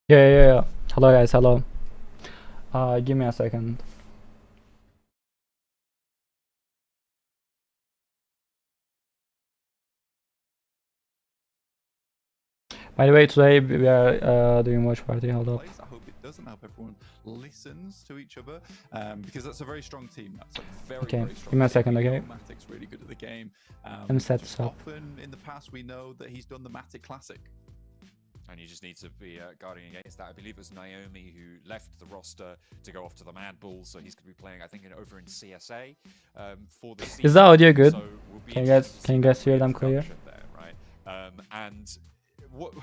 Yeah. Hello guys, hello. Give me a second. By the way, today we are doing watch party. Hold up. I hope it doesn't help everyone listens to each other because that's a very strong team. That's a very, Okay, very strong give me a team. second, We know okay? Matic's really good at the game. Let me set this up. Often in the past, we know that he's done the Matic Classic. And you just need to be guarding against that. I believe it was Naomi who left the roster to go off to the Mad Bulls, so he's going to be playing, I think, over in CSA for this season. Is the audio good? So Can you guys hear them clear? There, right? And what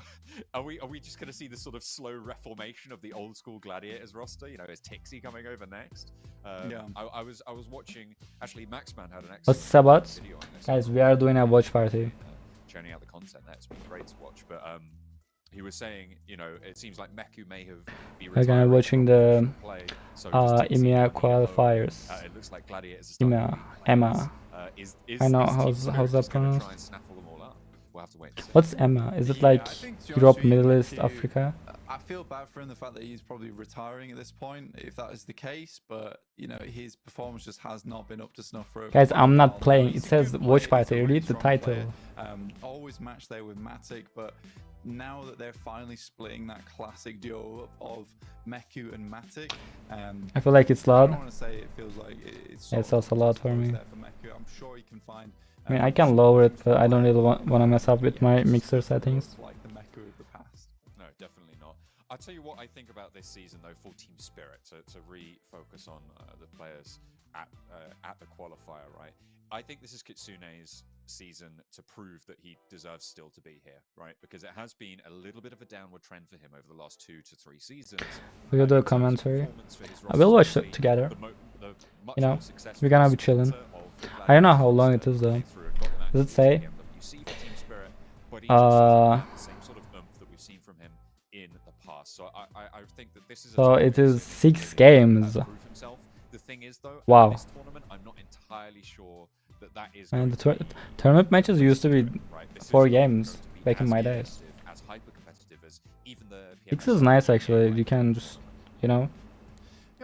are we just going to see this sort of slow reformation of the old school Gladiators roster? You know, is Tixie coming over next? Yeah. I was watching. Actually, Maxman had an excellent What's this about? video on this. Guys, we are doing a watch party. Churning out the content there. It's been great to watch, but he was saying, you know, it seems like Meku may have been We're gonna be watching the EMEA qualifiers. It looks like Gladiators EMEA. I know how's that pronounced. We'll have to wait. What's EMEA? Is it like Europe, Middle East, Africa? I feel bad for him, the fact that he's probably retiring at this point, if that is the case. But you know, his performance just has not been up to snuff for. Guys, I'm not playing. It says watch party. Read the title. Always match there with Matic, but now that they're finally splitting that classic duo of Meku and Matic, I feel like it's loud. I don't want to say it feels like It's also loud for me. I'm sure he can find. I mean, I can lower it, but I don't really want to mess up with my mixer settings. Like the Meku of the past. No, definitely not. I'll tell you what I think about this season, though, for Team Spirit, to refocus on the players at the qualifier, right? I think this is Kitsune's season to prove that he deserves still to be here, right? Because it has been a little bit of a downward trend for him over the last 2 to 3 seasons. We'll do a commentary. I will watch it together. You know, we're gonna be chilling. I don't know how long it is though. Does it say? So it is 6 games. The thing is, though, wow. This tournament, I'm not entirely sure that is. And the tournament matches used to be 4 games back in my days. As hyper competitive as even the 6 is nice actually. You can just, you know,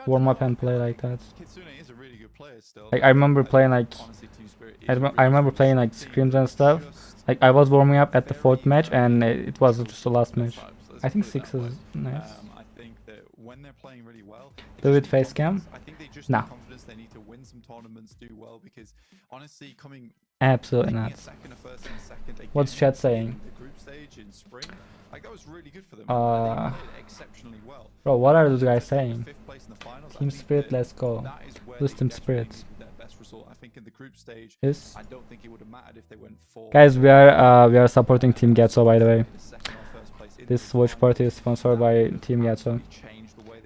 warm up and play like that. Kitsune is a really good player still. Like I remember playing like I remember playing like scrims and stuff. Like I was warming up at the 4th match and it was just the last match. I think 6 is nice. I think that when they're playing really well, do it face cam? I think they just nah. have confidence they need to win some tournaments, do well, because honestly, coming absolutely not. What's chat saying? The group stage in spring, like that was really good for them. They played exceptionally well. Bro, what are those guys saying? Team Spirit, let's go. Who's Team Spirit? I think in the group stage, yes. I don't think it would have mattered if they went 4. Guys, we are supporting Team Getso, by the way. This watch party is sponsored by Team Getso.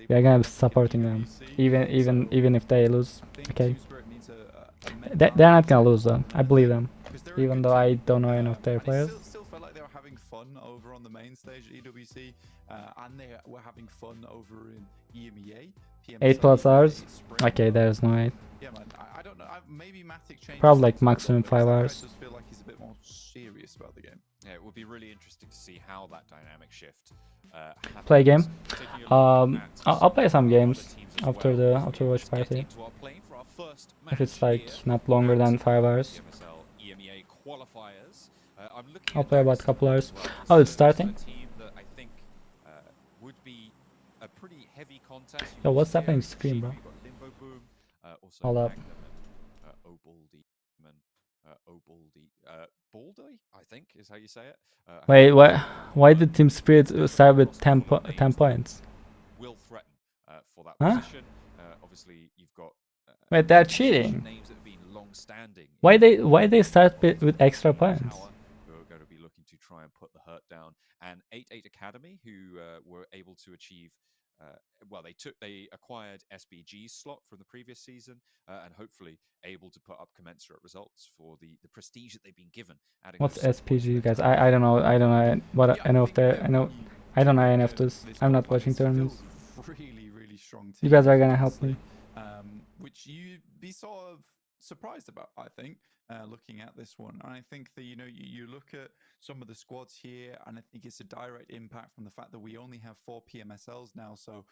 We are gonna be supporting them, even if they lose. Okay. They're not gonna lose though. I believe them, even though I don't know any of their players. Still felt like they were having fun over on the main stage at EWC, and they were having fun over in EMEA. 8+ hours. Okay, there's no 8. Yeah, man. I don't know. Maybe Matic changed. Probably like maximum 5 hours. I just feel like he's a bit more serious about the game. Yeah, it would be really interesting to see how that dynamic shift. Play a game. I'll play some games after watch party. If it's like not longer than 5 hours. I'll play about a couple hours. Oh, it's starting. Yo, what's happening to screen, bro? Hold up. Baldy, I think is how you say it. Wait, why did Team Spirit start with 10 points? Will threaten for that position. Obviously, you've got. Wait, they're cheating. Names that have been long-standing. Why they start with extra points? Who are going to be looking to try and put the hurt down, and 8-8 Academy, who were able to achieve. Well, they acquired SBG's slot from the previous season, and hopefully able to put up commensurate results for the prestige that they've been given. What's SPG, guys? I don't know. I don't know what I know of their. I don't know any of this. I'm not watching tournaments. Really strong team. You guys are gonna help me. Which you'd be sort of surprised about, I think. looking at this one. And I think that, you look at some of the squads here, and I think it's a direct impact from the fact that we only have 4 PMSLs now, so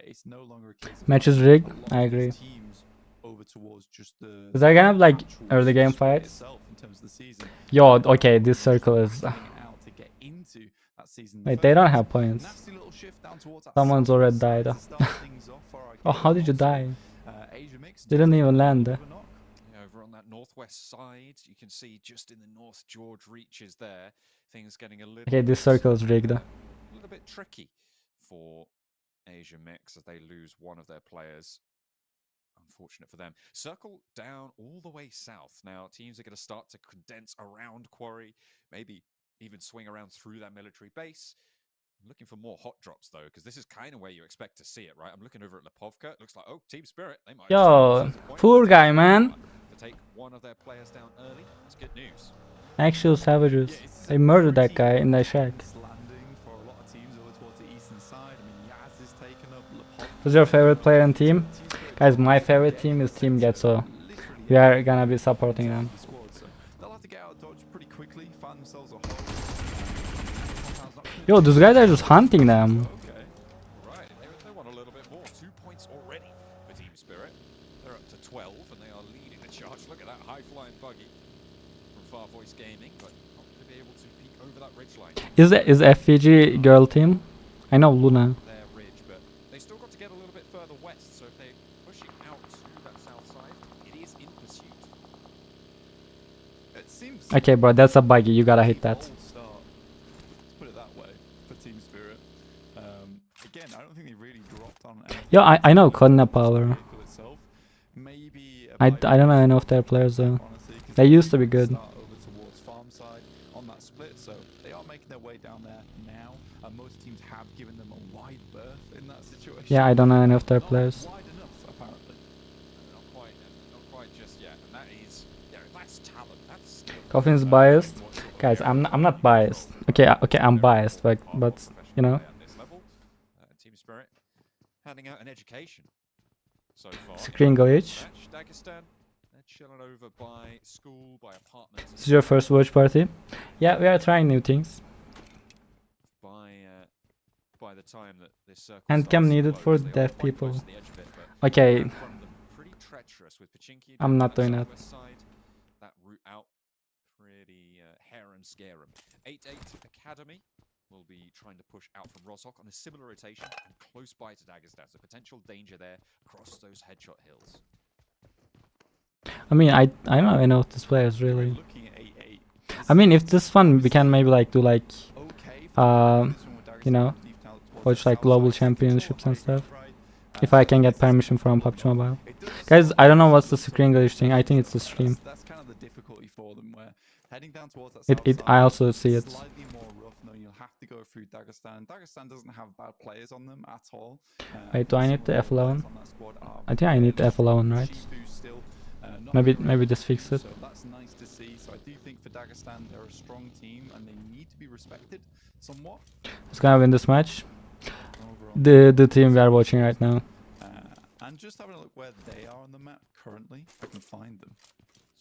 it's no longer a case of Match is having rigged. a lot I of these agree. teams over towards just the Is there gonna be like actual early game split fights? itself in terms of the season. Yo, okay, this circle is. Battling it out to get into that season in the Wait, first they don't place. have points. Nasty little shift down towards that Someone's already southwest died. side to start things off for our Oh, how did you game. die? Asia Mix Didn't does even take a land bit there. of a knock. Yeah, over on that northwest side, you can see just in the North George reaches there, things getting a little Okay, this circle is rigged. a little bit tricky for Asia Mix as they lose one of their players. Unfortunate for them. Circle down all the way south. Now, teams are going to start to condense around Quarry, maybe even swing around through that military base. I'm looking for more hot drops, though, because this is kind of where you expect to see it, right? I'm looking over at Lepovka. It looks like, oh, Team Spirit. They might Yo, poor guy, man. To take one of their players down early. That's good news. Actual savages. They murdered that guy in their shack. Landing for a lot of teams over towards the eastern side. I mean, Yaz is taken up. Lepovka Who's your favorite player and team? Guys, my favorite team is Team Getso. We are gonna be supporting them. They'll have to get out dodge pretty quickly, find themselves a hole. Yo, those guys are just hunting them. Okay. Right. They want a little bit more. 2 points already for Team Spirit. They're up to 12 and they are leading the charge. Look at that high-flying buggy from Far Voice Gaming, but not going to be able to peek over that ridgeline. Is FVG girl team? I know Luna. Their ridge, but they still got to get a little bit further west. So if they're pushing out to that south side, it is in pursuit. It seems Okay, bro, that's a buggy. You gotta hit that. old start. Let's put it that way for Team Spirit. Again, I don't think they really dropped on anything. Yo, I know Konna Power. Vehicle itself. Maybe I don't know any of their players though. honestly, 'cause They used to be good. start over towards farm side on that split, so they are making their way down there now. Most teams have given them a wide berth in that situation. Yeah, I don't know any of their Not players. wide enough, apparently. Not quite just yet. And that is, yeah, that's talent. That's Coffin's biased. Guys, I'm not biased. Okay, I'm biased, but you know. At this level, Team Spirit handing out an education so far. Screen glitch. Match, Dagestan, they're chilling over by school, by apartments. This is your first watch party? Yeah, we are trying new things. By the time that this circle Handcam starts to needed close, for they are deaf quite people. close to the edge of it, but Okay, in front of them, pretty treacherous with Pachinki I'm down not on doing the that. southwest side. That route out, pretty hair and scare 'em. 8-8 Academy will be trying to push out from Roshok on a similar rotation and close by to Dagestan. So potential danger there across those headshot hills. I mean, I don't know any of these players really. Looking at 8-8. I mean, if this fun, we can maybe like do like Okay, you know, watch like global championships and stuff. If I can get permission from PUBG Mobile. Guys, I don't know what's the screen glitch thing. I think it's the stream. That's kind of the difficulty for them, where heading down towards that It south I side, also see it. slightly more rough, knowing you'll have to go through Dagestan. Dagestan doesn't have bad players on them at all. Wait, do I need the some of F11? players on that squad are I think I need the F11, right? Shifu still, not Maybe this fixed it. so that's nice to see. So I do think for Dagestan, they're a strong team and they need to be respected somewhat. Who's gonna win this match? Overall. The team we are watching right now. And just having a look where they are on the map currently, if I can find them.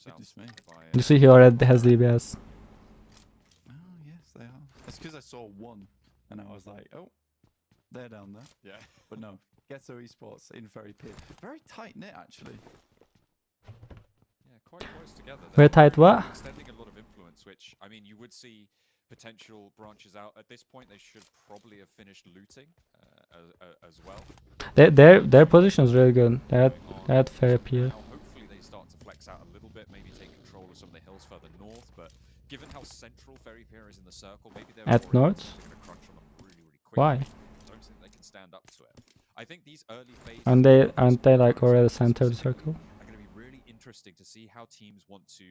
Goodness me. You see, he already has DBS. Oh, yes, they are. It's because I saw one and I was like, oh, they're down there. Yeah. But no, Getso Esports in Ferry Pier. Very tight knit, actually. Yeah, quite close together. Very They're tight what? extending a lot of influence, which, I mean, you would see potential branches out. At this point, they should probably have finished looting as well. Their position is really good. They're at Fair Pier. Now, hopefully they start to flex out a little bit, maybe take control of some of the hills further north, but given how central Ferry Pier is in the circle, maybe they're At already north? going to crunch on them really quickly. Why? I don't think they can stand up to it. I think these early phases Aren't they like already center of the circle? are going to be really interesting to see how teams want to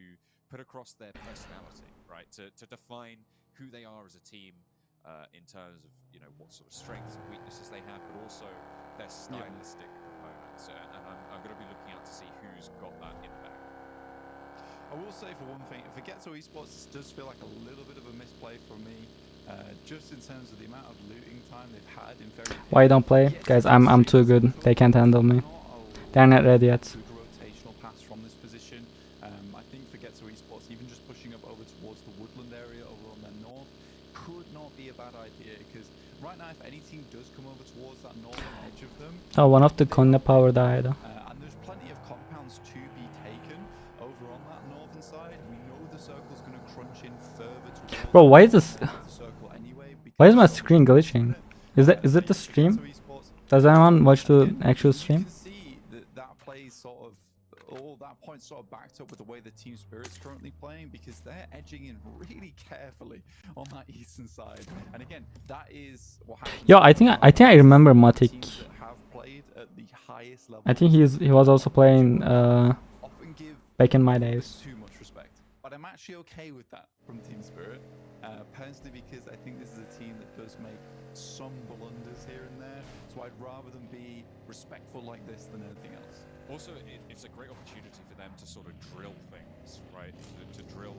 put across their personality, right? To define who they are as a team in terms of, you know, what sort of strengths and weaknesses they have, but also their stylistic components. And I'm going to be looking out to see who's got that impact. I will say for one thing, for Getso Esports, this does feel like a little bit of a misplay for me. Just in terms of the amount of looting time they've had in Ferry Pier. Why you don't play? Guys, I'm too good. They can't handle me. They're not ready yet. Good rotational pass from this position. I think for Getso be a bad idea, because right now if any team does come over towards that northern edge of them, Oh, one of the Konna power died. and there's plenty of compounds to be taken over on that northern side. We know the circle's going to crunch in further towards Bro, why is this? the circle anyway. Why is my screen glitching? Is it the stream? Does anyone watch the actual stream? You can see that plays sort of, all that points sort of backed up with the way the Team Spirit's currently playing, because they're edging in really carefully on that eastern side. And again, that is what happens. Yo, I think I remember Matic. Teams that have played at the highest level. I think he was also playing often give back in my days. too much respect, but I'm actually okay with that from Team Spirit, personally, because I think this is a team that does make some blunders here and there. So I'd rather them be respectful like this than anything else. Also, it's a great opportunity for them to sort of drill things, right? To drill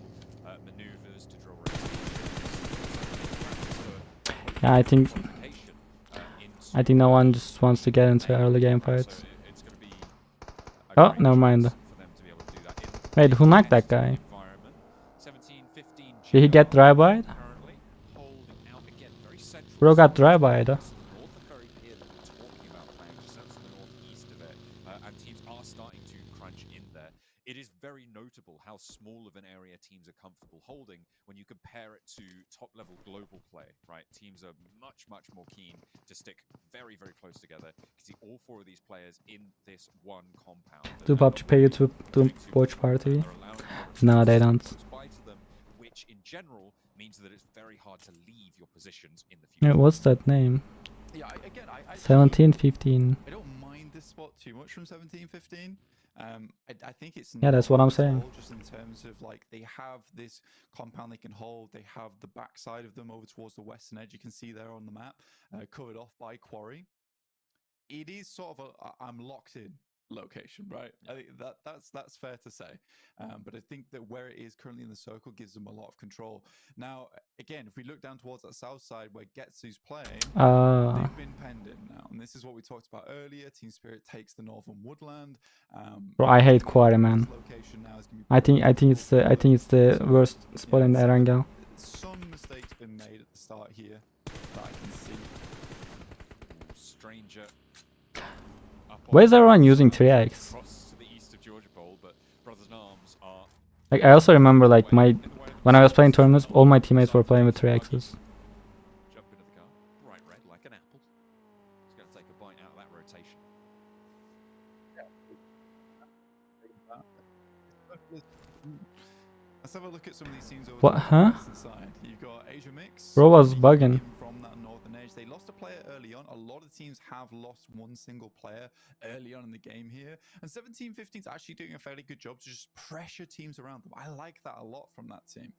maneuvers, to drill rotations. Yeah, I think no one just wants to get into early game fights. Oh, never mind. Wait, who knocked that guy? Did he get dry-byed? Bro got dry-byed. It is very notable how small of an area teams are comfortable holding when you compare it to top-level global play, right? Teams are much more keen to stick very close together. You can see all four of these players in this one compound. Do PUBG pay you to do Watchparty? No, they don't. Which in general means that it's very hard to leave your positions in the future. Yeah, what's that name? Yeah, again, I 17-15. I don't mind this spot too much from 17-15. I think it's Yeah, that's what I'm saying. just in terms of like they have this compound they can hold. They have the backside of them over towards the western edge. You can see there on the map, covered off by quarry. It is sort of a I'm locked in location, right? I think that's fair to say. But I think that where it is currently in the circle gives them a lot of control. Now, again, if we look down towards that south side where Getsu's playing, they've been penned in now, and this is what we talked about earlier. Team Spirit takes the northern woodland. Bro, I hate quarry, man. I think it's the worst spot in the Erangel. Some mistakes been made at the start here that I can see. Stranger. Why is everyone using 3x? Like, I also remember like when I was playing tournaments, all my teammates were playing with 3x's. Jump into the car, bright red like an apple. It's going to take a bite out of that rotation. Let's have a look at some of these teams over What? Huh? the side. You've got Asia Mix. Bro was bugging. From that northern edge, they lost a player early on. A lot of teams have lost one single player early on in the game here, and 17-15 is actually doing a fairly good job to just pressure teams around them. I like that a lot from that team.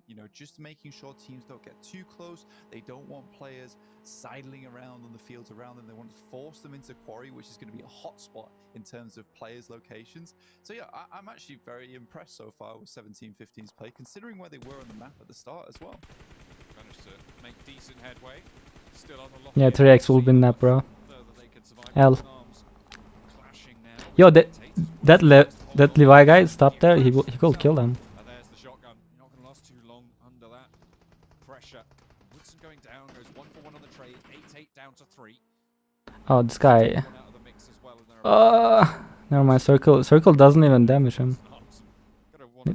You know, just making sure teams don't get too close. They don't want players sidling around on the fields around them. They want to force them into quarry, which is going to be a hot spot in terms of players' locations. So yeah, I'm actually very impressed so far with 17-15's play, considering where they were on the map at the start as well. Managed to make decent headway. Still on the Yeah, 3x will win that, bro. L. Yo, that Levi guy stopped there. He could kill them. There's the shotgun. You're not going to last too long under that pressure. Woodson going down, goes 1-for-1 on the trade. 8-8 down to 3. Oh, this guy. Never mind. Circle doesn't even damage him.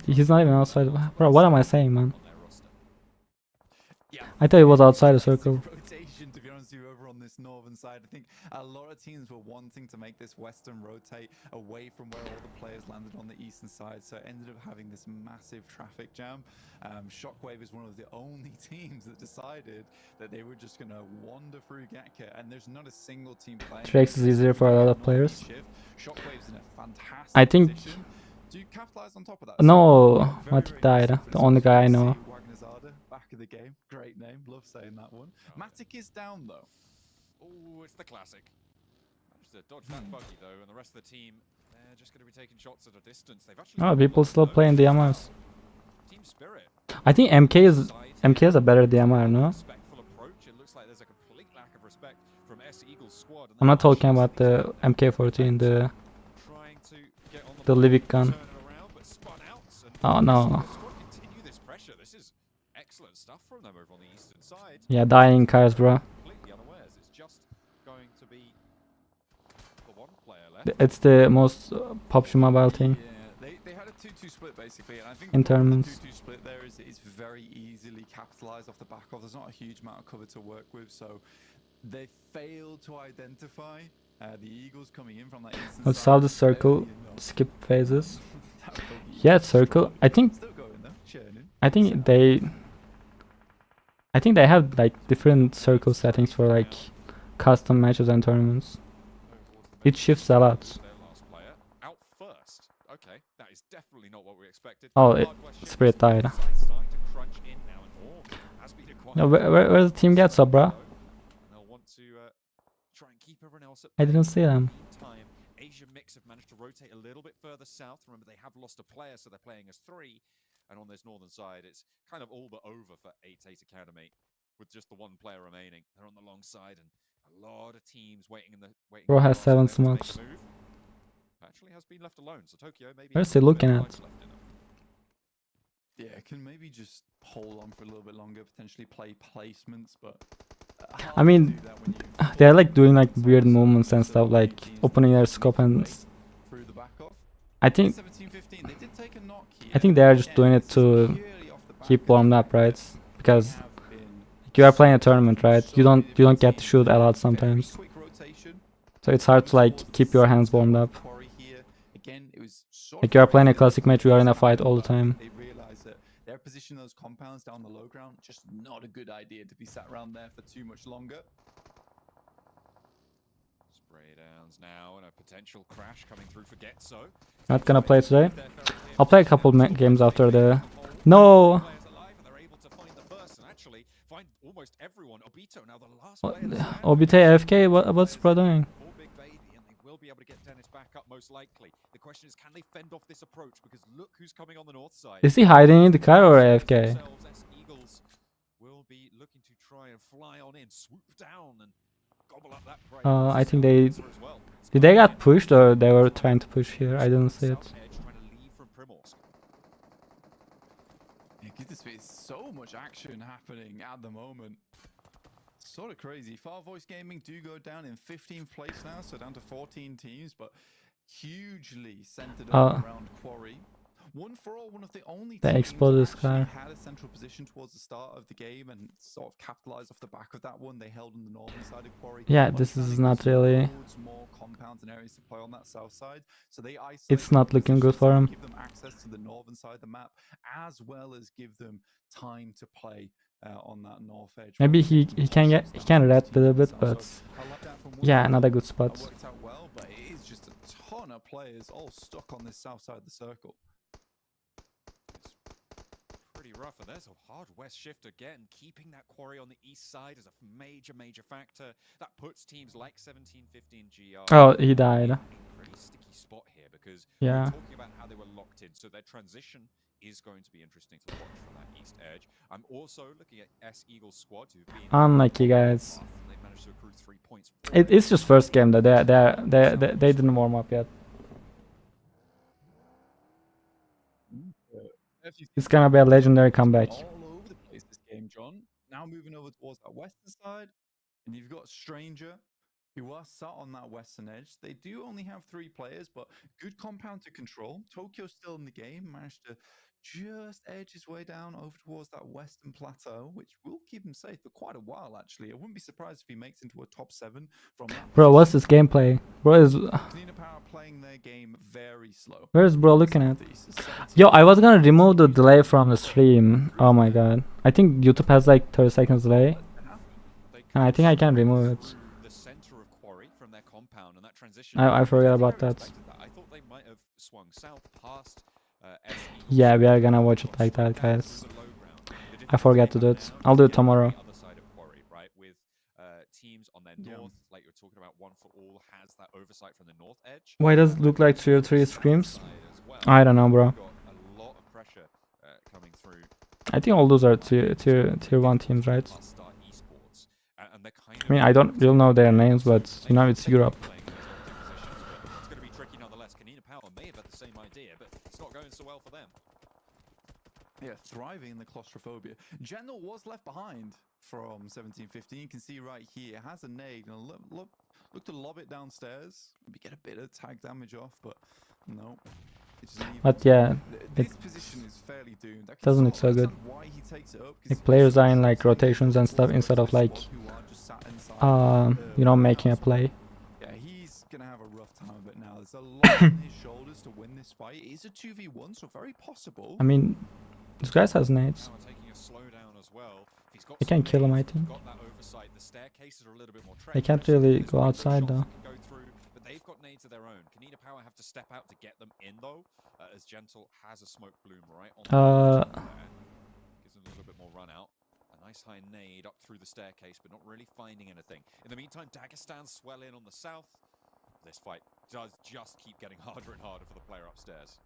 He's not even outside. Bro, what am I saying, man? I thought he was outside the circle. Rotation, to be honest with you, over on this northern side. I think a lot of teams were wanting to make this western rotate away from where all the players landed on the eastern side, so it ended up having this massive traffic jam. Shockwave is one of the only teams that decided that they were just going to wander through Gatka, and there's not a single team playing. 3x is easier for a lot of players. Shockwave's in a fantastic I think. position. Do you capitalize on top of that? No, Matic died. The only guy I know. Back of the game. Great name. Love saying that one. Matic is down though. Oh, it's the classic. Managed to dodge that buggy though, and the rest of the team, they're just going to be taking shots at a distance. They've actually. Oh, people still playing DMRs. Team Spirit. I think MK is a better DMR, no? Respectful approach. It looks like there's a complete lack of respect from S Eagle's squad. I'm not talking about the MK14, the Livic gun. Oh no. Continue this pressure. This is excellent stuff from them over on the eastern side. Yeah, dying cars, bro. Completely unawares. It's just going to be the one player left. It's the most PUBG Mobile thing. Yeah, they had a 2-2 split basically, and I think In the problem with tournaments. the 2-2 split there is it's very easily capitalized off the back of. There's not a huge amount of cover to work with, so they failed to identify the Eagles coming in from that eastern Let's side solve the circle. early enough. Skip phases. That would be Yeah, circle. I think still going though, churning. I think they have like different circle settings for like custom matches and tournaments. It shifts a lot. Their last player out first. Okay, that is definitely not what we expected. Oh, Hardware shifts. Spirit died. Side's starting to crunch in now, and Orb has been acquired. No, where's the team gets up, bro? They'll want to try and keep everyone else at I didn't bay. see them. Meantime, Asia Mix have managed to rotate a little bit further south. Remember, they have lost a player, so they're playing as 3. And on this northern side, it's kind of all but over for 8-8 Academy, with just the one player remaining. They're on the long side, and a lot of teams waiting in the waiting. Bro for has the 7 last player to make smokes. a move. Actually, has been left alone. So Tokyo maybe. Where's has he a little bit looking of at? life left in him. Yeah, can maybe just hold on for a little bit longer, potentially play placements, but I hard to mean, do that when you they're like doing like weird movements and stuff, like opening their scope, and through the back off. I think 17-15, they did take a knock here. I think they are just Again, doing it this is to purely off the back keep of warmed up, right? Because have been you are playing a tournament, right? You don't solid get to shoot a lot very sometimes, quick rotation. so it's hard to like keep your hands warmed up. Quarry here. Again, it was sort Like of you are playing a crazy classic that match, you are in a first fight half, all the but time. They realized that their position those compounds down the low ground, just not a good idea to be sat around there for too much longer. Spray downs now, and a potential crash coming through for Getso. Not gonna play today. I'll play a couple games after the. No. Obite AFK. What's bro doing? Will be able to get Dennis back up most likely. The question is, can they fend off this approach? Because look who's coming on the north side. Is he hiding in the car or AFK? Eagles will be looking to try and fly on in, swoop down, and gobble up that prey. I think they did. They got pushed or they were trying to push here. I didn't see it. Yeah, goodness me, so much action happening at the moment. Sort of crazy. Far Voice Gaming do go down in 15th place now, so down to 14 teams, but hugely centered around Quarry. One for all, one of the only They teams exploded this actually car. had a central position towards the start of the game and sort of capitalized off the back of that one. They held on the northern side of Quarry. Yeah, but this is Mechanic not has really. loads more compounds and areas to play on that south side, so they isolate It's not their looking good positions for and him. give them access to the northern side of the map, as well as give them time to play on that north edge. Maybe he can red a little bit, but yeah, not a good spot. That worked out well, but it is just a ton of players all stuck on this south side of the circle. Pretty rough, and there's a hard west shift again. Keeping that Quarry on the east side is a major factor. That puts teams like 17-15 GR. Oh, he died. in a pretty sticky spot here because Yeah. we're talking about how they were locked in, so their transition is going to be interesting to watch from that east edge. I'm also looking at S Eagles squad who've been Unlucky guys. They managed to accrue 3 points. It's just first game that they didn't warm up yet. It's gonna be a legendary comeback. All over the place this game, John. Now moving over towards that western side, and you've got Stranger, who are sat on that western edge. They do only have 3 players, but good compound to control. Tokyo's still in the game, managed to just edge his way down over towards that western plateau, which will keep him safe for quite a while, actually. I wouldn't be surprised if he makes into a top 7 from that. Bro, what's this gameplay? Bro is. Cleaner Power playing their game very slow. Where's bro looking at? Yo, I was gonna remove the delay from the stream. Oh my god. I think YouTube has like 30 seconds delay, and I think I can remove it. The center of Quarry from their compound, and that transition. I forgot about that. I thought they might have swung south past SE. Yeah, we are gonna watch it like that, guys. I forgot to do it. I'll do it tomorrow. The other side of Quarry, right, with teams on their north, like you're talking about, One for All has that oversight from the north edge. Why does it look like tier 3 screams? I don't know, bro. Got a lot of pressure coming through. I think all those are tier 1 teams, right? Star Esports, and they're kind I mean, I don't really know their names, but you know, it's Europe. It's going to be tricky nonetheless. Kanina Power may have had the same idea, but it's not going so well for them. Yeah, thriving in the claustrophobia. General was left behind from 1715. You can see right here, has a nade and look to lob it downstairs. Maybe get a bit of tag damage off, but no. But yeah, this position is fairly doomed. I can doesn't look sort of so good. understand why he takes it up, 'cause Like players are in like rotations and stuff instead of like who are just sat inside, you know, making a play. yeah, he's gonna have a rough time of it now. There's a lot on his shoulders to win this fight. It is a 2v1, so very possible. I mean, this guy has nades. They can kill him, I think. They can't really go outside though. But they've got nades of their own. Kanina Power have to step out to get them in though, as Gentle has a smoke bloom right on the gives them a little bit more run out. A nice high nade up through the staircase, but not really finding anything. In the meantime, Dagestan swell in on the south. This fight does just keep getting harder and harder for the player upstairs.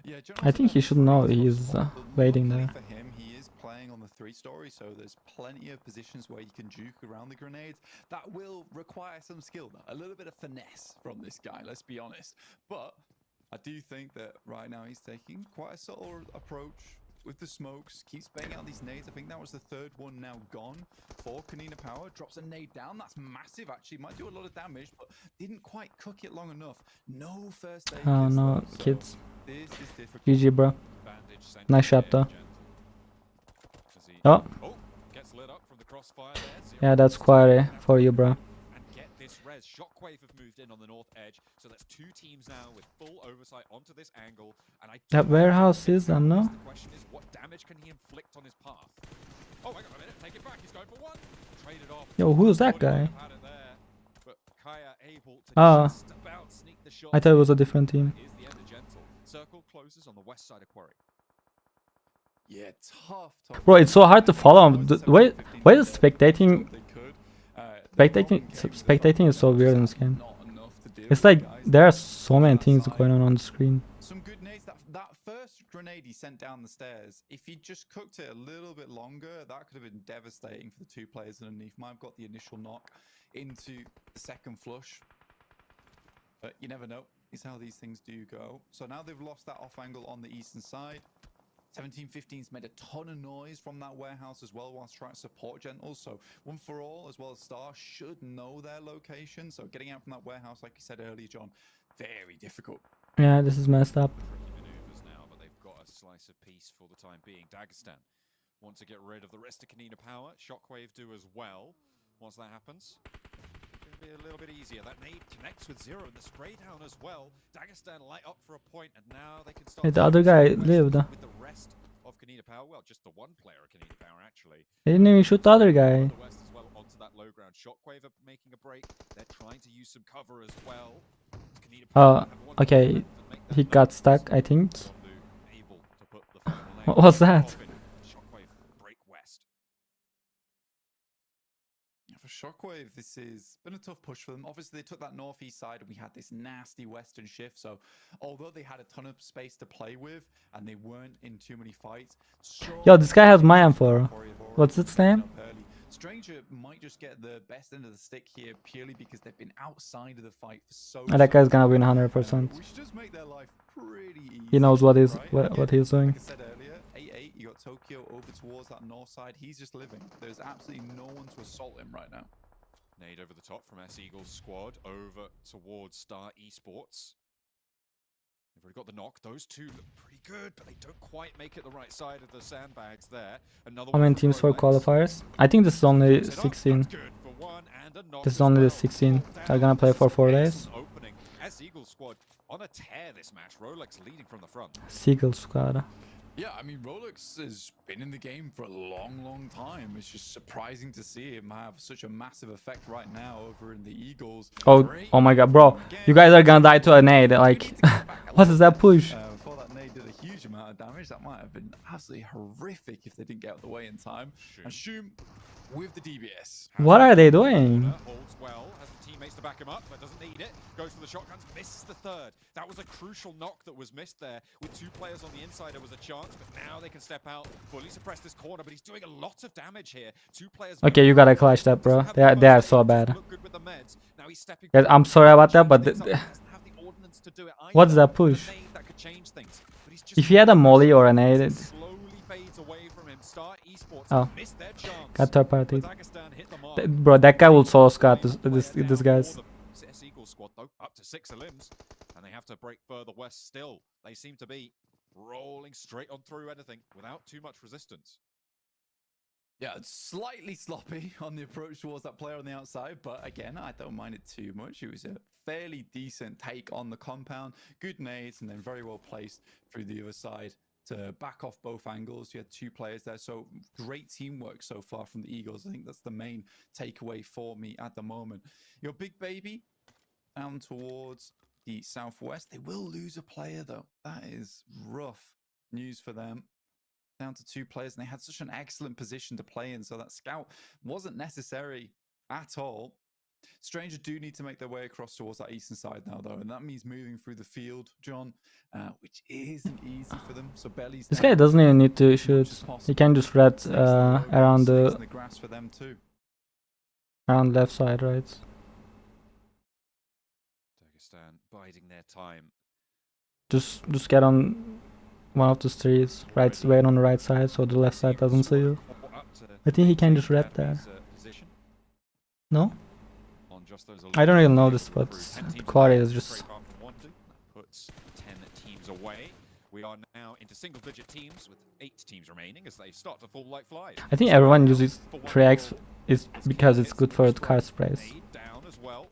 Yeah, I think he should know he's waiting there. For him, he is playing on the 3-story, so there's plenty of positions where you can juke around the grenades. That will require some skill, though. A little bit of finesse from this guy, let's be honest. But I do think that right now he's taking quite a subtle approach with the smokes, keeps banging out these nades. I think that was the third one now gone for Kanina Power. Drops a nade down. That's massive, actually. Might do a lot of damage, but didn't quite cook it long enough. No first aid. Oh kits, no, though, so kids. this is difficult. GG, bro. Nice shot though. Oh, Gets lit up from the crossfire there. yeah, that's quite for you, bro. And get this res. Shockwave have moved in on the north edge, so that's 2 teams now with full oversight onto this angle. And That warehouse is, I know. the question is, what damage can he inflict on his path? Oh, I got a minute. Take it back. He's going for one. Traded off. Yo, who's that guy? Had it there, but Kaya able to Ah, just about sneak the shot. I thought it was a different team. Here's the end of Gentle. Circle closes on the west side of Quarry. Yeah, tough. Bro, it's so hard to follow him. Why is spectating is so weird in this game. It's like there are so many things going on the screen. Some good nades. That first grenade he sent down the stairs, if he just cooked it a little bit longer, that could have been devastating for the 2 players underneath. Might have got the initial knock into the second flush. But you never know. Is how these things do go. So now they've lost that off angle on the eastern side. 1715's made a ton of noise from that warehouse as well whilst trying to support Gentle. So One for All as well as Star should know their location. So getting out from that warehouse, like you said earlier, John, very difficult. Yeah, this is messed up. Maneuvers now, but they've got a slice of peace for the time being. Dagestan want to get rid of the rest of Kanina Power. Shockwave do as well. Once that happens, it's going to be a little bit easier. That nade connects with Zero and the spray down as well. Dagestan light up for a point, and now they can start. Hey, the other guy lived. With the rest of Kanina Power. Well, just the one player of Kanina Power actually. They didn't even shoot the other guy. The west as well onto that low ground. Shockwave are making a break. They're trying to use some cover as well. Oh, okay. He got stuck, I think. What was that? Shockwave break west. For Shockwave, this has been a tough push for them. Obviously, they took that northeast side and we had this nasty western shift. So, although they had a ton of space to play with and they weren't in too many fights. Yo, this guy has my M4. What's its name? Stranger might just get the best end of the stick here purely because they've been outside of the fight for so That guy's gonna win 100%. we should just make their life pretty easy. He knows what he's right? what he's doing. Like I said earlier, 8-8, you got Tokyo over towards that north side. He's just living. There's absolutely no one to assault him right now. Nade over the top from S Eagles squad over towards Star Esports. They've already got the knock. Those two look pretty good, but they don't quite make it the right side of the sandbags there. Another How many teams for qualifiers? I think this is only 16. This is only the 16. They're gonna play for 4 days. Opening. S Eagles squad on a tear this match. Rolex leading from the front. Seagull squad. Yeah, I mean, Rolex has been in the game for a long, long time. It's just surprising to see him have such a massive effect right now over in the Eagles. Oh my god, bro. You guys are gonna die to a nade. Like, what is that push? Before that nade did a huge amount of damage. That might have been absolutely horrific if they didn't get out of the way in time. And Shum with the DBS. What are they doing? Holds well, has the teammates to back him up, but doesn't need it. Goes for the shotguns, misses the third. That was a crucial knock that was missed there. With 2 players on the inside, there was a chance, but now they can step out, fully suppress this corner, but he's doing a lot of damage here. 2 players. Okay, you gotta clutch that, bro. They are so bad. Guys, I'm sorry about that, but what's that push? If he had a molly or a nade, Oh, missed their chance. got third party. Dagestan hit the mark. Bro, that guy will solo squad this guys. Eagle squad though, up to 6 limbs, and they have to break further west still. They seem to be rolling straight on through anything without too much resistance. Yeah, it's slightly sloppy on the approach towards that player on the outside, but again, I don't mind it too much. It was a fairly decent take on the compound, good nades, and then very well placed through the other side to back off both angles. You had 2 players there, so great teamwork so far from the Eagles. I think that's the main takeaway for me at the moment. Your big baby down towards the southwest. They will lose a player though. That is rough news for them. Down to 2 players, and they had such an excellent position to play in, so that scout wasn't necessary at all. Stranger do need to make their way across towards that eastern side now, though, and that means moving through the field, John, which isn't easy for them. So Belly's This guy doesn't even need to shoot. He can just red around the grass for them too. around left side, right? Dagestan biding their time. Just get on one of the streets, right, wait on the right side so the left side doesn't see you. I think he can just red there. No? I don't really know this, but the quarry is just... Puts 10 teams away. We are now into single-digit teams with 8 teams remaining as they start to fall like flies. I think everyone uses 3x is because it's good for the card sprays. Down as well.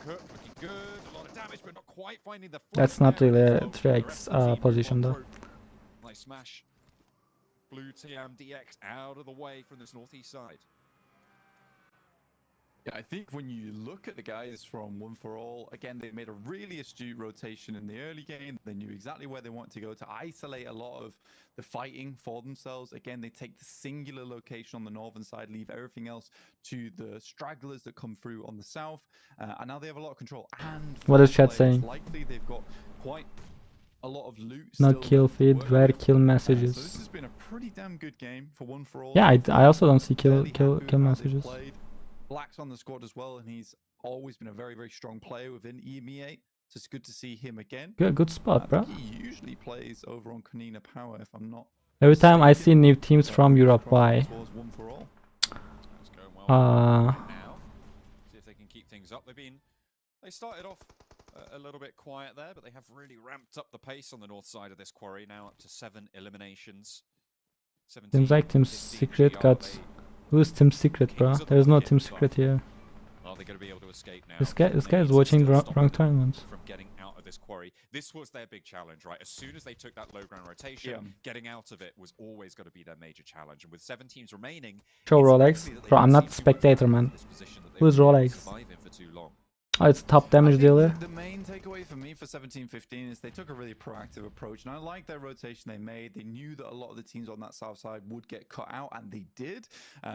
Looking good. A lot of damage, but not quite finding the. That's not really a 3x position though. Nice smash. Blue TMDX out of the way from this northeast side. Yeah, I think when you look at the guys from One For All, again, they made a really astute rotation in the early game. They knew exactly where they wanted to go to isolate a lot of the fighting for themselves. Again, they take the singular location on the northern side, leave everything else to the stragglers that come through on the south. And now they have a lot of control. And what is chat saying? Likely they've got quite a lot of loot. No kill feed, where kill messages. So this has been a pretty damn good game for One For All. Yeah, I also don't see kill messages. Black's on the squad as well, and he's always been a very, very strong player within EMEA. So it's good to see him again. Good spot, bro. He usually plays over on Kanina Power, if I'm not. Every time I see new teams from Europe, why? Now, see if they can keep things up. They started off a little bit quiet there, but they have really ramped up the pace on the north side of this quarry. Now up to 7 eliminations. Seems like Team Secret got. Who's Team Secret, bro? There's no Team Secret here. Are they going to be able to escape now? This guy is watching wrong tournaments. From getting out of this quarry. This was their big challenge, right? As soon as they took that low ground rotation, getting out of it was always going to be their major challenge. And with 7 teams remaining, show Rolex. Bro, I'm not a spectator, man. Who's Rolex? Oh, it's top damage dealer. The main takeaway for me for 17-15 is they took a really proactive approach, and I like their rotation they made. They knew that a lot of the teams on that south side would get cut out, and they did.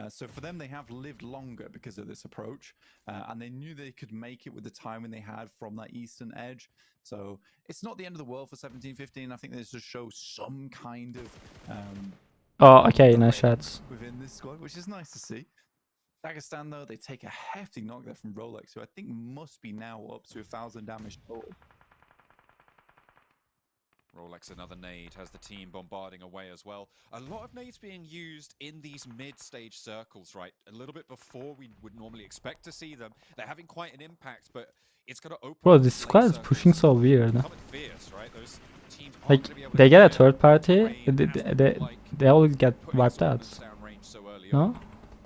So for them, they have lived longer because of this approach, and they knew they could make it with the timing they had from that eastern edge. So it's not the end of the world for 17-15. I think this just shows some kind of oh, okay, nice shots within this squad, which is nice to see. Dagestan, though, they take a hefty knock there from Rolex, who I think must be now up to 1,000 damage total. Rolex, another nade, has the team bombarding away as well. A lot of nades being used in these mid-stage circles, right? A little bit before we would normally expect to see them. They're having quite an impact, but it's going to open. Bro, this squad is pushing so weird. Fierce, right? Those teams like, they get a third party, they all get wiped out. No?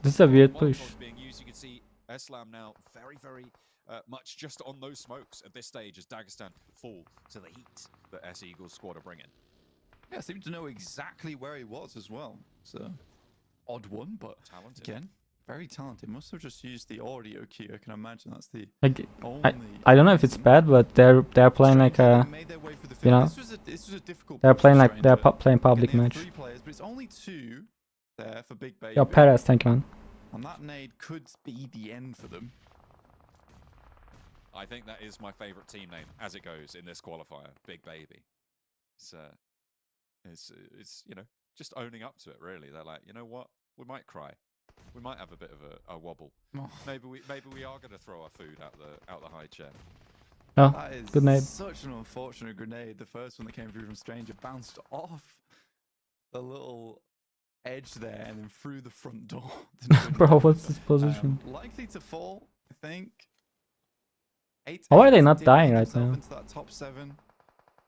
This is a weird push. Being used. You can see Eslam now very much just on those smokes at this stage as Dagestan fall to the heat that S Eagles squad are bringing. Yeah, seem to know exactly where he was as well. So odd one, but talented. Again, very talented. Must have just used the audio key. I can imagine that's the like. I don't know if it's bad, but they're playing like a, you know, they're playing like they're playing public match. Players, but it's only 2 there for Big Baby. Yo, Perez, thank you, man. And that nade could be the end for them. I think that is my favorite team name as it goes in this qualifier, Big Baby. It's you know, just owning up to it really. They're like, you know what, we might cry, we might have a bit of a wobble. Maybe we are going to throw our food out the high chair. Oh, that is good nade. Such an unfortunate grenade. The first one that came through from Stranger bounced off the little edge there and then through the front door. Bro, what's this position? Likely to fall, I think. How are they 8-8 not did dying make right himself now? into that top 7.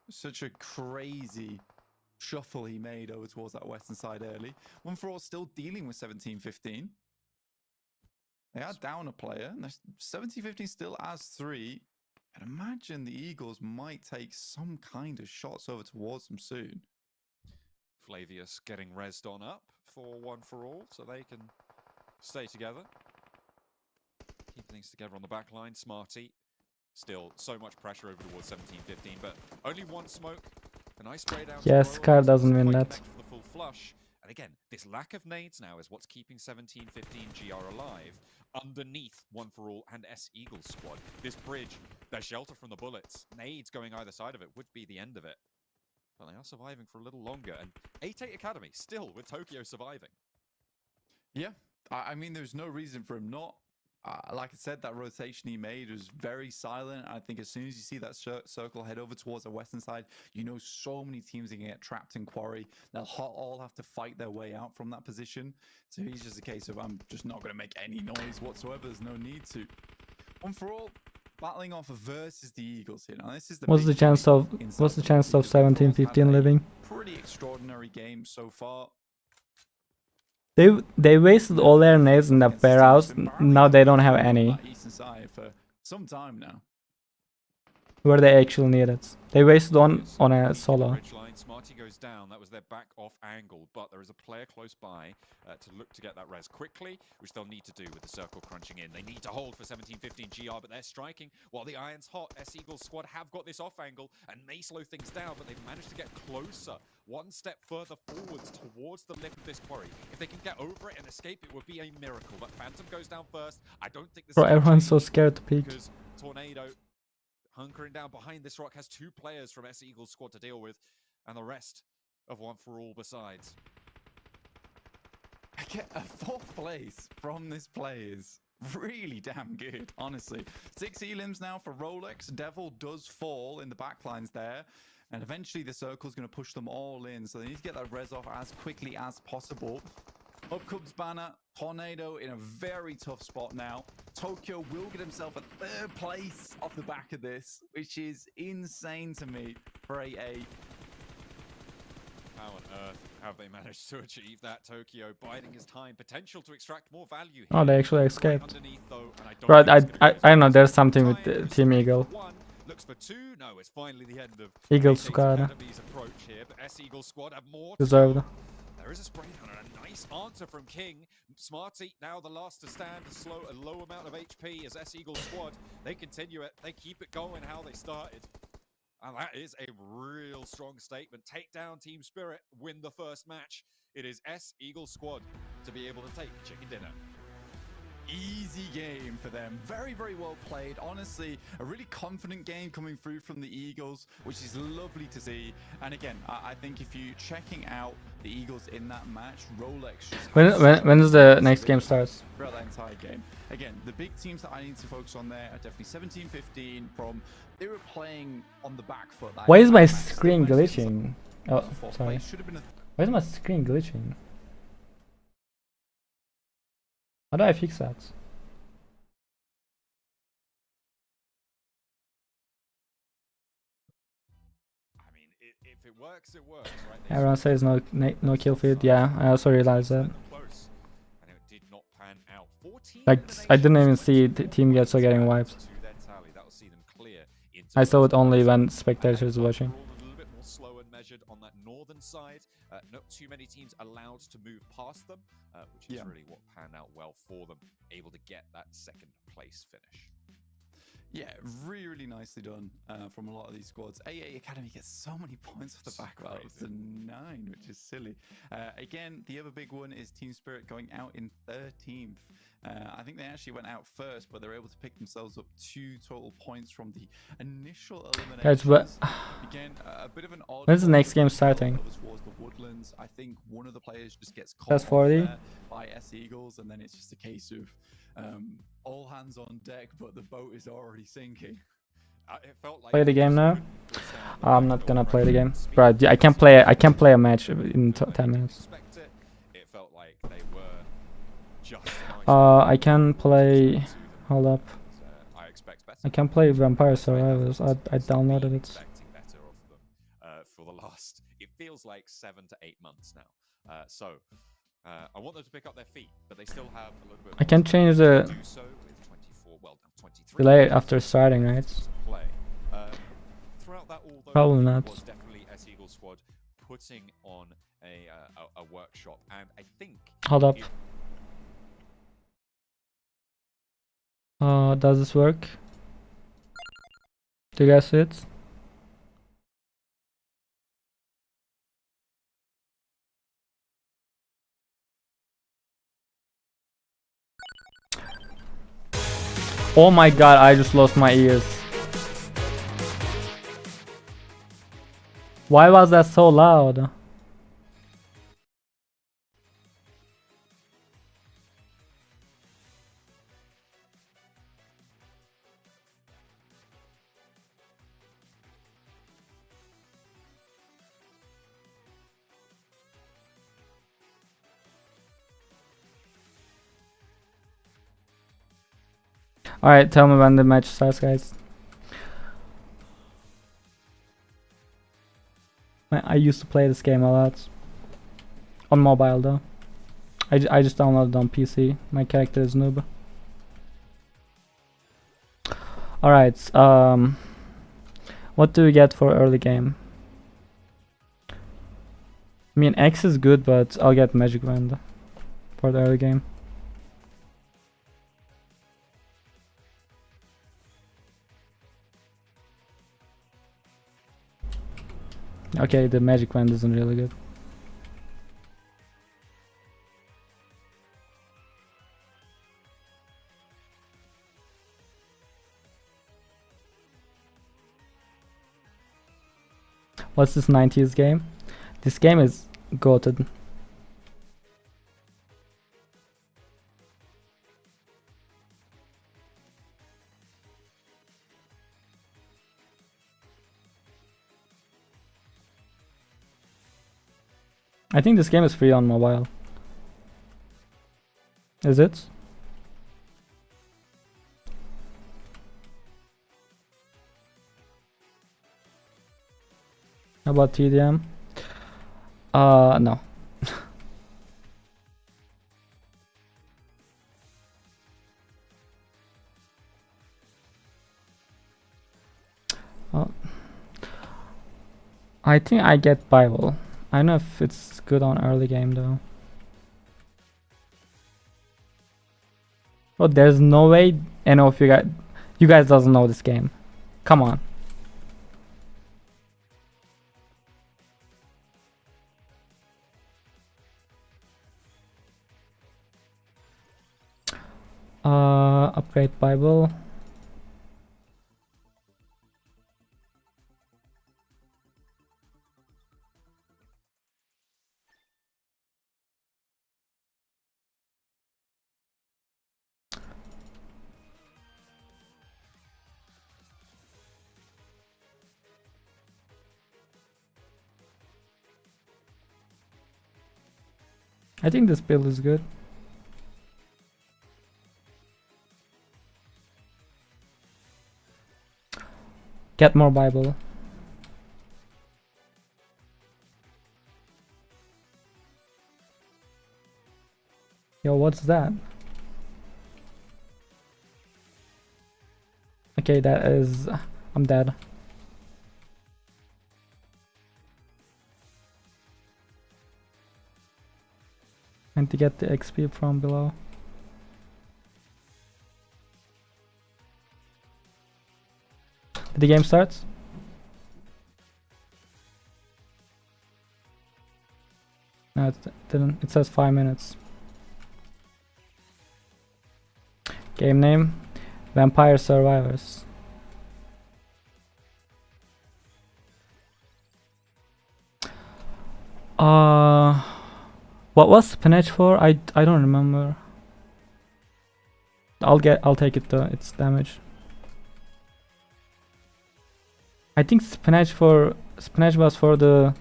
Such a crazy shuffle he made over towards that western side early. 1-4 still dealing with 17-15. They are down a player. 17-15 still as 3. I'd imagine the Eagles might take some kind of shots over towards them soon. Flavius getting rezzed on up for 1-for-all, so they can stay together. Keep things together on the back line. Smarty. Still so much pressure over towards 17-15, but only one smoke. A nice spray down. Yeah, Scar doesn't win that. For the full flush. And again, this lack of nades now is what's keeping 17-15 GR alive underneath 1-for-all and S Eagles squad. This bridge, their shelter from the bullets, nades going either side of it would be the end of it. But they are surviving for a little longer. And 8-8 Academy still with Tokyo surviving. Yeah, I mean, there's no reason for him not. Like I said, that rotation he made was very silent. I think as soon as you see that circle head over towards the western side, you know so many teams are going to get trapped in quarry. They'll all have to fight their way out from that position. So he's just a case of, I'm just not going to make any noise whatsoever. There's no need to. 1-for-all, battling off versus the Eagles here. Now, this is the What's the chance of 17-15 living? Pretty extraordinary game so far. They wasted all their nades in the warehouse. Now they don't have any. Eastern side for some time now. Where they actually need it. They wasted on a solo. Smarty goes down. That was their back off angle, but there is a player close by to look to get that res quickly, which they'll need to do with the circle crunching in. They need to hold for 17-15 GR, but they're striking while the iron's hot. S Eagles squad have got this off angle and may slow things down, but they've managed to get closer, one step further forwards towards the lip of this quarry. If they can get over it and escape, it would be a miracle. But Phantom goes down first. I don't think this. Bro, everyone's so scared to peek. Because Tornado, hunkering down behind this rock, has 2 players from S Eagles squad to deal with, and the rest of 1-for-all besides. I get a 4th place from this play is really damn good, honestly. 6 elims now for Rolex. Devil does fall in the backlines there. And eventually the circle's going to push them all in. So they need to get that res off as quickly as possible. Up comes Banner. Tornado in a very tough spot now. Tokyo will get himself a 3rd place off the back of this, which is insane to me for 8-8. How on earth have they managed to achieve that? Tokyo biding his time, potential to extract more value here. Oh, they actually escaped. Though, Right, I don't know, there's something with Team Eagle. Looks for 2. No, it's finally the end of Eagle 8-8 squad. Academy's approach here, but S Eagle squad have more to Deserved. go. There is a spray down and a nice answer from King. Smarty now the last to stand, a low amount of HP as S Eagle squad. They continue it, they keep it going how they started. And that is a real strong statement. Take down Team Spirit, win the first match. It is S Eagle squad to be able to take chicken dinner. Easy game for them. Very, very well played. Honestly, a really confident game coming through from the Eagles, which is lovely to see. And again, I think if you're checking out the Eagles in that match, Rolex just When does the next game start? throughout that entire game. Again, the big teams that I need to focus on there are definitely 17-15 from they were playing on the back foot. Why is my screen glitching? Oh, sorry. Should have been a Why is my screen glitching? How do I fix that? I mean, if it works, it works, right? Everyone says no kill feed. Yeah, I also realized that. Close, and it did not pan out. 14 Like, I didn't even see Team Getso getting wiped. to their tally. That will see them clear into I saw it only when spectators watching. a little bit more slow and measured on that northern side. Not too many teams allowed to move past them, which is really what panned out well for them, able to get that 2nd place finish. Yeah, really, really nicely done from a lot of these squads. 8-8 Academy gets so many points off the back of that. It's a 9, which is silly. Again, the other big one is Team Spirit going out in 13th. I think they actually went out first, but they're able to pick themselves up 2 total points from the initial elimination. Guys, but Again, a bit of an odd. when's the next game starting? Towards the woodlands. I think one of the players just gets caught That's off 40. there by S Eagles, and then it's just a case of all hands on deck, but the boat is already sinking. It felt like Play the game now. I'm not gonna play the game. Right, I can't play a match in 10 minutes. It just a nice I can play. to them. Hold up. I expect better. I can play Vampire So I have Survivors. I been downloaded it. expecting better of them for the last, it feels like 7 to 8 months now. I want them to pick up their feet, but they still have a little bit. I can change the do so with 24, well, 23 delay after starting, right? play. Throughout that, although Probably it not. was definitely S Eagle Squad putting on a workshop, and I think Hold up. Does this work? Do you guys see it? Oh my god, I just lost my ears. Why was that so loud? Alright, tell me when the match starts, guys. I used to play this game a lot. On mobile though. I just downloaded on PC. My character is noob. Alright, what do we get for early game? I mean, X is good, but I'll get Magic Wand for the early game. Okay, the Magic Wand isn't really good. What's this 90s game? This game is goated. I think this game is free on mobile. Is it? How about TDM? No. I think I get Bible. I don't know if it's good on early game though. Oh, there's no way any of you guys doesn't know this game. Come on. Upgrade Bible. I think this build is good. Get more Bible. Yo, what's that? Okay, that is... I'm dead. And to get the XP from below. Did the game start? No, it didn't. It says 5 minutes. Game name: Vampire Survivors. What was spinach for? I don't remember. I'll take it though. It's damage. I think spinach was for the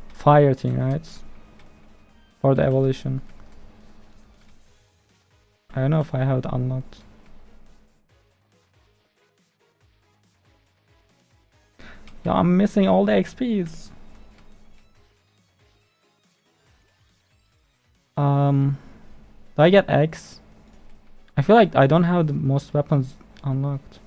fire thing, right? For the evolution. I don't know if I have it unlocked. Yeah, I'm missing all the XPs. Do I get X? I feel like I don't have the most weapons unlocked.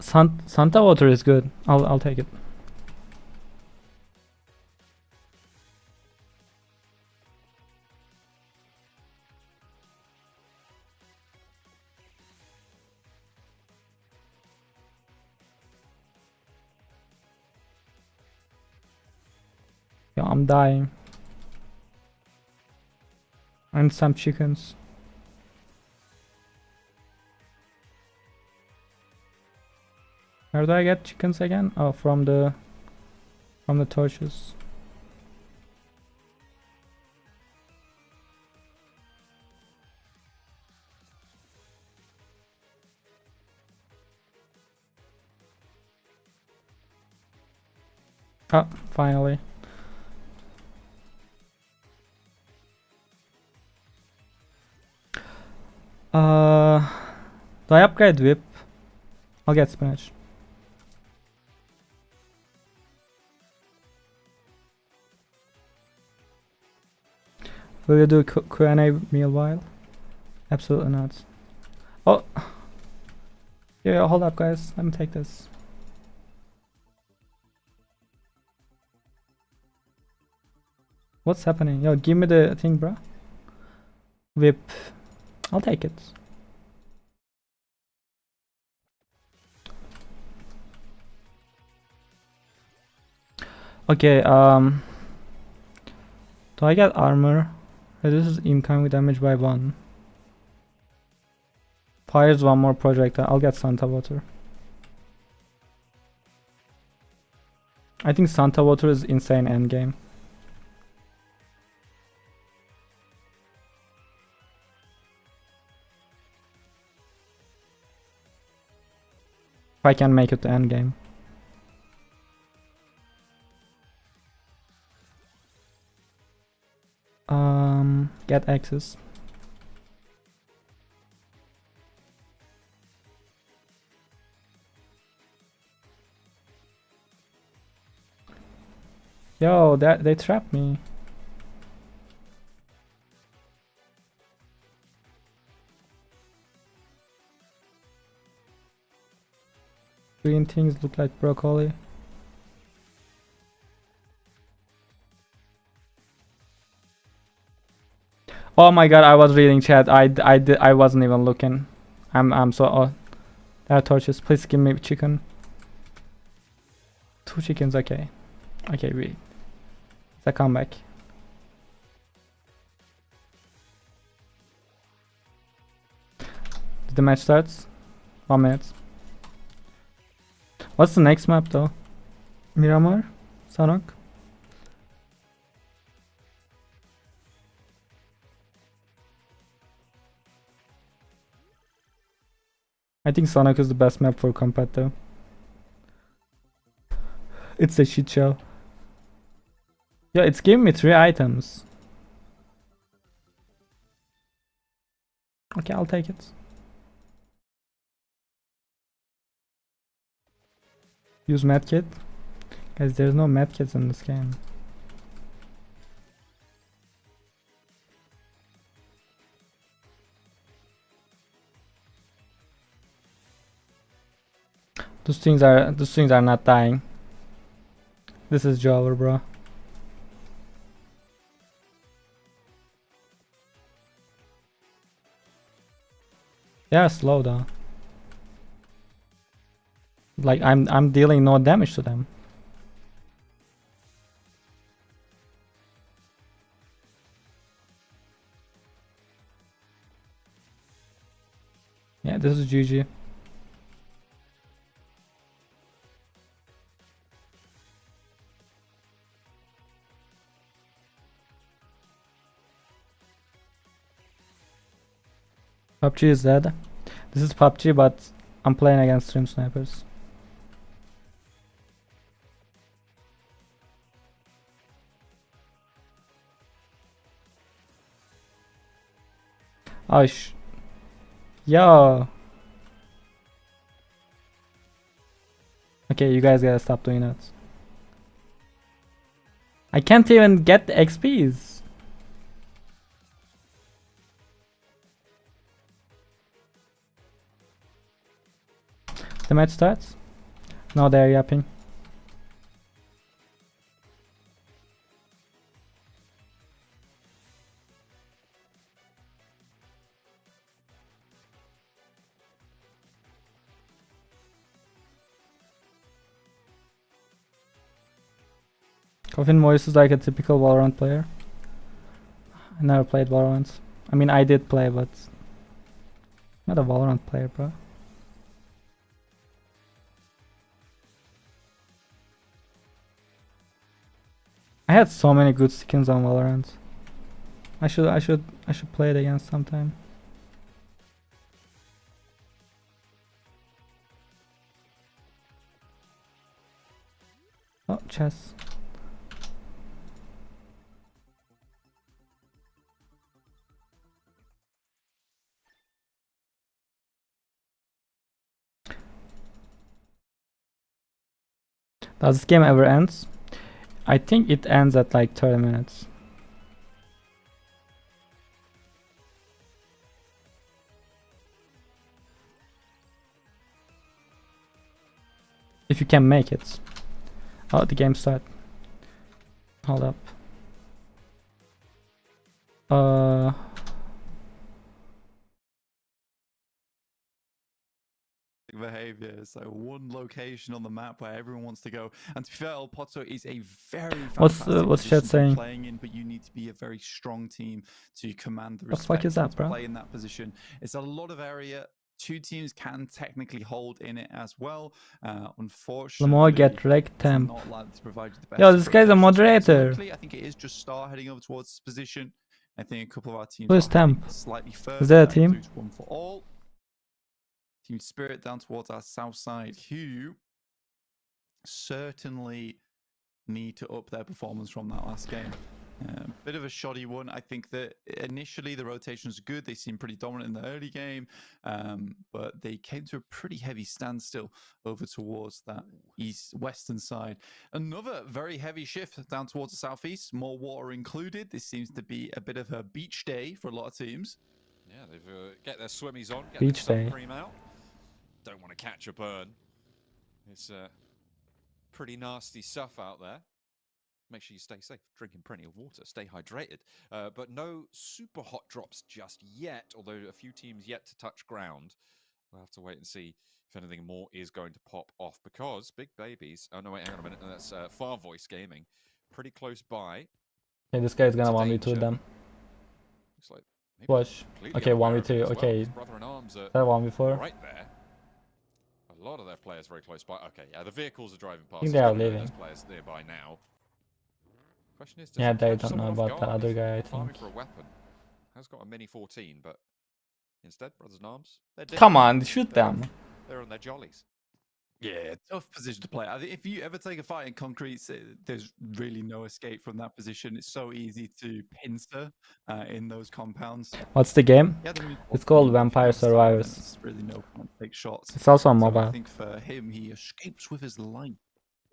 Santa water is good. I'll take it. Yeah, I'm dying. And some chickens. Where do I get chickens again? Oh, from the torches. Oh, finally. Do I upgrade whip? I'll get spinach. Will you do Q&A meanwhile? Absolutely not. Oh! Yeah, hold up guys, let me take this. What's happening? Yo, give me the thing, bro. Whip. I'll take it. Okay, do I get armor? This is incoming damage by 1. Fires 1 more projectile. I'll get Santa Water. I think Santa Water is insane endgame. If I can make it to endgame. Get access. Yo, they trapped me. Green things look like broccoli. Oh my god, I was reading chat. I wasn't even looking. I'm so there are torches. Please give me chicken. 2 chickens, okay. Okay, wait. It's a comeback. The match starts. 1 minute. What's the next map though? Miramar? Sanok? I think Sonic is the best map for competitive. It's a shit show. Yeah, it's giving me 3 items. Okay, I'll take it. Use medkit. Guys, there's no medkits in this game. Those things are not dying. This is Java, bro. They are slow though. Like I'm dealing no damage to them. Yeah, this is GG. PUBG is dead. This is PUBG, but I'm playing against stream snipers. Oh, yo. Okay, you guys gotta stop doing that. I can't even get the XPs. The match starts. No, they're yapping. Coffin Moise is like a typical Valorant player. I never played Valorant. I mean, I did play, but not a Valorant player, bro. I had so many good skins on Valorant. I should play it again sometime. Oh, chess. Does this game ever ends? I think it ends at like 30 minutes. If you can make it. Oh, the game start. Hold up. Behavior. So one location on the map where everyone wants to go. And to be fair, El Poto is a very what's chat saying? Playing in, but you need to be a very strong team to command the respect. The fuck is that, bro? Play in that position. It's a lot of area. Two teams can technically hold in it as well. Unfortunately, Lamar get wrecked temp. Not likely to provide you the best. Yo, this guy's a moderator. I think it is just Star heading over towards this position. I think a couple of our teams. Who is temp? Slightly further. Is there a team? One for all. Team Spirit down towards our south side, who certainly need to up their performance from that last game. Bit of a shoddy one. I think that initially the rotation was good. They seemed pretty dominant in the early game, but they came to a pretty heavy standstill over towards that western side. Another very heavy shift down towards the southeast, more water included. This seems to be a bit of a beach day for a lot of teams. Yeah, they've get their swimmies on, get beach their day. sun cream out. Don't want to catch a burn. It's pretty nasty stuff out there. Make sure you stay safe, drinking plenty of water, stay hydrated. But no super hot drops just yet, although a few teams yet to touch ground. We'll have to wait and see if anything more is going to pop off, because Big Babies... Oh, no, wait, hang on a minute. That's Far Voice Gaming. Pretty close by. Okay, this guy's gonna 1v2 them. Looks like... Watch. Okay, 1v2. Okay. Brother in arms that 1v4. Right there. A lot of their players very close by. Okay, yeah, the vehicles are driving past. I think they are leaving. There's players nearby now. Question is, yeah, they don't know about the other guy, I think. For a weapon. Has got a Mini 14, but instead, Brothers in Arms. Come on, shoot them. They're on their jollies. Yeah, tough position to play. I think if you ever take a fight in concrete, there's really no escape from that position. It's so easy to pincer in those compounds. What's the game? Yeah, it's called Vampire Survivors. There's really no point to take shots. It's also on mobile. I think for him, he escapes with his life.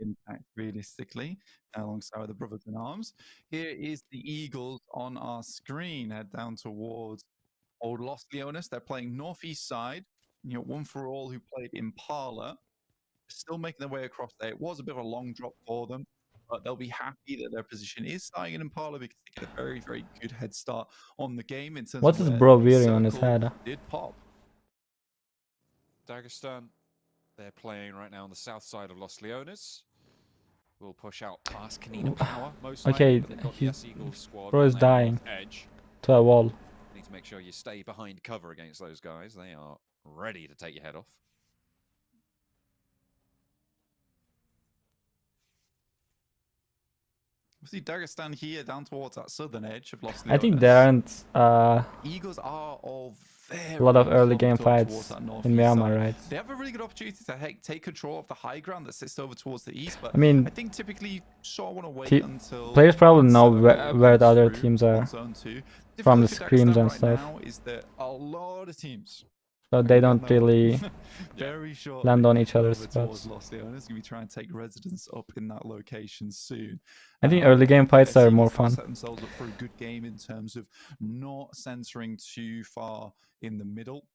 Impact realistically alongside the Brothers in Arms. Here is the Eagles on our screen. Head down towards Old Los Leones. They're playing northeast side. You know, one for all who played Impala. Still making their way across there. It was a bit of a long drop for them, but they'll be happy that their position is starting in Impala because they get a very, very good head start on the game in terms What's of this bro wearing on his head? Did pop. Dagestan, they're playing right now on the south side of Los Leones. We'll push out past Canino Power, most okay, bro is dying edge. To a wall. Need to make sure you stay behind cover against those guys. They are ready to take your head off. We see Dagestan here down towards that southern edge of Los Leones. I think they aren't. Eagles are of a lot of early clumped game up towards fights that in northeast Myanmar, side. right? They have a really good opportunity to take control of the high ground that sits over towards the east, but I mean, I think typically you sort of want to wait te- until players probably that know setup where the comes other through teams on are zone 2. from the Difficulty for screams Dagestan and right stuff, now is that a lot of teams so are they gonna be on don't their way really very shortly land on each other's over towards spots. Los Leones. Gonna be trying to take residence up in that location soon. I think early game fights are more fun. Set themselves up for a good game in terms of not centering too far in the middle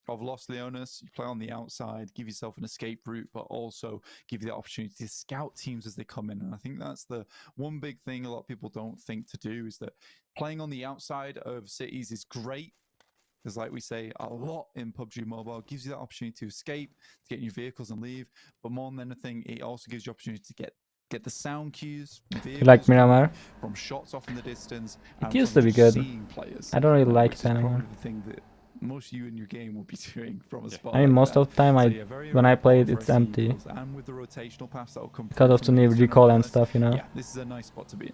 of Los Leones. You play on the outside, give yourself an escape route, but also give you the opportunity to scout teams as they come in. And I think that's the one big thing a lot of people don't think to do, is that playing on the outside of cities is great. Because like we say a lot in PUBG Mobile, gives you that opportunity to escape, to get your vehicles and leave. But more than anything, it also gives you opportunity to get the sound cues You like Miramar? from shots off in the distance. It used to be good. Players, I don't really like which it is anymore. probably the thing that most you in your game will be doing from a spot. I mean, like most that. of the time, So, yeah, when I play it, for it's SE empty equals, and with the rotational paths that will come because through of from the new east and recall and west, stuff, you know. yeah, this is a nice spot to be in.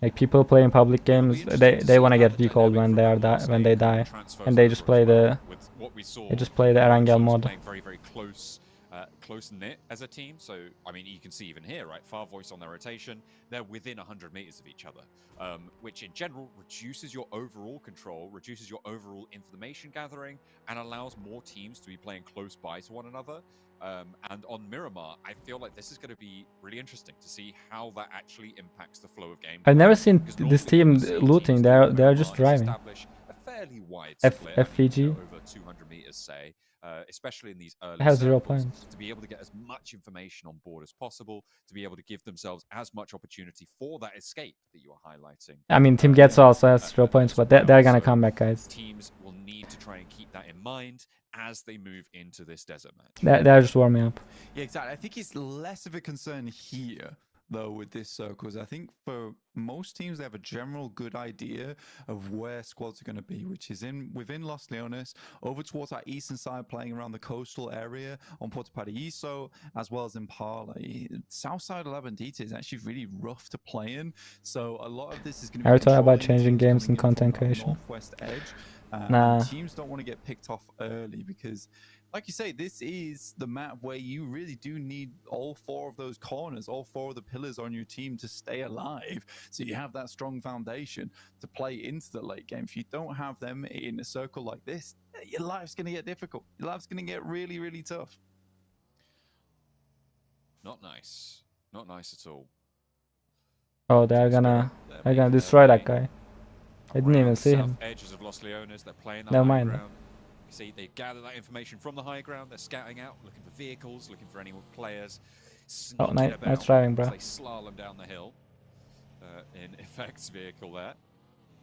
Like people play in public It'll be games, interesting to they see want to how get the recalled when dynamic they from are the last when they game die, transfers and they just over play as well, the with what we saw, Erangel teams mod. playing very, very close knit as a team. So I mean, you can see even here, right? Far Voice on their rotation, they're within 100 meters of each other, which in general reduces your overall control, reduces your overall information gathering, and allows more teams to be playing close by to one another. And on Miramar, I feel like this is going to be really interesting to see how that actually impacts the flow of game. I've never seen this team looting. They're just driving. Establish a fairly wide split. FVG over 200 meters, say, especially in these early has 0 circles, points. to be able to get as much information on board as possible, to be able to give themselves as much opportunity for that escape that you are highlighting. I mean, Team Gets also has 0 points, but they're gonna come back, guys. Teams will need to try and keep that in mind as they move into this desert match. They're just warming up. Yeah, exactly. I think it's less of a concern here, though, with this circles. I think for most teams, they have a general good idea of where squads are going to be, which is within Los Leones, over towards our eastern side, playing around the coastal area on Puerto Paraíso, as well as Impala. South side of Labandita is actually really rough to play in, so a lot of this is going to be. Are you talking about changing games and content creation? Northwest edge. Nah. Teams don't want to get picked off early because, like you say, this is the map where you really do need all 4 of those corners, all 4 of the pillars on your team to stay alive. So you have that strong foundation to play into the late game. If you don't have them in a circle like this, your life's going to get difficult. Your life's going to get really, really tough. Not nice. Not nice at all. Oh, they're gonna destroy that guy. I didn't even see him. Edges of Los Leones, they're playing Never mind. ground. You see, they gather that information from the high ground. They're scouting out, looking for vehicles, looking for any players. Oh, nice driving, bro. They slalom down the hill in Effect's vehicle there.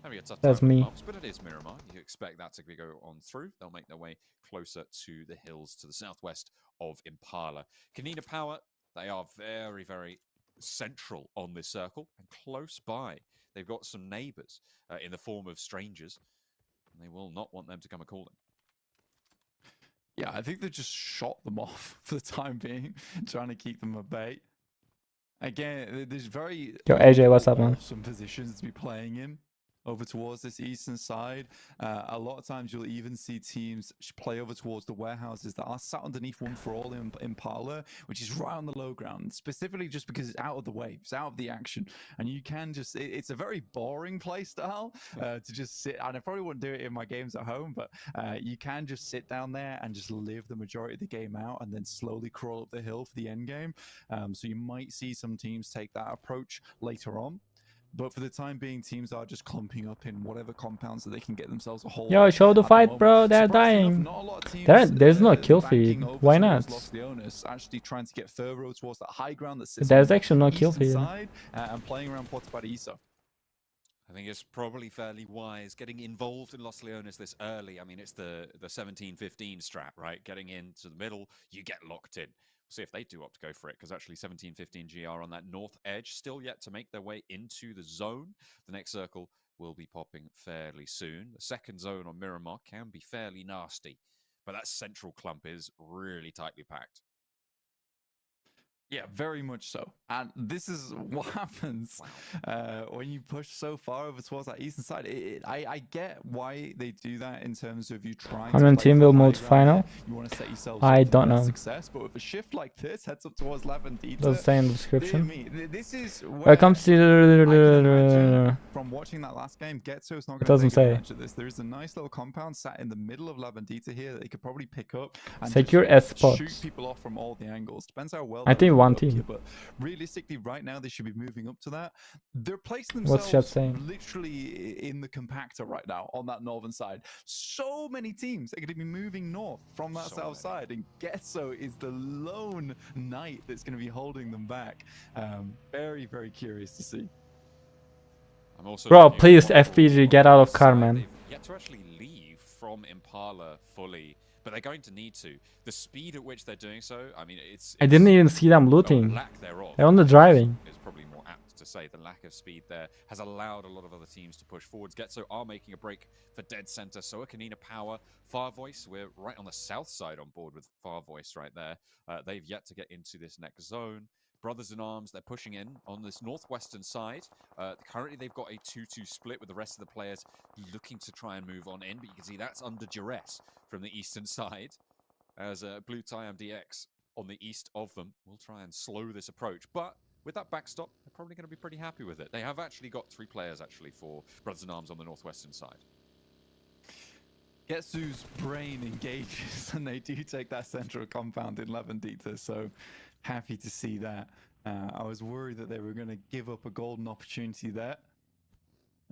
Maybe a tough That's time with me. bumps, but it is Miramar. You expect that to go on through. They'll make their way closer to the hills to the southwest of Impala. Kanina Power, they are very, very central on this circle and close by. They've got some neighbors in the form of strangers, and they will not want them to come a-calling. Yeah, I think they just shot them off for the time being, trying to keep them at bay. Again, there's very Yo, AJ, what's up, man? awesome positions to be playing in over towards this eastern side. A lot of times you'll even see teams play over towards the warehouses that are sat underneath One for All in Impala, which is right on the low ground, specifically just because it's out of the way, it's out of the action, and you can just, it's a very boring play style to just sit, and I probably wouldn't do it in my games at home, but you can just sit down there and just live the majority of the game out and then slowly crawl up the hill for the end game. So you might see some teams take that approach later on. But for the time being, teams are just clumping up in whatever compounds that they can get themselves a hold. Yo, show the fight, bro. They're dying. There's no kill feed. Why not? Actually trying to get further towards that high ground that sits There's actually no kill feed. And playing around Puerto Paraíso. I think it's probably fairly wise getting involved in Los Leones this early. I mean, it's the 17-15 strat, right? Getting into the middle, you get locked in. See if they do opt to go for it, because actually 17-15 GR on that north edge, still yet to make their way into the zone. The next circle will be popping fairly soon. The second zone on Miramar can be fairly nasty, but that central clump is really tightly packed. Yeah, very much so. And this is what happens when you push so far over towards that eastern side. I get why they do that in terms of you trying How many to play team for will high move to ground there. final? You want to set yourselves I up for don't the best know. success. But with a shift like this, heads up towards Labandita. Doesn't say in the Dear description. me, this is where Welcome I can imagine to. from watching that last game, Getso's not It going to doesn't take say. advantage of this. There is a nice little compound sat in the middle of Labandita here that they could probably pick up and Secure just S spots. shoot people off from all the angles. Depends how well I they're think one lined up here, team. but realistically, right now they should be moving up to that. They're placing What's chat themselves saying? literally in the compactor right now on that northern side. So many teams are going to be moving north from that south side, and Getso is the lone knight that's going to be holding them back. Very, very curious to see. I'm also Bro, looking please, at what FPG, for get out of side. car, man. They've yet to actually leave from Impala fully, but they're going to need to. The speed at which they're doing so, I mean, it's I didn't even see them oh, looting. lack thereof. They're on the driving. Is probably more apt to say. The lack of speed there has allowed a lot of other teams to push forwards. Getso are making a break for dead center. So Kanina Power, Far Voice. We're right on the south side on board with Far Voice right there. They've yet to get into this next zone. Brothers in Arms, they're pushing in on this northwestern side. Currently, they've got a 2-2 split with the rest of the players looking to try and move on in, but you can see that's under duress from the eastern side as Blue Tie MDX on the east of them will try and slow this approach. But with that backstop, they're probably going to be pretty happy with it. They have actually got 3 players actually for Brothers in Arms on the northwestern side. Getsu's brain engages and they do take that central compound in Labandita, so happy to see that. I was worried that they were going to give up a golden opportunity there.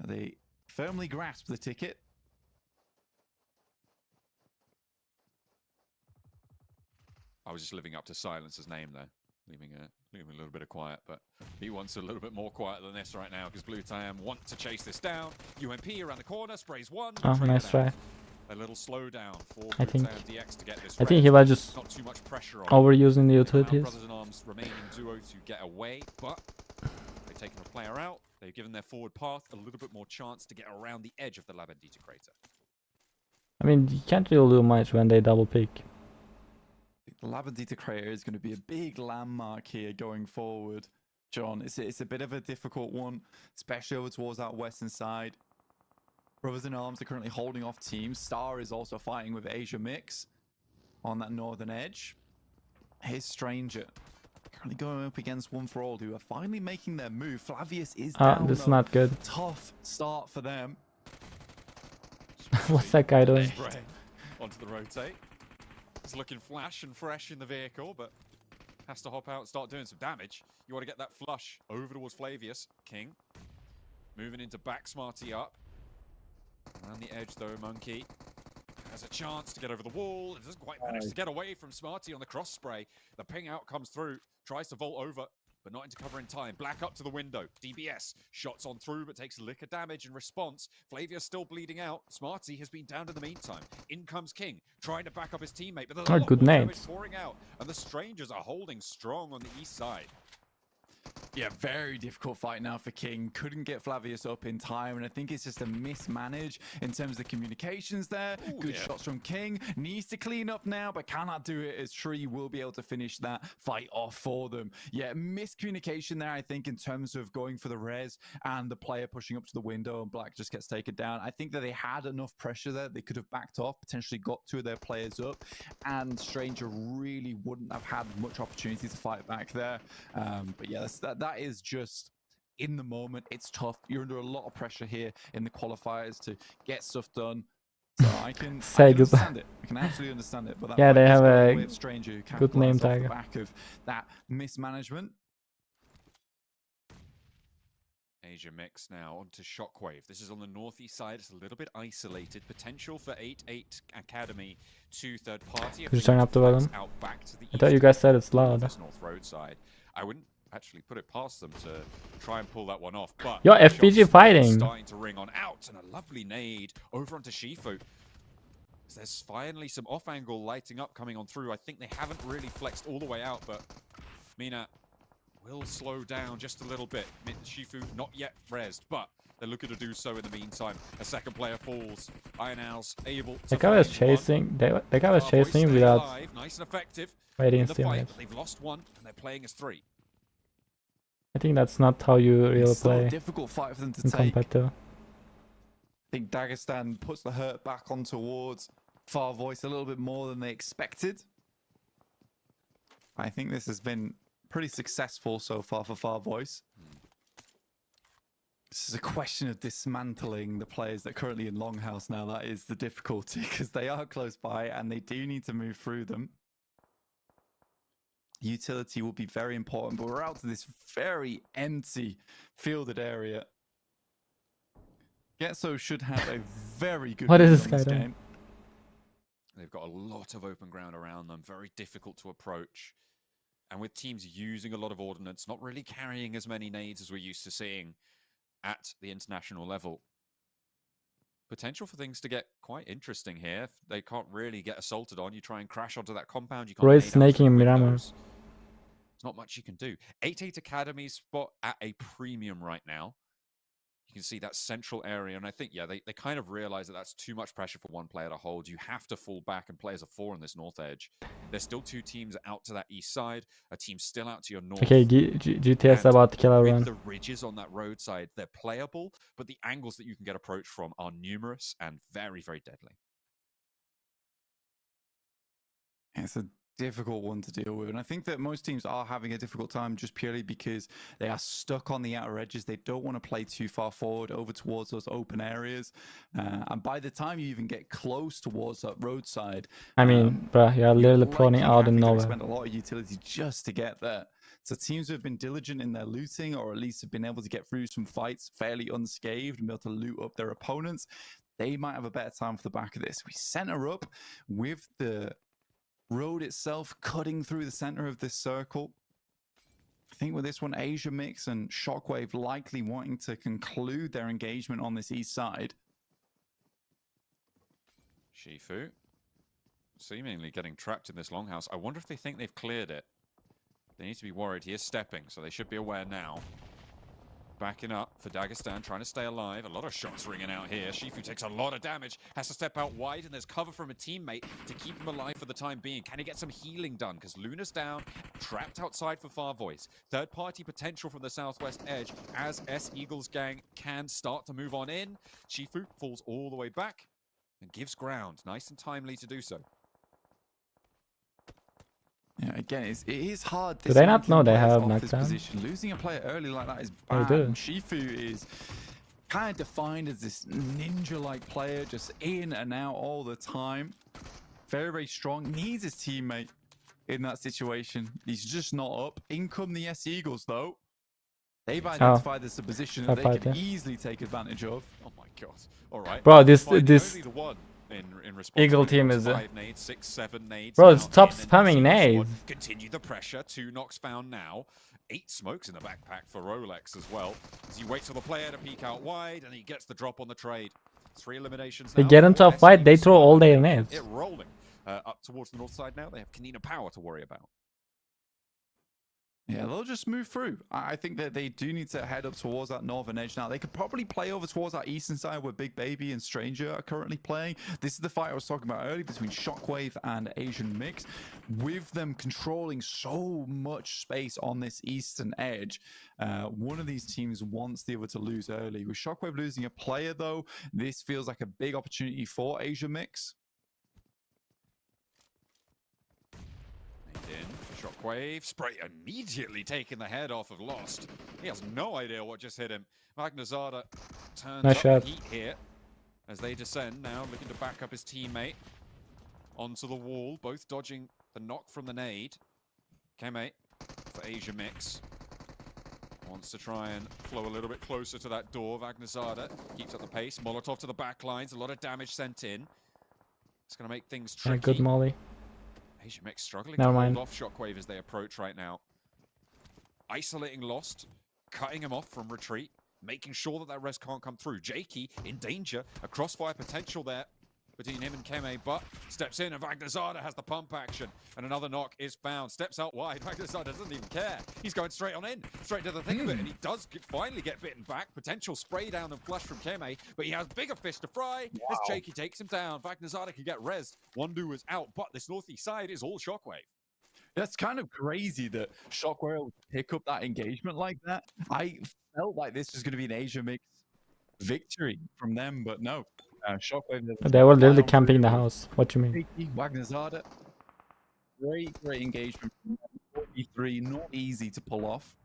They firmly grasp the ticket. I was just living up to Silence's name there, leaving a little bit of quiet, but he wants a little bit more quiet than this right now because Blue Tam want to chase this down. UMP around the corner, sprays one. Oh, nice try. A little slowdown for I think. DX to get this. I think he was just not too much pressure on overusing the utilities. Brothers in Arms remaining duo to get away, but they've taken a player out. They've given their forward path a little bit more chance to get around the edge of the Labandita crater. I mean, you can't really do much when they double pick. The Labandita crater is going to be a big landmark here going forward, John. It's a bit of a difficult one, especially over towards that western side. Brothers in Arms are currently holding off teams. Star is also fighting with Asia Mix on that northern edge. Here's Stranger currently going up against One for All, who are finally making their move. Flavius is down. This is not good. Tough start for them. What's that guy doing? Onto the rotate. He's looking flash and fresh in the vehicle, but has to hop out and start doing some damage. You want to get that flush over towards Flavius. King moving into back Smarty up. Around the edge though, Monkey has a chance to get over the wall. It doesn't quite manage to get away from Smarty on the cross spray. The ping out comes through, tries to vault over, but not into cover in time. Black up to the window. DBS shots on through, but takes a lick of damage in response. Flavia's still bleeding out. Smarty has been downed in the meantime. In comes King, trying to back up his teammate, but there's a lot good more damage nades. pouring out, and the Strangers are holding strong on the east side. Yeah, very difficult fight now for King. Couldn't get Flavius up in time, and I think it's just a mismanage in terms of the communications there. Ooh, Good yeah. shots from King. Needs to clean up now, but cannot do it as Tree will be able to finish that fight off for them. Yeah, miscommunication there, I think, in terms of going for the res and the player pushing up to the window, and Black just gets taken down. I think that they had enough pressure there. They could have backed off, potentially got 2 of their players up, and Stranger really wouldn't have had much opportunity to fight back there. But yeah, that is just in the moment. It's tough. You're under a lot of pressure here in the qualifiers to get stuff done. So I can understand it. I can absolutely understand it. But that Yeah, they fight have is going a the way of Stranger, who good name capitalized off tag. the back of that mismanagement. Asia Mix now onto Shockwave. This is on the northeast side. It's a little bit isolated. Potential for 8-8 Academy to third party. Could you turn up the volume? Out back to the I thought you guys said it's loud. This North Road side. I wouldn't actually put it past them to try and pull that one off. But Yo, the FPG shots fighting. starting to ring on out, and a lovely nade over onto Shifu. There's finally some off-angle lighting up coming on through. I think they haven't really flexed all the way out, but Mina will slow down just a little bit. Shifu not yet rezzed, but they're looking to do so in the meantime. A second player falls. Iron Owl's able to The guy was find one. chasing. The guy was Farboy chasing stay without alive, nice and effective waiting in his the fight, teammates. but they've lost one and they're playing as 3. I think that's not how you really It's still a play difficult fight for them to in take. competitive. I think Dagestan puts the hurt back on towards Far Voice a little bit more than they expected. I think this has been pretty successful so far for Far Voice. This is a question of dismantling the players that are currently in Longhouse now. That is the difficulty because they are close by and they do need to move through them. Utility will be very important, but we're out to this very empty fielded area. Getso should have a very good What is lead this on guy this doing? game. They've got a lot of open ground around them, very difficult to approach. And with teams using a lot of ordnance, not really carrying as many nades as we're used to seeing at the international level. Potential for things to get quite interesting here. If they can't really get assaulted on, you try and crash onto that compound. You can't Roy's nade out snaking through Miramar. windows. There's not much you can do. 8-8 Academy's spot at a premium right now. You can see that central area, and I think, yeah, they kind of realize that that's too much pressure for one player to hold. You have to fall back and play as a 4 on this north edge. There's still 2 teams out to that east side, a team still out to your north. Okay, GTS about to kill With everyone. the ridges on that roadside, they're playable, but the angles that you can get approached from are numerous and very, very deadly. It's a difficult one to deal with, and I think that most teams are having a difficult time just purely because they are stuck on the outer edges. They don't want to play too far forward over towards those open areas, and by the time you even get close towards that roadside, I mean, bruh, you're literally proning out in nowhere. Spent a lot of utility just to get there. So teams who have been diligent in their looting, or at least have been able to get through some fights fairly unscathed and be able to loot up their opponents, they might have a better time for the back of this. We center up with the road itself cutting through the center of this circle. I think with this one, Asia Mix and Shockwave likely wanting to conclude their engagement on this east side. Shifu seemingly getting trapped in this longhouse. I wonder if they think they've cleared it. They need to be worried. He is stepping, so they should be aware now. Backing up for Dagestan, trying to stay alive. A lot of shots ringing out here. Shifu takes a lot of damage, has to step out wide, and there's cover from a teammate to keep him alive for the time being. Can he get some healing done? Because Luna's down, trapped outside for Far Voice. Third-party potential from the southwest edge as S-Eagles gang can start to move on in. Shifu falls all the way back and gives ground. Nice and timely to do so. Yeah, again, it is hard. Do they not know they have knockdown? knockdown? Losing a player early like that is They bad. do. Shifu is kind of defined as this ninja-like player, just in and out all the time. Very, very strong. Needs his teammate in that situation. He's just not up. In come the S-Eagles, though. They've identified this a position that they can easily take advantage of. Oh my god. All right. Bro, this Only the one in response. Eagle team is 5 nades, 6, 7 nades. Bro, now stop in, and spamming S-Eagles nades. squad continue the pressure. 2 knocks found now. 8 smokes in the backpack for Rolex as well. As he waits for the player to peek out wide, and he gets the drop on the trade. 3 eliminations They now get into a for fight, they S-Eagles throw all squad. their nades. It rolling. Up towards the north side now, they have Kanina Power to worry about. Yeah, they'll just move through. I think that they do need to head up towards that northern edge now. They could probably play over towards that eastern side where Big Baby and Stranger are currently playing. This is the fight I was talking about earlier between Shockwave and Asian Mix. With them controlling so much space on this eastern edge, one of these teams wants the other to lose early. With Shockwave losing a player, though, this feels like a big opportunity for Asia Mix. In Shockwave, Spray immediately taking the head off of Lost. He has no idea what just hit him. Magnazada turns Nice up shot. the heat here as they descend now, looking to back up his teammate onto the wall, both dodging the knock from the nade. Keme for Asia Mix. Wants to try and flow a little bit closer to that door. Vagnazada keeps up the pace. Molotov to the back lines, a lot of damage sent in. It's going to make things tricky. Yeah, good molly. Asia Mix struggling Never to mind. hold off Shockwave as they approach right now. Isolating Lost, cutting him off from retreat, making sure that that res can't come through. Jakey in danger, a crossfire potential there between him and Keme, but steps in and Vagnazada has the pump action. And another knock is found. Steps out wide. Vagnazada doesn't even care. He's going straight on in, straight to the thick of it. And he does finally get bitten back. Potential spray down and flush from Keme, but he has bigger fish to fry as Jakey takes him down. Vagnazada can get rezzed. Wandu is out, but this northeast side is all Shockwave. That's kind of crazy that Shockwave would pick up that engagement like that. I felt like this was going to be an Asia mix victory from them, but no. Shockwave. They were literally camping in the house. What do you mean? Vagnazada. Great engagement from them. 43, not easy to pull off.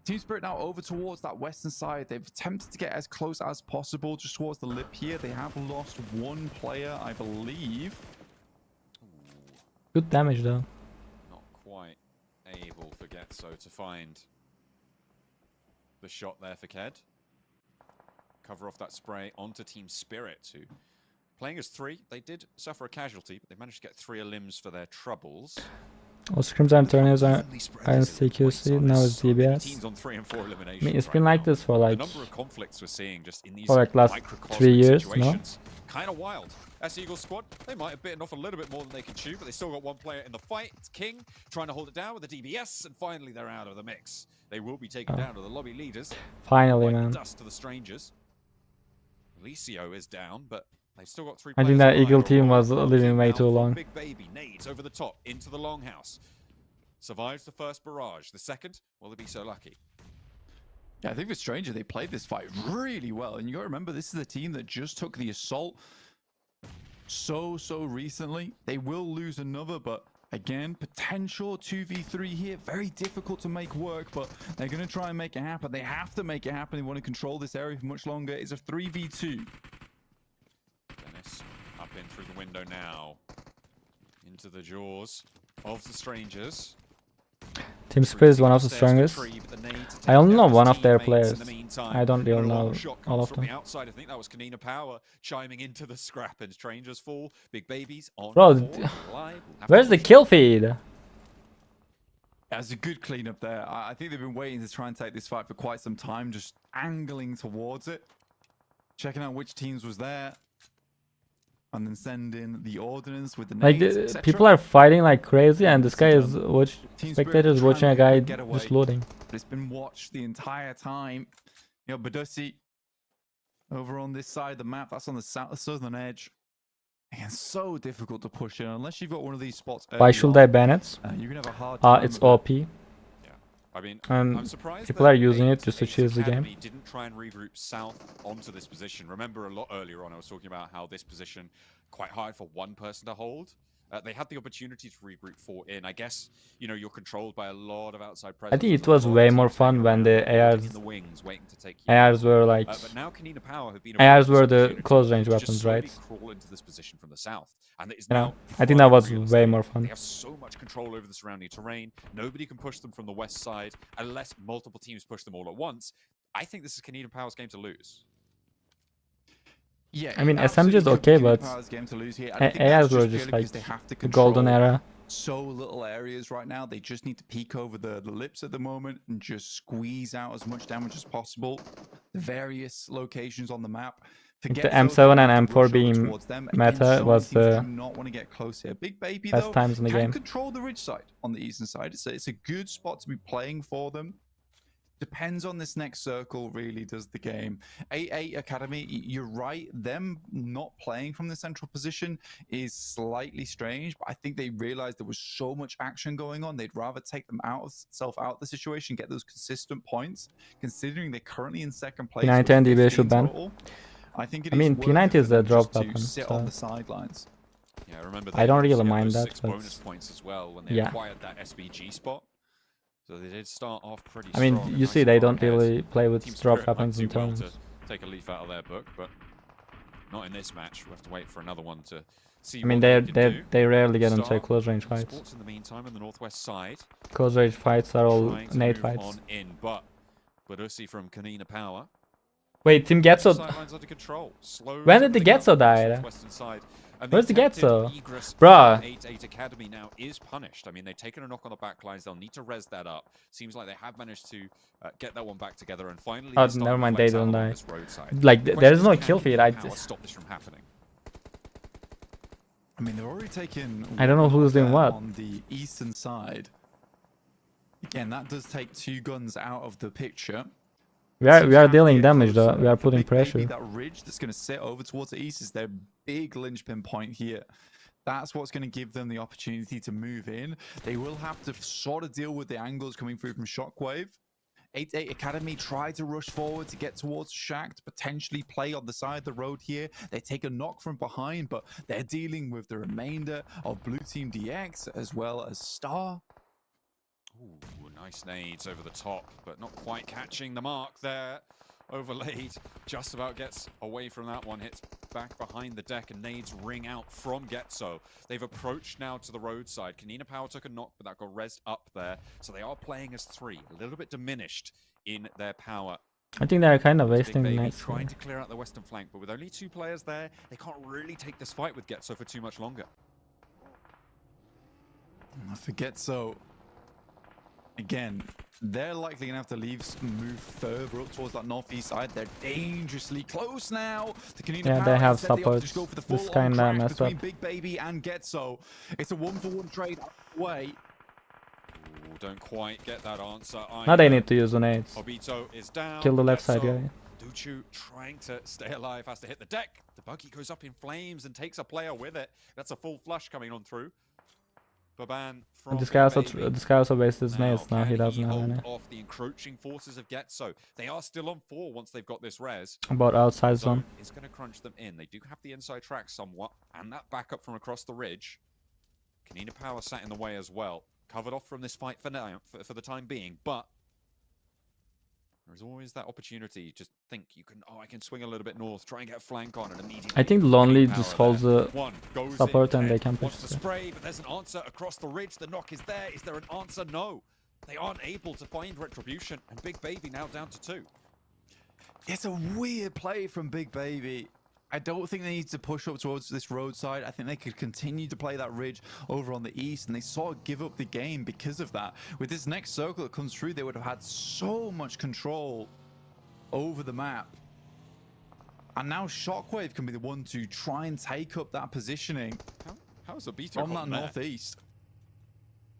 Team Spirit now over towards that western side. They've attempted to get as close as possible just towards the lip here. They have lost one player, I believe. Good damage though. Not quite able for Getso to find the shot there for Ked. Cover off that spray onto Team Spirit, who playing as 3. They did suffer a casualty, but they managed to get 3 limbs for their troubles. All scrims and turniers are in CQC, now it's DBS. Teams on 3 and 4 eliminations. I mean, it's been like this for like, the number of conflicts we're seeing just in these for like last 3 years, no? Kind of wild. S-Eagles squad, they might have bitten off a little bit more than they can chew, but they still got one player in the fight. It's King trying to hold it down with the DBS, and finally they're out of the mix. They will be taken down to the lobby leaders. Finally, man. Dust to the strangers. Licio is down, but they've still got 3 I players. think that Eagle team was living way too long. Big baby nades over the top into the longhouse. Survives the first barrage. The second, will they be so lucky? Yeah, I think with Stranger, they played this fight really well. And you got to remember, this is a team that just took the assault so recently. They will lose another, but again, potential 2v3 here. Very difficult to make work, but they're going to try and make it happen. They have to make it happen. They want to control this area for much longer. It's a 3v2. Dennis up in through the window now. Into the jaws of the strangers. Team Spirit is one of the strongest. I only know one of their players. I don't really know all of them. The outside, I think that was Kanina Power chiming into the scrap, and strangers fall. Big babies on. Bro, where's the kill feed? That's a good cleanup there. I think they've been waiting to try and take this fight for quite some time, just angling towards it, checking out which teams was there. And then send in the ordnance with the nades, like people are fighting like crazy, and this guy is spectators watching a guy just loading. But it's been watched the entire time. You know, Badusi over on this side of the map. That's on the southern edge. And so difficult to push in unless you've got one of these spots. Why should I ban it? You're gonna have a hard time. It's OP. I mean, I'm surprised people are using it just to cheese the game. Didn't try and regroup south onto this position. Remember a lot earlier on I was talking about how this position quite hard for one person to hold. They had the opportunity to regroup 4 in. I guess, you know, you're controlled by a lot of outside presence. I think it was way more fun when the ARs were like but now Kanina Power have been ARs were the close range weapons, right? Crawl into this position from the south. And it is now I think that was way more fun. They have so much control over the surrounding terrain. Nobody can push them from the west side unless multiple teams push them all at once. I think this is Kanina Power's game to lose. Yeah, I mean SMG is okay, but ARs were just like the golden era. So little areas right now. They just need to peek over the lips at the moment and just squeeze out as much damage as possible. The various locations on the map. The M7 and M4 being meta was the not want to get close here. Big baby best though, times in the game. Control the ridge side on the eastern side. It's a good spot to be playing for them. Depends on this next circle, really does the game. AA Academy, you're right. Them not playing from the central position is slightly strange, but I think they realized there was so much action going on. They'd rather take them out of the situation, get those consistent points, considering they're currently in second place. P90 and DB should ban. I think I mean, P90 is the drop weapon. Sit on the sidelines. Yeah, remember I don't really mind that. 6 bonus points as well when they acquired that SBG spot. So they did start off pretty strong. I mean, you see, they don't really play with drop weapons in tournaments. Take a leaf out of their book, but not in this match. We have to wait for another one to see. I mean, they rarely get into close range fights. Sports in the meantime on the northwest side. Close range fights are all nade fights. On in, but Badusi from Kanina Power. Wait, Team Getso. When did the Getso die? Where's the Getso? Bruh. 8 Academy now is punished. I mean, they've taken a knock on the back lines. They'll need to res that up. Seems like they have managed to get that one back together, and finally. Oh, never mind. They don't die. Like, there is no kill feed. Stop this from happening. I mean, they've already taken. I don't know one who's doing there what. on the eastern side. Again, that does take 2 guns out of the picture. We are Teams have to dealing get damage though. closer. We are For putting Big Baby, pressure. that ridge that's going to sit over towards the east is their big linchpin point here. That's what's going to give them the opportunity to move in. They will have to sort of deal with the angles coming through from Shockwave. 8-8 Academy try to rush forward to get towards Shack to potentially play on the side of the road here. They take a knock from behind, but they're dealing with the remainder of Blue Team DX as well as Star. Ooh, nice nades over the top, but not quite catching the mark there. Overlaid, just about gets away from that one, hits back behind the deck, and nades ring out from Getso. They've approached now to the roadside. Kanina Power took a knock, but that got rezzed up there. So they are playing as 3, a little bit diminished in their power. I think they're kind of Big wasting Baby nades. trying to clear out the western flank, but with only 2 players there, they can't really take this fight with Getso for too much longer. I forget so. Again, they're likely gonna have to move further up towards that northeast side. They're dangerously close now. Yeah, they have supports. This kind of messed up. Big Baby and Getso. It's a 1-for-1 trade away. Ooh, don't quite get that answer. Now they need to use the nades. Obito is down. Kill the left side guy. Duchu trying to stay alive, has to hit the deck. The buggy goes up in flames and takes a player with it. That's a full flush coming on through. Baban from This guy also wasted his nades. Now he doesn't have any. Off the encroaching forces of Getso. They are still on 4 once they've got this res. About outside zone. It's going to crunch them in. They do have the inside track somewhat, and that backup from across the ridge. Kanina Power sat in the way as well. Covered off from this fight for now, for the time being, but there's always that opportunity. Just think you can, I can swing a little bit north, try and get a flank on it immediately. I think Lonely just holds the support and they can push. Wants to spray, but there's an answer across the ridge. The knock is there. Is there an answer? No. They aren't able to find retribution, and Big Baby now down to 2. It's a weird play from Big Baby. I don't think they need to push up towards this roadside. I think they could continue to play that ridge over on the east, and they sort of give up the game because of that. With this next circle that comes through, they would have had so much control over the map. And now Shockwave can be the one to try and take up that positioning. How's Obito on that northeast?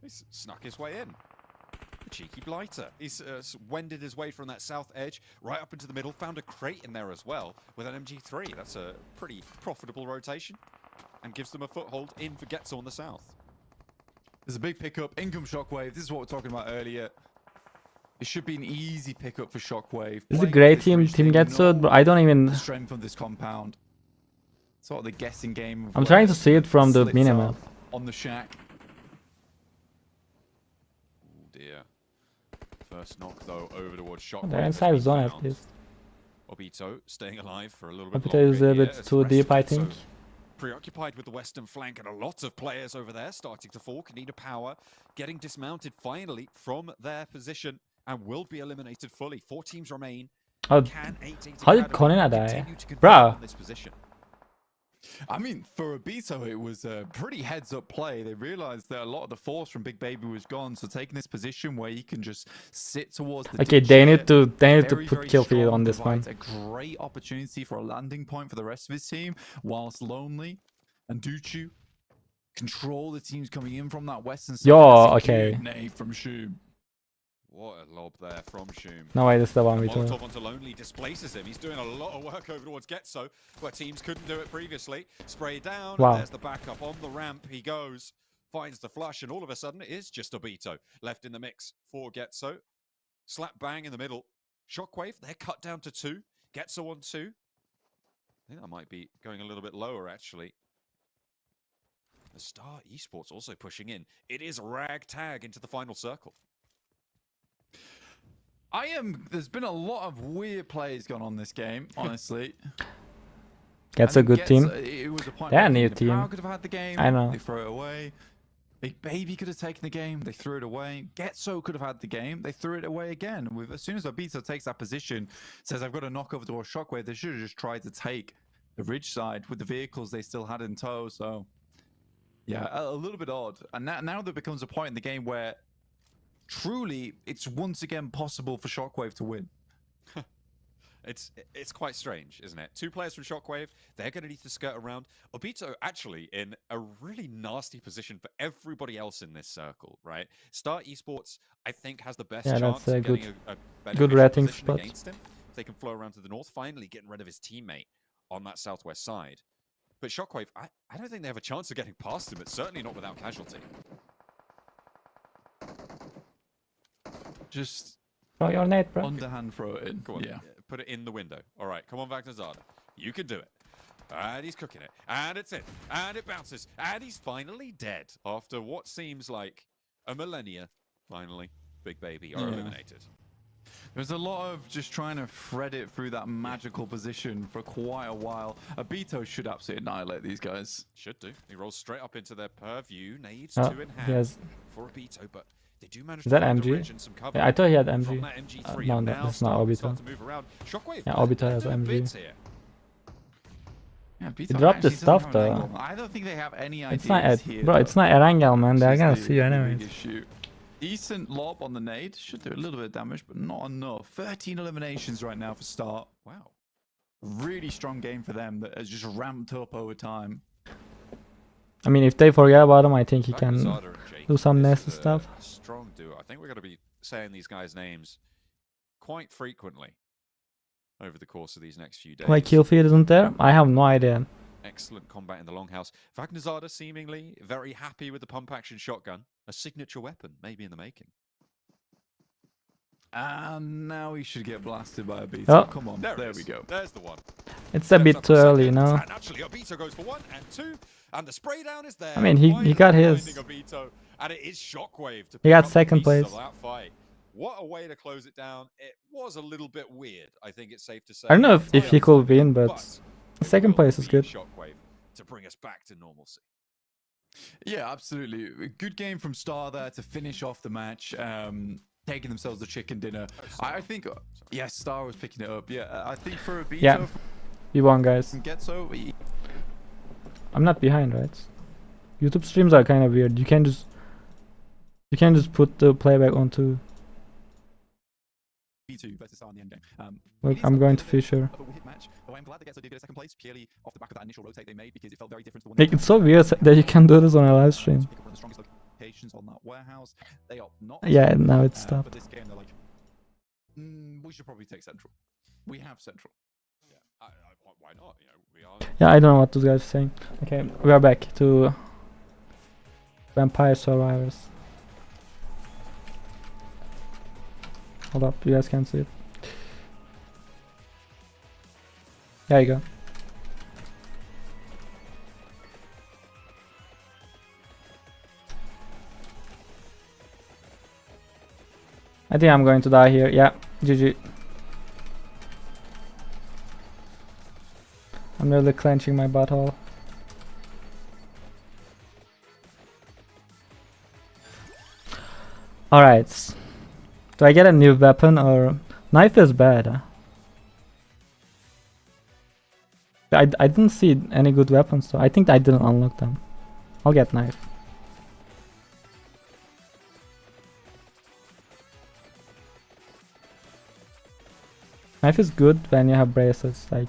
He's snuck his way in. A cheeky blighter. He's wended his way from that south edge right up into the middle, found a crate in there as well with an MG3. That's a pretty profitable rotation and gives them a foothold in for Getso on the south. There's a big pickup. Income Shockwave. This is what we were talking about earlier. It should be an easy pickup for Shockwave. This is a great team Getso, but I don't even... The strength of this compound. Sort of the guessing game. I'm trying to see it from the minimap. On the shack. Oh dear. First knock though over towards Shockwave. They're inside zone at least. Obito staying alive for a little bit Obito longer is a here, bit as too the rest deep, of I Getso think. Preoccupied with the western flank, and a lot of players over there starting to fall. Kanina Power getting dismounted finally from their position and will be eliminated fully. 4 teams remain. Oh, Can 8-8 how did Academy Konina die? continue to confirm Bruh. on this position? I mean, for Obito, it was a pretty heads-up play. They realized that a lot of the force from Big Baby was gone, so taking this position where you can just sit towards the Okay, ditch they here, need to very, put very kill feed strong, on this one. provides a great opportunity for a landing point for the rest of his team, whilst Lonely and Duchu control the teams coming in from that western side. Yo, That's a okay. good nade from Shum. What a lob there from Shum. No way, this is the one we do. Molotov onto Lonely displaces him. He's doing a lot of work over towards Getso, where teams couldn't do it previously. Spray down, Wow. and there's the backup on the ramp. He goes, finds the flush, and all of a sudden it is just Obito left in the mix for Getso. Slap bang in the middle. Shockwave, they're cut down to 2. Getso on 2. I think that might be going a little bit lower, actually. The Star Esports also pushing in. It is ragtag into the final circle. There's been a lot of weird plays going on this game, honestly. Gets a good team. It was a point They're a where new the team. Power could have had the game. I know. They throw it away. Big Baby could have taken the game. They threw it away. Getso could have had the game. They threw it away again. As soon as Obito takes that position, says, I've got to knock over the Shockwave, they should have just tried to take the ridge side with the vehicles they still had in tow. So, yeah, a little bit odd. And now there becomes a point in the game where truly it's once again possible for Shockwave to win. It's quite strange, isn't it? 2 players from Shockwave, they're going to need to skirt around. Obito actually in a really nasty position for everybody else in this circle, right? Star Esports, I think, has the best Yeah, chance that's a of getting a good beneficial rating position spot. against him. If they can flow around to the north, finally getting rid of his teammate on that southwest side. But Shockwave, I don't think they have a chance of getting past him. It's certainly not without casualty. Just Throw your nade, bro. underhand throw it in. Go on, Yeah. put it in the window. All right, come on, Vagnazada. You can do it. And he's cooking it. And it's in. And it bounces. And he's finally dead after what seems like a millennia. Finally, Big Baby are eliminated. There's a lot of just trying to thread it through that magical position for quite a while. Obito should absolutely annihilate these guys. Should do. He rolls straight up into their purview. Nades Oh, 2 in he has. hand for Obito, but they do manage Is to that find the MG? ridge and some cover Yeah, I thought he had from MG. that MG3. No, and no, now that's not Star Obito. start to move around. Shockwave, Yeah, Obito they're has doing MG. bits here. Yeah, He dropped the stuff though. I don't think they have any ideas It's not here. bro, it's not Erangel, man. They're gonna see you the anyways. biggest shoot. Decent lob on the nade. Should do a little bit of damage, but not enough. 13 eliminations right now for start. Wow. Really strong game for them that has just ramped up over time. I mean, if they forget about him, I think he can Vagnazada and Jake, do some this nasty is a stuff. Strong duo. I think we're going to be saying these guys' names quite frequently over the course of these next few days. Why kill feed isn't there? I have no idea. Excellent combat in the longhouse. Vagnazada seemingly very happy with the pump action shotgun. A signature weapon, maybe in the making. And now he should get blasted by a beat. Oh. Come on, There, there we go. There's the one. It's a bit too early, you know. And actually, Obito goes for 1 and 2, and the spray down is there. I mean, he Finally got finding his. Obito, and it is Shockwave to He pick got up the second pieces place. of that fight. What a way to close it down. It was a little bit weird, I think it's safe to say. I don't know if he could win, but it second will place is be good. Shockwave to bring us back to normalcy. Yeah, absolutely. A good game from Star there to finish off the match. Taking themselves the chicken dinner. I think, yes, Star was picking it up. Yeah, I think for Obito, Yeah. We won, guys. from Getso, I'm not behind, right? YouTube streams are kind of weird. You can't just put the playback onto. B2 versus Star in the end game. Look, I'm going to Fisher. Of a weird match. Although I'm glad that Getso did get a second place purely off the back of that initial rotate they made because it felt very different to the one Like, it's so weird that you can do this on a live stream. pick up one of the strongest locations on that warehouse. They opt not. Yeah, now it's But stopped. this game, they're like, we should probably take Central. We have Central. Yeah, why not? You know, we are. Yeah, I don't know what those guys are saying. Okay, we are back to Vampire Survivors. Hold up, you guys can't see it. There you go. I think I'm going to die here. Yeah, GG. I'm really clenching my butthole. Alright. Do I get a new weapon or... Knife is bad, huh? I didn't see any good weapons, so I think I didn't unlock them. I'll get knife. Knife is good when you have braces, like...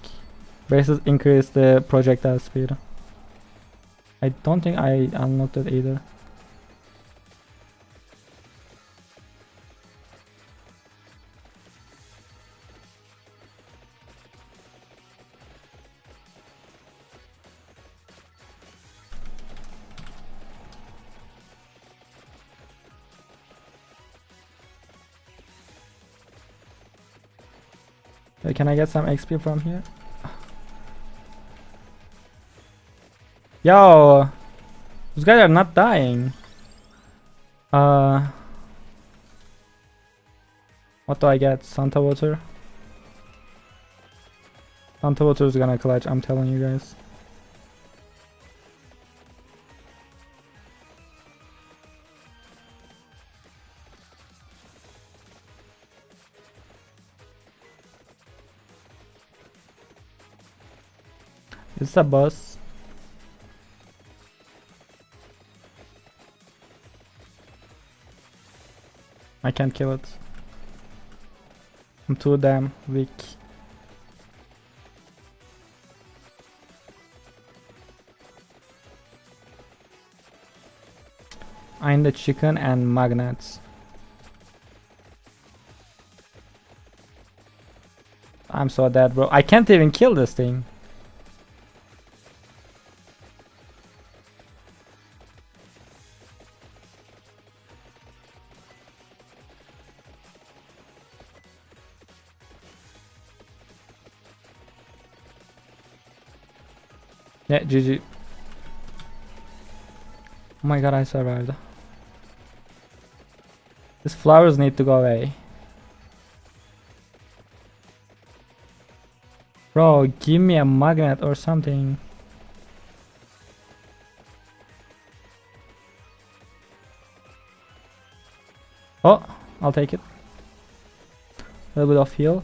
Braces increase the projectile speed. I don't think I unlocked it either. Can I get some XP from here? Yo! Those guys are not dying. What do I get? Santa Water? Santa Water is gonna clutch, I'm telling you guys. It's a boss. I can't kill it. I'm too damn weak. I need a chicken and magnets. I'm so dead, bro. I can't even kill this thing. Yeah, GG. Oh my god, I survived. These flowers need to go away. Bro, give me a magnet or something. Oh, I'll take it. A little bit of heal.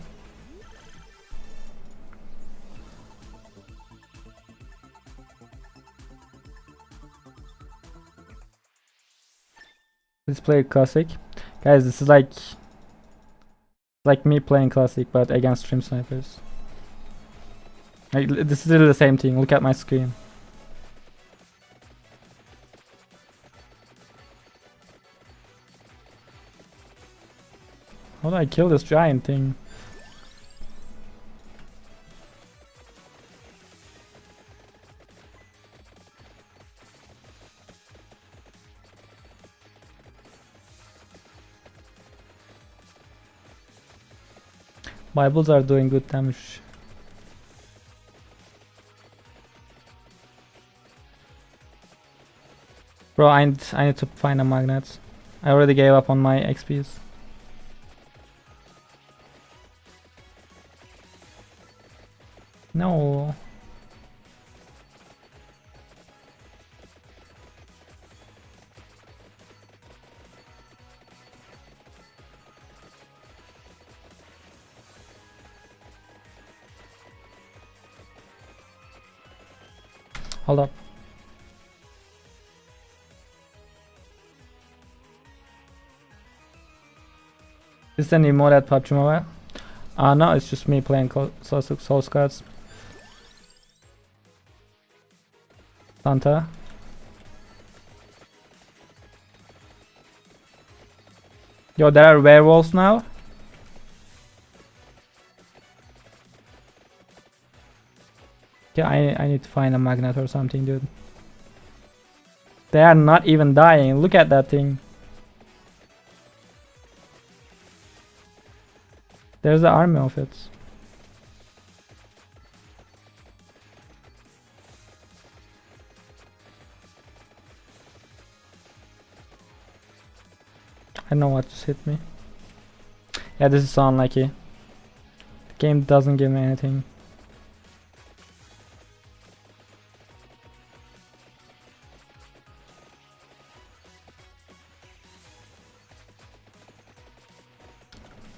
Let's play classic. Guys, this is like me playing classic but against stream snipers. Like, this is literally the same thing. Look at my screen. How do I kill this giant thing? Bibles are doing good damage. Bro, I need to find a magnet. I already gave up on my XPs. No. Hold up. Is there any more at PUBG Mobile? No, it's just me playing Soul Scouts. Santa. Yo, there are werewolves now? Yeah, I need to find a magnet or something, dude. They are not even dying. Look at that thing. There's the army of it. I know what just hit me. Yeah, this is so unlucky. The game doesn't give me anything.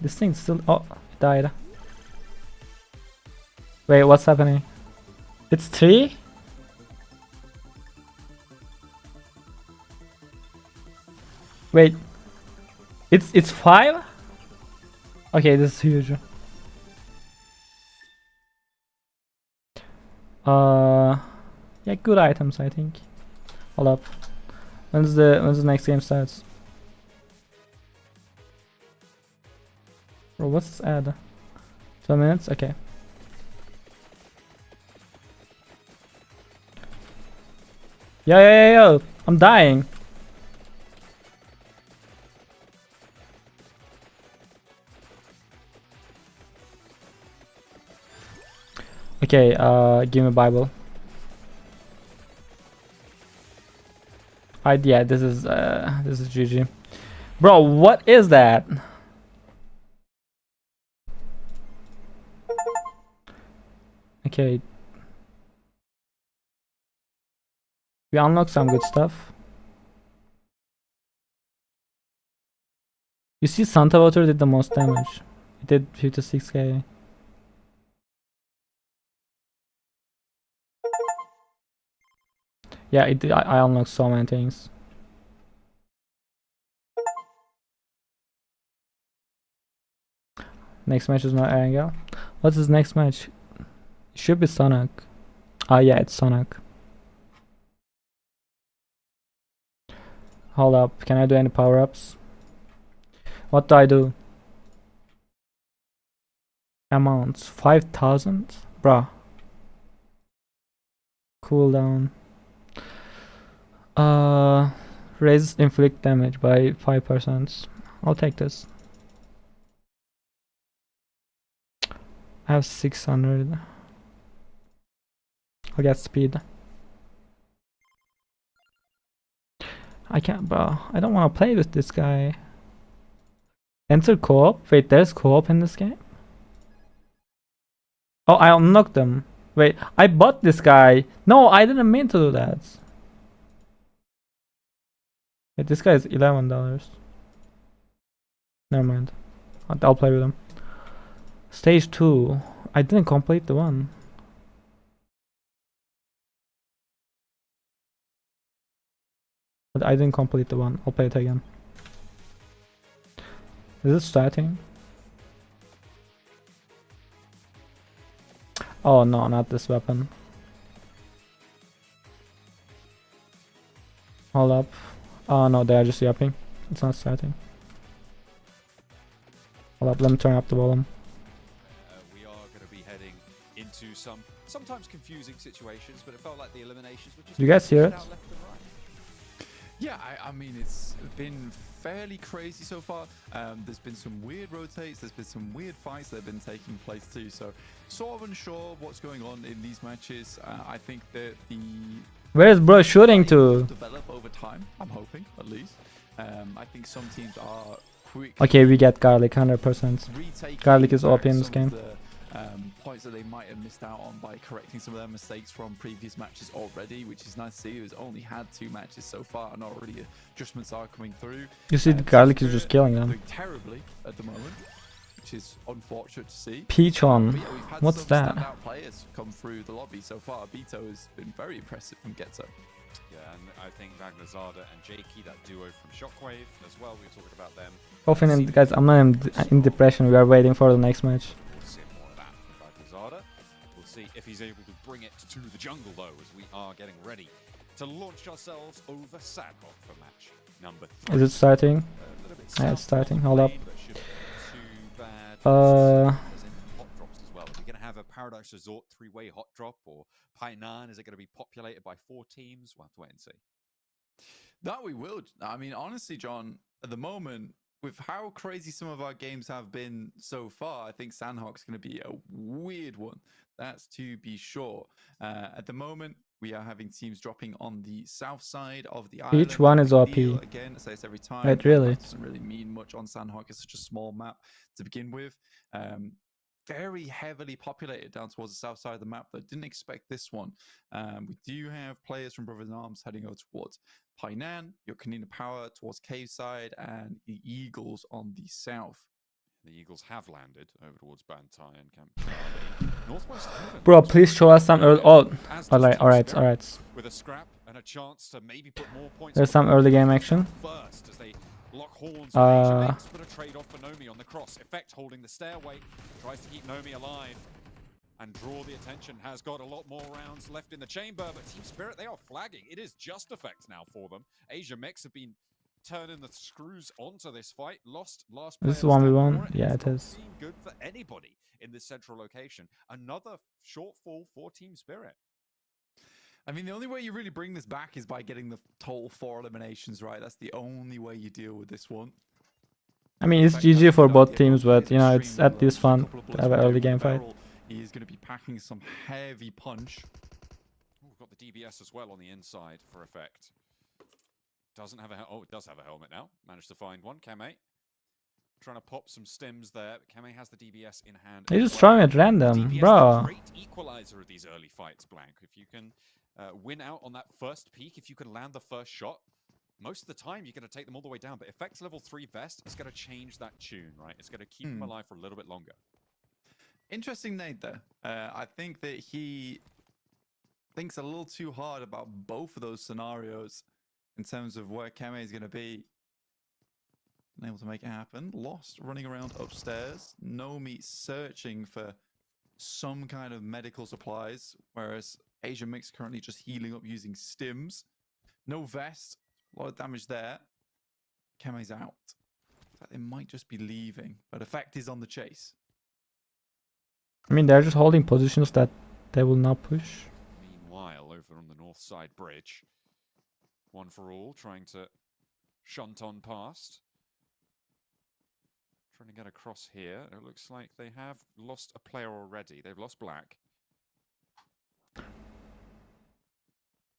This thing still... Oh, it died. Wait, what's happening? It's 3? Wait. It's 5? Okay, this is huge. Yeah, good items, I think. Hold up. When's the next game starts? Bro, what's this ad? 2 minutes? Okay. Yo, I'm dying. Okay, give me Bible. Yeah, this is GG. Bro, what is that? Okay. We unlocked some good stuff. You see, Santa Water did the most damage. It did 56k. Yeah, it did. I unlocked so many things. Next match is not Erangel. What's his next match? It should be Sonic. Ah, yeah, it's Sonic. Hold up. Can I do any power-ups? What do I do? Amounts 5,000? Bruh. Cooldown. Raise inflict damage by 5%. I'll take this. I have 600. I'll get speed. I can't, bro. I don't want to play with this guy. Enter co-op? Wait, there's co-op in this game? Oh, I unlocked them. Wait, I bought this guy. No, I didn't mean to do that. Wait, this guy is $11. Never mind. I'll play with him. Stage 2. I didn't complete the one. But I didn't complete the one. I'll play it again. Is it starting? Oh no, not this weapon. Hold up. Oh no, they are just yapping. It's not starting. Hold up, let me turn up the volume. We are going to be heading into some sometimes confusing situations, but it felt like the eliminations were just... You guys hear it? Left and right. Yeah, I mean, it's been fairly crazy so far. There's been some weird rotates. There's been some weird fights that have been taking place too. So sort of unsure of what's going on in these matches. I think that the... Where's bro shooting to? Develop over time, I'm hoping, at least. I think some teams are quick. Okay, we get garlic 100%. Garlic is OP in this game. Points that they might have missed out on by correcting some of their mistakes from previous matches already, which is nice to see. It's only had 2 matches so far, and already adjustments are coming through. You see, the garlic is just killing them. Doing terribly at the moment, which is unfortunate to see. Peach on. But yeah, we've had What's some that? standout players come through the lobby so far. Beto has been very impressive from Ghetto. Yeah, and I think Wagner Zada and Jakey, that duo from Shockwave as well, we were talking about them. Coffin and guys, I'm not in depression. We are waiting for the next match. We'll see more of that from Wagner Zada. We'll see if he's able to bring it to the jungle, though, as we are getting ready to launch ourselves over Sadhok for match number 3. Is it starting? Yeah, it's starting. Hold up. Hot drops as well. Are we going to have a Paradise Resort 3-way hot drop, or Painan? Is it going to be populated by 4 teams? We'll have to wait and see. That we will. I mean, honestly, John, at the moment, with how crazy some of our games have been so far, I think Sandhawk's going to be a weird one. That's to be sure. At the moment, we are having teams dropping on the south side of the island. Each one is OP. Again, I say this every time. Wait, really? It doesn't really mean much on Sandhawk. It's such a small map to begin with. Very heavily populated down towards the south side of the map, but didn't expect this one. We do have players from Brothers in Arms heading over towards Painan, your Kanina Power towards Cave Side, and the Eagles on the south. The Eagles have landed over towards Bantai and Camp Charlie. Northwest Heaven. Bro, please show us some early. Oh, alright. With a scrap and a chance to maybe put more points. There's some early game action. First, as they lock horns, put a trade off for Nomi on the cross. Effect holding the stairway, tries to keep Nomi alive and draw the attention. Has got a lot more rounds left in the chamber, but Team Spirit, they are flagging. It is just Effect now for them. Asia Mix have been turning the screws onto this fight. Lost last. This is 1v1. Yeah, it is. Good for anybody in this central location. Another shortfall for Team Spirit. I mean, the only way you really bring this back is by getting the total 4 eliminations right. That's the only way you deal with this one. I mean, it's GG for both teams, but you know, it's at least fun to have an early game fight. He is going to be packing some heavy punch. We've got the DBS as well on the inside for Effect. Doesn't have a it does have a helmet now. Managed to find one. Kame trying to pop some stims there. Kame has the DBS in hand. They're just throwing at random, DBS, bro. Great equalizer of these early fights, Blank. If you can win out on that first peak, if you can land the first shot, most of the time you're going to take them all the way down. But Effect's level 3 vest is going to change that tune, right? It's going to keep them alive for a little bit longer. Interesting nade there. I think that he thinks a little too hard about both of those scenarios in terms of where Kame is going to be. Unable to make it happen. Lost running around upstairs. Nomi searching for some kind of medical supplies, whereas Asia Mix currently just healing up using stims. No vest. A lot of damage there. Keme's out. They might just be leaving, but effect is on the chase. I mean, they're just holding positions that they will not push. Meanwhile, over on the north side bridge, one for all, trying to shunt on past. Trying to get across here. It looks like they have lost a player already. They've lost Black. And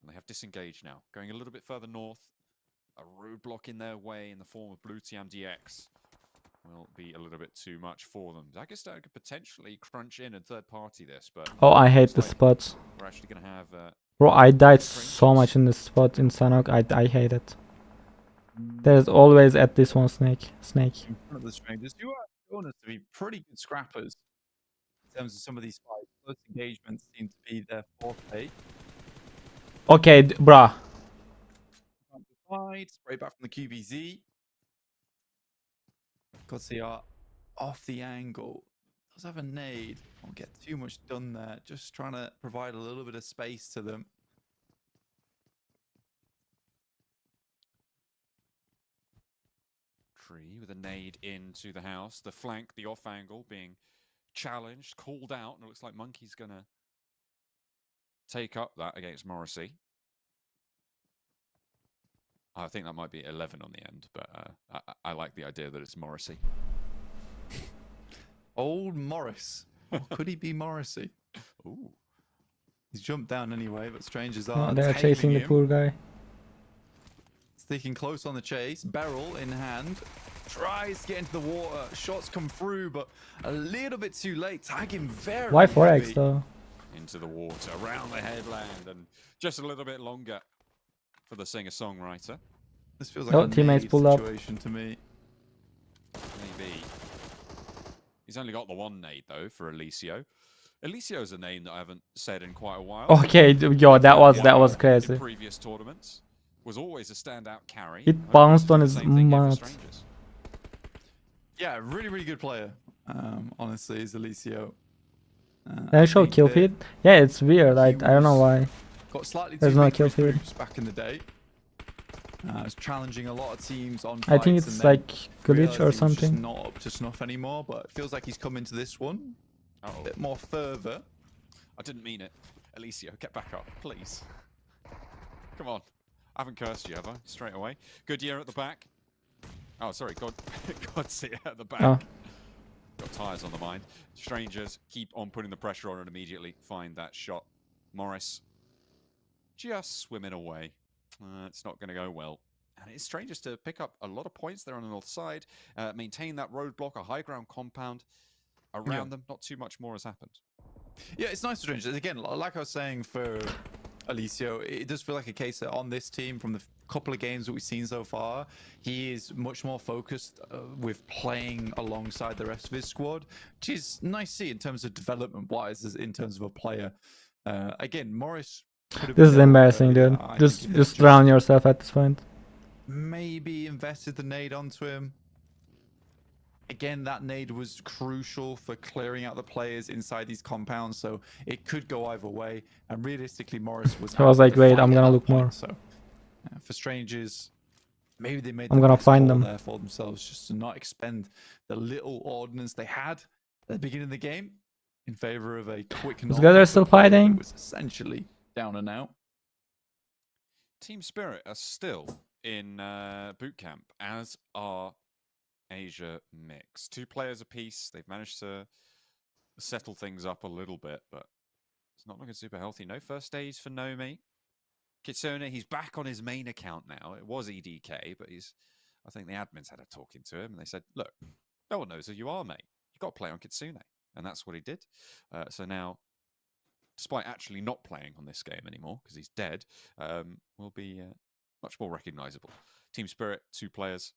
they have disengaged now. Going a little bit further north. A roadblock in their way in the form of Blue Team DX will be a little bit too much for them. Dagestan could potentially crunch in and third party this, but Oh, I hate the like spots. we're actually going to have Bro, I died so much in this spot in Sanhok. I hate it. There's always at this one snake. In front of the strangers, you are honest to be pretty good scrappers in terms of some of these fights. Close engagements seem to be their forte. Okay, bruh. Spray back from the QBZ. Kotsiar off the angle. Does have a nade. Won't get too much done there. Just trying to provide a little bit of space to them. Tree with a nade into the house. The flank, the off angle being challenged, called out, and it looks like Monkey's going to take up that against Morrissey. I think that might be 11 on the end, but I like the idea that it's Morrissey. Old Morris. Or could he be Morrissey? Ooh. He's jumped down anyway, but strangers Oh, are they're taming chasing the him. poor guy. Sticking close on the chase. Beryl in hand. Tries to get into the water. Shots come through, but a little bit too late. Tagging very Why 4x heavy. though? Into the water, around the headland, and just a little bit longer for the singer-songwriter. This feels like Oh, a teammates nade pulled up. situation to me. Maybe. He's only got the one nade, though, for Alicio. Alicio's a name that I haven't said in quite a while. Okay, yo, that was crazy. In previous tournaments. Was always a standout carry. It bounced on his Same thing here for mat. Strangers. Yeah, really, really good player. Honestly, is Alicio. They show kill feed? Yeah, it's weird. I don't know why. Got slightly There's too no big for kill his feed. boots back in the day. Was challenging a lot of teams on I think fights it's and then like glitch realised he or was just something. not up to snuff anymore, but it feels like he's come into this one Uh-oh. a bit more further. I didn't mean it. Alicio, get back up, please. Come on. I haven't cursed you, have I? Straight away. Good year at the back. Oh, sorry. God's at the back. Oh. Got tires on the mind. Strangers keep on putting the pressure on and immediately find that shot. Morris just swimming away. It's not going to go well. And it's Strangers to pick up a lot of points there on the north side. Maintain that roadblock, a high ground compound around them. Not too much more has happened. Yeah, it's nice for Strangers. Again, like I was saying for Alicio, it does feel like a case that on this team, from the couple of games that we've seen so far, he is much more focused with playing alongside the rest of his squad, which is nice to see in terms of development-wise, in terms of a player. Again, Morris could have This is been embarrassing, earlier. dude. I Just think if they drown yourself at this point. maybe invested the nade onto him. Again, that nade was crucial for clearing out the players inside these compounds, so it could go either way. And realistically, Morris was. I was like, happy to wait, fight I'm at gonna that look point. more. So, for Strangers, maybe they made. I'm the gonna best find call them. there for themselves, just to not expend the little ordnance they had at the beginning of the game in favor of a quick. These guys are still fighting. It was essentially down and out. Team Spirit are still in boot camp, as are Asia Mix. 2 players apiece. They've managed to settle things up a little bit, but it's not looking super healthy. No first stage for Nomi. Kitsune, he's back on his main account now. It was EDK, but I think the admins had a talking to him, and they said, look, no one knows who you are, mate. You've got to play on Kitsune. And that's what he did. So now, despite actually not playing on this game anymore, because he's dead, will be much more recognizable. Team Spirit, 2 players.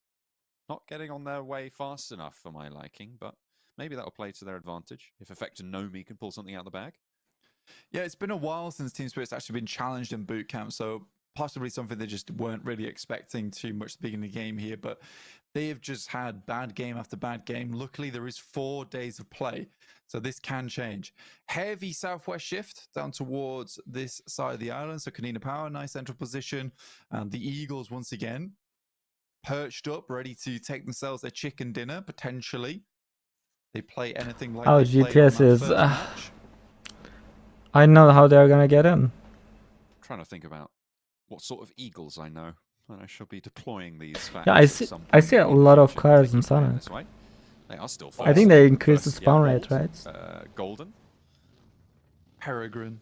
Not getting on their way fast enough for my liking, but maybe that'll play to their advantage if Effect and Nomi can pull something out of the bag. Yeah, it's been a while since Team Spirit's actually been challenged in boot camp, so possibly something they just weren't really expecting too much at the beginning of the game here, but they have just had bad game after bad game. Luckily, there is 4 days of play, so this can change. Heavy southwest shift down towards this side of the island. So Kanina Power, nice central position. And the Eagles, once again, perched up, ready to take themselves their chicken dinner, potentially. They play anything like Oh, they played on GTS that is... first match. I know how they're gonna get in. Trying to think about what sort of Eagles I know. And I shall be deploying these facts. Yeah, I see a lot of cars in Sonic. They are still I think they increased the spawn rate, right? Golden. Peregrine.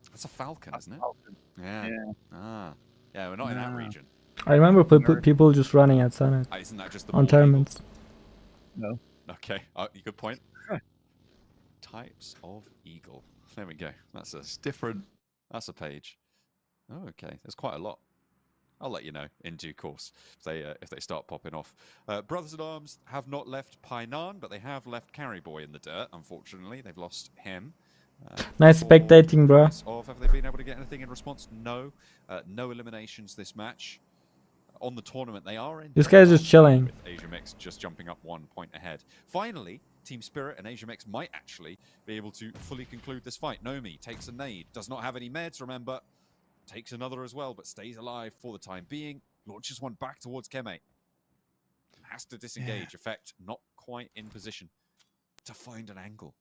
That's a Falcon, isn't it? Falcon. Yeah. Ah. Yeah, we're not in that region. I remember people just running at Sonic Isn't that just the on bald eagle? tournaments. No. Okay, good point. Types of eagle. There we go. It's different. That's a page. Oh, okay. There's quite a lot. I'll let you know in due course if they start popping off. Brothers at Arms have not left Painan, but they have left Carry Boy in the dirt. Unfortunately, they've lost him. Nice spectating, bro. Have they been able to get anything in response? No. No eliminations this match. On the tournament, they are in. This guy's just chilling. With Asia Mix just jumping up 1 point ahead. Finally, Team Spirit and Asia Mix might actually be able to fully conclude this fight. Nomi takes a nade, does not have any meds, remember. Takes another as well, but stays alive for the time being. Launches one back towards Keme. Has to disengage. Effect not quite in position to find an angle.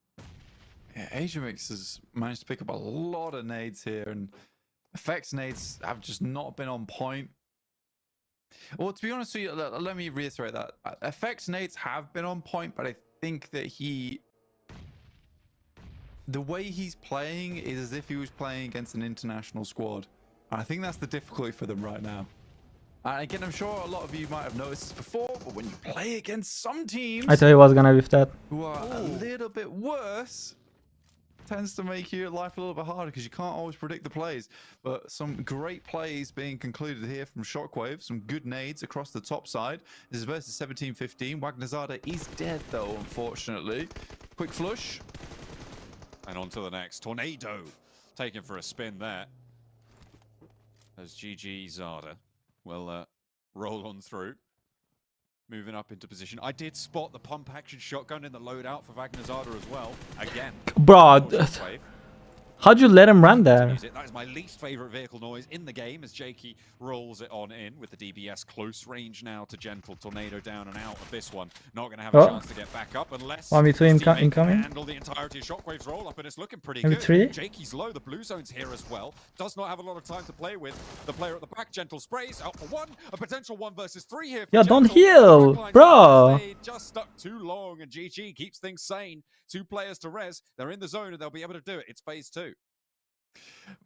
Yeah, Asia Mix has managed to pick up a lot of nades here, and Effect's nades have just not been on point. Well, to be honest with you, let me reiterate that. Effect's nades have been on point, but I think that the way he's playing is as if he was playing against an international squad. And I think that's the difficulty for them right now. And again, I'm sure a lot of you might have noticed this before, but when you play against some teams I thought he was gonna whiff that. who are a little bit worse, tends to make your life a little bit harder because you can't always predict the plays. But some great plays being concluded here from Shockwave. Some good nades across the top side. This is versus 17-15. Wagnerzada is dead though, unfortunately. Quick flush. And on to the next. Tornado taken for a spin there. As GG Zada will roll on through. Moving up into position. I did spot the pump action shotgun in the loadout for Wagnerzada as well. Again. Bro, how'd you let him run there? That is my least favorite vehicle noise in the game as Jakey rolls it on in with the DBS close range now to Gentle. Tornado down and out of this one. Not going to have a chance to get back up unless 1v2 incoming. Handle the entirety of Shockwave's roll up, and it's looking pretty Maybe good. 3? Jakey's low. The blue zone's here as well. Does not have a lot of time to play with. The player at the back, Gentle sprays out for 1. A potential 1 versus 3 here. Yeah, don't Gentle. heal, bro. Just stuck too long, and GG keeps things sane. 2 players to res. They're in the zone, and they'll be able to do it. It's phase 2.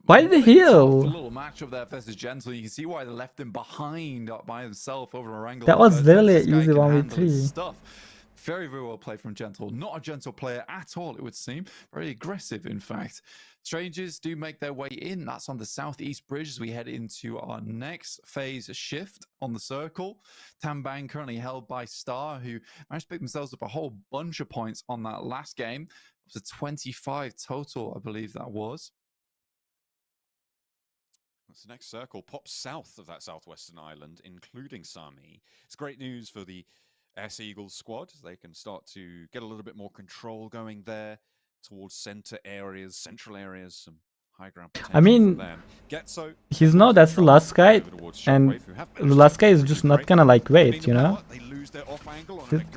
Why did he heal? A little matchup there versus Gentle. You can see why they left him behind up by himself over a wrangle. That was literally an easy 1v3. Stuff. Very, very well played from Gentle. Not a gentle player at all, it would seem. Very aggressive, in fact. Strangers do make their way in. That's on the southeast bridge as we head into our next phase shift on the circle. Tambang currently held by Star, who managed to pick themselves up a whole bunch of points on that last game. It was a 25 total, I believe that was. That's the next circle pops south of that southwestern island, including Sami. It's great news for the S-Eagles squad. They can start to get a little bit more control going there towards central areas, some high ground potential. I mean, he's no, that's the last guy, and the last guy is just not gonna like wait, you know?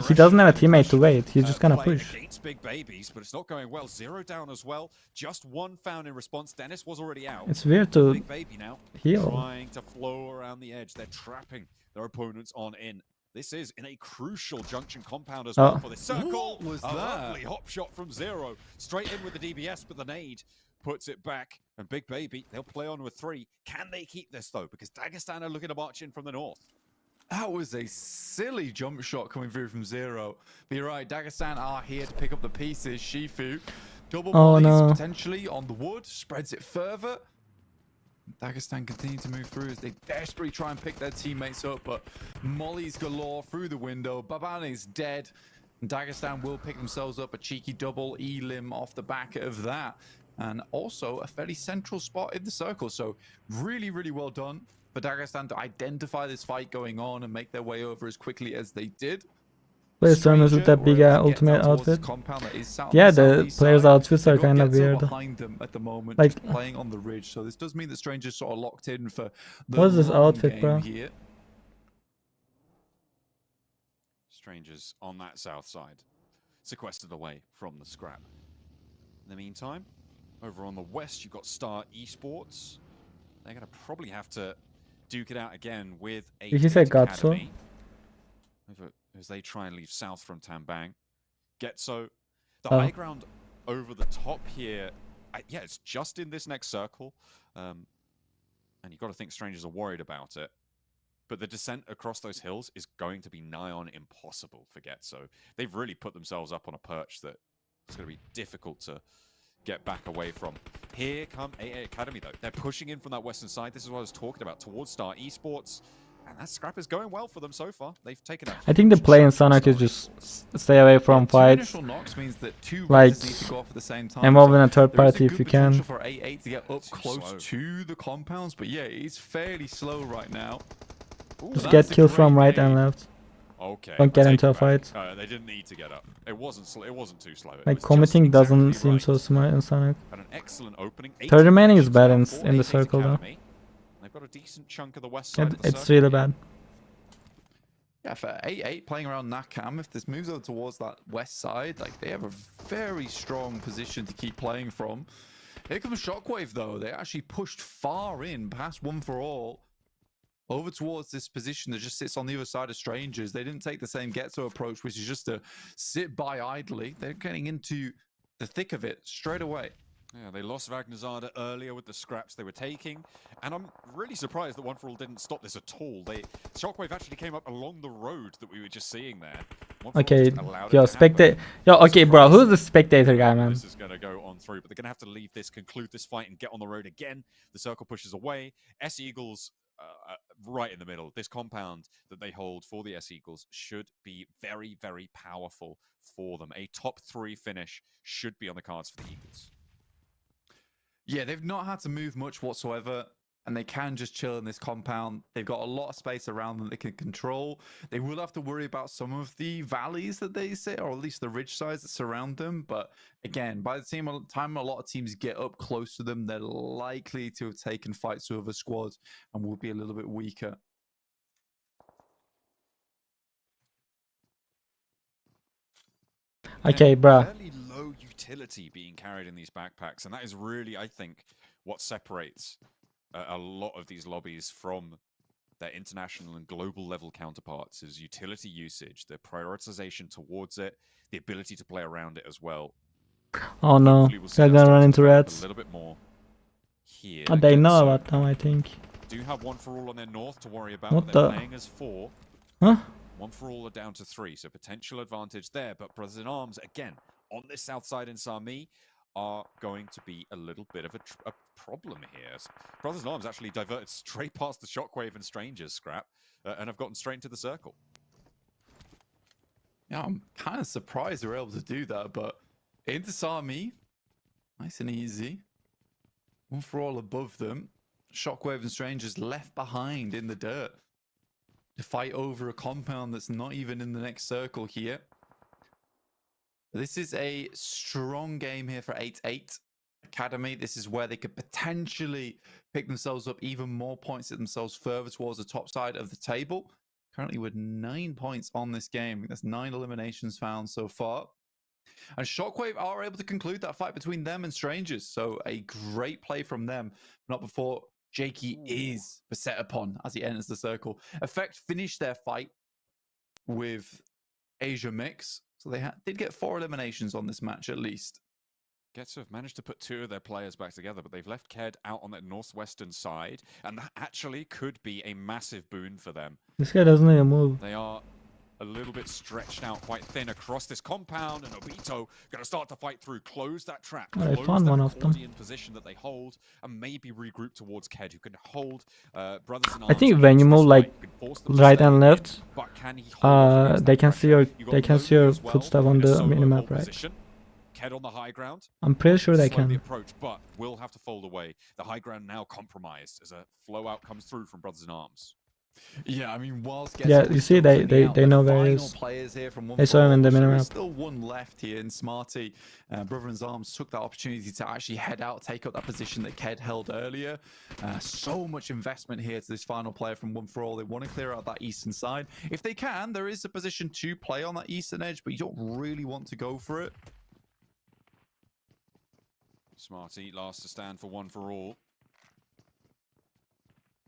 He doesn't have a teammate to wait, he's just gonna push. Big babies, but it's not going well. 0 down as well. Just 1 found in response. Dennis was already out. It's weird to Big baby now heal. Trying to flow around the edge. They're trapping their opponents on in. This is in a crucial junction compound as well for this circle. What was a that? lovely hop shot from Zero. Straight in with the DBS, but the nade puts it back. And Big Baby, they'll play on with 3. Can they keep this though? Because Dagestan are looking to march in from the north. That was a silly jump shot coming through from Zero. But you're right, Dagestan are here to pick up the pieces. Shifu, double mollies potentially on the wood, spreads it further. Dagestan continue to move through as they desperately try and pick their teammates up, but mollies galore through the window. Baban is dead. And Dagestan will pick themselves up a cheeky double elim off the back of that. and also a fairly central spot in the circle. So really, really well done for Dagestan to identify this fight going on and make their way over as quickly as they did. Players Stormers with that big ultimate outfit. Yeah, the players' outfits are kind of weird. Behind them at the moment, like just playing on the ridge. So this does mean that Stranger's sort of locked in for the what's this outfit, bro? Here. Strangers on that south side, sequestered away from the scrap. In the meantime, over on the west, you've got Star Esports. They're going to probably have to duke it out again with a Did he say Gatso? As they try and leave south from Tambang. Getso, the high ground over the top here. Yeah, it's just in this next circle. And you've got to think Strangers are worried about it. But the descent across those hills is going to be nigh on impossible for Getso. They've really put themselves up on a perch that it's going to be difficult to get back away from. Here come AA Academy, though. They're pushing in from that western side. This is what I was talking about, towards Star Esports. And that scrap is going well for them so far. They've taken a I think the play in Sonic is just stay away from fights. Like, involve in a third party if you can. For 8-8 to get up close to the compounds, but yeah, it's fairly slow right now. Just get kills from right and left. Okay. Don't get into a fight. They didn't need to get up. It wasn't too slow. Like, committing doesn't seem so smart in Sonic. An excellent opening. 30 remaining is bad in the circle though. They've got a decent chunk of the west side of the it's really bad. Yeah, for 8-8 playing around Nakam, if this moves over towards that west side, like they have a very strong position to keep playing from. Here comes Shockwave though. They actually pushed far in past One For All over towards this position that just sits on the other side of Strangers. They didn't take the same Getso approach, which is just to sit by idly. They're getting into the thick of it straight away. Yeah, they lost Vagnazada earlier with the scraps they were taking, and I'm really surprised that One For All didn't stop this at all. Shockwave actually came up along the road that we were just seeing there. Okay, yo, spectator. Yo, okay, bro, who's the spectator guy, man? This is going to go on through, but they're going to have to leave this, conclude this fight, and get on the road again. The circle pushes away. S-Eagles right in the middle. This compound that they hold for the S-Eagles should be very, very powerful for them. A top 3 finish should be on the cards for the Eagles. Yeah, they've not had to move much whatsoever, and they can just chill in this compound. They've got a lot of space around them they can control. They will have to worry about some of the valleys that they sit, or at least the ridge sides that surround them. But again, by the time a lot of teams get up close to them, they're likely to have taken fights to other squads and will be a little bit weaker. Okay, bruh. Fairly low utility being carried in these backpacks, and that is really, I think, what separates a lot of these lobbies from their international and global level counterparts is utility usage, their prioritization towards it, the ability to play around it as well. Oh no, they're gonna run into rats. A little bit more here. Oh, they know about them, I think. Do have One For All on their north to worry about. What They're the? playing as 4. Huh? One For All are down to 3, so potential advantage there. But Brothers in Arms, again, on this south side in Sami, are going to be a little bit of a problem here. Brothers in Arms actually diverted straight past the Shockwave and Strangers scrap and have gotten straight into the circle. Yeah, I'm kind of surprised they were able to do that, but into Sami, nice and easy. One For All above them. Shockwave and Strangers left behind in the dirt to fight over a compound that's not even in the next circle here. This is a strong game here for 8-8 Academy. This is where they could potentially pick themselves up even more points, get themselves further towards the top side of the table. Currently with 9 points on this game. That's 9 eliminations found so far. And Shockwave are able to conclude that fight between them and Strangers. So a great play from them. Not before Jakey is beset upon as he enters the circle. Effect finished their fight with Asia Mix. So they did get 4 eliminations on this match at least. Getso have managed to put 2 of their players back together, but they've left Ked out on that northwestern side, and that actually could be a massive boon for them. This guy doesn't even move. They are a little bit stretched out quite thin across this compound, and Obito going to start to fight through, close that trap, I close found that one of them. accordion position that they hold, and maybe regroup towards Ked, who can hold Brothers in Arms. I think when you move like right and left, but can he hold they can see your footstep on the minimap, right? Ked on the high ground. I'm pretty sure they Slowly can. approach, but will have to fold away. The high ground now compromised as a flow out comes through from Brothers in Arms. Yeah, I mean, whilst Yeah, you see, they know where he is. They saw him in the minimap. There's still one left here in Smarty. Brothers in Arms took that opportunity to actually head out, take up that position that Ked held earlier. So much investment here to this final player from One For All. They want to clear out that eastern side. If they can, there is a position to play on that eastern edge, but you don't really want to go for it. Smarty last to stand for One For All.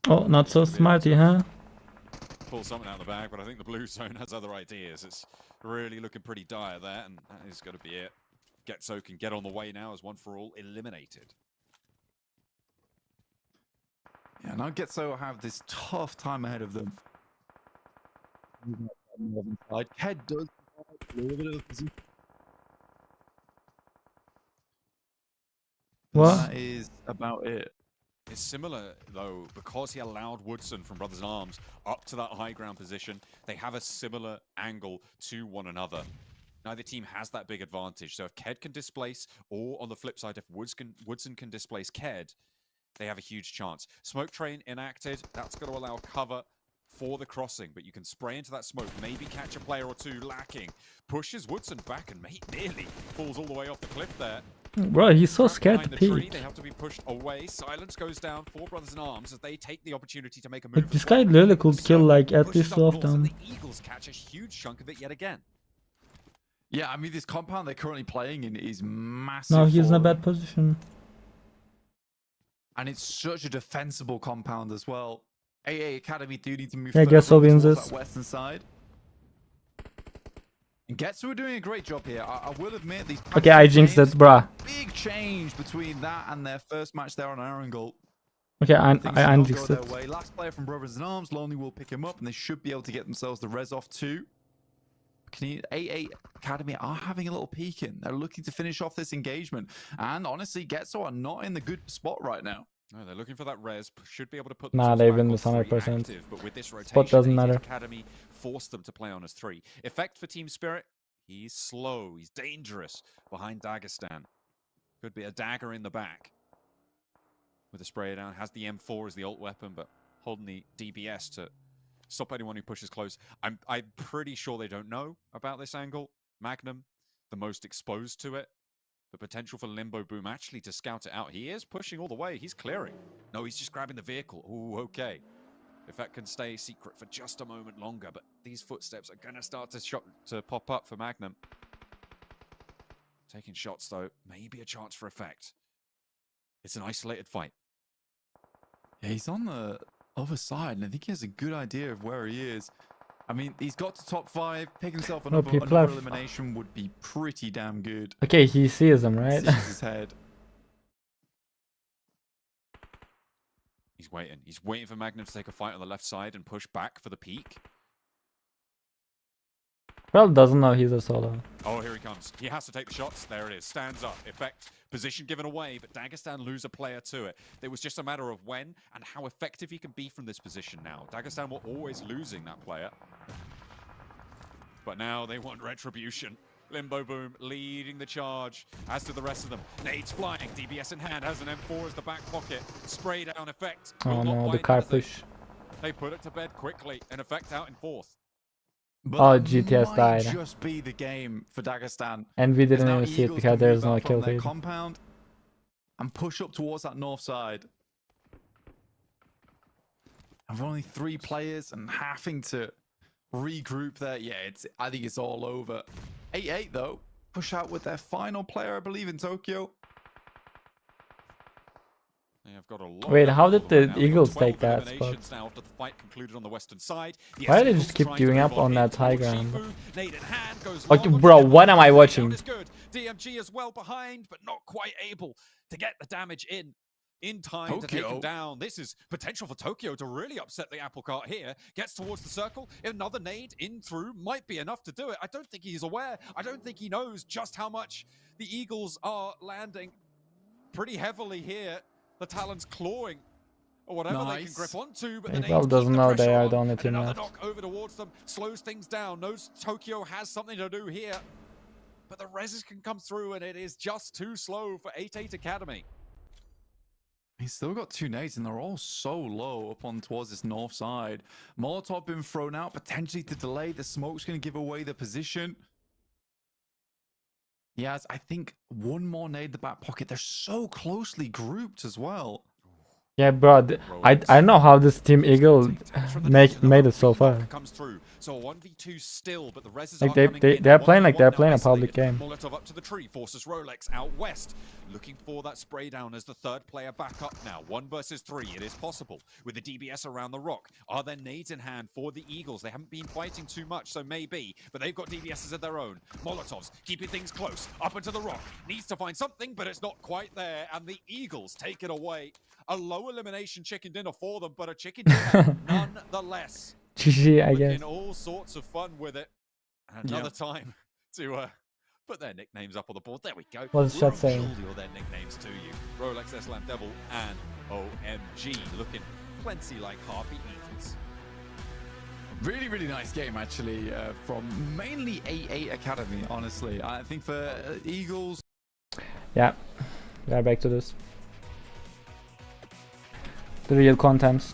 Oh, not so smarty, huh? Pull something out of the bag, but I think the blue zone has other ideas. It's really looking pretty dire there, and that is going to be it. Getso can get on the way now as One For All eliminated. Yeah, now Getso have this tough time ahead of them. Ked does a little bit of position. What? That is about it. It's similar, though, because he allowed Woodson from Brothers in Arms up to that high ground position. They have a similar angle to one another. Neither team has that big advantage. So if Ked can displace, or on the flip side, if Woodson can displace Ked, they have a huge chance. Smoke train enacted. That's going to allow cover for the crossing, but you can spray into that smoke, maybe catch a player or two lacking. Pushes Woodson back and nearly falls all the way off the cliff there. Bro, he's so Trapped scared to behind the tree, peek. they have to be pushed away. Silence goes down for Brothers in Arms as they take the opportunity to make a move. Like, this guy literally could kill like at least two of them. The Eagles catch a huge chunk of it yet again. Yeah, I mean, this compound they're currently playing in is massive. No, he's in a for them. bad position. And it's such a defensible compound as well. AA Academy do need to move Yeah, further Getso wins towards this. that western side. And Getso are doing a great job here. I will admit these. Okay, I jinxed it, bruh. Big change between that and their first match there on Arundel. Okay, I Things did not unjinxed go it. their way. Last player from Brothers in Arms, Lonely will pick him up, and they should be able to get themselves the res off too. AA Academy are having a little peek in. They're looking to finish off this engagement. And honestly, Getso are not in the good spot right now. No, they're looking for that res. Should be able to put Nah, themselves they back win on this 3 100%. active, but with this rotation, Spot doesn't AA matter. Academy forced them to play on as 3. Effect for Team Spirit. He's slow. He's dangerous behind Dagestan. Could be a dagger in the back. With a spray down. Has the M4 as the ult weapon, but holding the DBS to stop anyone who pushes close. I'm pretty sure they don't know about this angle. Magnum, the most exposed to it. The potential for Limbo Boom actually to scout it out. He is pushing all the way. He's clearing. No, he's just grabbing the vehicle. Ooh, okay. If that can stay secret for just a moment longer, but these footsteps are going to start to pop up for Magnum. Taking shots, though. Maybe a chance for effect. It's an isolated fight. Yeah, he's on the other side, and I think he has a good idea of where he is. I mean, he's got to top 5. Pick himself another elimination would be pretty damn good. Okay, he sees him, right? Sees his head. He's waiting. He's waiting for Magnum to take a fight on the left side and push back for the peak. Probably doesn't know he's a solo. Oh, here he comes. He has to take the shots. There it is. Stands up. Effect. Position given away, but Dagestan lose a player to it. It was just a matter of when and how effective he can be from this position now. Dagestan were always losing that player. But now they want retribution. Limbo Boom leading the charge, as do the rest of them. Nades flying, DBS in hand, has an M4 as the back pocket. Spray down Effect. Oh no, the car push. They put it to bed quickly, and Effect out in 4th. But oh, that GTS might died. just be the game for Dagestan. And we didn't Now even see it Eagles because can there's move no out from kill their feed. compound and push up towards that north side. I've only 3 players and having to regroup there. Yeah, I think it's all over. 8-8 though. Push out with their final player, I believe, in Tokyo. They have got a lot. Wait, how did the now. Eagles take 12 that eliminations spot? now after the fight concluded on the western side. The Why did they Escalation just keep trying to giving move up on in that high towards ground? Shifu. Nade in hand goes Okay, long, bro, but what am I the watching? down is good. DMG as well behind, but not quite able to get the damage in time to take him down. This is potential for Tokyo to really upset the apple cart here. Gets towards the circle. Another nade in through might be enough to do it. I don't think he's aware. I don't think he knows just how much the Eagles are landing pretty heavily here. The Talons clawing or whatever they can grip onto, but the He probably nades doesn't keep the know they pressure are on, the only and team another left. knock over towards them slows things down. Knows Tokyo has something to do here. but the reses can come through, and it is just too slow for 8-8 Academy. He's still got 2 nades, and they're all so low up on towards this north side. Molotov been thrown out, potentially to delay. The smoke's going to give away the position. He has, I think, 1 more nade in the back pocket. They're so closely grouped as well. Yeah, bro. I don't know how this Team Eagle made it so far. Comes through. So a 1v2 still, but the reses Like are they're playing like they're playing a public game. Molotov up to the tree, forces Rolex out west, looking for that spray down as the 3rd player back up now. 1 versus 3, it is possible with the DBS around the rock. Are there nades in hand for the Eagles? They haven't been fighting too much, so maybe, but they've got DBSs of their own. Molotovs keeping things close, up into the rock, needs to find something, but it's not quite there, and the Eagles take it away. A low elimination chicken dinner for them, but a chicken dinner nonetheless. GG, I guess. Looking all sorts of fun with it. And another time to put their nicknames up on the board. There we go. What's chat saying? All their nicknames to you. Rolex, Slam Devil, and OMG. Looking plenty like Harpy Eagles. Really, really nice game, actually, from mainly 8-8 Academy, honestly. I think for Eagles... Yeah, we are back to this. The real contents.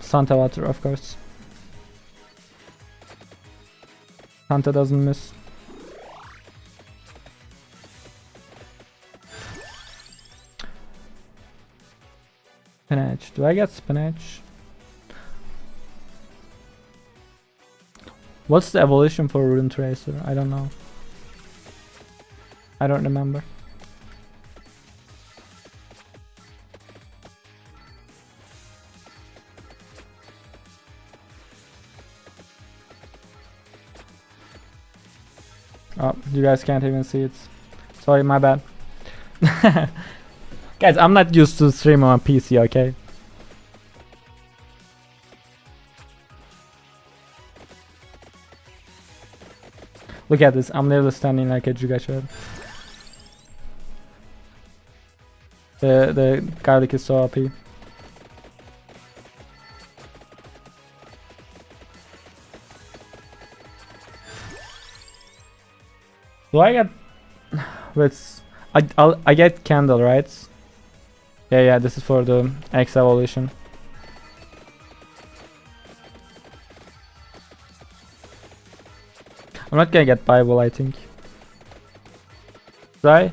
Santa Water, of course. Santa doesn't miss. Spinach. Do I get spinach? What's the evolution for Rune Tracer? I don't know. I don't remember. Oh, you guys can't even see it. Sorry, my bad. Guys, I'm not used to stream on a PC, okay? Look at this, I'm literally standing like a Jugachad. The garlic is so OP. Do I get... Let's... I get candle, right? Yeah, this is for the X evolution. I'm not gonna get Bible, I think. Right?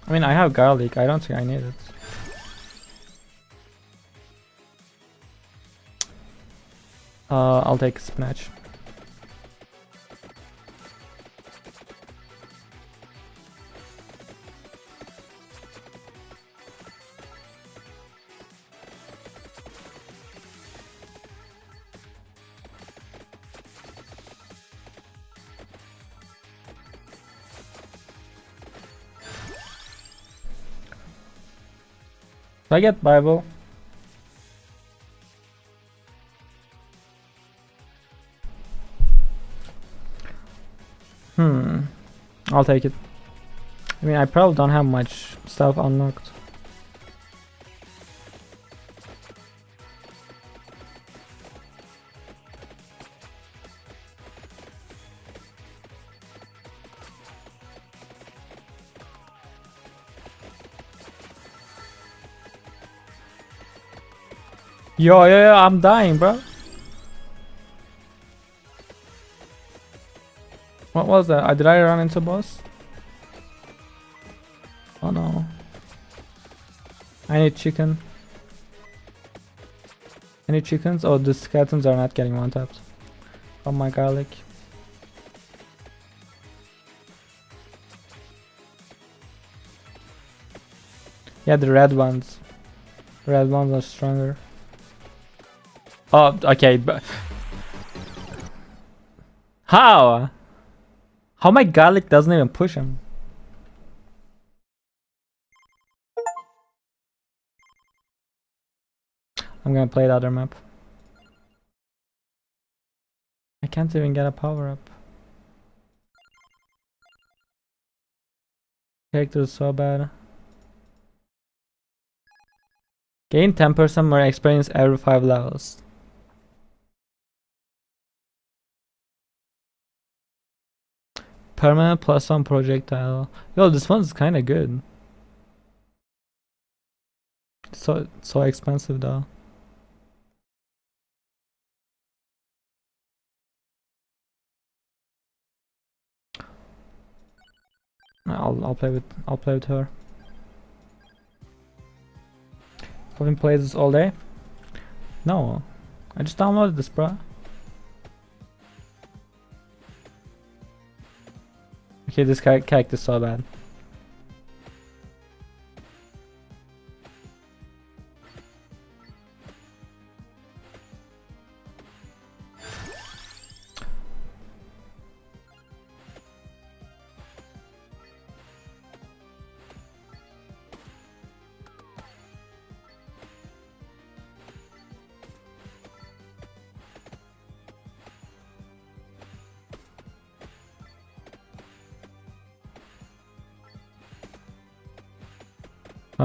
I mean, I have garlic. I don't think I need it. I'll take spinach. Do I get Bible? I'll take it. I mean, I probably don't have much stuff unlocked. Yo, I'm dying, bro. What was that? Did I run into boss? Oh no. I need chicken. Any chickens? Oh, the skeletons are not getting one tapped. Oh my garlic. Yeah, the red ones. Red ones are stronger. Oh, okay, but how? How my garlic doesn't even push him? I'm gonna play the other map. I can't even get a power up. Character is so bad. Gain 10% more experience every 5 levels. Permanent +1 projectile. Yo, this one's kinda good. So expensive though. I'll play with her. Coffin plays this all day? No, I just downloaded this, bruh. Okay, this character is so bad.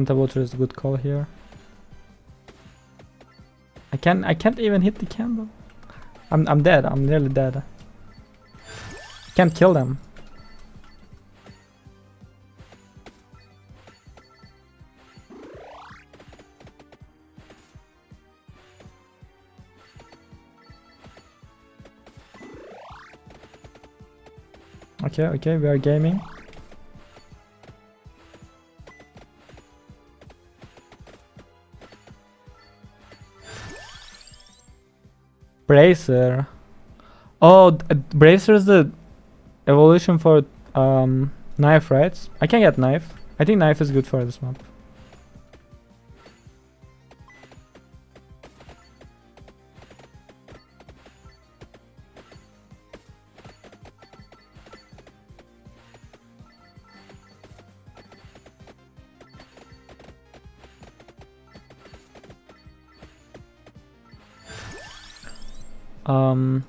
Water is a good call here. I can't even hit the candle. I'm dead. I'm nearly dead. I can't kill them. Okay, we are gaming. Bracer. Oh, Bracer is the evolution for knife, right? I can get knife. I think knife is good for this map.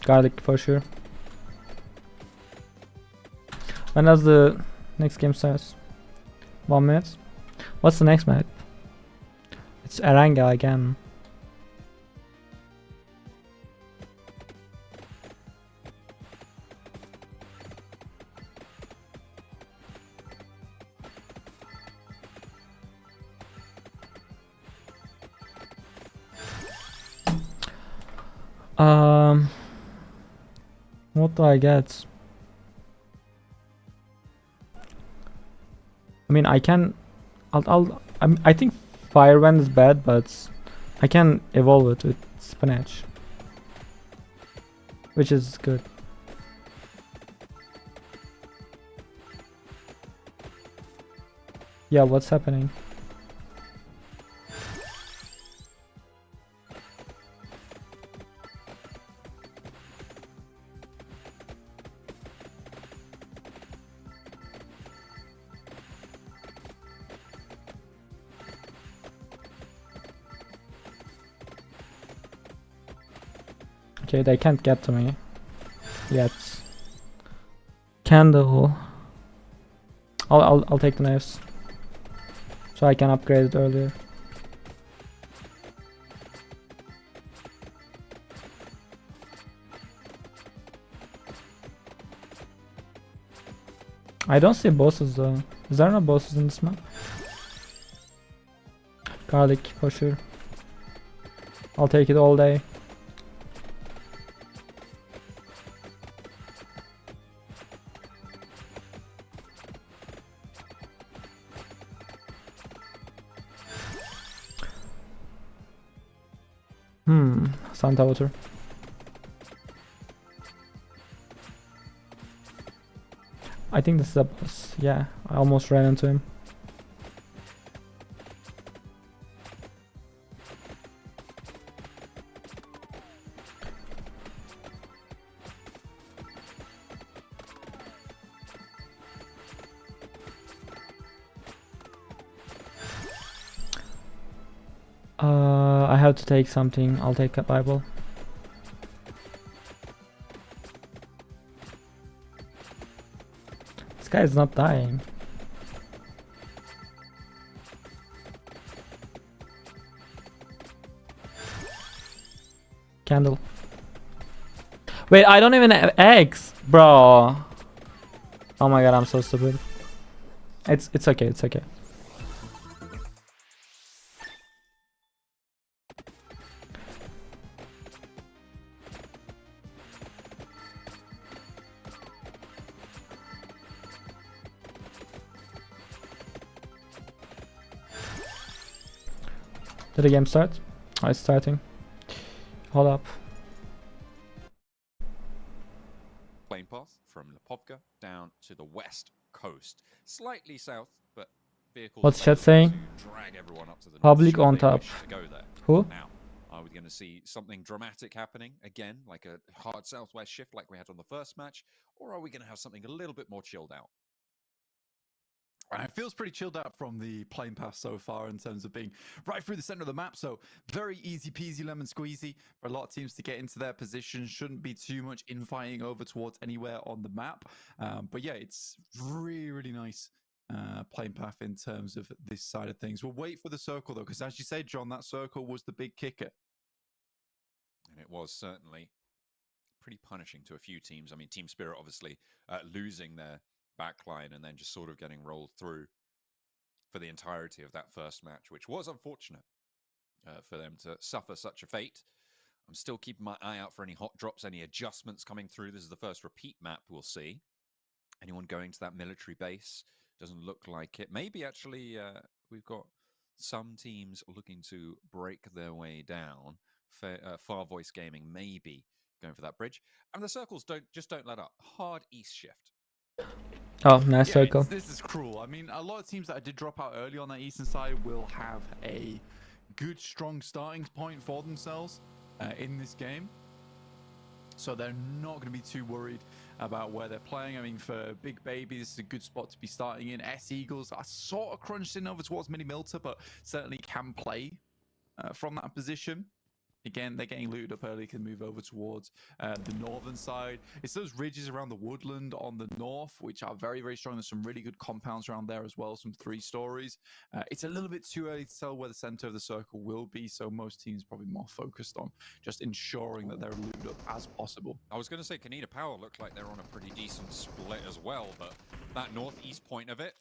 Garlic for sure. When does the next game start? 1 minute. What's the next map? It's Aranga again. What do I get? I mean, I can. I think Firewind is bad, but I can evolve it with Spinach, which is good. Yeah, what's happening? Okay, they can't get to me yet. Candle. I'll take the knives so I can upgrade it earlier. I don't see bosses though. Is there no bosses in this map? Garlic for sure. I'll take it all day. Santa water. I think this is a boss. Yeah, I almost ran into him. I have to take something. I'll take a Bible. This guy is not dying. Candle. Wait, I don't even have eggs, bro. Oh my god, I'm so stupid. It's okay, it's okay. Did the game start? Oh, it's starting. Hold up. Plane path from Lipovka down to the west coast, slightly south, but vehicles. What's chat saying? Drag everyone up to the Public north on should they top. wish to go there. Who? Now, are we going to see something dramatic happening again, like a hard southwest shift like we had on the first match, or are we going to have something a little bit more chilled out? It feels pretty chilled out from the plane pass so far in terms of being right through the center of the map. So very easy peasy lemon squeezy for a lot of teams to get into their position. Shouldn't be too much infighting over towards anywhere on the map. But yeah, it's really, really nice plane path in terms of this side of things. We'll wait for the circle though, because as you said, John, that circle was the big kicker. And it was certainly pretty punishing to a few teams. I mean, Team Spirit obviously losing their backline and then just sort of getting rolled through for the entirety of that first match, which was unfortunate for them to suffer such a fate. I'm still keeping my eye out for any hot drops, any adjustments coming through. This is the first repeat map we'll see. Anyone going to that military base? Doesn't look like it. Maybe actually we've got some teams looking to break their way down. Far Voice Gaming maybe going for that bridge. And the circles don't let up. Hard east shift. Oh, nice circle. This is cruel. I mean, a lot of teams that did drop out early on that eastern side will have a good, strong starting point for themselves in this game. So they're not going to be too worried about where they're playing. I mean, for Big Baby, this is a good spot to be starting in. S-Eagles are sort of crunched in over towards Mini Milter, but certainly can play from that position. Again, they're getting looted up early, can move over towards the northern side. It's those ridges around the woodland on the north, which are very, very strong. There's some really good compounds around there as well, some 3 stories. It's a little bit too early to tell where the center of the circle will be, so most teams are probably more focused on just ensuring that they're looted up as possible. I was going to say Canada Power looked like they're on a pretty decent split as well, but that northeast point of it,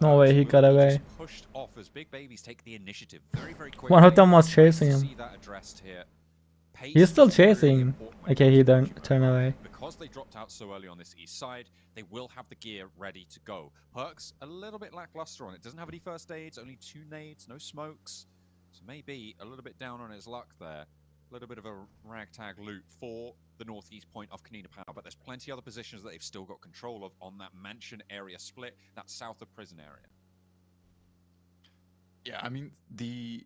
no way, he got away. Pushed off as Big Babies take the initiative very, very quickly. One of them was chasing him. See that addressed here. He's still chasing. Okay, he don't turn away. Because they dropped out so early on this east side, they will have the gear ready to go. Perks a little bit lackluster on it. Doesn't have any first aids, only 2 nades, no smokes. So maybe a little bit down on his luck there. A little bit of a ragtag loot for the northeast point of Canada Power, but there's plenty of other positions that they've still got control of on that mansion area split, that south of prison area. Yeah, I mean, the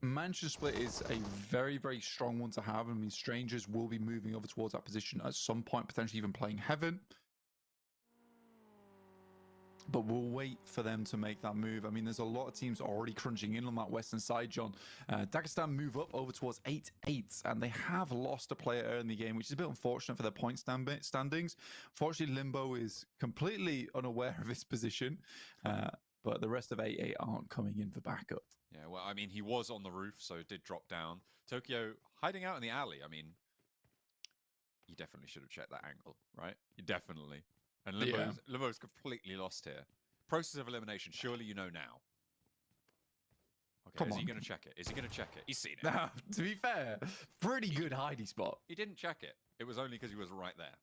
mansion split is a very, very strong one to have. I mean, strangers will be moving over towards that position at some point, potentially even playing Heaven. But we'll wait for them to make that move. I mean, there's a lot of teams already crunching in on that western side, John. Dagestan move up over towards 8-8, and they have lost a player early in the game, which is a bit unfortunate for their point standings. Fortunately, Limbo is completely unaware of his position, but the rest of 8-8 aren't coming in for backup. Yeah, well, I mean, he was on the roof, so it did drop down. Tokyo hiding out in the alley. I mean, you definitely should have checked that angle, right? You definitely. And Limbo's completely lost here. Process of elimination, surely you know now. Okay, is he going to check it? Is he going to check it? He's seen it. Now, to be fair, pretty good hidey spot. He didn't check it. It was only because he was right there.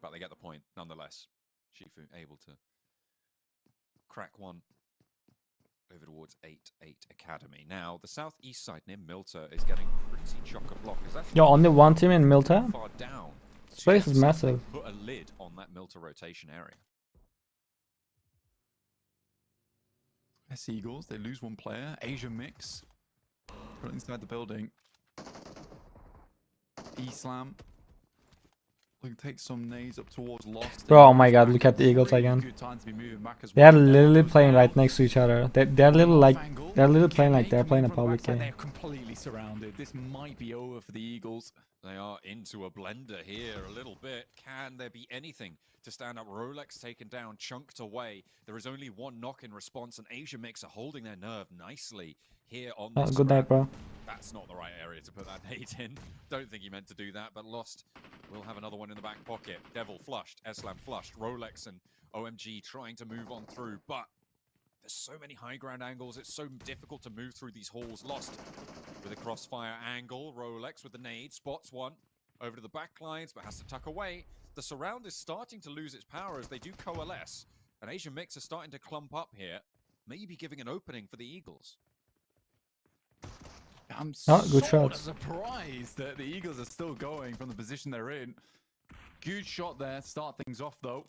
But they get the point, nonetheless. Shifu able to crack one over towards 8-8 Academy. Now, the southeast side near Milter is getting pretty chock-a-block. Yo, only one team in Milter? Far down. This place is massive. Put a lid on that Milter rotation area. S-Eagles, they lose one player. Asia mix. Put it inside the building. E-Slam. Take some nades up towards Lost. Bro, oh my god, look at the Eagles Really again. good time to be moving back as They are well. literally Goes playing right down. next to each other. They're little like Angle. they're literally playing like Kane they're coming playing a in from the public backside. game. They're completely surrounded. This might be over for the Eagles. They are into a blender here a little bit. Can there be anything to stand up? Rolex taken down, chunked away. There is only one knock in response, and Asia Mix are holding their nerve nicely here on Oh, this good night, scrap. bro. That's not the right area to put that nade in. Don't think he meant to do that, but Lost will have another one in the back pocket. Devil flushed, Eslam flushed, Rolex and OMG trying to move on through, but there's so many high ground angles. It's so difficult to move through these halls. Lost with a crossfire angle. Rolex with the nade, spots one over to the back lines, but has to tuck away. The surround is starting to lose its power as they do coalesce, and Asian Mix are starting to clump up here, maybe giving an opening for the Eagles. I'm good sort shots. of surprised that the Eagles are still going from the position they're in. Good shot there. Start things off though.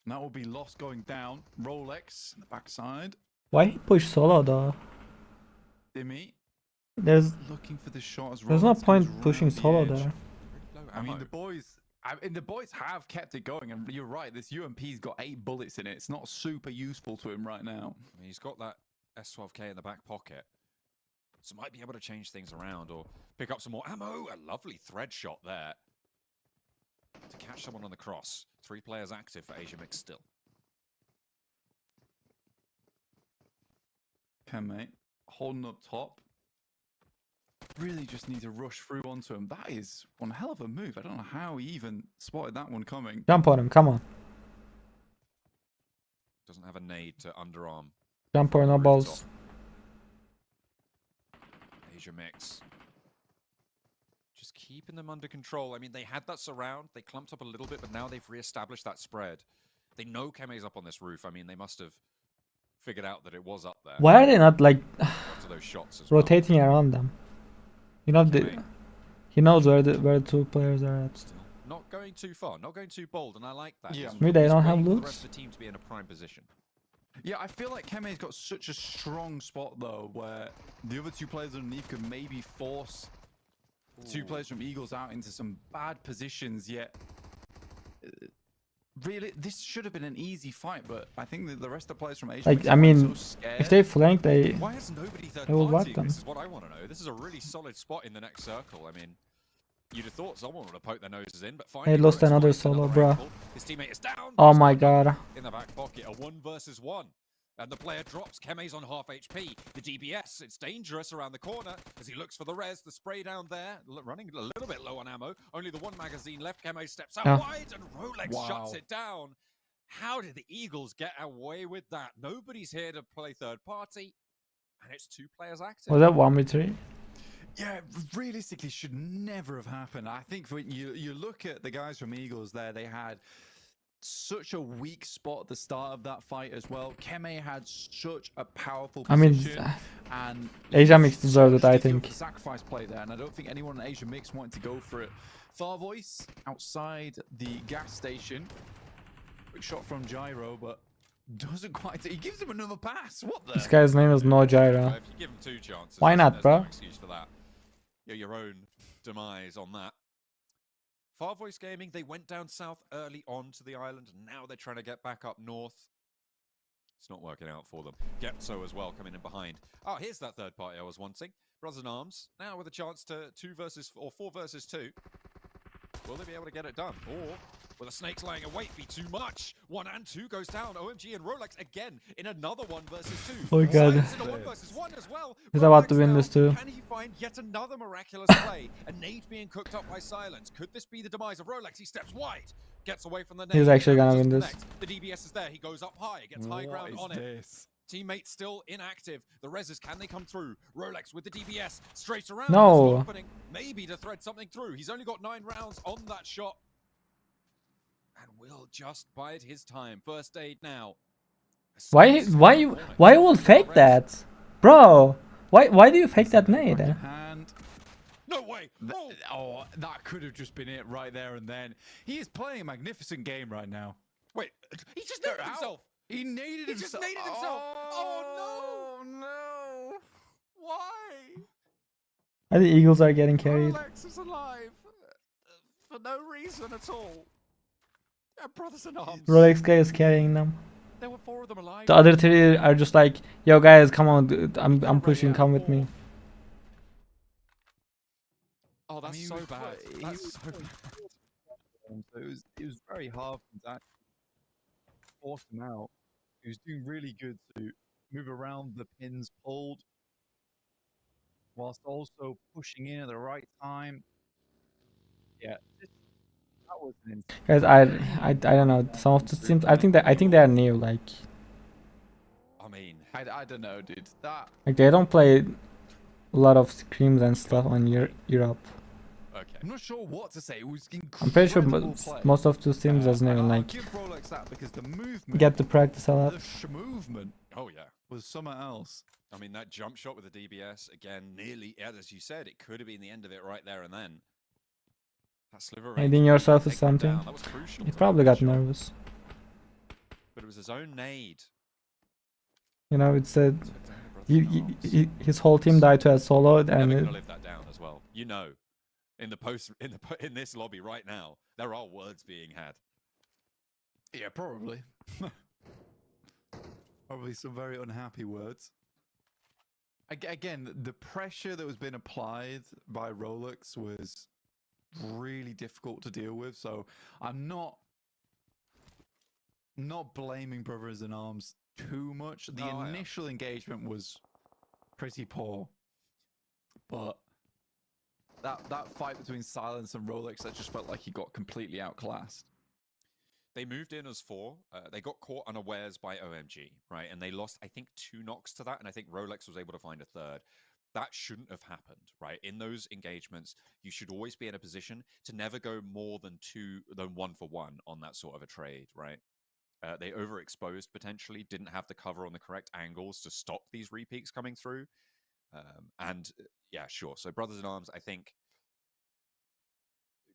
And that will be Lost going down. Rolex in the backside. Why he push solo though? Dimmy There's looking for the shot as no Rolex point comes pushing round the solo edge. there. I mean, the boys have kept it going, and you're right. This UMP's got 8 bullets in it. It's not super useful to him right now. He's got that S12K in the back pocket, so might be able to change things around or pick up some more ammo. A lovely thread shot there to catch someone on the cross. 3 players active for Asia Mix still. Okay, mate. Holding up top. Really just need to rush through onto him. That is one hell of a move. I don't know how he even spotted that one coming. Jump on him, come on. Doesn't have a nade to underarm. Jump or no balls. Asia Mix. Just keeping them under control. I mean, they had that surround. They clumped up a little bit, but now they've reestablished that spread. They know Keme's up on this roof. I mean, they must have figured out that it was up there. Why are they not like After those shots as well. rotating around them? You know, Keme he knows where the 2 players are at. still not going too far, not going too bold, and I like that. Yeah. He's- Maybe they he's don't have waiting for the loots? rest of the team to be in a prime position. Yeah, I feel like Keme's got such a strong spot, though, where the other 2 players underneath could maybe force the 2 players from Eagles out into some bad positions, yet... Really, this should have been an easy fight, but I think that the rest of the players from Asia... Like, I mean, if they flank, they Why has nobody third They will whack party? them. This is what I want to know. This is a really solid spot in the next circle. I mean, you'd have thought someone would have poked their noses in, but finally lost Rolex another finds solo, another bruh. angle. His teammate is down. Oh He's my got god. in the back pocket, a 1 versus 1. And the player drops. Keme's on half HP. The DBS, it's dangerous around the corner as he looks for the res. The spray down there, running a little bit low on ammo. Only the 1 magazine left. Keme steps out Yeah. wide and Rolex shuts it down. How did the Eagles get away with that? Nobody's here to play third party, and it's 2 players active. Was that 1v3? Yeah, realistically should never have happened. I think when you look at the guys from Eagles there, they had such a weak spot at the start of that fight as well. Keme had such a powerful I mean, position, and Asia Mix deserved it, I such think. sacrifice play there, and I don't think anyone in Asia Mix wanted to go for it. Far Voice outside the gas station. Quick shot from Gyro, but doesn't quite. He gives him another pass. What the? This guy's name is No Gyra. If you give him 2 chances, Why not, there's bro? no excuse for that. You're your own demise on that. Far Voice Gaming, they went down south early on to the island, and now they're trying to get back up north. It's not working out for them. Getso as well coming in behind. Oh, here's that third party I was wanting. Brothers in Arms, now with a chance to 4 versus 2. Will they be able to get it done? Or will the snakes lying in wait be too much? 1 and 2 goes down. OMG and Rolex again in another 1 versus 2. Oh my god. Silence in a 1 versus 1 as well. He's about to Rolex win now, this too. Can he find yet another miraculous play? A nade being cooked up by Silence. Could this be the demise of Rolex? He steps wide. Gets away from the nade. He's actually gonna Manages win to this. connect. The DBS is there. He goes up high. Gets high ground on it. This? Teammates still inactive. The reses, can they come through? Rolex with the DBS. Straight around. No. There's an opening. Maybe to thread something through. He's only got 9 rounds on that shot. And will just bide his time. First aid now. Why you will fake that? Bro, why do you fake that nade? Hand. No way. Oh, that could have just been it right there and then. He is playing a magnificent game right now. Wait, he just naded How? himself. He naded He just himself. naded himself. Oh no! Why? I think Eagles are getting carried. Rolex is alive. for no reason at all. Yeah, brothers in arms. Rolex guy is carrying them. There were 4 of them alive. The other 3 are just like, yo guys, come on, dude, I'm pushing, come with me. Oh, that's so bad. That's so bad. So it was very hard for him to actually force him out. He was doing really good to move around the pins pulled, whilst also pushing in at the right time. Yeah, that was an Guys, I don't know. Some of the teams, I think they are new. Like I mean, I don't know, dude. That they don't play a lot of screams and stuff on Europe. okay. I'm not sure what to say. It was I'm pretty sure incredible play. most of the teams as new. And I'll Like give Rolex that because the movement, get to practice a lot. the movement Oh yeah. was somewhere else. I mean, that jump shot with the DBS again, nearly as you said, it could have been the end of it right there and then. That sliver. Hiding yourself is something. That was crucial. He to probably that got shot. nervous. But it was his own nade. You know, it's a Took down the brothers in arms. his whole team died to a solo, Never and gonna live that down as well. You know, in this lobby right now, there are words being had. Yeah, probably. Probably some very unhappy words. Again, the pressure that was being applied by Rolex was really difficult to deal with. So I'm not blaming Brothers in Arms too much. The No, I am. initial engagement was pretty poor, but that fight between Silence and Rolex, that just felt like he got completely outclassed. They moved in as 4. They got caught unawares by OMG, right? And they lost, I think, 2 knocks to that. And I think Rolex was able to find a 3rd. That shouldn't have happened, right? In those engagements, you should always be in a position to never go more than 1 for 1 on that sort of a trade, right? They overexposed potentially, didn't have the cover on the correct angles to stop these repeats coming through. Yeah, sure. So Brothers in Arms, I think,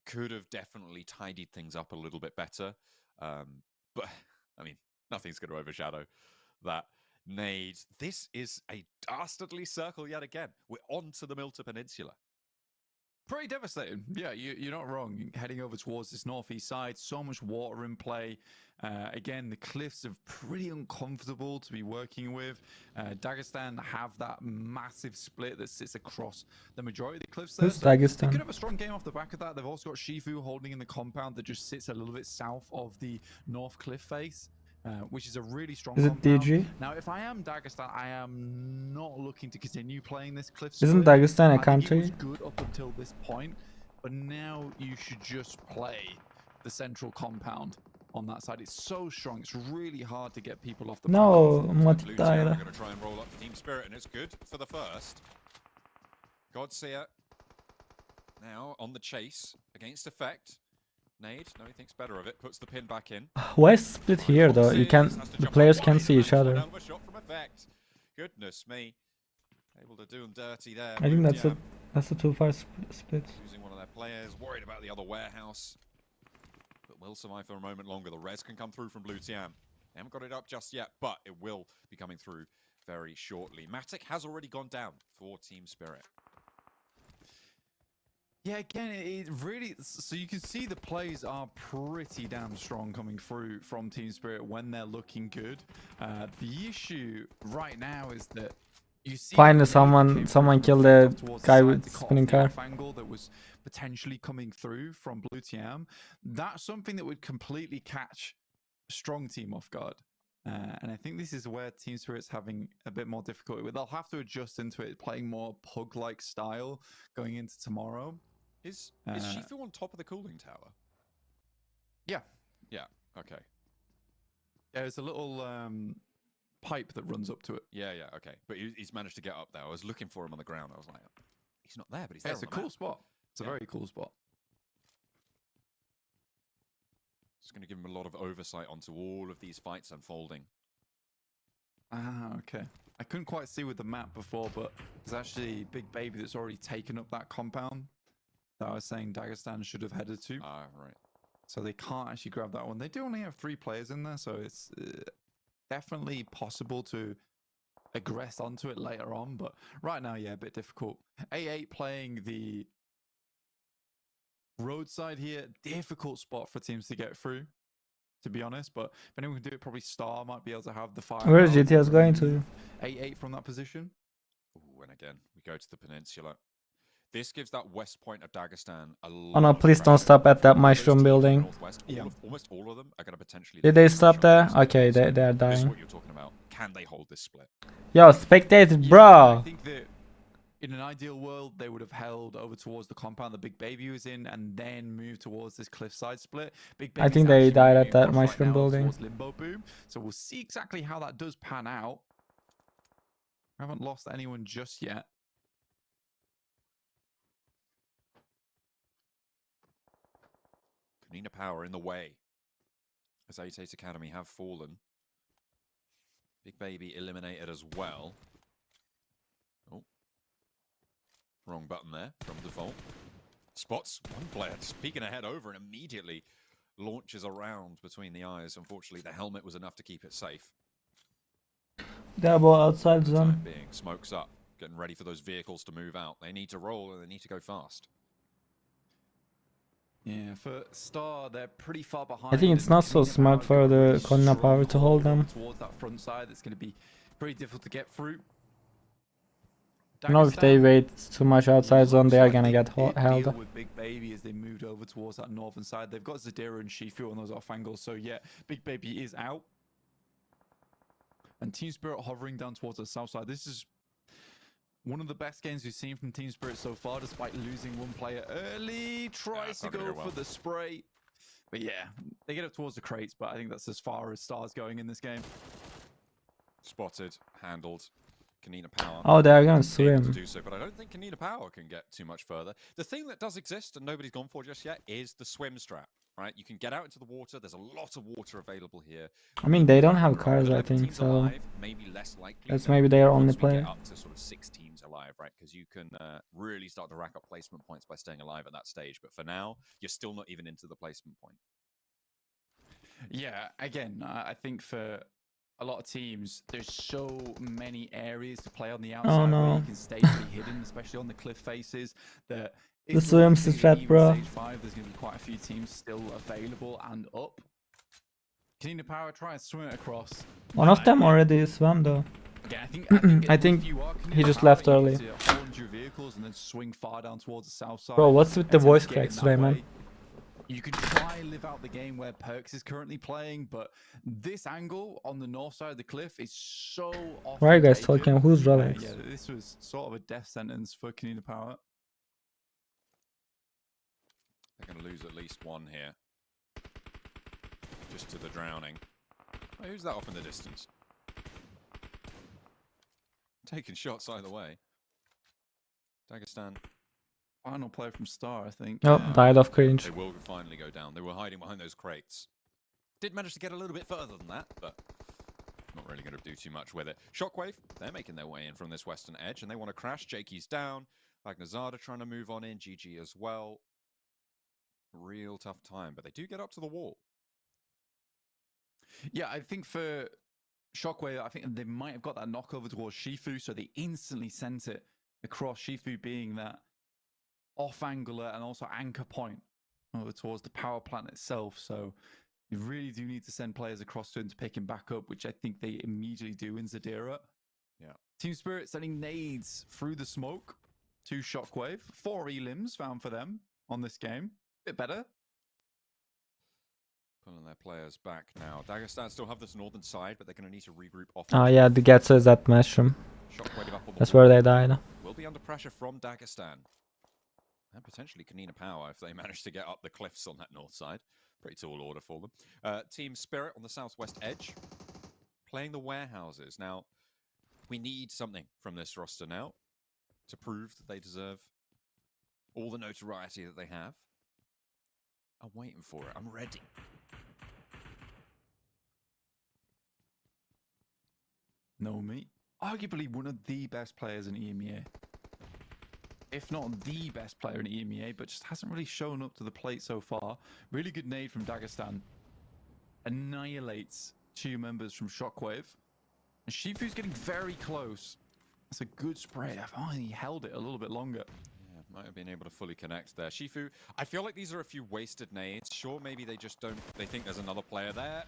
could have definitely tidied things up a little bit better. But I mean, nothing's going to overshadow that nade. This is a dastardly circle yet again. We're on to the Milta Peninsula. Pretty devastating. Yeah, you're not wrong. Heading over towards this northeast side, so much water in play. Again, the cliffs are pretty uncomfortable to be working with. Dagestan have that massive split that sits across the majority of the cliffs there. Who's So they Dagestan? could have a strong game off the back of that. They've also got Shifu holding in the compound that just sits a little bit south of the north cliff face. Which is a really strong Is it compound. DG? Now, if I am Dagestan, I am not looking to continue playing this cliff Isn't split. Dagestan a I think it country? was good up until this point, but now you should just play the central compound on that side. It's so strong. It's really hard to get people off the No, back. Blue team are Matitaira. going to try and roll up the Team Spirit, and it's good for the first. Godseer now on the chase against Effect. Nade, no, he thinks better of it. Puts the pin back in. Why is split here though? You can, the players can see each other. Another shot from Effect. Goodness me, able to do them dirty there. I think Blue that's a team too far split. using one of their players, worried about the other warehouse, but will survive for a moment longer. The res can come through from Blue Tiam. They haven't got it up just yet, but it will be coming through very shortly. Matic has already gone down for Team Spirit. Yeah, again, it really... So you can see the plays are pretty damn strong coming through from Team Spirit when they're looking good. The issue right now is that you see... Finally, someone killed a guy with spinning car. Angle that was potentially coming through from Blue Tiam. That's something that would completely catch a strong team off guard. And I think this is where Team Spirit's having a bit more difficulty with. They'll have to adjust into it, playing more pug-like style going into tomorrow. Is Shifu on top of the cooling tower? Yeah. Yeah, okay. Yeah, there's a little pipe that runs up to it. Yeah, okay. But he's managed to get up there. I was looking for him on the ground. I was like, he's not there, but he's there. It's a cool spot. It's a very cool spot. It's going to give him a lot of oversight onto all of these fights unfolding. Ah, okay. I couldn't quite see with the map before, but there's actually Big Baby that's already taken up that compound that I was saying Dagestan should have headed to. Ah, right. So they can't actually grab that one. They do only have 3 players in there, so it's definitely possible to aggress onto it later on. But right now, yeah, a bit difficult. A8 playing the Roadside here, difficult spot for teams to get through, to be honest. But if anyone can do it, probably Star might be able to have the fire. Where is GTS going to? 8-8 from that position. Ooh, and again, we go to the peninsula. This gives that west point of Dagestan a lot. Oh no, please don't stop at that mushroom building. Yeah. Almost all of them are going to potentially. Did they stop there? Okay, they're This is dying. what you're talking about. Can they hold this split? Yo, spectate, I bro. think that in an ideal world, they would have held over towards the compound that Big Baby was in and then moved towards this cliffside split. Big I think Baby's they actually died moving at that across right mushroom now building. towards Limbo Boom. So we'll see exactly how that does pan out. I haven't lost anyone just yet. Kanina Power in the way. As 8-8 Academy have fallen. Big Baby eliminated as well. Oh. Wrong button there from default. Spots one player just peeking ahead over and immediately launches around between the eyes. Unfortunately, the helmet was enough to keep it safe. Double outside For the time zone. being, smokes up, getting ready for those vehicles to move out. They need to roll and they need to go fast. Yeah, for Star, they're pretty far behind. I think it's not so Kanina smart Power for got the really Kanina Power to hold strong them. towards that front side. That's going to be pretty difficult to get through. You know, if they Dagestan wait too much outside zone, looks they are like gonna they get did held. deal with Big Baby as they moved over towards that northern side. They've got Zadira and Shifu on those off angles. So yeah, Big Baby is out. And Team Spirit hovering down towards the south side. This is one of the best games we've seen from Team Spirit so far, despite losing one player early. Tries to go for the spray. But yeah, they get up towards the crates, but I think that's as far as Star's going in this game. Spotted, handled. Kanina Power. Oh, they are gonna able to swim. do so, but I don't think Kanina Power can get too much further. The thing that does exist and nobody's gone for just yet is the swim strap, right? You can get out into the water. There's a lot of water available here. I mean, they don't have Right, cars, with I 11 think, teams so alive, maybe less likely that's than maybe their only once we play. get up to sort of 6 teams alive, right? Because you can really start to rack up placement points by staying alive at that stage. But for now, you're still not even into the placement point. Yeah, again, I think for a lot of teams, there's so many areas to play on the outside where no. you can stay pretty hidden, especially on the cliff faces. That The is one swim thing that strat, even bro. Stage 5, there's going to be quite a few teams still available and up. Kanina Power try and swim it across. One of them already swam though. Yeah, I think he Kanina just Power, left you need early. to hold onto your vehicles and then swing far down towards the south side. Bro, what's with the Attempt voice to get in cracks that today, man? way. You can try and live out the game where Perks is currently playing, but this angle on the north side of the cliff is so often Why are you guys taken. talking? Who's Rolex? Yeah, this was sort of a death sentence for Kanina Power. They're going to lose at least one here. Just to the drowning. Oh, who's that off in the distance? Taking shots either way. Dagestan. Final player from Star, I think. Nope, died of cringe. They will finally go down. They were hiding behind those crates. Did manage to get a little bit further than that, but not really going to do too much with it. Shockwave, they're making their way in from this western edge, and they want to crash. Jakey's down. Magnazada trying to move on in. GG as well. Real tough time, but they do get up to the wall. Yeah, I think for Shockwave, I think they might have got that knockover towards Shifu, so they instantly sent it across, Shifu being that off-angler and also anchor point over towards the power plant itself. So you really do need to send players across to him to pick him back up, which I think they immediately do in Zadira. Yeah. Team Spirit sending nades through the smoke to Shockwave. 4 elims found for them on this game. Bit better. Pulling their players back now. Dagestan still have this northern side, but they're going to need to regroup off. Oh yeah, the Getsu is that mushroom. Shockwave up on the That's wall. where they died. Will be under pressure from Dagestan. And potentially Kanina Power if they manage to get up the cliffs on that north side. Pretty tall order for them. Team Spirit on the southwest edge. Playing the warehouses. Now, we need something from this roster now to prove that they deserve all the notoriety that they have. I'm waiting for it. I'm ready. Nomi, arguably one of the best players in EMEA. If not the best player in EMEA, but just hasn't really shown up to the plate so far. Really good nade from Dagestan. Annihilates 2 members from Shockwave. And Shifu's getting very close. That's a good spray. If only he held it a little bit longer. Yeah, Might have been able to fully connect there. Shifu, I feel like these are a few wasted nades. Sure, maybe they just don't, they think there's another player there.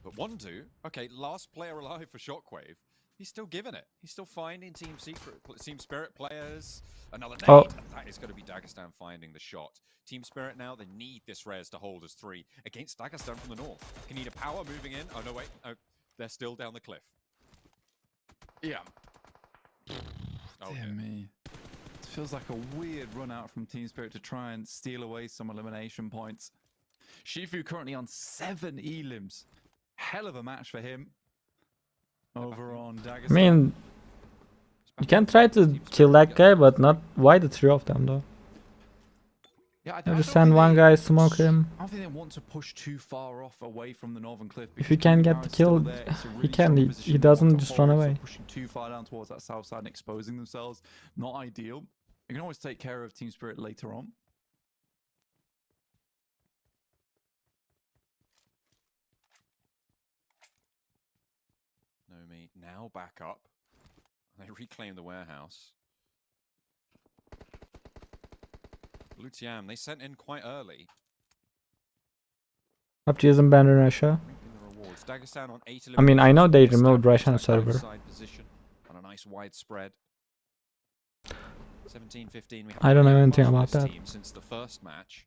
But Wondu, okay, last player alive for Shockwave. He's still giving it. He's still finding Team Spirit players. Another nade. Oh. That is going to be Dagestan finding the shot. Team Spirit now, they need this res to hold as 3 against Dagestan from the north. Can need a power moving in. Oh, no, wait. Oh, they're still down the cliff. Yeah. Oh, Dear me. It feels like a weird run out from Team Spirit to try and steal away some elimination points. Shifu currently on 7 elims. Hell of a match for him. Over on Dagestan. I mean, you can try to kill that guy, but not why the 3 of them though. Yeah, I You don't just think send one they- guy, smoke him. I don't think they want to push too far off away from the northern cliff. If he can get the kill, he can. He doesn't just run away. Pushing too far down towards that south side and exposing themselves, not ideal. You can always take care of Team Spirit later on. Nomi now back up. They reclaim the warehouse. Lutiam, they sent in quite early. PUBG isn't banned in Russia. The rewards. Dagestan on 8 I mean, I know they eliminations, removed Russian established that server. outside position on a nice wide spread. 17-15. We I don't know haven't anything much about from this that. team since the first match.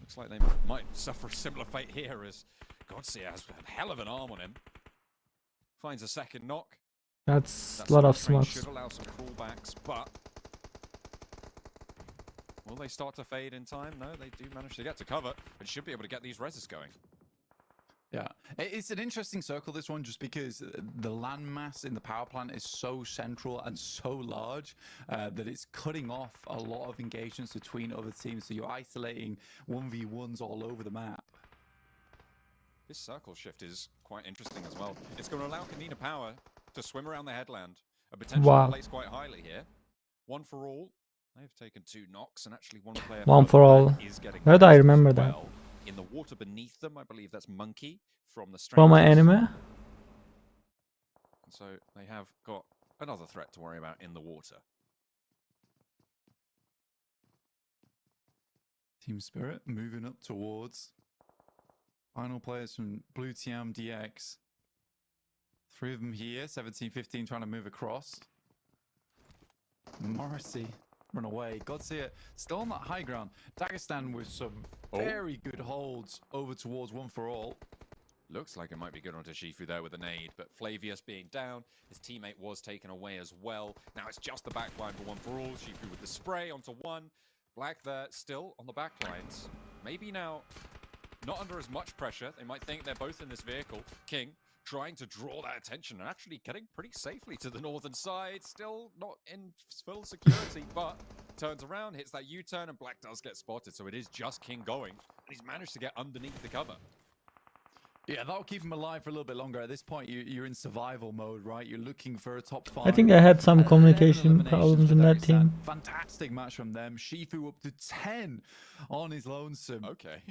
Looks like they might suffer a similar fate here as Godseer has a hell of an arm on him. Finds a second knock. That's That a lot of smoke train smokes. should allow some crawlbacks, but will they start to fade in time? No, they do manage to get to cover and should be able to get these reses going. Yeah, it's an interesting circle, this one, just because the landmass in the power plant is so central and so large that it's cutting off a lot of engagements between other teams. So you're isolating 1v1s all over the map. This circle shift is quite interesting as well. It's going to allow Kanina Power to swim around the headland and potentially Wow. place quite highly here. One for all. They've taken 2 knocks and actually one player One further for all. back is getting Where do I rezzed as remember that? well. In the water beneath them, I believe that's Monkey from the From my Strangers. anime? So they have got another threat to worry about in the water. Team Spirit moving up towards final players from Blue Team DX. 3 of them here, 17-15 trying to move across. Morrissey run away. Godseer still on that high ground. Dagestan with some very good holds over towards one for all. Looks like it might be good onto Shifu there with a nade, but Flavius being down, his teammate was taken away as well. Now it's just the backline for one for all. Shifu with the spray onto one. Black there still on the backlines. Maybe now not under as much pressure. They might think they're both in this vehicle. King trying to draw that attention and actually getting pretty safely to the northern side. Still not in full security, but turns around, hits that U-turn, and Black does get spotted. So it is just King going, and he's managed to get underneath the cover. Yeah, that'll keep him alive for a little bit longer. At this point, you're in survival mode, right? You're looking for a top 5. I think I had some 11 communication eliminations problems for in that Dagestan. team. Fantastic match from them. Shifu up to 10 on his lonesome. Okay.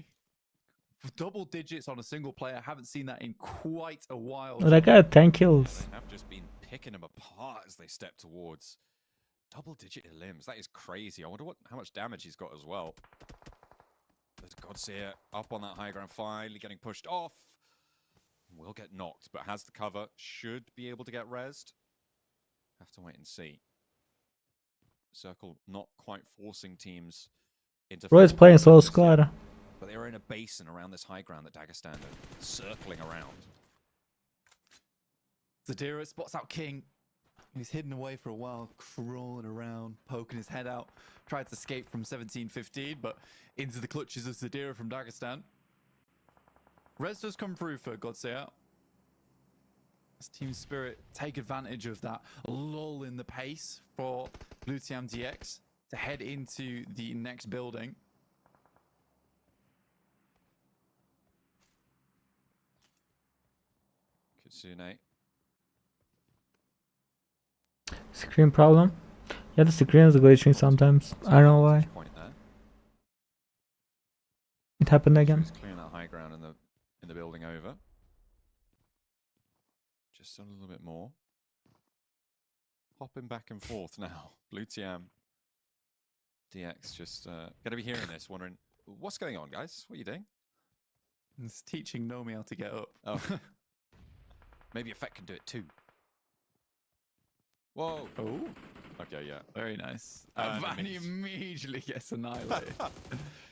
Double digits on a single player. Haven't seen that in quite a while. That guy had 10 kills. They have just been picking him apart as they step towards double-digit limbs. That is crazy. I wonder how much damage he's got as well. There's Godseer up on that high ground, finally getting pushed off. Will get knocked, but has the cover. Should be able to get rezzed. Have to wait and see. Circle not quite forcing teams into... Bro is full playing solo combat just yet, squad. but they are in a basin around this high ground that Dagestan are circling around. Zadira spots out King. He's hidden away for a while, crawling around, poking his head out. Tried to escape from 17-15, but into the clutches of Zadira from Dagestan. Rez does come through for Godseer. As Team Spirit take advantage of that lull in the pace for Blue Team DX to head into the next building. Kitsune. Screen problem? Yeah, the screen is glitching sometimes. I don't know why. Point there. It happened again. He's clearing that high ground in the building over. Just a little bit more. Hopping back and forth now. Blue TM. DX just gonna be hearing this, wondering what's going on, guys? What are you doing? It's teaching Nomi how to get up. Oh, maybe Effect can do it too. Whoa. Oh, Okay, yeah. very nice. And And he miss. immediately gets annihilated.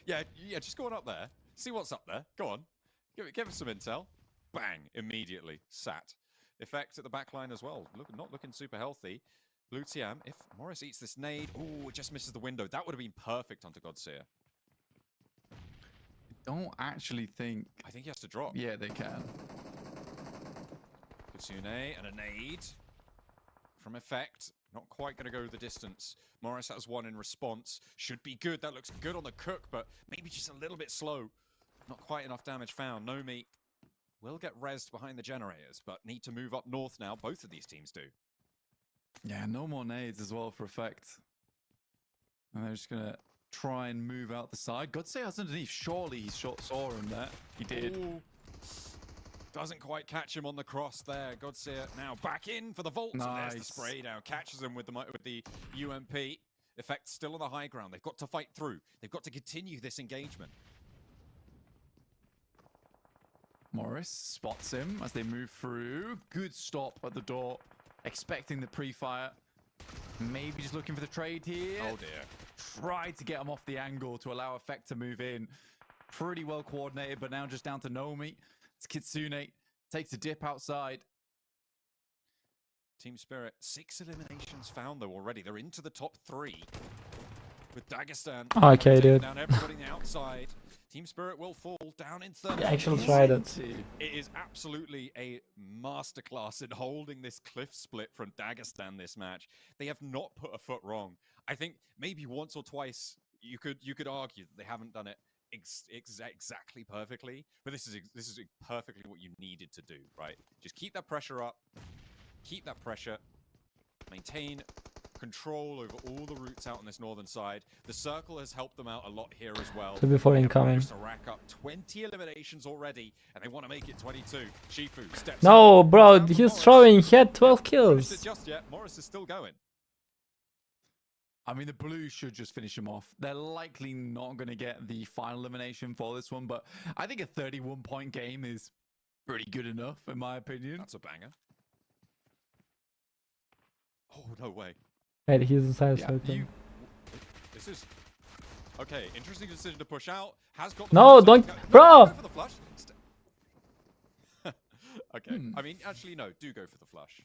yeah, just go on up there. See what's up there. Go on. Give us some intel. Bang! Immediately sat. Effect at the back line as well. Not looking super healthy. Blue TM. If Morris eats this nade, oh, it just misses the window. That would have been perfect onto Godseer. Don't actually think. I think he has to drop. Yeah, they can. Kitsune and a nade from Effect. Not quite going to go the distance. Morris has one in response. Should be good. That looks good on the cook, but maybe just a little bit slow. Not quite enough damage found. Nomi will get rezzed behind the generators, but need to move up north now. Both of these teams do. Yeah, no more nades as well for Effect. And they're just gonna try and move out the side. Godseer has underneath. Surely he saw him there. He did. Ooh. Doesn't quite catch him on the cross there. Godseer now back in for the vault. And there's the Nice. spray down. Catches him with the UMP. Effect still on the high ground. They've got to fight through. They've got to continue this engagement. Morris spots him as they move through. Good stop at the door. Expecting the pre-fire. Maybe just looking for the trade here. Oh dear. Tried to get him off the angle to allow Effect to move in. Pretty well coordinated, but now just down to Nomi. It's Kitsune. Takes a dip outside. Team Spirit, 6 eliminations found though already. They're into the top 3 with Dagestan. Okay, dude. Down everybody on the outside. Team Spirit will fall down in third. I actually tried it. It is absolutely a masterclass in holding this cliff split from Dagestan this match. They have not put a foot wrong. I think maybe once or twice you could argue that they haven't done it exactly perfectly, but this is perfectly what you needed to do, right? Just keep that pressure up. Keep that pressure. Maintain control over all the routes out on this northern side. The circle has helped them out a lot here as well. To before They have incoming. managed to rack up 20 eliminations already, and they want to make it 22. Shifu steps No, up. bro, Down to he's Morris. throwing. He had 12 Finished it kills. just yet. Morris is still going. I mean, the Blues should just finish him off. They're likely not going to get the final elimination for this one, but I think a 31-point game is pretty good enough, in my opinion. That's a banger. Oh, no way. Wait, he's inside Yeah, circle. This is... Okay, interesting decision to push out. Has got No, the don't- go bro! for the flush. Okay, I mean, actually, no, do go for the flush.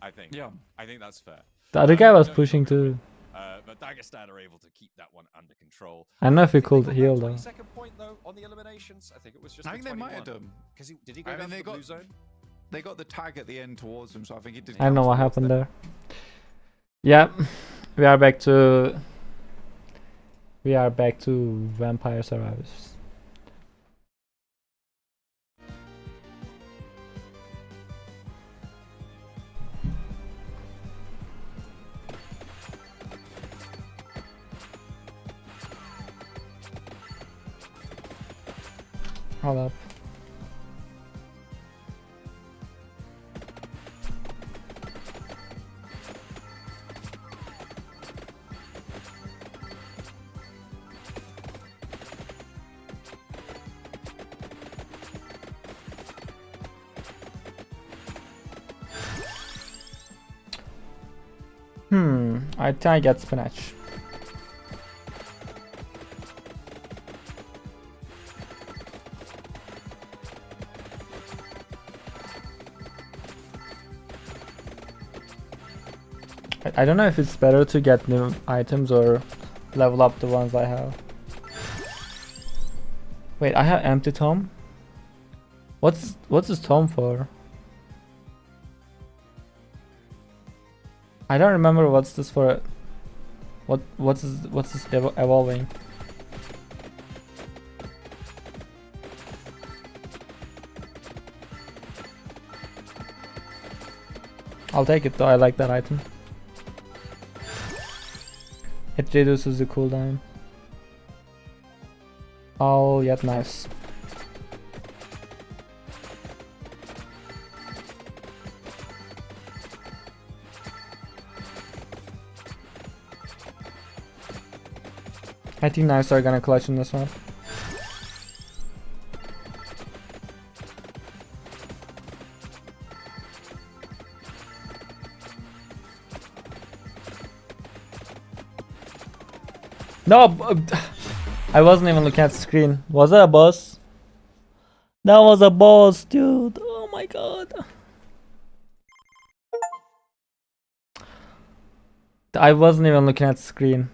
I think. Yeah. I think that's fair. The other guy was Don't pushing go for it. too. But Dagestan are able to keep that one under control. I don't know if he I think could they got heal that though. 22nd point though on the eliminations. I think it was just. I the think they might have 21. done. Because did he go I down mean, to they the blue got- zone? They got the tag at the end towards them, so I think it did. I don't know count what towards happened them. there. Yeah, we are back to Vampire Survivors. Hold up. I think I get spinach. I don't know if it's better to get new items or level up the ones I have. Wait, I have empty tome? What's this tome for? I don't remember what's this for. What's this evolving? I'll take it though, I like that item. It reduces the cooldown. Oh, yeah, nice. I think knives are gonna clutch in this one. No, I wasn't even looking at the screen. Was that a boss? That was a boss, dude. Oh my god. I wasn't even looking at the screen.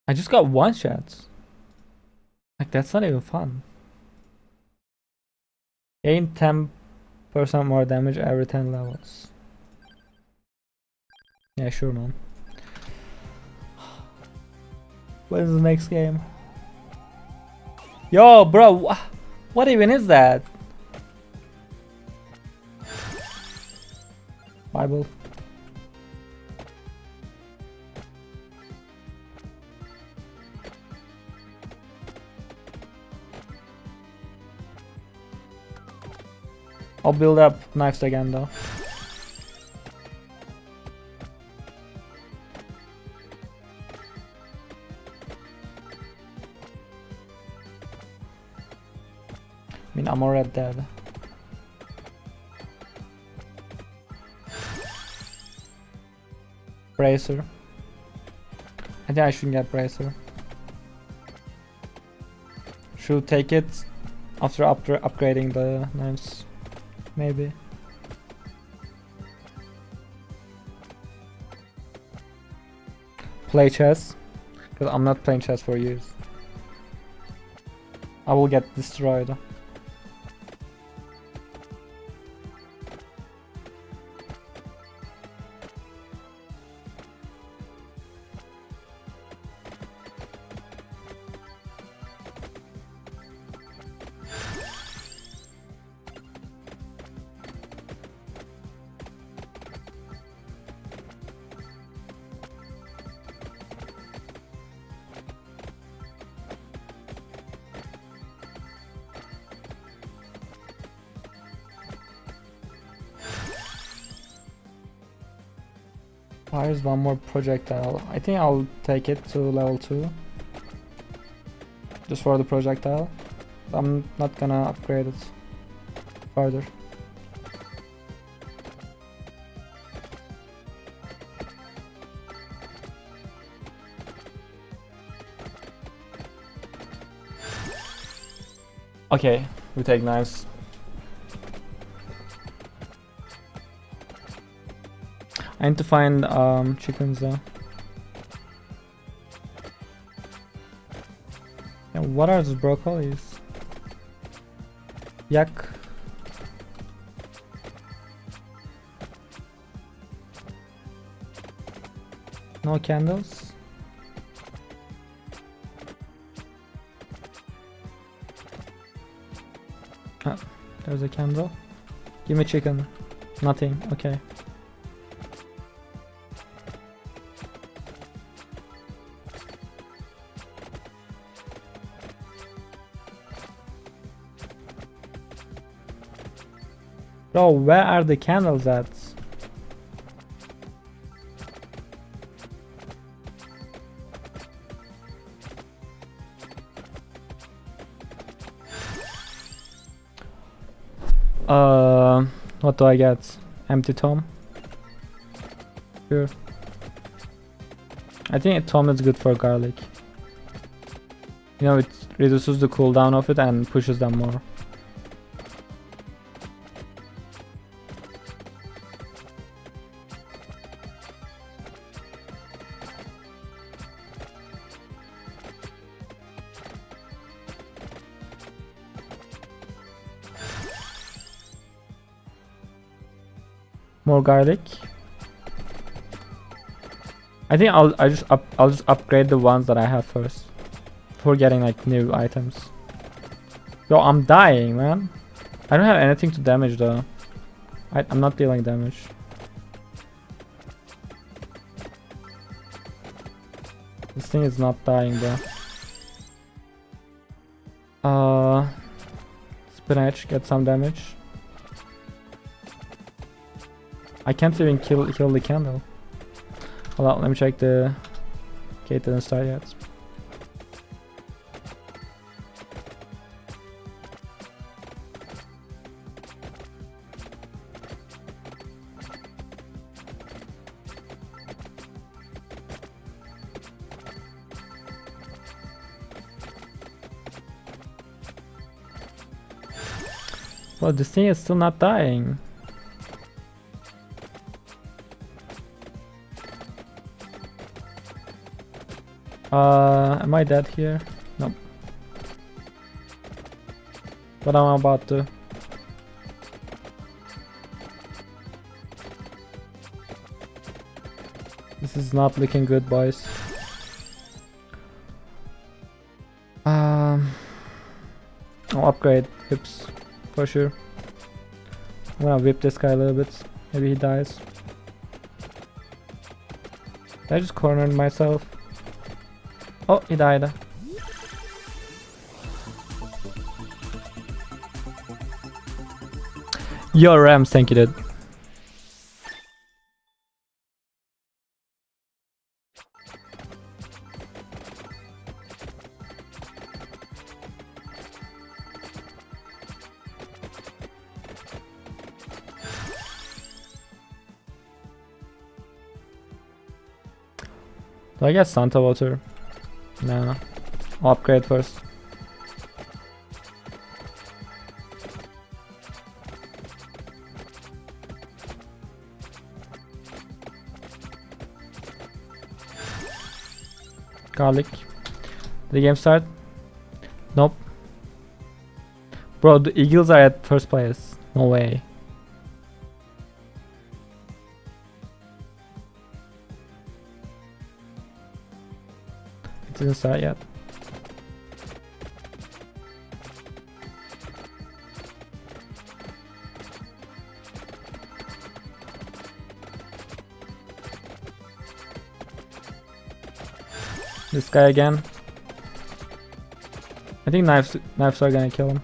I just got one shot. Like, that's not even fun. Gain 10% more damage every 10 levels. Yeah, sure, man. When's the next game? Yo, bro, what even is that? Bible. I'll build up knives again though. I mean, I'm already dead. Bracer. I think I should get bracer. Should take it after upgrading the knives. Maybe. Play chess. Because I'm not playing chess for years. I will get destroyed. Fires one more projectile. I think I'll take it to level 2. Just for the projectile. I'm not gonna upgrade it further. Okay, we take knives. I need to find chickens though. Yeah, what are those broccolis? Yak. No candles. Ah, there's a candle. Give me chicken. Nothing. Okay. Bro, where are the candles at? What do I get? Empty tom? Sure. I think a tom is good for garlic. You know, it reduces the cooldown of it and pushes them more. More garlic. I think I'll just upgrade the ones that I have first before getting like new items. Yo, I'm dying, man. I don't have anything to damage though. I'm not dealing damage. This thing is not dying, bro. Spinach, get some damage. I can't even kill the candle. Hold on, let me check the gate didn't start yet. Well, this thing is still not dying. Am I dead here? Nope. But I'm about to. This is not looking good, boys. I'll upgrade hips for sure. I'm gonna whip this guy a little bit. Maybe he dies. I just cornered myself. Oh, he died. Your Rams, thank you, dude. Do I get Santa Water? No. I'll upgrade first. Garlic. Did the game start? Nope. Bro, the Eagles are at first place. No way. It didn't start yet. This guy again. I think knives are gonna kill him.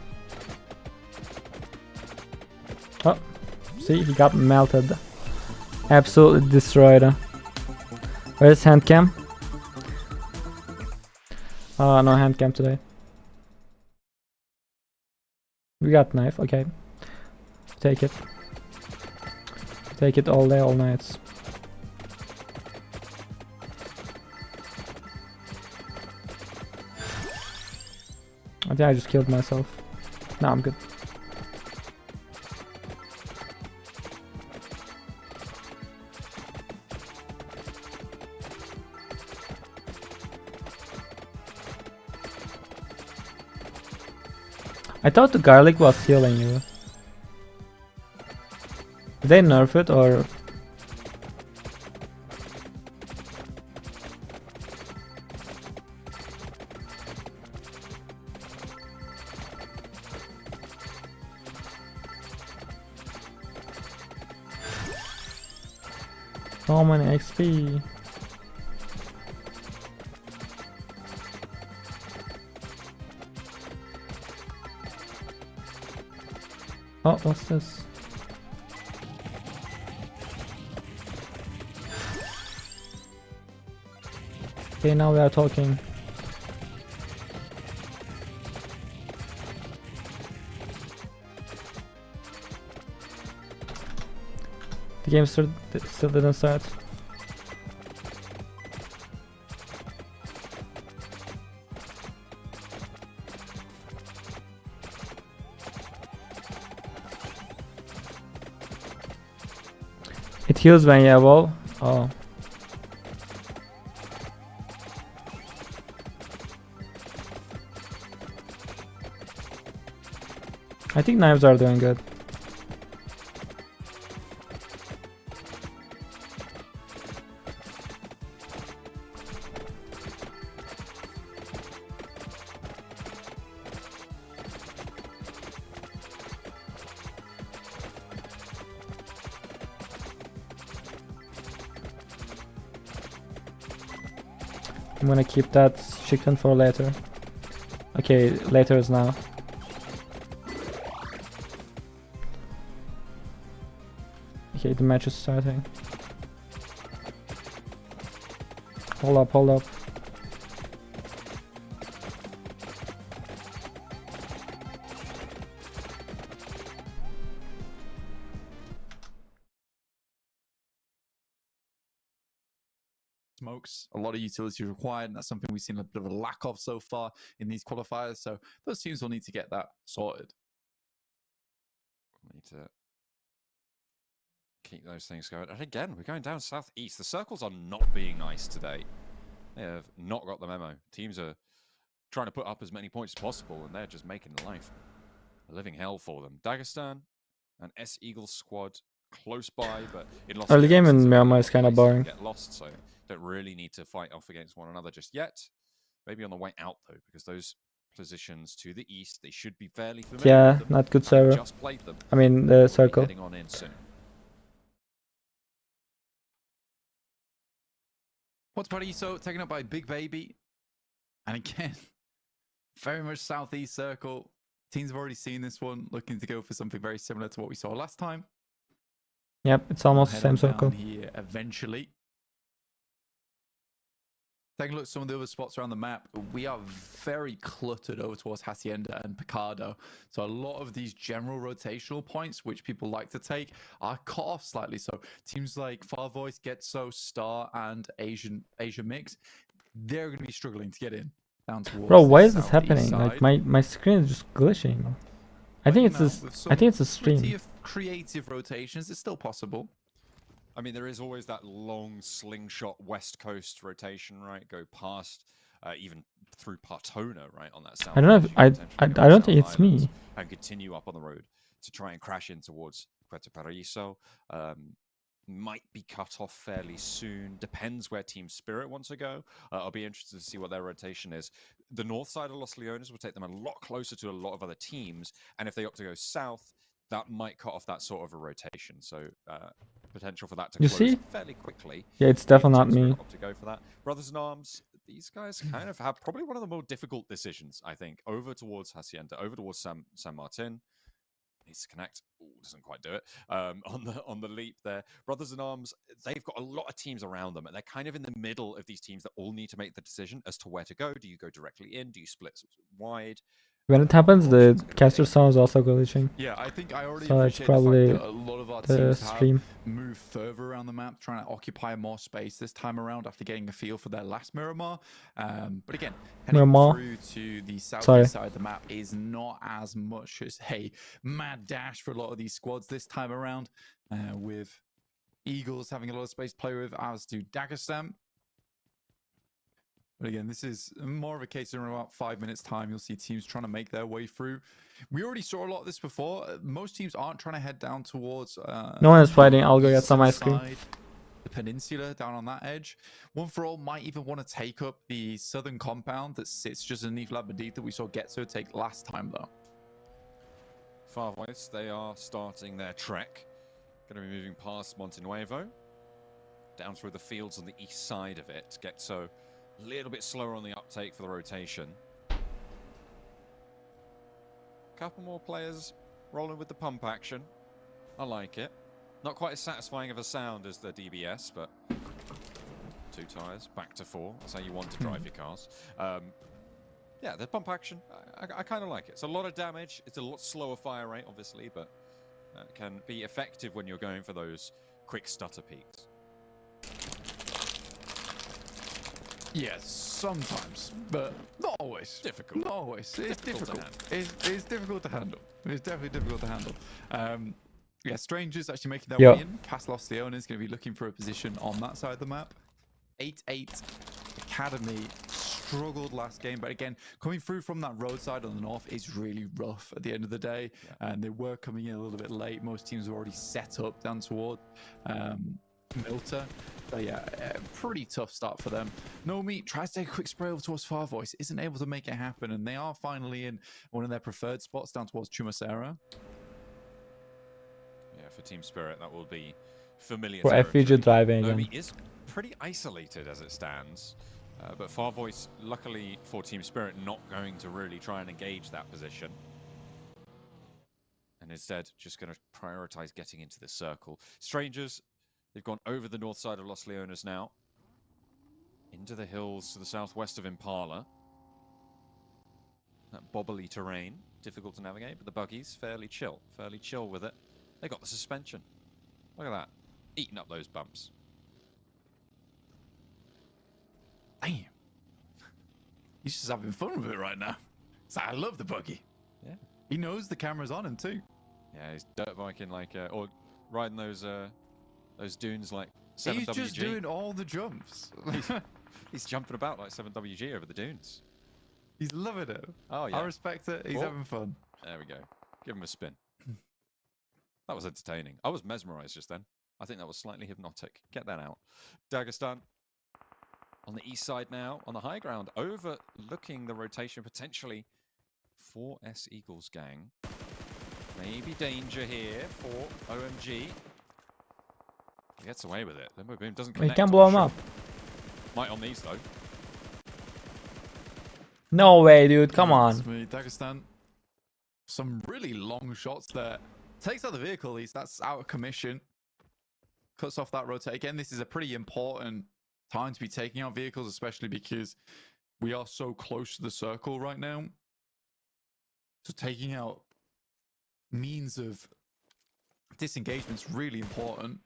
Oh, see, he got melted. Absolutely destroyed. Where's hand cam? No hand cam today. We got knife, okay. Take it. Take it all day, all night. I think I just killed myself. No, I'm good. I thought the garlic was healing you. Did they nerf it or? So many XP. Oh, what's this? Okay, now we are talking. The game still didn't start. It heals when you evolve. Oh. I think knives are doing good. I'm gonna keep that chicken for later. Okay, later is now. Okay, the match is starting. Hold up, hold up. Smokes, a lot of utility required, and that's something we've seen a bit of a lack of so far in these qualifiers. So those teams will need to get that sorted. We need to keep those things going. And again, we're going down southeast. The circles are not being nice today. They have not got the memo. Teams are trying to put up as many points as possible, and they're just making life a living hell for them. Dagestan and S-Eagle squad close by, but in Los Early game Angeles, in it's a Myanmar is kind of place to boring. get lost, so don't really need to fight off against one another just yet. Maybe on the way out though, because those positions to the east, they should be fairly familiar Yeah, with them. not good Having server. just played them. I mean, the We'll be circle. heading on in soon. Watchparty, so taken up by Big Baby. And again, very much southeast circle. Teams have already seen this one, looking to go for something very similar to what we saw last time. Yep, it's almost the Head same on down circle. here eventually. Taking a look at some of the other spots around the map, we are very cluttered over towards Hacienda and Picado. So a lot of these general rotational points, which people like to take, are cut off slightly. So teams like Far Voice, Getso, Star, and Asia Mix, they're going to be struggling to get in down towards. Bro, why the is this southeast happening? side. Like my screen is just glitching. I But, think you it's know, this. with I think it's a some pretty stream. creative rotations, it's still possible. I mean, there is always that long slingshot West Coast rotation, right? Go past, even through Partona, right, on that south. I don't know if edge. You can I potentially go don't South think it's Islands me. and continue up on the road to try and crash in towards Puerto Paraíso. Might be cut off fairly soon. Depends where Team Spirit wants to go. I'll be interested to see what their rotation is. The north side of Los Leones will take them a lot closer to a lot of other teams, and if they opt to go south, that might cut off that sort of a rotation. So potential for that to You close see? fairly quickly. Yeah, it's if definitely not Team Spirit me. opt to go for that. Brothers in Arms, these guys kind of have probably one of the more difficult decisions, I think, over towards Hacienda, over towards San Martin. Needs to connect. Ooh, doesn't quite do it. On the leap there, Brothers in Arms, they've got a lot of teams around them, and they're kind of in the middle of these teams that all need to make the decision as to where to go. Do you go directly in? Do you split wide? When it happens, the caster sound is also glitching. Yeah, I think I already So it's appreciate probably the fact that a lot of our the teams stream. have moved further around the map, trying to occupy more space this time around after getting a feel for their last Miramar. But again, heading Miramar. through to the southeast Sorry. side of the map is not as much as a mad dash for a lot of these squads this time around, with Eagles having a lot of space to play with, as do Dagestan. But again, this is more of a case of in about 5 minutes time, you'll see teams trying to make their way through. We already saw a lot of this before. Most teams aren't trying to head down towards... No one is fighting. I'll go get some eastern ice cream. side, the peninsula down on that edge. One for All might even want to take up the southern compound that sits just underneath Labadita that we saw Getso take last time, though. Far West, they are starting their trek. Going to be moving past Monte Nuevo, down through the fields on the east side of it. Getso a little bit slower on the uptake for the rotation. Couple more players rolling with the pump action. I like it. Not quite as satisfying of a sound as the DBS, but 2 tires, back to 4. That's how you want to drive your cars. Yeah, the pump action, I kind of like it. It's a lot of damage. It's a lot slower fire rate, obviously, but it can be effective when you're going for those quick stutter peaks. Yes, sometimes, but not always. Difficult. Not always. It's difficult. It's difficult to handle. It's definitely difficult to handle. Yeah, Strangers actually making their way in. Past Los Leones going to be looking for a position on that side of the map. 8-8 Academy struggled last game, but again, coming through from that roadside on the north is really rough at the end of the day. Yeah. And they were coming in a little bit late. Most teams were already set up down toward Milta. So yeah, pretty tough start for them. Nomi tries to take a quick spray over towards Far Voice, isn't able to make it happen, and they are finally in one of their preferred spots down towards Chumacera. Yeah, for Team Spirit, that will be familiar For territory. FVG driving again. Nomi is pretty isolated as it stands, but Far Voice, luckily for Team Spirit, not going to really try and engage that position. And instead, just going to prioritize getting into the circle. Strangers, they've gone over the north side of Los Leones now. into the hills to the southwest of Impala. That bobbly terrain, difficult to navigate, but the buggies fairly chill with it. They got the suspension. Look at that, eating up those bumps. Damn. He's just having fun with it right now. It's like, I love the buggy. Yeah. He knows the camera's on him too. Yeah, he's dirt biking like, or riding those dunes like 7WG. He's just doing all the jumps. He's jumping about like 7WG over the dunes. He's loving it. Oh yeah, I respect it. He's having fun. There we go. Give him a spin. That was entertaining. I was mesmerized just then. I think that was slightly hypnotic. Get that out. Dagestan on the east side now, on the high ground, overlooking the rotation potentially for S Eagles gang. Maybe danger here for OMG. He gets away with it. Limbo Boom doesn't connect. You can blow him up. Might on these though. No way, dude. Come on. Dagestan. Some really long shots there. Takes out the vehicle at least. That's out of commission. Cuts off that rotate. Again, this is a pretty important time to be taking out vehicles, especially because we are so close to the circle right now. So taking out means of disengagement is really important.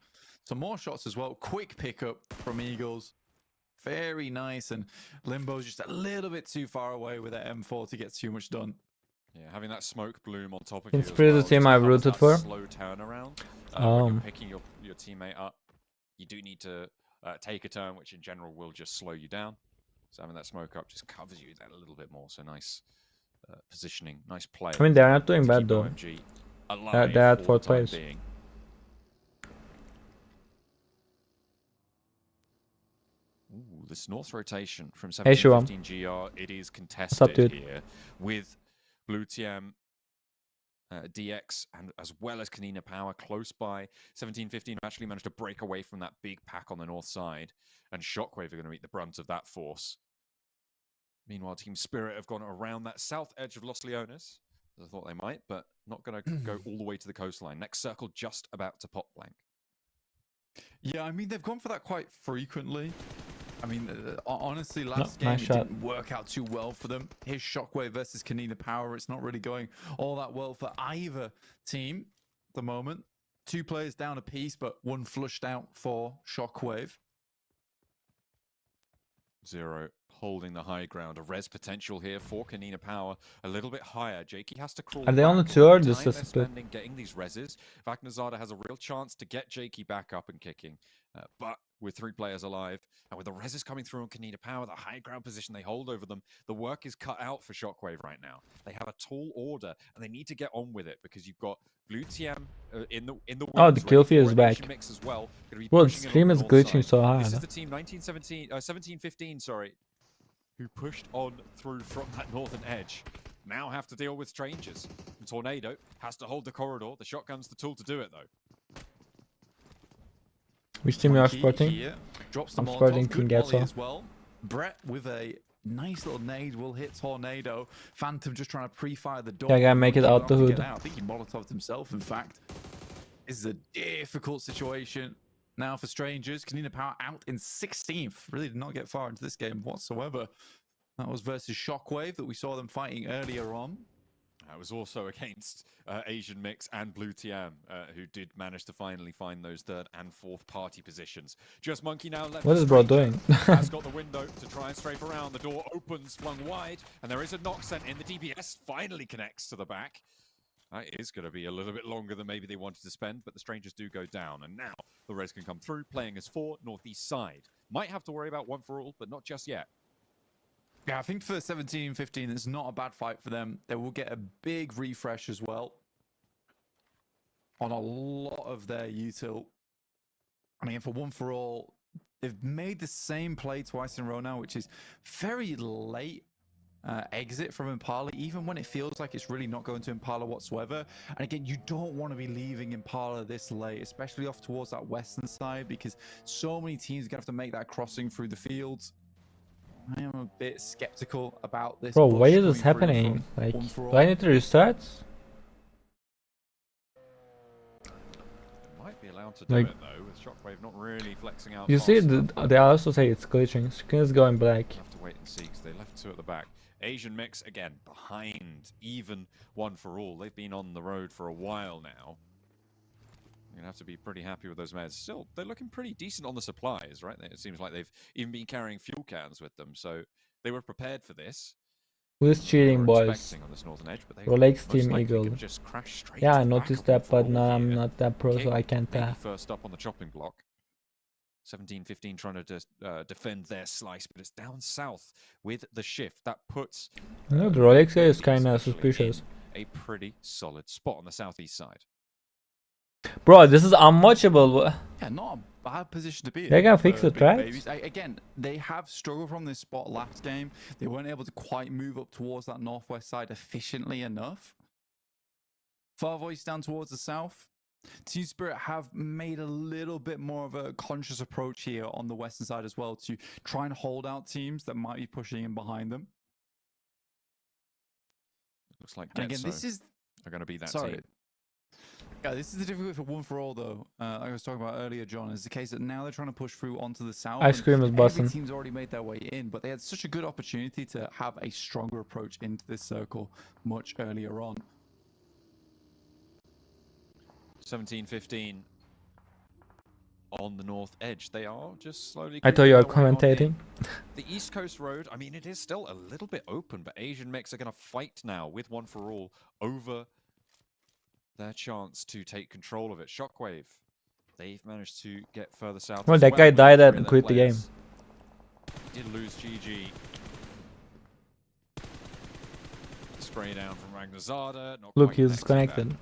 So more shots as well. Quick pickup from Eagles. Very nice. And Limbo's just a little bit too far away with that M4 to get too much done. Yeah, having that smoke bloom on top of It's you. pretty the as well, team just I've covers rooted that for. Slow turnaround. When you're picking your teammate up, you do need to take a turn, which in general will just slow you down. So having that smoke up just covers you that a little bit more. So nice positioning, nice play. I mean, they're not doing to bad keep though. OMG alive They're at for the 4th time place. being. Ooh, this north rotation from Hey, Shivam. 1715 GR, it is contested What's up, dude? here with Blue TM, DX, and as well as Kanina Power close by. 1715 actually managed to break away from that big pack on the north side, and Shockwave are going to meet the brunt of that force. Meanwhile, Team Spirit have gone around that south edge of Los Leones, as I thought they might, but not going to go all the way to the coastline. Next circle just about to pop blank. Yeah, I mean, they've gone for that quite frequently. I mean, honestly, last game nice it shot. didn't work out too well for them. His Shockwave versus Kanina Power, it's not really going all that well for either team at the moment. 2 players down a piece, but 1 flushed out for Shockwave. Zero holding the high ground. A res potential here for Kanina Power. A little bit higher. Jakey has to crawl Are they on the back. 2 or The just time a they're split? spending getting these reses. Vaknazada has a real chance to get Jakey back up and kicking. But with 3 players alive, and with the reses coming through on Kanina Power, the high ground position they hold over them, the work is cut out for Shockwave right now. They have a tall order, and they need to get on with it because you've got Blue TM in the Oh, wings, the kill ready feed for is a back. nation mix as well. Gonna be Bro, the pushing it stream on is the north glitching side. so hard. This is the team 1715, sorry, who pushed on through from that northern edge. Now have to deal with strangers. And Tornado has to hold the corridor. The shotgun's the tool to do it, though. Which team you are Monkey supporting? here drops the I'm Molotov. supporting Good Team volley Getso. as well. Brett with a nice little nade will hit Tornado. Phantom just trying to pre-fire the door. Yeah, gotta make it Monkey out the went off to hood. get out. I think he Molotoved himself, in fact. This is a difficult situation now for strangers. Kanina Power out in 16th. Really did not get far into this game whatsoever. That was versus Shockwave that we saw them fighting earlier on. It was also against Asian Mix and Blue TM, who did manage to finally find those 3rd and 4th party positions. Just Monkey now left. What is bro doing? Has got the window to try and strafe around. The door opens, flung wide, and there is a knock sent in. The DBS finally connects to the back. That is going to be a little bit longer than maybe they wanted to spend, but the strangers do go down. And now the res can come through, playing as 4, northeast side. Might have to worry about one for all, but not just yet. Yeah, I think for 17-15, it's not a bad fight for them. They will get a big refresh as well on a lot of their util. And again, for one for all, they've made the same play twice in a row now, which is very late exit from Impala, even when it feels like it's really not going to Impala whatsoever. And again, you don't want to be leaving Impala this late, especially off towards that western side, because so many teams are going to have to make that crossing through the fields. I am a bit skeptical about this. Bro, push why is this coming through happening? from Like, One For do I All. need to restart? Might be be allowed to do Like- it though, with Shockwave not really flexing out. You see, fast enough. they also say it's glitching. Screen is going black. We'll have to wait and see because they left 2 at the back. Asian Mix again behind, even 1 for all. They've been on the road for a while now. You're gonna have to be pretty happy with those meds. Still, they're looking pretty decent on the supplies, right? It seems like they've even been carrying fuel cans with them, so they were prepared for this. Who's cheating, boys? On this northern edge, but they Rolex most Team likely Eagle. could just crash straight Yeah, to I the back noticed of that, one but for no, all I'm here. not that pro, so King I can't maybe tell. first up on the chopping block. 17-15 trying to just defend their slice, but it's down south with the shift. That puts You know, the Rolex guy is Radius kind of actually suspicious. in a pretty solid spot on the southeast side. Bro, this is unwatchable. Yeah, not a bad position to be in. They can fix for it, Big right? Babies. Again, they have struggled from this spot last game. They weren't able to quite move up towards that northwest side efficiently enough. Far voice down towards the south. Team Spirit have made a little bit more of a conscious approach here on the western side as well to try and hold out teams that might be pushing in behind them. Looks like And again, this Getso is are going to be that sorry. team. Yeah, this is the difficulty for 1 for all though. Like I was talking about earlier, John, is the case that now they're trying to push through onto the south. Ice and cream is every busting. team's already made their way in, but they had such a good opportunity to have a stronger approach into this circle much earlier on. 17-15 on the north edge. They are just slowly. I thought you were creeping their way on in. commentating. The East Coast Road, I mean, it is still a little bit open, but Asian Mix are going to fight now with 1 for all over their chance to take control of it. Shockwave, they've managed to get further south. Well, as that guy but died all and 3 of their quit the game. players Did lose GG. Spray down from Ragnazada. Not Look, quite he's connecting disconnected. there.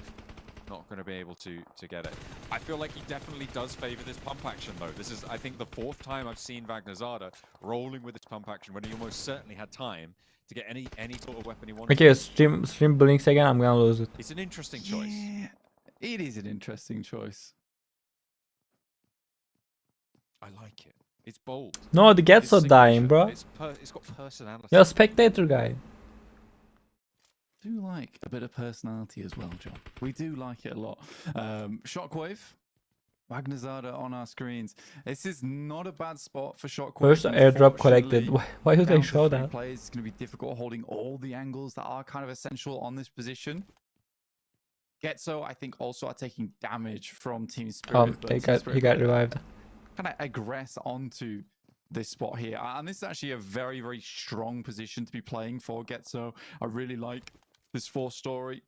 Not going to be able to get it. I feel like he definitely does favor this pump action though. This is, I think, the 4th time I've seen Vagnazada rolling with its pump action when he almost certainly had time to get any sort of weapon he wanted. Okay, stream blinks again. I'm gonna lose it. It's an interesting choice. Yeah, it is an interesting choice. I like it. It's bold. No, the It's Getso dying, signature. bro. It's got personality. You're a spectator guy. Do like a bit of personality as well, John. We do like it a lot. Shockwave, Magnazada on our screens. This is not a bad spot for Shockwave. First airdrop collected. Unfortunately, Why do they down to show 3 that? players, it's going to be difficult holding all the angles that are kind of essential on this position. Getso, I think, also are taking damage from Team Spirit. but Team Spirit He got revived. kind of aggress onto this spot here. And this is actually a very, very strong position to be playing for Getso. I really like this 4-story.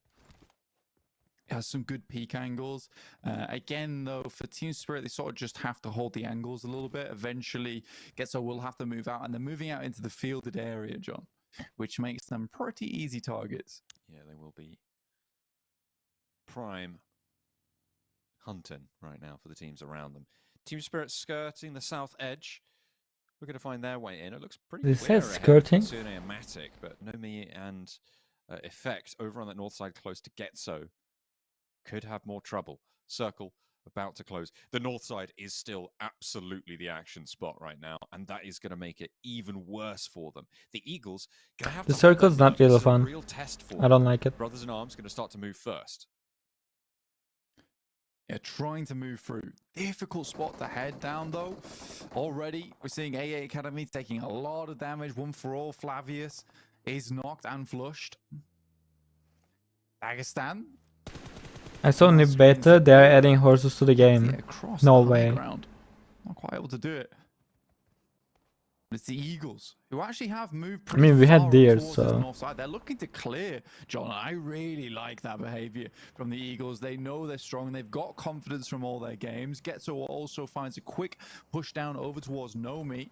It has some good peak angles. Again, though, for Team Spirit, they sort of just have to hold the angles a little bit. Eventually, Getso will have to move out, and they're moving out into the fielded area, John, which makes them pretty easy targets. Yeah, they will be prime hunting right now for the teams around them. Team Spirit skirting the south edge. Looking to find their way in. It looks pretty This clear says ahead skirting. for Tsune and Matic, but Nomi and Effect over on that north side close to Getso could have more trouble. Circle about to close. The north side is still absolutely the action spot right now, and that is going to make it even worse for them. The Eagles going to have The to hold circle's their not nerve. really This is a fun. real test for I them. don't like it. Brothers in Arms going to start to move first. Yeah, trying to move through. Difficult spot to head down, though. Already, we're seeing AA Academy taking a lot of damage. 1 for all. Flavius is knocked and flushed. Dagestan. I saw Nib Beta. They're adding horses to the game. Across No the high way. ground. Not quite able to do it. But it's the Eagles who actually have moved pretty mean, we had far up deer, towards this so- north side. They're looking to clear. John, I really like that behavior from the Eagles. They know they're strong and they've got confidence from all their games. Getso also finds a quick push down over towards Nomi,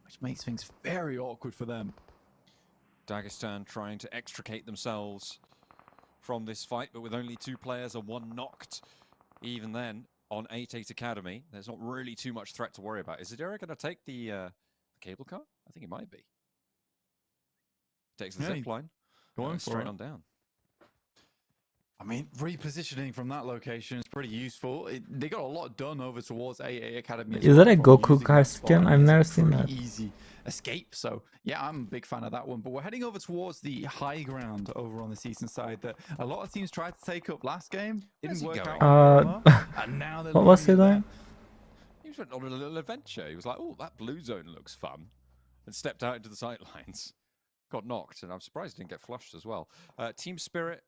which makes things very awkward for them. Dagestan trying to extricate themselves from this fight, but with only 2 players and 1 knocked. Even then, on 8-8 Academy, there's not really too much threat to worry about. Is Zadira going to take the cable car? I think it might be. Takes the Yeah, zip line. Going for straight it. on down. I mean, repositioning from that location is pretty useful. They got a lot done over towards AA Academy. Is that a Goku car skin? I've never seen that. Easy escape. So yeah, I'm a big fan of that one. But we're heading over towards the high ground over on the season side that a lot of teams tried to take up last game. Didn't work out. And now they're what was he doing? He went on a little adventure. He was like, "Oh, that blue zone looks fun," and stepped out into the sightlines. Got knocked, and I'm surprised he didn't get flushed as well. Team Spirit.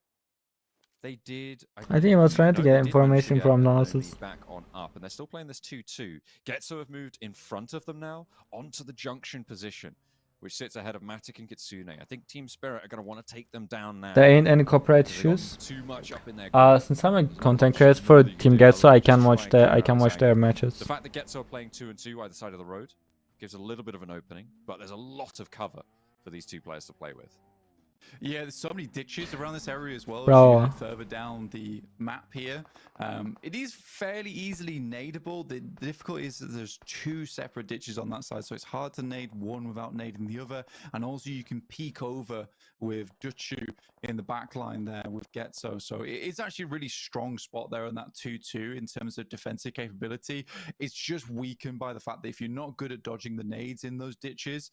They did. I think he was trying to get information from Nonsense. Back on up, and they're still playing this 2-2. Getso have moved in front of them now onto the junction position, which sits ahead of Matic and Kitsune. I think Team Spirit are going to want to take them down now. There ain't any copyright issues. Too much up in their Since I'm a content creator for Team Getso, I can watch their matches. The fact that Getso are playing 2-2 either side of the road gives a little bit of an opening, but there's a lot of cover for these two players to play with. Yeah, there's so many ditches around this area as well. Bro. As you head further down the map here, it is fairly easily nadeable. The difficulty is that there's two separate ditches on that side, so it's hard to nade one without nading the other. And also you can peek over with Duchu in the back line there with Getso. So it's actually a really strong spot there on that 2-2 in terms of defensive capability. It's just weakened by the fact that if you're not good at dodging the nades in those ditches,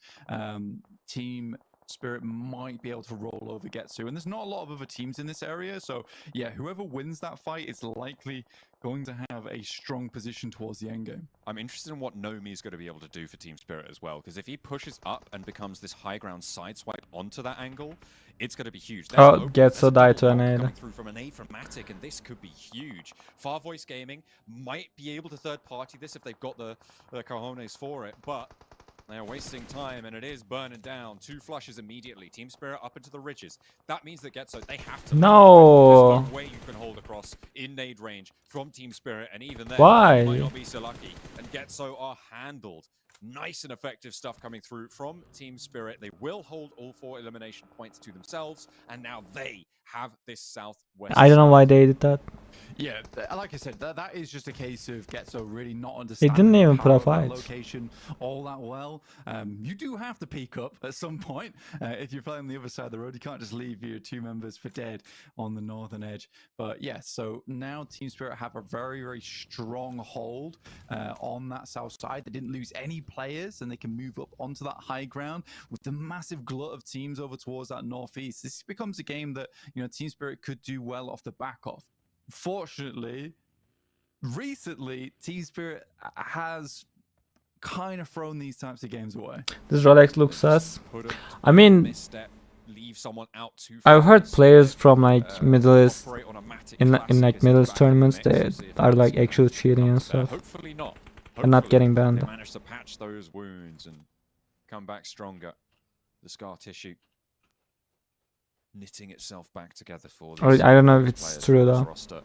Team Spirit might be able to roll over Getsu, and there's not a lot of other teams in this area, so yeah, whoever wins that fight is likely going to have a strong position towards the end game. I'm interested in what Nomi is going to be able to do for Team Spirit as well, because if he pushes up and becomes this high ground sideswipe onto that angle, it's going to be huge. Getsu died to an aid. Coming through from an aid from Matic, and this could be huge. Far Voice Gaming might be able to third party this if they've got the cojones for it, but they're wasting time, and it is burning down. Two flushes immediately. Team Spirit up into the ridges. That means that Getso, they have to... No! There's no way you can hold across in nade range from Team Spirit, and even then, why? you might not be so lucky. And Getso are handled. Nice and effective stuff coming through from Team Spirit. They will hold all 4 elimination points to themselves, and now they have this southwest. I don't know why they did that. Yeah, like I said, that is just a case of Getso really not understanding. They didn't even put a fight. Location all that well. You do have to peek up at some point if you're playing on the other side of the road. You can't just leave your 2 members for dead on the northern edge. But yeah, so now Team Spirit have a very, very strong hold on that south side. They didn't lose any players, and they can move up onto that high ground with the massive glut of teams over towards that northeast. This becomes a game that, you know, Team Spirit could do well off the back of. Fortunately, recently, Team Spirit has kind of thrown these types of games away. This Rolex looks sus. I mean, I've heard players from like Middle East in like Middle East tournaments that are like actually cheating and stuff. Hopefully not. And not getting banned. They managed to patch those wounds and come back stronger. The scar tissue knitting itself back together for these I don't know if it's true though. Roster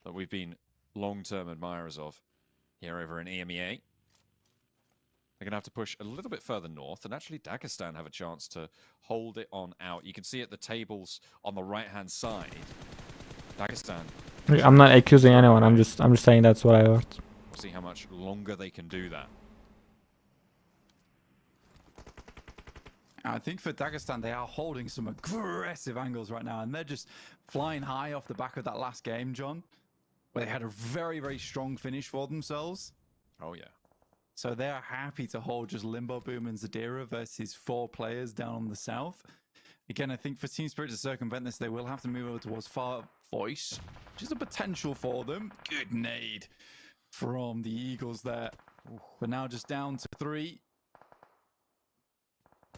that we've been long-term admirers of here over in EMEA. They're going to have to push a little bit further north, and actually Dagestan have a chance to hold it on out. You can see at the tables on the right-hand side, Dagestan. I'm not accusing anyone. I'm just saying that's what I heard. See how much longer they can do that. I think for Dagestan, they are holding some aggressive angles right now, and they're just flying high off the back of that last game, John, where they had a very, very strong finish for themselves. Oh, yeah. So they're happy to hold just Limbo Boom and Zadira versus 4 players down on the south. Again, I think for Team Spirit to circumvent this, they will have to move over towards Far Voice, which is a potential for them. Good nade from the Eagles there. But now just down to 3.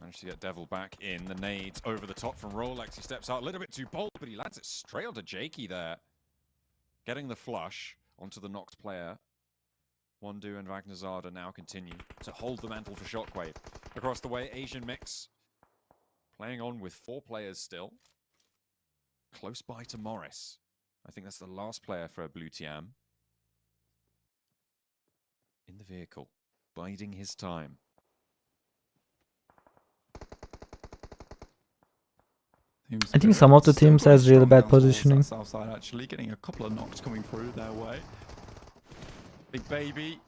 Managed to get Devil back in. The nades over the top from Rolex. He steps out a little bit too bold, but he lands it straight onto Jakey there. Getting the flush onto the knocked player. Wandu and Vagnazada now continue to hold the mantle for Shockwave. Across the way, Asian Mix playing on with 4 players still. Close by to Morris. I think that's the last player for Blue Tiam. In the vehicle, biding his time. I think some of the teams has really bad positioning. Southside actually getting a couple of knocks coming through their way. Big Baby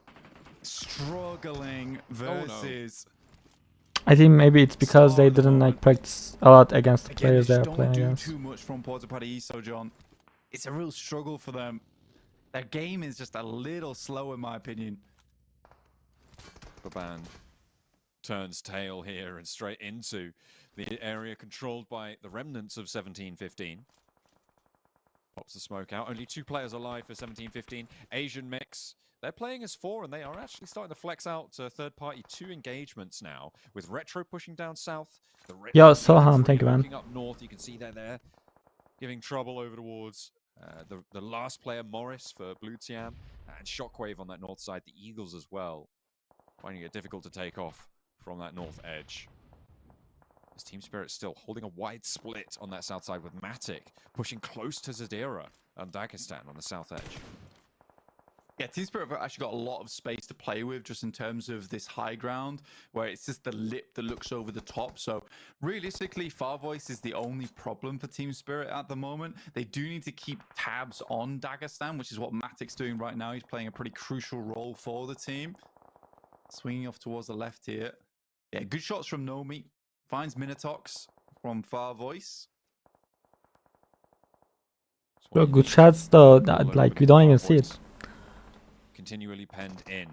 struggling versus I think maybe it's because Star they at the didn't moment. like practice a lot against the Again, players they they are just playing don't do against. too much from Watchparty, so John. It's a real struggle for them. Their game is just a little slow, in my opinion. Baban turns tail here and straight into the area controlled by the remnants of 1715. Pops the smoke out. Only 2 players alive for 1715. Asian mix. They're playing as 4, and they are actually starting to flex out to third-party 2 engagements now, with Retro pushing down south. The Yo, Retro Soham, thank you, man. looking up north. You can see they're there, giving trouble over towards the last player, Morris, for Blue Tiam, and Shockwave on that north side. The Eagles as well, finding it difficult to take off from that north edge. This Team Spirit still holding a wide split on that south side with Matic pushing close to Zadira and Dagestan on the south edge. Yeah, Team Spirit have actually got a lot of space to play with just in terms of this high ground where it's just the lip that looks over the top. So realistically, Far Voice is the only problem for Team Spirit at the moment. They do need to keep tabs on Dagestan, which is what Matic's doing right now. He's playing a pretty crucial role for the team. Swinging off towards the left here. Yeah, good shots from Nomi. Finds Minotox from Far Voice. Bro, good shots though, that, like we don't even see it. Continually penned in.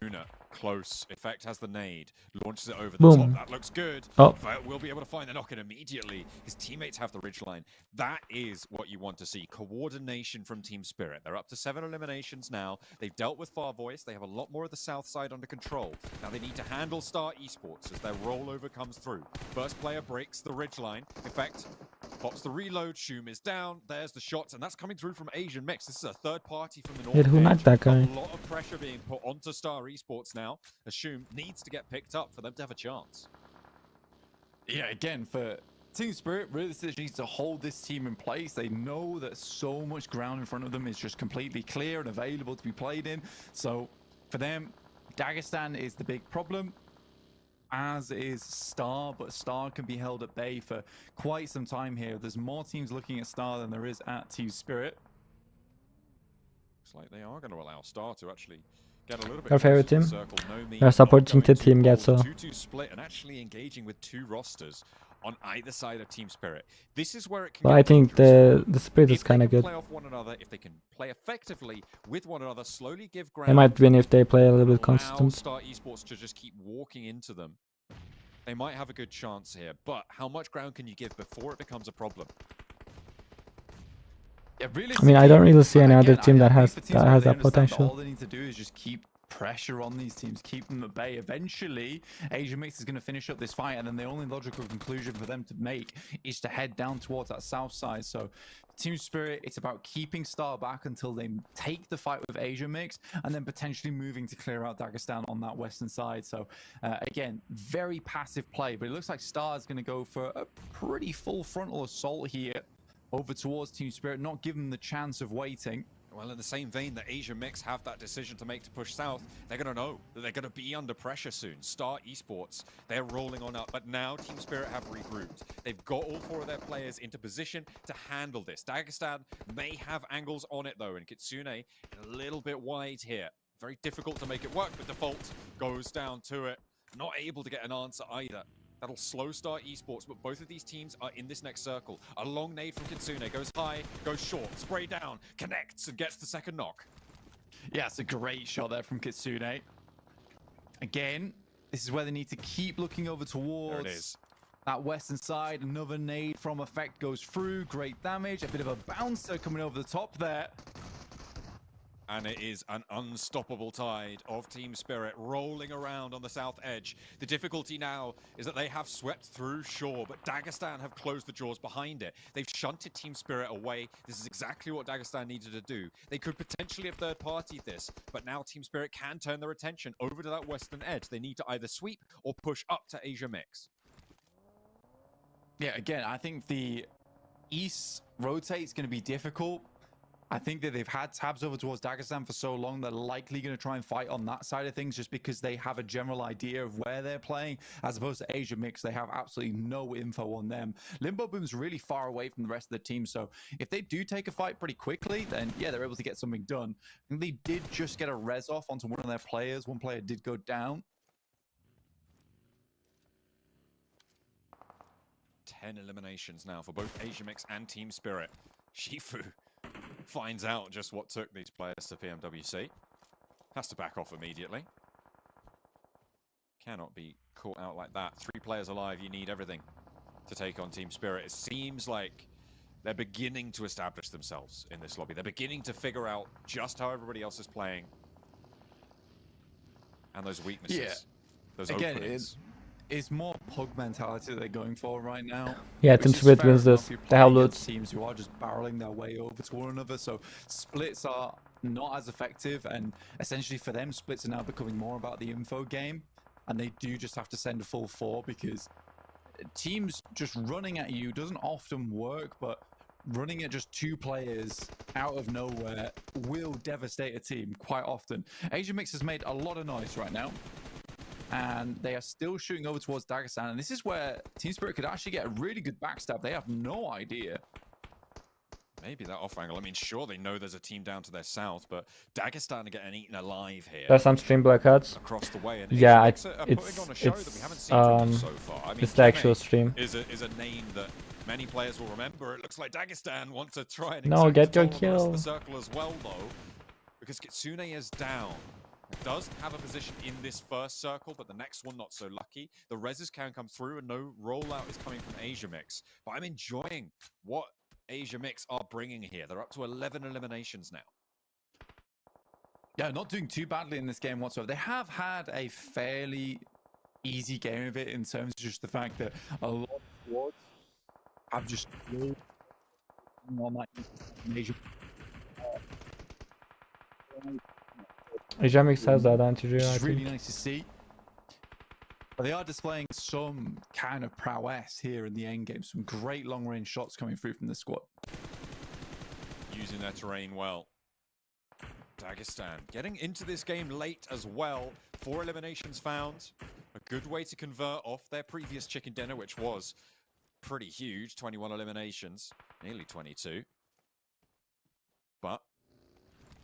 Luna, close. Effect has the nade. Launches it over the Boom. top. That looks good. Oh. But we'll be able to find the knock-in immediately. His teammates have the ridgeline. That is what you want to see. Coordination from Team Spirit. They're up to 7 eliminations now. They've dealt with Far Voice. They have a lot more of the south side under control. Now they need to handle Star Esports as their rollover comes through. First player breaks the ridgeline. Effect pops the reload. Shum is down. There's the shots, and that's coming through from Asian Mix. This is a third party from the north. Wait, who knocked that guy? A lot of pressure being put onto Star Esports now. Shum needs to get picked up for them to have a chance. Yeah, again, for Team Spirit, really needs to hold this team in place. They know that so much ground in front of them is just completely clear and available to be played in. So for them, Dagestan is the big problem, as is Star, but Star can be held at bay for quite some time here. There's more teams looking at Star than there is at Team Spirit. Looks like they are going to allow Star to actually get a little bit Your favorite closer to team? the circle. No They're supporting the team Getso. 2-2 split and actually engaging with 2 rosters on either side of Team Spirit. This is where it can But get I think dangerous. the split is If they kind can of good. play off one another, if they can play effectively with one another, slowly give ground. They might win if they play a little bit allow consistent. Star Esports to just keep walking into them. They might have a good chance here, but how much ground can you give before it becomes a problem? Yeah, I mean, I don't really see any again, other team that I has think for Team Spirit, that has they that understand potential. all they need to do is just keep pressure on these teams, keep them at bay. Eventually, Asian Mix is going to finish up this fight, and then the only logical conclusion for them to make is to head down towards that south side. So Team Spirit, it's about keeping Star back until they take the fight with Asian Mix, and then potentially moving to clear out Dagestan on that western side. So again, very passive play, but it looks like Star is going to go for a pretty full frontal assault here over towards Team Spirit, not giving them the chance of waiting. Well, in the same vein that Asian Mix have that decision to make to push south, they're going to know that they're going to be under pressure soon. Star Esports, they're rolling on up, but now Team Spirit have regrouped. They've got all 4 of their players into position to handle this. Dagestan may have angles on it, though, and Kitsune a little bit wide here. Very difficult to make it work, but Default goes down to it. Not able to get an answer either. That'll slow Star Esports, but both of these teams are in this next circle. A long nade from Kitsune, goes high, goes short, spray down, connects and gets the second knock. Yeah, it's a great shot there from Kitsune. Again, this is where they need to keep looking over towards There it is. that western side. Another nade from Effect goes through, great damage. A bit of a bouncer coming over the top there. And it is an unstoppable tide of Team Spirit rolling around on the south edge. The difficulty now is that they have swept through shore, but Dagestan have closed the jaws behind it. They've shunted Team Spirit away. This is exactly what Dagestan needed to do. They could potentially have third-partied this, but now Team Spirit can turn their attention over to that western edge. They need to either sweep or push up to Asia Mix. Yeah, again, I think the east rotate is going to be difficult. I think that they've had tabs over towards Dagestan for so long, they're likely going to try and fight on that side of things just because they have a general idea of where they're playing, as opposed to Asia Mix. They have absolutely no info on them. Limbo Boom's really far away from the rest of the team, so if they do take a fight pretty quickly, then yeah, they're able to get something done. I think they did just get a res off onto one of their players. One player did go down. 10 eliminations now for both AsiaMix and Team Spirit. Shifu finds out just what took these players to PMWC. Has to back off immediately. Cannot be caught out like that. 3 players alive, you need everything to take on Team Spirit. It seems like they're beginning to establish themselves in this lobby. They're beginning to figure out just how everybody else is playing. And those weaknesses. Yeah. Those Again, openings. it's more pug mentality that they're going for right now. Yeah, which Team is Spirit fair wins enough. this. You're They have playing against loot. teams who are just barreling their way over to one another, so splits are not as effective, and essentially for them, splits are now becoming more about the info game, and they do just have to send a full 4 because teams just running at you doesn't often work, but running at just 2 players out of nowhere will devastate a team quite often. AsiaMix has made a lot of noise right now, and they are still shooting over towards Dagestan, and this is where Team Spirit could actually get a really good backstab. They have no idea. Maybe that off angle. I mean, sure, they know there's a team down to their south, but Dagestan are getting eaten alive here. There's some stream blackouts. Across the way, and Yeah, AsiaMix are putting on a show that we haven't seen from them so far. I mean, it's the actual Keme stream. is a name that many players will remember. It looks like Dagestan want to try and No, exact get your control of the rest kill. of the circle as well, though, because Kitsune is down. Does have a position in this first circle, but the next one not so lucky. The reses can come through, and no rollout is coming from AsiaMix. But I'm enjoying what AsiaMix are bringing here. They're up to 11 eliminations now. Yeah, not doing too badly in this game whatsoever. They have had a fairly easy game of it in terms of just the fact that a lot of squads have just on that Asia. AsiaMix has the advantage here, Which I is really think. nice to see. But they are displaying some kind of prowess here in the end game. Some great long-range shots coming through from the squad. Using their terrain well. Dagestan getting into this game late as well. 4 eliminations found. A good way to convert off their previous chicken dinner, which was pretty huge. 21 eliminations. Nearly 22. But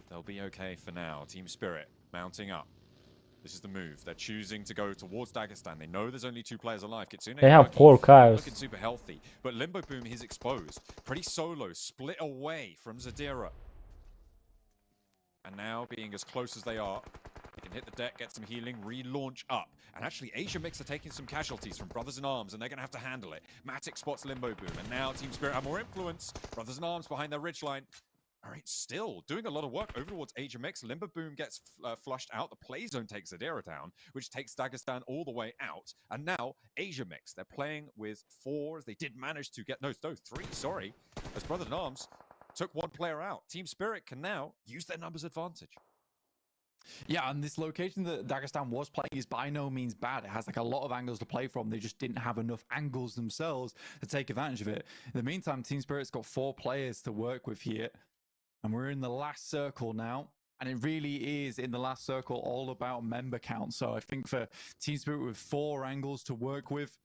they'll be okay for now. Team Spirit mounting up. This is the move. They're choosing to go towards Dagestan. They know there's only 2 players alive. Kitsune They have 4 cars. looking super healthy. But Limbo Boom, he's exposed. Pretty solo, split away from Zadira. And now, being as close as they are, they can hit the deck, get some healing, relaunch up. And actually, AsiaMix are taking some casualties from Brothers in Arms, and they're going to have to handle it. Matic spots Limbo Boom, and now Team Spirit have more influence. Brothers in Arms behind their ridgeline. All right, still doing a lot of work over towards AsiaMix. Limbo Boom gets flushed out. The play zone takes Zadira down, which takes Dagestan all the way out. And now, AsiaMix, they're playing with 4s. They did manage to get, no, 3, sorry. As Brothers in Arms took 1 player out. Team Spirit can now use their numbers advantage. Yeah, and this location that Dagestan was playing is by no means bad. It has like a lot of angles to play from. They just didn't have enough angles themselves to take advantage of it. In the meantime, Team Spirit's got 4 players to work with here. And we're in the last circle now. And it really is in the last circle all about member count. So I think for Team Spirit with 4 angles to work with,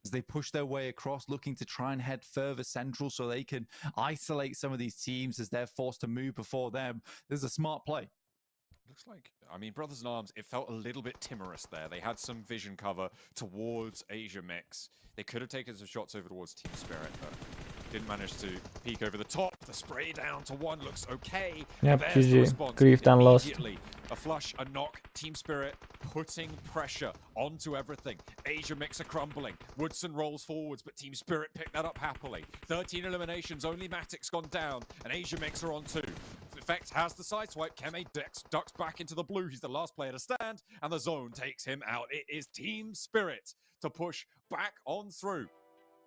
as they push their way across, looking to try and head further central so they can isolate some of these teams as they're forced to move before them. There's a smart play. Looks like, I mean, Brothers in Arms, it felt a little bit timorous there. They had some vision cover towards AsiaMix. They could have taken some shots over towards Team Spirit, but didn't manage to peek over the top. The spray down to 1 looks okay. Yep, There's the GG. response Grief done lost. immediately. A flush, a knock. Team Spirit putting pressure onto everything. AsiaMix are crumbling. Woodson rolls forwards, but Team Spirit picked that up happily. 13 eliminations, only Matic's gone down, and AsiaMix are on 2. Effect has the sideswipe. Keme ducks back into the blue. He's the last player to stand, and the zone takes him out. It is Team Spirit to push back on through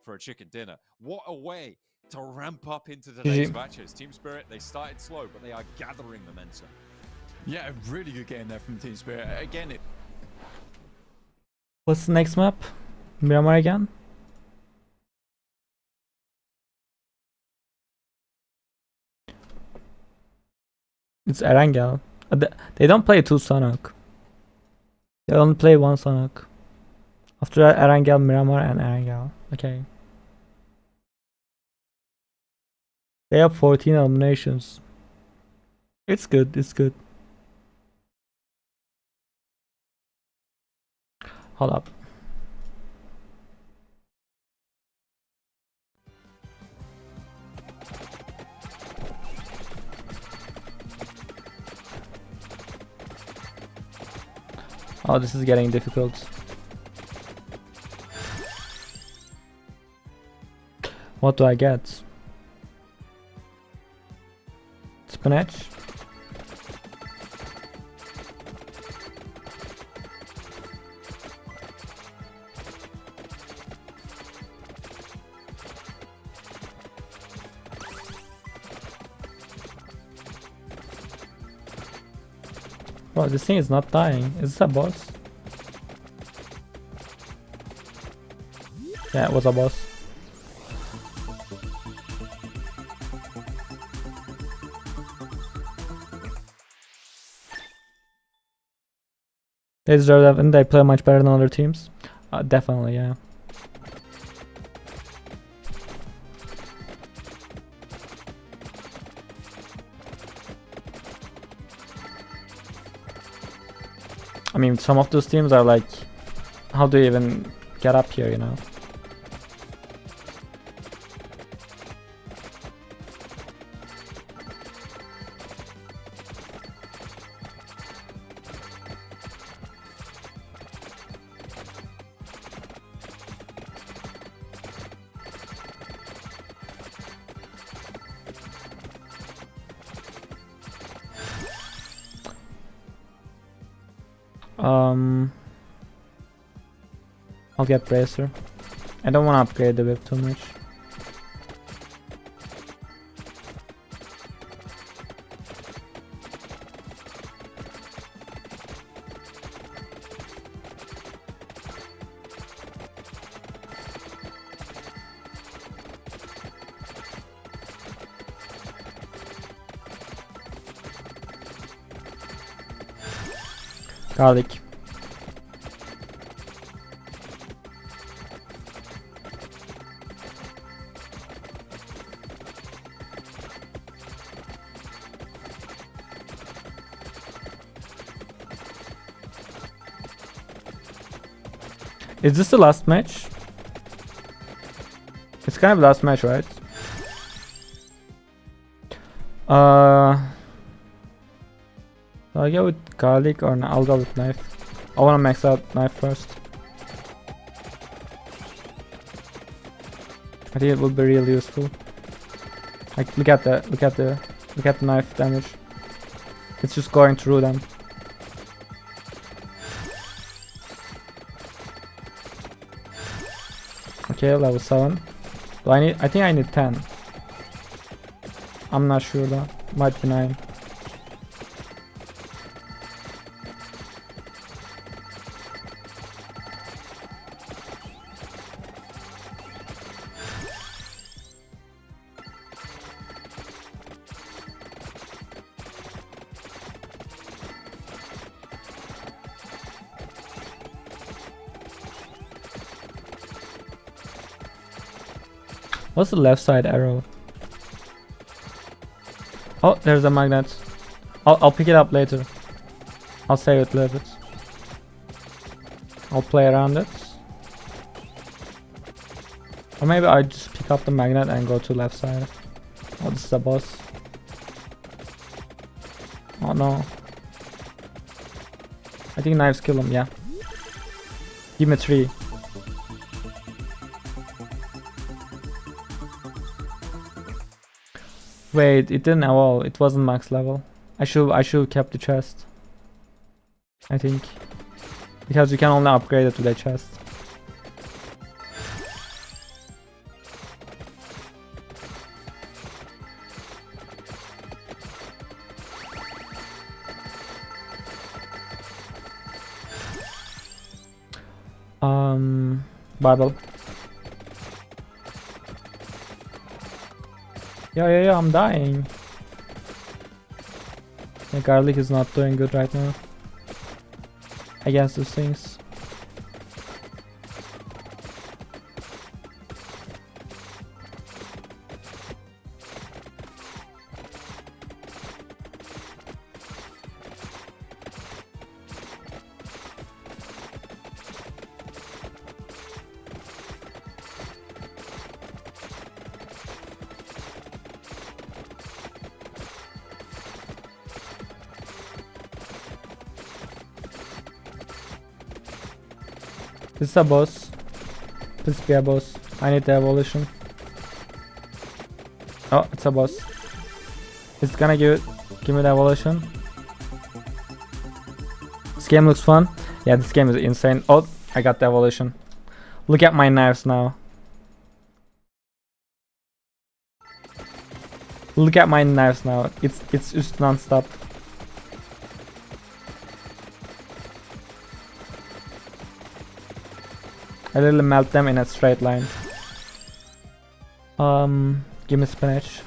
for a chicken dinner. What a way to ramp up into today's matches. Team Spirit, they started slow, but they are gathering momentum. Yeah, a really good game there from Team Spirit. Again, it... What's the next map? Miramar again? It's Erangel. They don't play 2 Sanhok. They only play 1 Sanhok. After that, Erangel, Miramar, and Erangel. Okay. They have 14 eliminations. It's good, it's good. Hold up. Oh, this is getting difficult. What do I get? Spinach? Bro, this thing is not dying. Is this a boss? Yeah, it was a boss. They deserve that, and they play much better than other teams. Definitely, yeah. I mean, some of those teams are like, how do you even get up here, you know? I'll get Bracer. I don't want to upgrade the whip too much. Garlic. Is this the last match? It's kind of last match, right? I'll go with garlic or no, I'll go with knife. I wanna max out knife first. I think it would be really useful. Like look at the knife damage. It's just going through them. Okay, level 7. Do I think I need 10. I'm not sure though. Might be 9. What's the left side arrow? Oh, there's a magnet. I'll pick it up later. I'll save it a little bit. I'll play around it. Or maybe I just pick up the magnet and go to left side. Oh, this is a boss. Oh no. I think knives kill him, yeah. Give me 3. Wait, it didn't evolve. It wasn't max level. I should have kept the chest. I think. Because you can only upgrade it with a chest. Bible. Yeah, I'm dying. The garlic is not doing good right now against those things. This is a boss. Please be a boss. I need the evolution. Oh, it's a boss. It's gonna give me the evolution. This game looks fun. Yeah, this game is insane. Oh, I got the evolution. Look at my knives now. Look at my knives now. It's just non-stop. I literally melt them in a straight line. Give me spinach.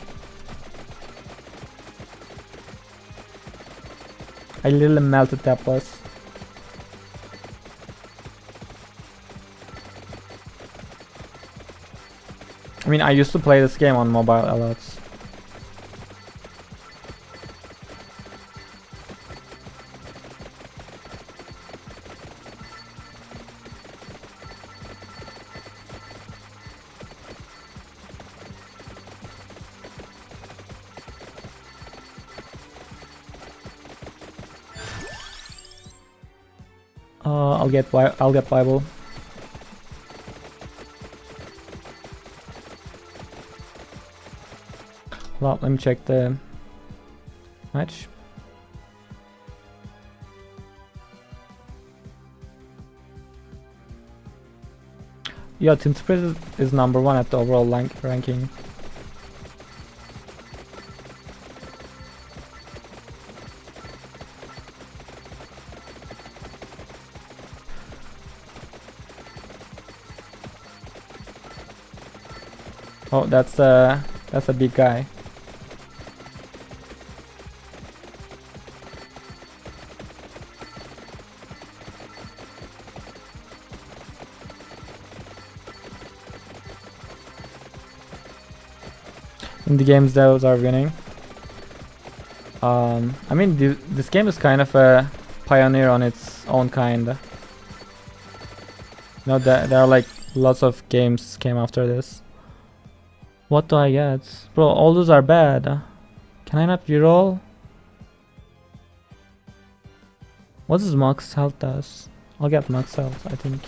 I literally melted that boss. I mean, I used to play this game on mobile a lot. I'll get Bible. Well, let me check the match. Yeah, Team Spirit is number 1 at the overall ranking. Oh, that's a big guy. In the games, those are winning. I mean, this game is kind of a pioneer on its own kind. You know, there are like lots of games came after this. What do I get? Bro, all those are bad. Can I not reroll? What does max health does? I'll get max health, I think.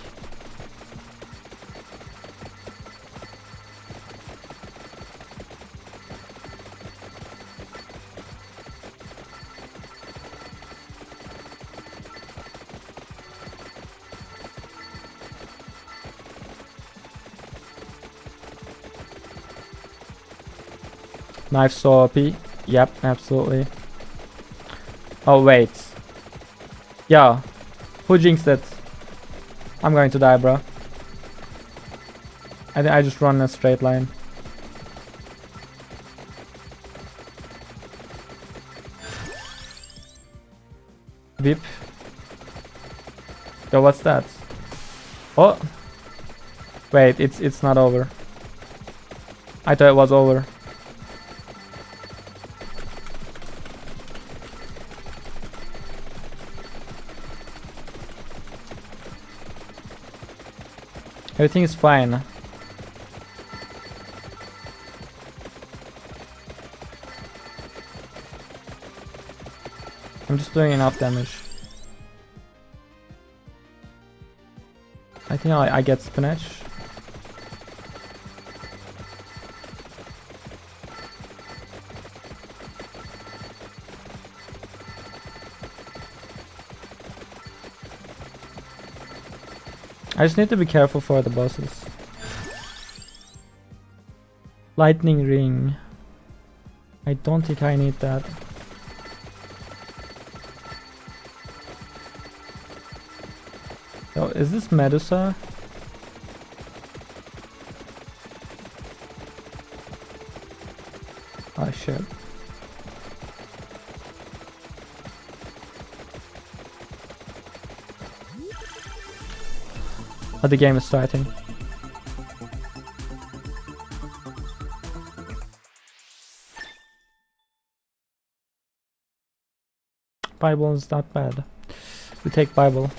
Knife so OP. Yep, absolutely. Oh wait. Yeah. Who jinxed it? I'm going to die, bro. I think I just run in a straight line. Beep. Yo, what's that? Oh. Wait, it's not over. I thought it was over. Everything is fine. I'm just doing enough damage. I think I get spinach. I just need to be careful for the bosses. Lightning ring. I don't think I need that. Oh, is this Medusa? Oh shit. Oh, the game is starting. Bible is not bad. We take Bible.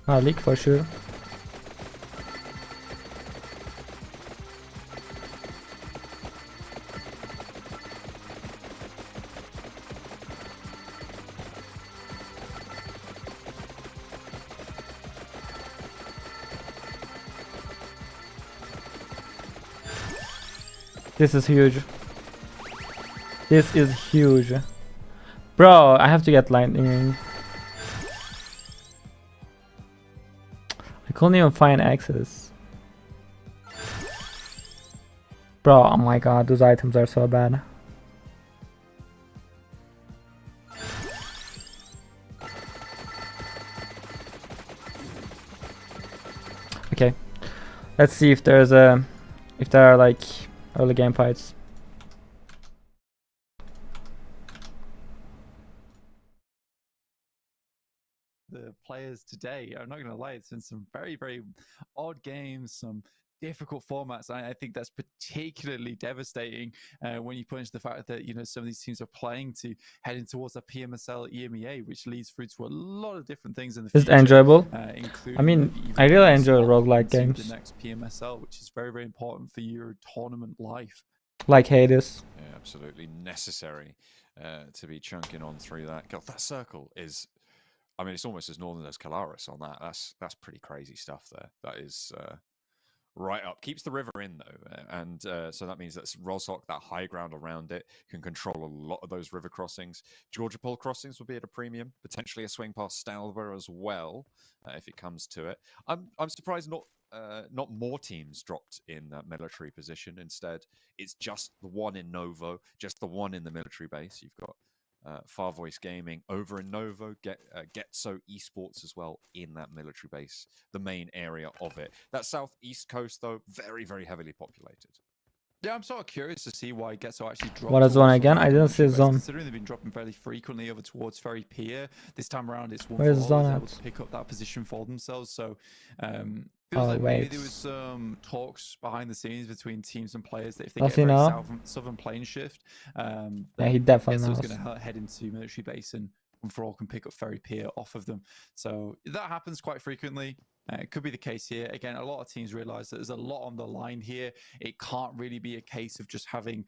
Leak for sure. This is huge. This is huge. Bro, I have to get lightning. I couldn't even find access. Bro, oh my god, those items are so bad. Okay, let's see if there are like early game fights. The players today, I'm not going to lie, it's been some very, very odd games, some difficult formats. I think that's particularly devastating when you put into the fact that, you know, some of these teams are playing to heading towards a PMSL EMEA, which leads through to a lot of different things in the future. It's enjoyable. Including I mean, I really enjoy roguelike games. The next PMSL, which is very, very important for your tournament life. Like Hades. Yeah, absolutely necessary to be chunking on through that. God, that circle is, I mean, it's almost as northern as Calaris on that. That's pretty crazy stuff there. That is right up. Keeps the river in, though. And so that means that Rozhok, that high ground around it, can control a lot of those river crossings. Georgia Pole crossings will be at a premium. Potentially a swing past Stalber as well, if it comes to it. I'm surprised not more teams dropped in that military position. Instead, it's just the one in Novo, just the one in the military base. You've got Far Voice Gaming over in Novo, Getso Esports as well in that military base, the main area of it. That southeast coast, though, very, very heavily populated. Yeah, I'm sort of curious to see why Getso actually dropped. What is zone again? I didn't see zone. Considering they've been dropping fairly frequently over towards Ferry Pier, this time around it's one Where's zone able at? to pick up that position for themselves. So Oh, feels like maybe wait. there was some talks behind the scenes between teams and players that if they Does get he a very know? southern plane shift, Yeah, he definitely Getso's knows. going to head into military base and for all can pick up Ferry Pier off of them. So that happens quite frequently. It could be the case here. Again, a lot of teams realize that there's a lot on the line here. It can't really be a case of just having,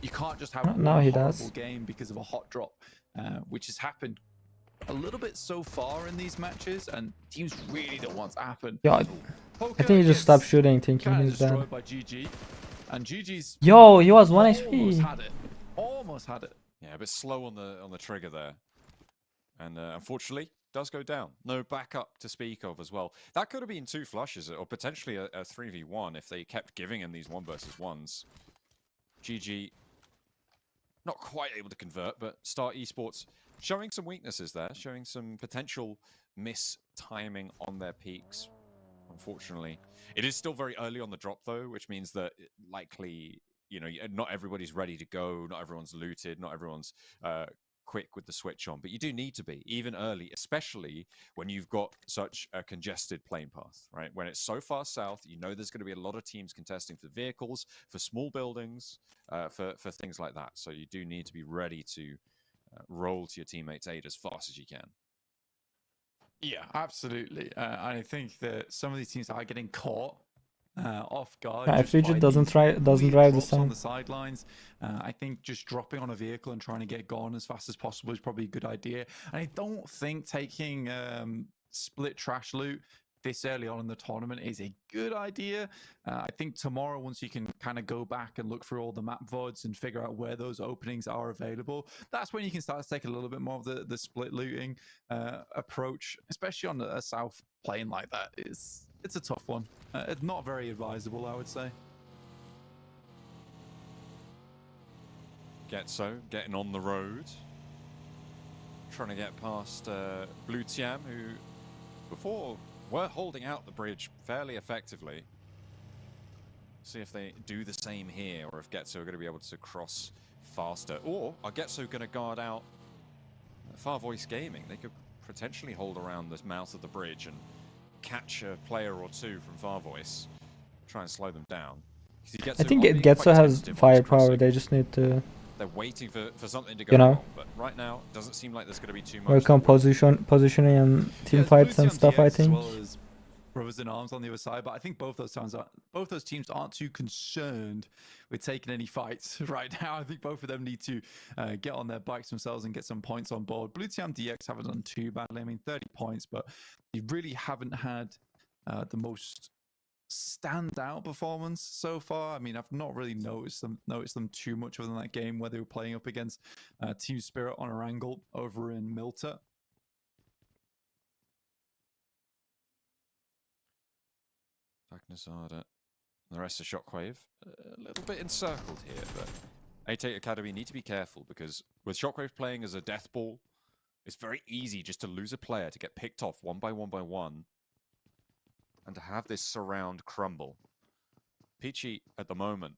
you can't just have one horrible game because of a hot drop, which has happened a little bit so far in these matches, and teams really don't want to happen. Yo, I think he just stopped shooting, thinking Kind of he's dead. destroyed by GG, and GG's Yo, he was 1 almost HP. had it. Almost had it. Yeah, a bit slow on the trigger there, and unfortunately does go down. No backup to speak of as well. That could have been 2 flushes or potentially a 3v1 if they kept giving him these 1 versus 1s. GG not quite able to convert, but Star Esports showing some weaknesses there, showing some potential mistiming on their peaks. Unfortunately, it is still very early on the drop though, which means that likely, you know, not everybody's ready to go, not everyone's looted, not everyone's quick with the switch on, but you do need to be even early, especially when you've got such a congested plane path, right? When it's so far south, you know there's going to be a lot of teams contesting for vehicles, for small buildings, for things like that. So you do need to be ready to roll to your teammates' aid as fast as you can. Yeah, absolutely. And I think that some of these teams are getting caught off guard. Yeah, FVG doesn't drive the sun. On the sidelines. I think just dropping on a vehicle and trying to get gone as fast as possible is probably a good idea. And I don't think taking split trash loot this early on in the tournament is a good idea. I think tomorrow, once you can kind of go back and look through all the map VODs and figure out where those openings are available, that's when you can start to take a little bit more of the split looting approach, especially on a south plane like that. It's a tough one. It's not very advisable, I would say. Getso getting on the road, trying to get past Blue Tiam, who before were holding out the bridge fairly effectively. See if they do the same here, or if Getso are going to be able to cross faster. Or are Getso going to guard out Far Voice Gaming? They could potentially hold around the mouth of the bridge and catch a player or 2 from Far Voice, try and slow them down. I think Getso has firepower, they just need to... They're waiting for something to go wrong, but right now it doesn't seem like there's going to be too much. Work on positioning and team fights and stuff, I think. As well as Brothers in Arms on the other side, but I think both those teams aren't too concerned with taking any fights right now. I think both of them need to get on their bikes themselves and get some points on board. Blue Team DX haven't done too badly. I mean, 30 points, but they really haven't had the most standout performance so far. I mean, I've not really noticed them too much other than that game where they were playing up against Team Spirit on a angle over in Milta. Magnazada. The rest of Shockwave, a little bit encircled here, but A8 Academy need to be careful because with Shockwave playing as a death ball, it's very easy just to lose a player, to get picked off one by one, and to have this surround crumble. Peachy, at the moment,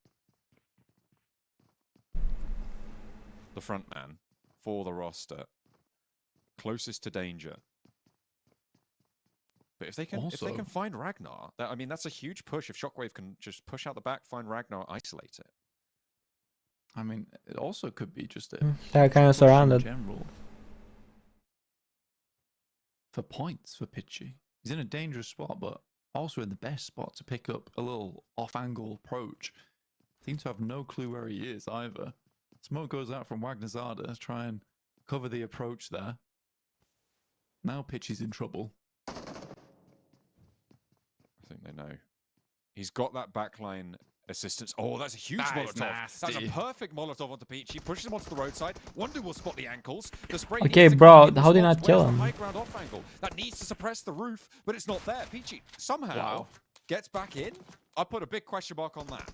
the front man for the roster, closest to danger. But if they can find Ragnar, I mean, that's a huge push. If Shockwave can just push out the back, find Ragnar, isolate it. I mean, it also could be just a they're kind of surrounded. in general. For points for Pitchy. He's in a dangerous spot, but also in the best spot to pick up a little off-angle approach. Seems to have no clue where he is either. Smoke goes out from Wagnazada to try and cover the approach there. Now Pitchy's in trouble. I think they know. He's got that backline assistance. Oh, that's a huge Molotov. That's a perfect Molotov onto Peach. He pushes him onto the roadside. Wonder will spot the ankles. The spray Okay, bro, how did he not kill him? High ground off angle. That needs to suppress the roof, but it's not there. Peachy somehow gets back in. I put a big question mark on that.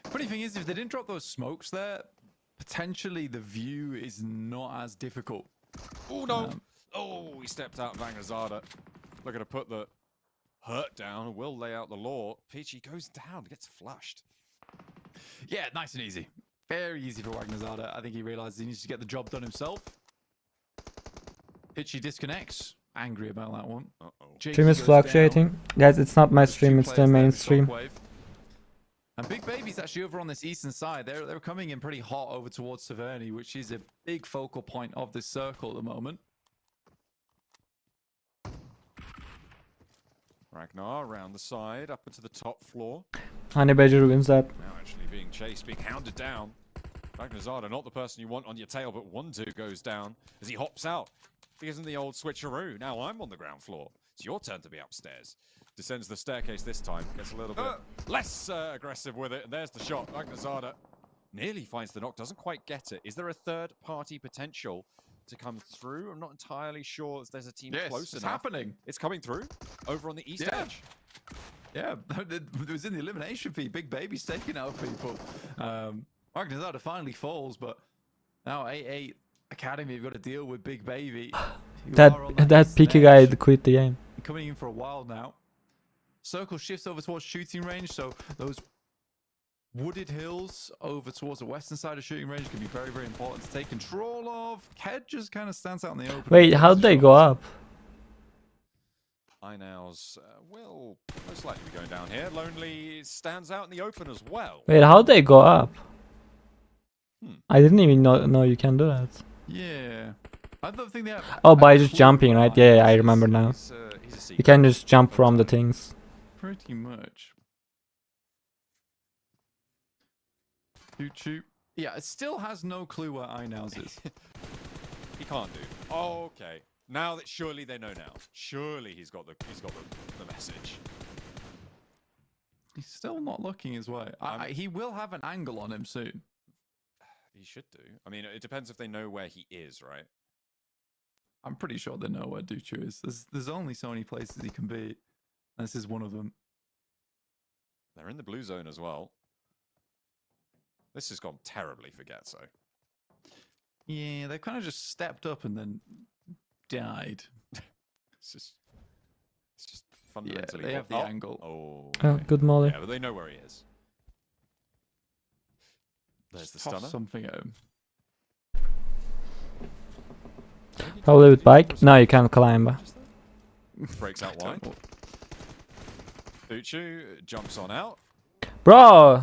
Funny thing is, if they didn't drop those smokes there, potentially the view is not as difficult. Oh, no. Oh, he stepped out of Vangazada. Looking to put the hurt down. Will lay out the law. Peachy goes down, gets flushed. Yeah, nice and easy. Very easy for Wagnazada. I think he realizes he needs to get the job done himself. Pitchy disconnects. Angry about that one. Stream is fluctuating. Guys, it's not my stream, it's the main stream. And Big Baby's actually over on this eastern side. They're coming in pretty hot over towards Taverny, which is a big focal point of this circle at the moment. Ragnar around the side, up into the top floor. Honey Badger wins that. Now actually being chased, being hounded down. Magnazada, not the person you want on your tail, but 1-2 goes down as he hops out. He gives him the old switcheroo. Now I'm on the ground floor. It's your turn to be upstairs. Descends the staircase this time. Gets a little bit less aggressive with it. And there's the shot. Magnazada nearly finds the knock. Doesn't quite get it. Is there a third party potential to come through? I'm not entirely sure there's a team close enough. It's happening. It's coming through over on the east edge. Yeah, it was in the elimination feed. Big Baby's taking out people. Magnazada finally falls, but now 8-8 Academy have got to deal with Big Baby. that picky guy quit the game. Coming in for a while now. Circle shifts over towards shooting range, so those wooded hills over towards the western side of shooting range can be very, very important to take control of. Ked just kind of stands out in the open. Wait, how'd they go up? Inows will most likely be going down here. Lonely stands out in the open as well. Wait, how'd they go up? I didn't even know you can do that. Yeah. I don't think they have... Oh, by just jumping, right? Yeah, I remember now. You can just jump from the things. Pretty much. YouTube. Yeah, it still has no clue where Inows is. He can't do. Oh, okay. Now that surely they know now. Surely he's got the message. He's still not looking his way. He will have an angle on him soon. He should do. I mean, it depends if they know where he is, right? I'm pretty sure they know where Duchu is. There's only so many places he can be. This is one of them. They're in the blue zone as well. This has gone terribly for Getso. Yeah, they kind of just stepped up and then died. It's just fundamentally... Yeah, they have the angle. Oh, okay. Good molly. Yeah, but they know where he is. There's the stunner. Something at him. Probably with bike? No, you can't climb. Breaks out wide. Buchu jumps on out. Bro!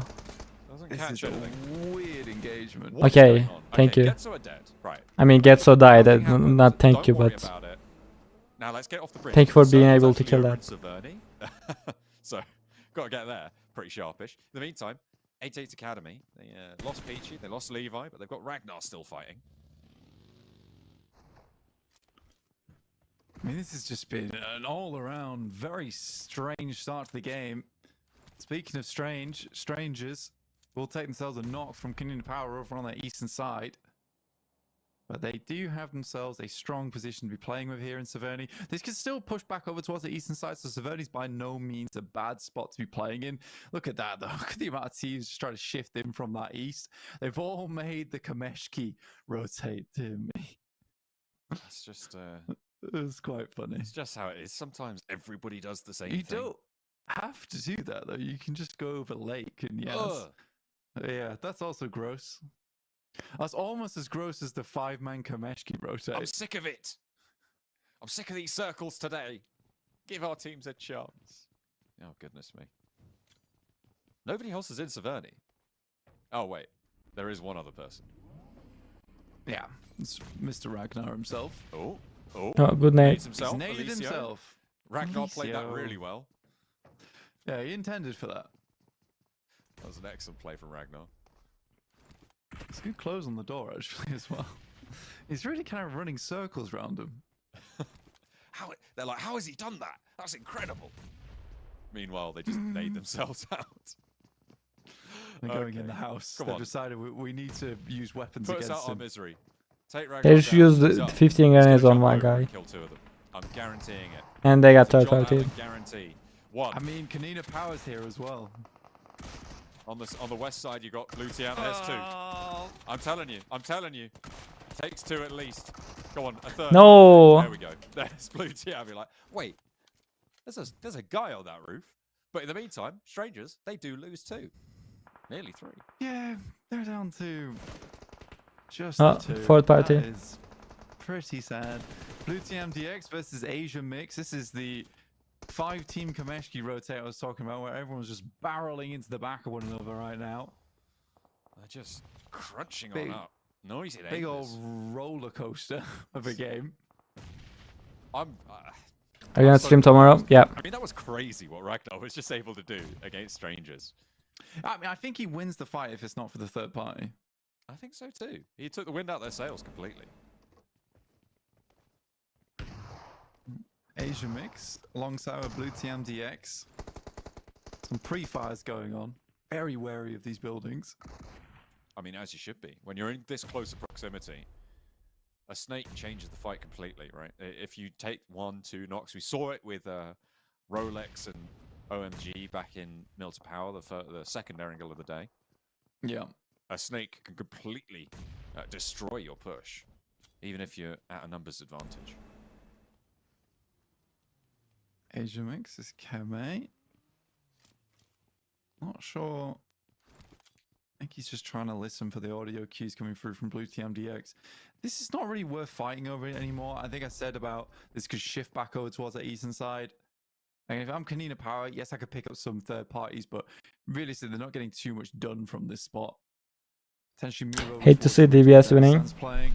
Doesn't This catch is anything. a weird engagement. What's Okay, going on? thank you. Getso are dead. Right. I mean, Getso died. Nothing happened. Not thank Don't you, worry but... about it. Now let's get off the bridge. Thank you for being Circle's able to actually kill over that. in Taverny. So, got to get there. Pretty sharpish. In the meantime, 8-8 Academy. They lost Peachy, they lost Levi, but they've got Ragnar still fighting. I mean, this has just been an all-around very strange start to the game. Speaking of strangers will take themselves a knock from Canadian Power over on their eastern side. But they do have themselves a strong position to be playing with here in Severny. This can still push back over towards the eastern side, so Severny's by no means a bad spot to be playing in. Look at that, though. Look at the amount of teams just trying to shift in from that east. They've all made the Kameshki rotate to me. It's just... It's quite funny. It's just how it is. Sometimes everybody does the same You thing. don't have to do that, though. You can just go over lake and yes. Ugh. Yeah, that's also gross. That's almost as gross as the 5-man Kameshki rotate. I'm sick of it. I'm sick of these circles today. Give our teams a chance. Oh, goodness me. Nobody else is in Severny. Oh, wait. There is one other person. Yeah, it's Mr. Ragnar himself. Oh. Oh, Oh, good name. Nades himself. He's naded Alicio. himself. Ragnar played that Alicio. really well. Yeah, he intended for that. That was an excellent play from Ragnar. It's a good close on the door, actually, as well. He's really kind of running circles around him. They're like, how has he done that? That's incredible. Meanwhile, they just nade themselves out. They're going in Okay. the house. Come They've on. decided we need to use weapons Put us against out our him. misery. Take Ragnar They just down. used He's the up. 15 He's gonna grenades on jump one over guy. and kill 2 of them. I'm guaranteeing it. And they got It's a third John party. Allen guarantee. One. I mean, Kanina Power's here as well. On the west side, you got Blue Team. There's 2. Oh, I'm telling you. Takes 2 at least. Go on, a third. No. There we go. There's Blue Team. You're like, wait, there's a guy on that roof. But in the meantime, strangers, they do lose 2. Nearly 3. yeah, they're down to just Oh, the 2. fourth party. That is pretty sad. Blue Team DX versus Asia Mix. This is the 5-team Kameshki rotate I was talking about, where everyone's just barreling into the back of one another right now. They're just crunching Big- on up. Noisy Big old neighbors. roller coaster of a game. I'm... Are you gonna stream tomorrow? Yeah. I mean, that was crazy what Ragnar was just able to do against strangers. I mean, I think he wins the fight if it's not for the third party. I think so too. He took the wind out of their sails completely. Asia Mix alongside with Blue Team DX. Some pre-fires going on. Very wary of these buildings. I mean, as you should be. When you're in this close proximity, a snake changes the fight completely, right? If you take 1, 2 knocks, we saw it with Rolex and OMG back in Milton Power, the second angle of the day. Yeah. A snake can completely destroy your push, even if you're at a numbers advantage. Asia Mix is Kame. Not sure. I think he's just trying to listen for the audio cues coming through from Blue Team DX. This is not really worth fighting over it anymore. I think I said about this could shift back over towards the eastern side. And if I'm Kanina Power, yes, I could pick up some third parties, but realistically, they're not getting too much done from this spot. Potentially move over Hate to see towards DBS where winning. Sands playing.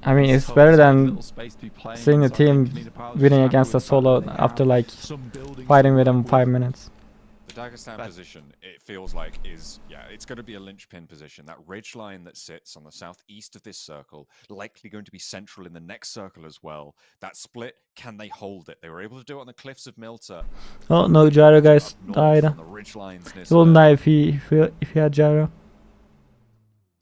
I mean, it's Tough, better it's a than little space to be playing, seeing a so I think team Kanina Power's winning just against happy a with the fact solo that they after have like some buildings fighting to with work him 5 minutes. The Dagestan position, it feels like it's going to be a linchpin position. That ridge line that sits on the southeast of this circle, likely going to be central in the next circle as well. That split, can they hold it? They were able to do it on the cliffs of Milta. Oh no, gyro guys Up north died. on the ridge lines near He will Severny. die if he had gyro.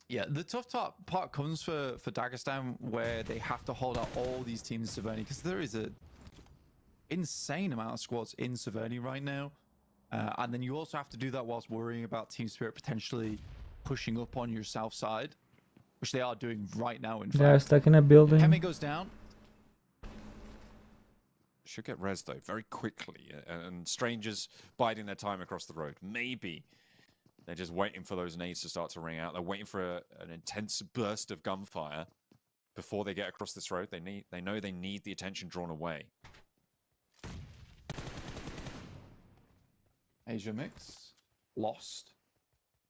Yeah, the tough part comes for Dagestan, where they have to hold out all these teams in Severny, because there is a insane amount of squads in Severny right now. And then you also have to do that whilst worrying about Team Spirit potentially pushing up on your south side, which they are doing right now, in They're fact. stuck in a building. Kemi goes down. Should get res though very quickly, and strangers biding their time across the road. Maybe they're just waiting for those nades to start to ring out. They're waiting for an intense burst of gunfire before they get across this road. They know they need the attention drawn away. Asia Mix lost.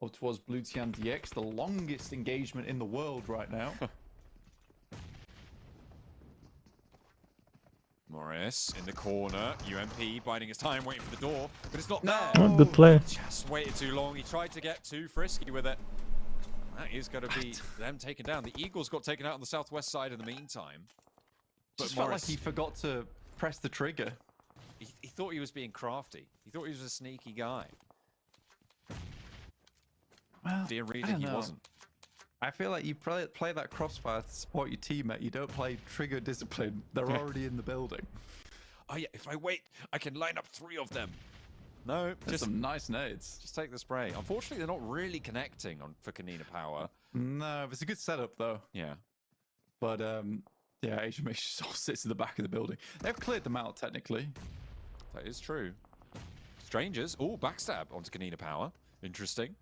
Up towards Blue Team DX, the longest engagement in the world right now. Morris in the corner. UMP biding his time, waiting for the door, but it's not No. there. Oh, good play. Just waited too long. He tried to get too frisky with it. That is going to be them taken down. The Eagles got taken out on the southwest side in the meantime. Just felt like he forgot to press the trigger. He thought he was being crafty. He thought he was a sneaky guy. Well, Dear reader, he wasn't. I feel like you play that crossfire to support your teammate. You don't play trigger discipline. They're already in the building. Oh yeah, if I wait, I can line up 3 of them. No, Just some nice nades. Just take the spray. Unfortunately, they're not really connecting for Kanina Power. No, it's a good setup though. Yeah. But yeah, Asian Mix just all sits in the back of the building. They've cleared them out technically. That is true. Strangers. Oh, backstab onto Kanina Power. Interesting.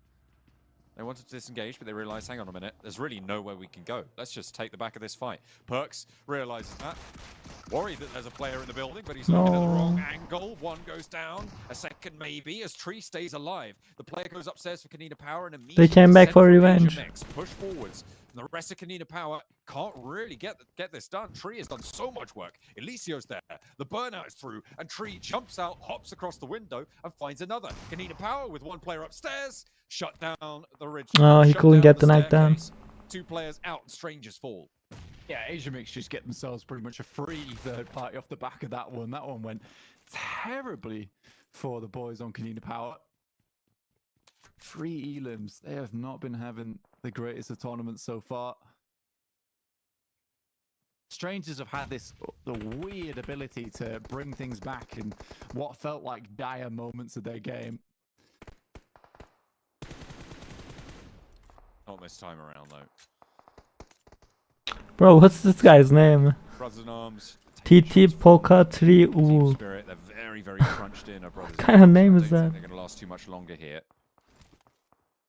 They wanted to disengage, but they realized, hang on a minute, there's really nowhere we can go. Let's just take the back of this fight. Perks realizes that. Worried that there's a player in the building, but he's looking at the wrong angle. One goes down, a second maybe, as Tree stays alive. The player goes upstairs for Kanina Power and immediately They came back for revenge. Push forwards. And the rest of Kanina Power can't really get this done. Tree has done so much work. Elicio's there. The burnout is through. And Tree jumps out, hops across the window, and finds another. Kanina Power with 1 player upstairs. Shut down the ridge. Oh, he couldn't get the knife down. 2 players out, and Strangers fall. Yeah, Asia Mix just get themselves pretty much a free third party off the back of that one. That one went terribly for the boys on Kanina Power. 3 elims. They have not been having the greatest of tournaments so far. Strangers have had the weird ability to bring things back in what felt like dire moments of their game. Not this time around, though. Bro, what's this guy's name? Brothers in Arms. TT Polka 3 U. Spirit, they're very, very crunched in. What kind of name is that? They're going to last too much longer here.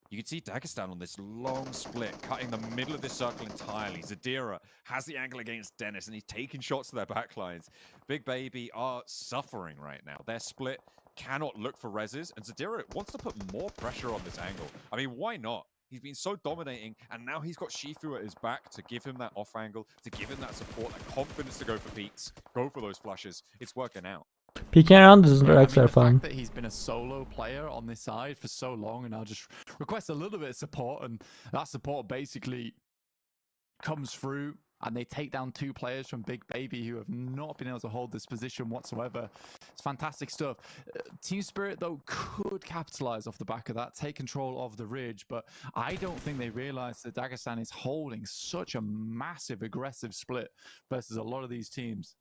You can see Dagestan on this long split, cutting the middle of this circle entirely. Zadira has the angle against Dennis, and he's taking shots to their backlines. Big Baby are suffering right now. Their split cannot look for reses, and Zadira wants to put more pressure on this angle. I mean, why not? He's been so dominating, and now he's got Shifu at his back to give him that off angle, to give him that support, that confidence to go for peaks, go for those flashes. It's working out. Peeking around is extra the fun. fact that he's been a solo player on this side for so long, and I'll just request a little bit of support, and that support basically comes through, and they take down 2 players from Big Baby who have not been able to hold this position whatsoever. It's fantastic stuff. Team Spirit, though, could capitalize off the back of that, take control of the ridge, but I don't think they realize that Dagestan is holding such a massive aggressive split versus a lot of these teams.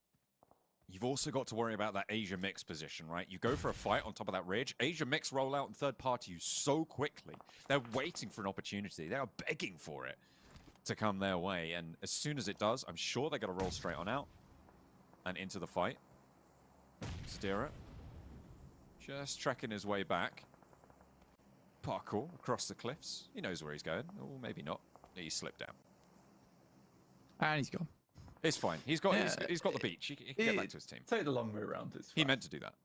You've also got to worry about that Asia Mix position, right? You go for a fight on top of that ridge. Asia Mix roll out and third party you so quickly. They're waiting for an opportunity. They are begging for it to come their way. And as soon as it does, I'm sure they're going to roll straight on out and into the fight. Zadira just trekking his way back. Parkour across the cliffs. He knows where he's going. Or maybe not. He slipped down. And he's gone. It's fine. He's got the beach. He can get back to his team. Take the long way around. He meant to do that.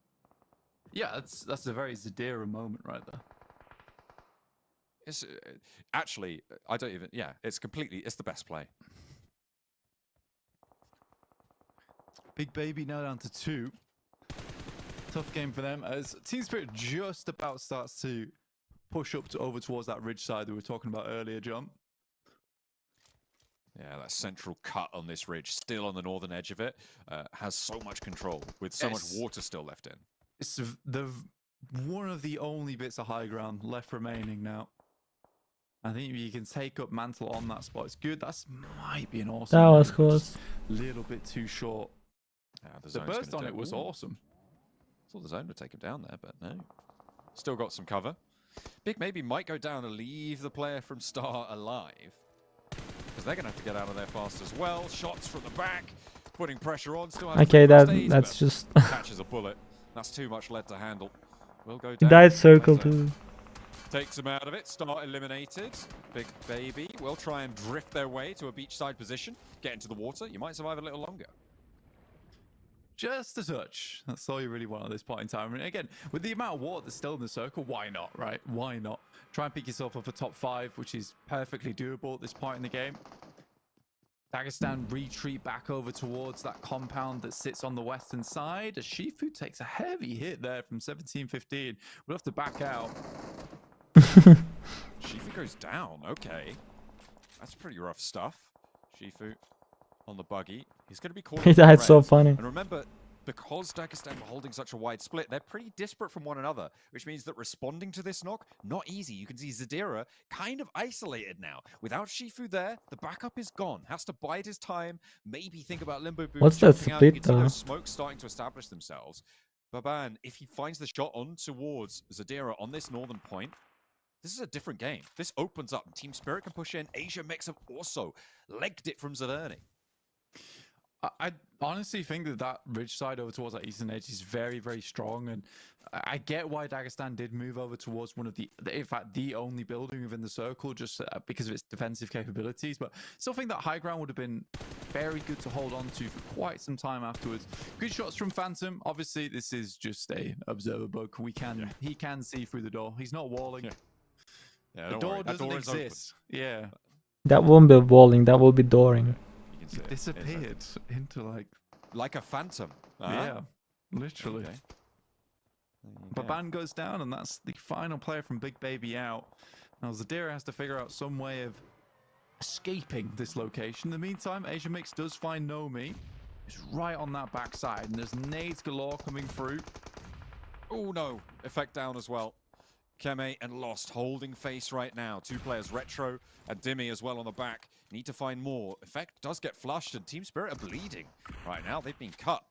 Yeah, that's a very Zadira moment right there. It's actually, I don't even. Yeah, it's the best play. Big Baby now down to 2. Tough game for them as Team Spirit just about starts to push up over towards that ridge side that we were talking about earlier, John. Yeah, that central cut on this ridge, still on the northern edge of it, has so much control with so much water still left in. It's one of the only bits of high ground left remaining now. I think you can take up Mantle on that spot. It's good. That might be an awesome. That was close. A little bit too short. The burst on it was awesome. Thought the zone would take him down there, but no. Still got some cover. Big Maybe might go down and leave the player from Star alive. Because they're going to have to get out of there fast as well. Shots from the back, putting pressure on. Still has Okay, stage, that's just... catches a bullet. That's too much lead to handle. Will go down. He died circle too. Takes him out of it. Start eliminated. Big Baby will try and drift their way to a beachside position. Get into the water. You might survive a little longer. Just a touch. That's all you really want at this point in time. And again, with the amount of water that's still in the circle, why not, right? Why not? Try and pick yourself up for top 5, which is perfectly doable at this point in the game. Dagestan retreat back over towards that compound that sits on the western side. As Shifu takes a heavy hit there from 17-15. We'll have to back out. Shifu goes down. Okay. That's pretty rough stuff. Shifu on the buggy. He's going to be caught. That's so funny. And remember, because Dagestan were holding such a wide split, they're pretty disparate from one another, which means that responding to this knock, not easy. You can see Zadira kind of isolated now. Without Shifu there, the backup is gone. Has to bide his time, maybe think about Limbo Boots. What's that jumping out. split, You can see though? those smokes starting to establish themselves. Baban, if he finds the shot on towards Zadira on this northern point, this is a different game. This opens up. Team Spirit can push in. Asia Mix have also legged it from Zalerni. I honestly think that ridge side over towards that eastern edge is very, very strong, and I get why Dagestan did move over towards one of in fact, the only building within the circle, just because of its defensive capabilities. But still think that high ground would have been very good to hold on to for quite some time afterwards. Good shots from Phantom. Obviously, this is just a observer bug. He can see through the door. He's not walling. Yeah, the door doesn't exist. Yeah. That won't be walling. That will be dooring. It disappeared into like a phantom. Yeah, literally. Okay. Baban goes down, and that's the final player from Big Baby out. Now Zadira has to figure out some way of escaping this location. In the meantime, Asia Mix does find Nomi. It's right on that backside, and there's nades galore coming through. Oh no, effect down as well. Keme and Lost holding face right now. Two players, Retro and Dimmy as well on the back. Need to find more. Effect does get flushed, and Team Spirit are bleeding. Right now, they've been cut.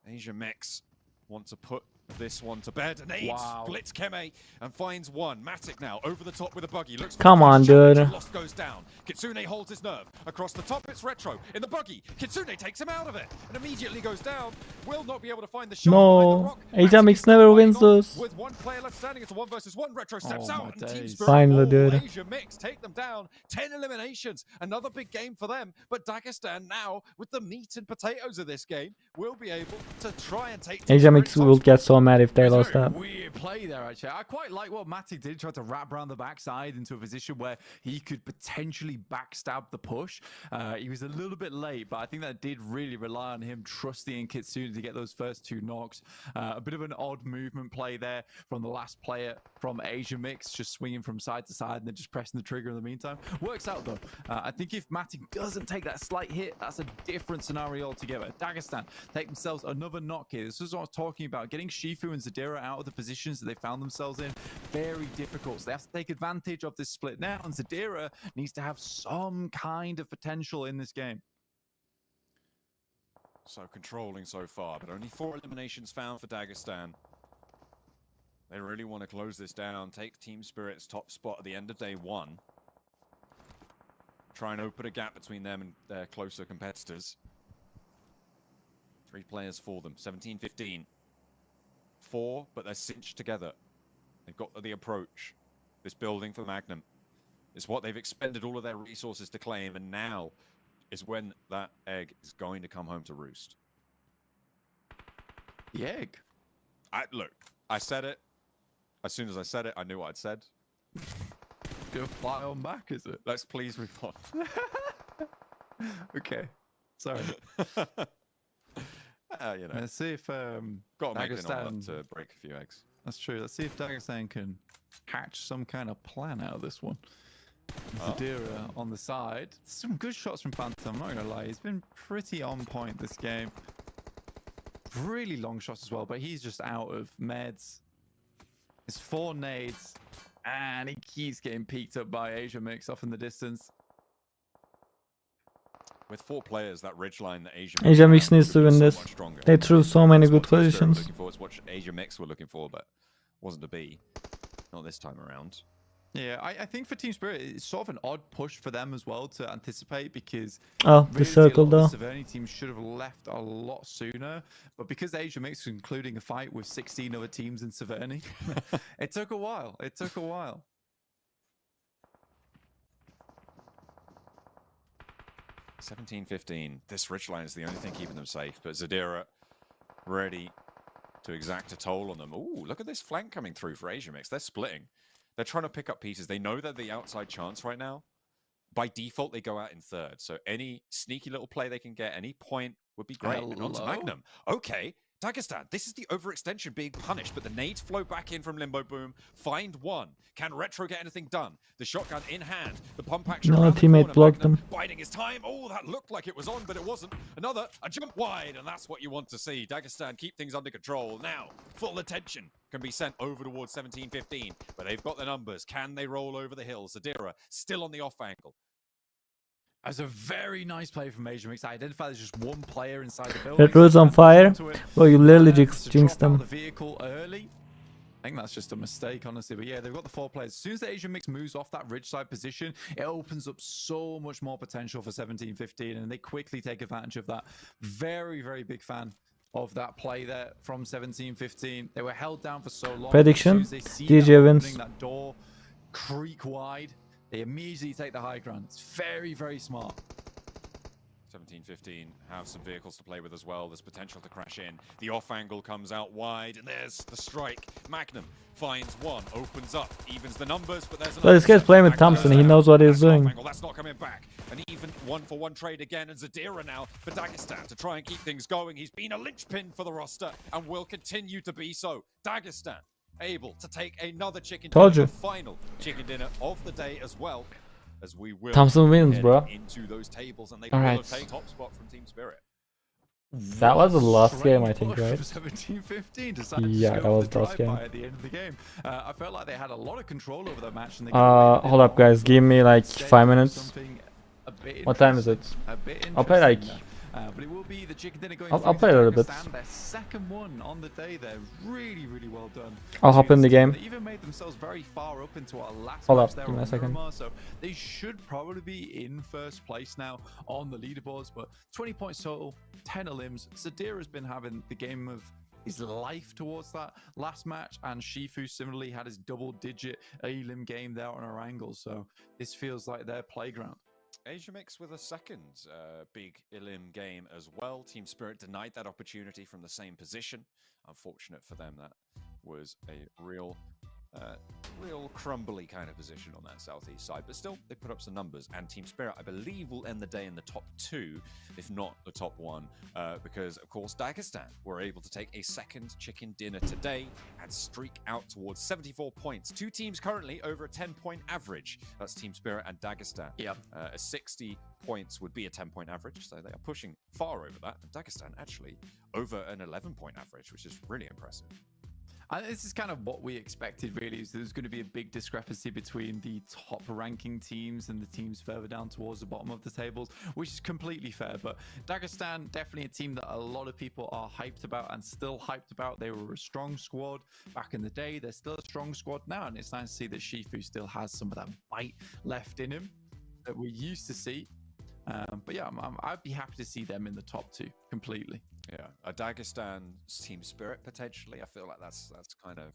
Asia Mix want to put this one to bed. And Aid splits Keme and finds one. Matic now over the top with a buggy. Looks Come on, dude. Lost goes down. Kitsune holds his nerve. Across the top, it's Retro in the buggy. Kitsune takes him out of it and immediately goes down. Will not be able to find the shot behind the No, rock. Asia Mix never wins those. With one player left standing, it's a 1 versus 1. Retro steps out and Team Spirit Finally, fall. dude. Asia Mix take them down. 10 eliminations. Another big game for them. But Dagestan now, with the meat and potatoes of this game, will be able to try and take Asia Mix will get so mad if they lost that. Weird play there, actually. I quite like what Matic did, try to wrap around the backside into a position where he could potentially backstab the push. He was a little bit late, but I think that did really rely on him trusting in Kitsune to get those first 2 knocks. A bit of an odd movement play there from the last player from Asia Mix, just swinging from side to side and then just pressing the trigger in the meantime. Works out, though. I think if Matic doesn't take that slight hit, that's a different scenario altogether. Dagestan take themselves another knock here. This is what I was talking about. Getting Shifu and Zadira out of the positions that they found themselves in, very difficult. So they have to take advantage of this split now, and Zadira needs to have some kind of potential in this game. So controlling so far, but only 4 eliminations found for Dagestan. They really want to close this down, take Team Spirit's top spot at the end of day 1. Try and open a gap between them and their closer competitors. 3 players for them, 17-15. 4, but they're cinched together. They've got the approach. This building for Magnum is what they've expended all of their resources to claim, and now is when that egg is going to come home to roost. The egg? Look, I said it. As soon as I said it, I knew what I'd said. Go fly on back, is it? Let's please move on. Okay. Sorry. You know, Let's see if got to make an omelet to break a few eggs. That's true. Let's see if Dagestan can hatch some kind of plan out of this one. Zadira on the side. Some good shots from Phantom, I'm not going to lie. He's been pretty on point this game. Really long shots as well, but he's just out of meds. It's 4 nades, and he keeps getting peeked up by Asia Mix off in the distance. With 4 players, that ridgeline that Asia Mix needs to win this. They threw so many good positions. Looking forward to what Asia Mix were looking for, but wasn't to be. Not this time around. Yeah, I think for Team Spirit, it's sort of an odd push for them as well to anticipate, because Oh, the circle though. The Severny team should have left a lot sooner, but because Asia Mix was including a fight with 16 other teams in Severny, it took a while. It took a while. 17-15. This ridgeline is the only thing keeping them safe, but Zadira ready to exact a toll on them. Ooh, look at this flank coming through for Asia Mix. They're splitting. They're trying to pick up pieces. They know they're the outside chance right now. By default, they go out in 3rd. So any sneaky little play they can get, any point would be great. And on to Magnum. Okay, Dagestan, this is the overextension being punished, but the nades flow back in from Limbo Boom. Find one. Can Retro get anything done? The shotgun in hand. The pump action No, around the teammate corner. blocked Magnum him. biding his time. Oh, that looked like it was on, but it wasn't. Another, a jump wide, and that's what you want to see. Dagestan keep things under control. Now, full attention can be sent over towards 17-15, but they've got the numbers. Can they roll over the hill? Zadira still on the off angle. As a very nice play from Asia Mix. I identified there's just one player inside the building. Red Road's on fire. Well, you literally To jinxed drop out them. the vehicle early. I think that's just a mistake, honestly. But yeah, they've got the 4 players. As soon as the Asian Mix moves off that ridge side position, it opens up so much more potential for 17-15, and they quickly take advantage of that. Very, very big fan of that play there from 17-15. They were held down for so long. Prediction, As soon as they see DJ that wins. opening, that door creak wide, they immediately take the high ground. It's very, very smart. 17-15 have some vehicles to play with as well. There's potential to crash in. The off angle comes out wide, and there's the strike. Magnum finds one, opens up, evens the numbers, but there's another. So this guy's playing with Magnum Thompson. goes He down. knows what he's That's an off doing. angle. That's not coming back. An even 1-for-1 trade again, and Zadira now for Dagestan to try and keep things going. He's been a linchpin for the roster and will continue to be so. Dagestan able to take another chicken Told dinner, you. the final chicken dinner of the day as well. As we will Thompson wins, head bro. into those tables, and they All will right. have taken top spot from Team Spirit. That was the last game, I think, Strange right? push from 17-15 decided to Yeah, just that go was for the last game. drive-by at the end of the game. I felt like they had a lot of control over the match. And they Hold up, guys. Give me like Stay 5 on minutes. something a bit What time is it? interesting, a bit I'll play like. interesting there. But it will be the chicken dinner going I'll through play to a little bit. Dagestan, their second one on the day. They're really, really well done. I'll hop in the game. They even made themselves very far up into our last Hold match up, there give me a on second. Miramar, so they should probably be in first place now on the leaderboards. But 20 points total, 10 limbs. Sadira's been having the game of his life towards that last match, and Shifu similarly had his double-digit A-lim game there on our angle. So this feels like their playground. Asia Mix with a second big Ilim game as well. Team Spirit denied that opportunity from the same position. Unfortunate for them, that was a real crumbly kind of position on that southeast side. But still, they put up some numbers. And Team Spirit, I believe, will end the day in the top 2, if not the top 1, because, of course, Dagestan were able to take a second chicken dinner today and streak out towards 74 points. 2 teams currently over a 10-point average. That's Team Spirit and Dagestan. Yep. A 60 points would be a 10-point average, so they are pushing far over that. And Dagestan actually over an 11-point average, which is really impressive. And this is kind of what we expected, really, is there's going to be a big discrepancy between the top ranking teams and the teams further down towards the bottom of the tables, which is completely fair. But Dagestan, definitely a team that a lot of people are hyped about and still hyped about. They were a strong squad back in the day. They're still a strong squad now, and it's nice to see that Shifu still has some of that bite left in him that we used to see. But yeah, I'd be happy to see them in the top 2 completely. Yeah, a Dagestan Team Spirit potentially. I feel like that's kind of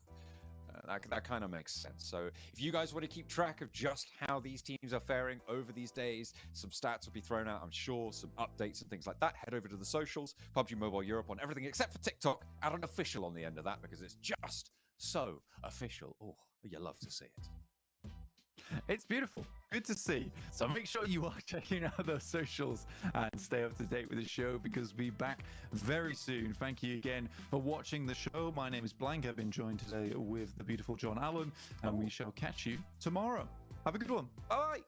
that kind of makes sense. So if you guys want to keep track of just how these teams are faring over these days, some stats will be thrown out, I'm sure, some updates and things like that. Head over to the socials, PUBG Mobile Europe on everything except for TikTok. Add an official on the end of that because it's just so official. Oh, you love to see it. It's beautiful. Good to see. So make sure you are checking out those socials and stay up to date with the show, because we'll be back very soon. Thank you again for watching the show. My name is Blank. I've been joined today with the beautiful John Allen, and we shall catch you tomorrow. Have a good one. Bye.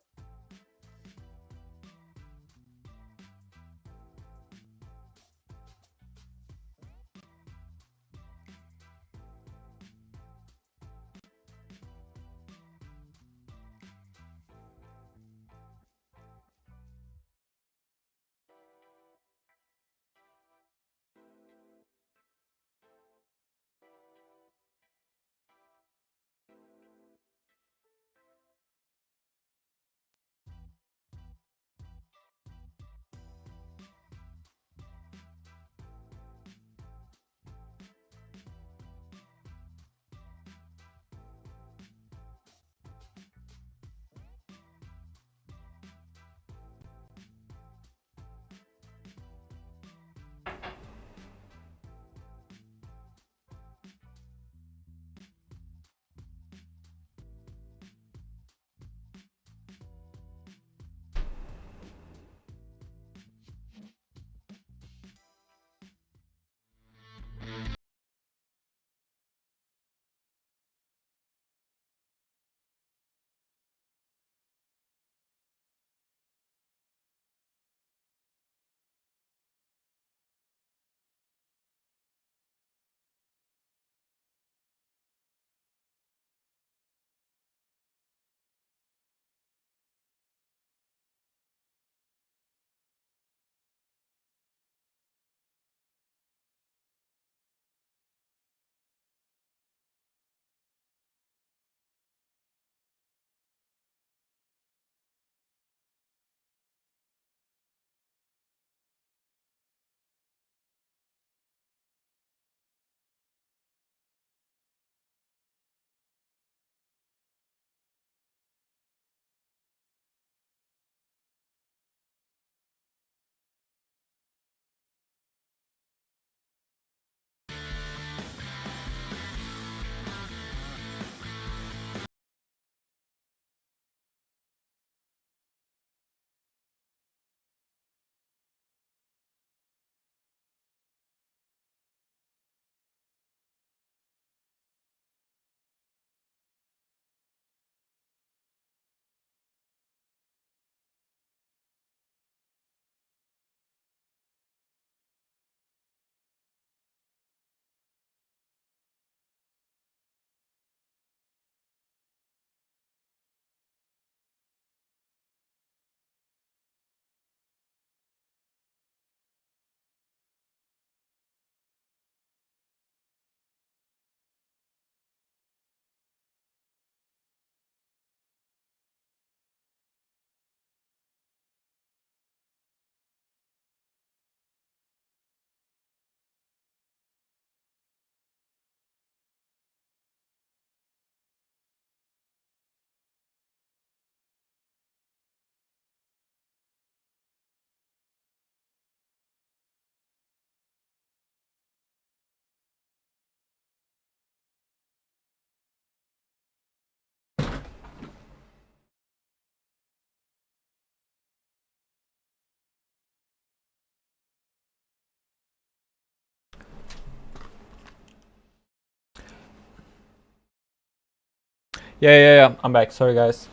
Yeah. I'm back. Sorry, guys.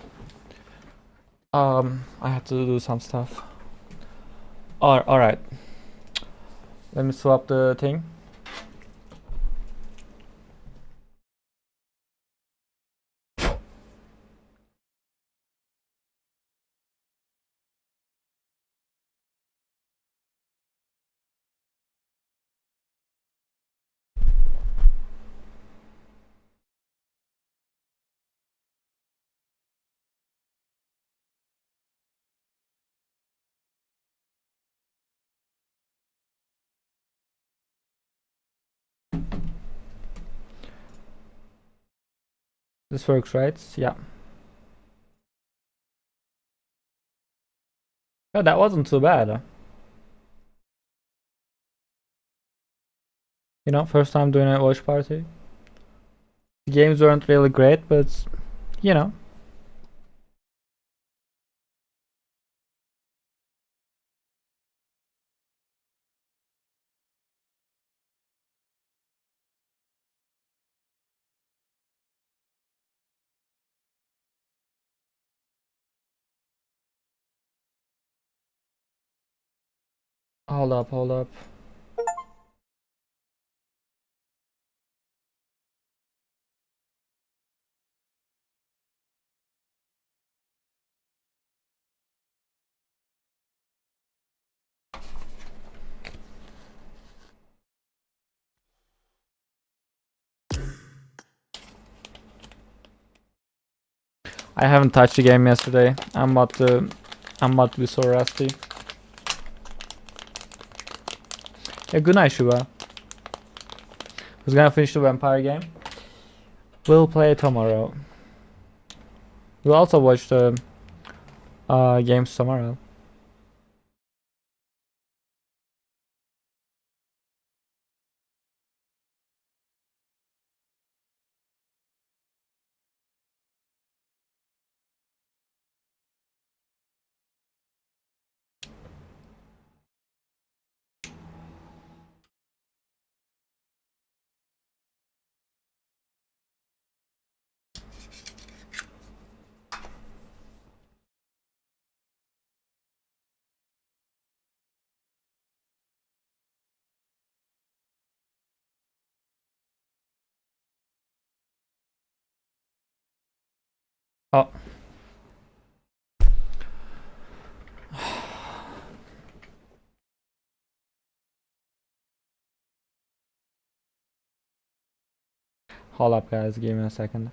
I had to do some stuff. All right. Let me swap the thing. This works, right? Yeah. Oh, that wasn't too bad. You know, first time doing a watch party. The games weren't really great, but you know. Hold up. I haven't touched the game yesterday. I'm about to be so rusty. Yeah, good night, Shuba. Who's gonna finish the vampire game? We'll play tomorrow. We'll also watch the games tomorrow. Oh. Hold up, guys. Give me a second.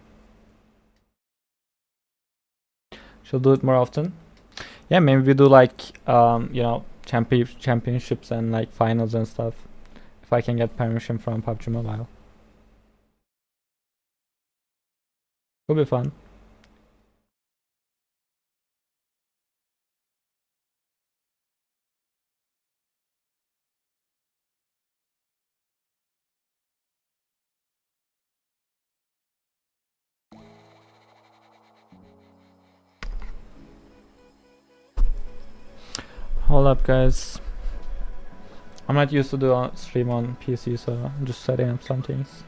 Should do it more often. Yeah, maybe we do like you know, championships and like finals and stuff. If I can get permission from PUBG Mobile, could be fun. Hold up, guys. I'm not used to do a stream on PC, so I'm just setting up some things.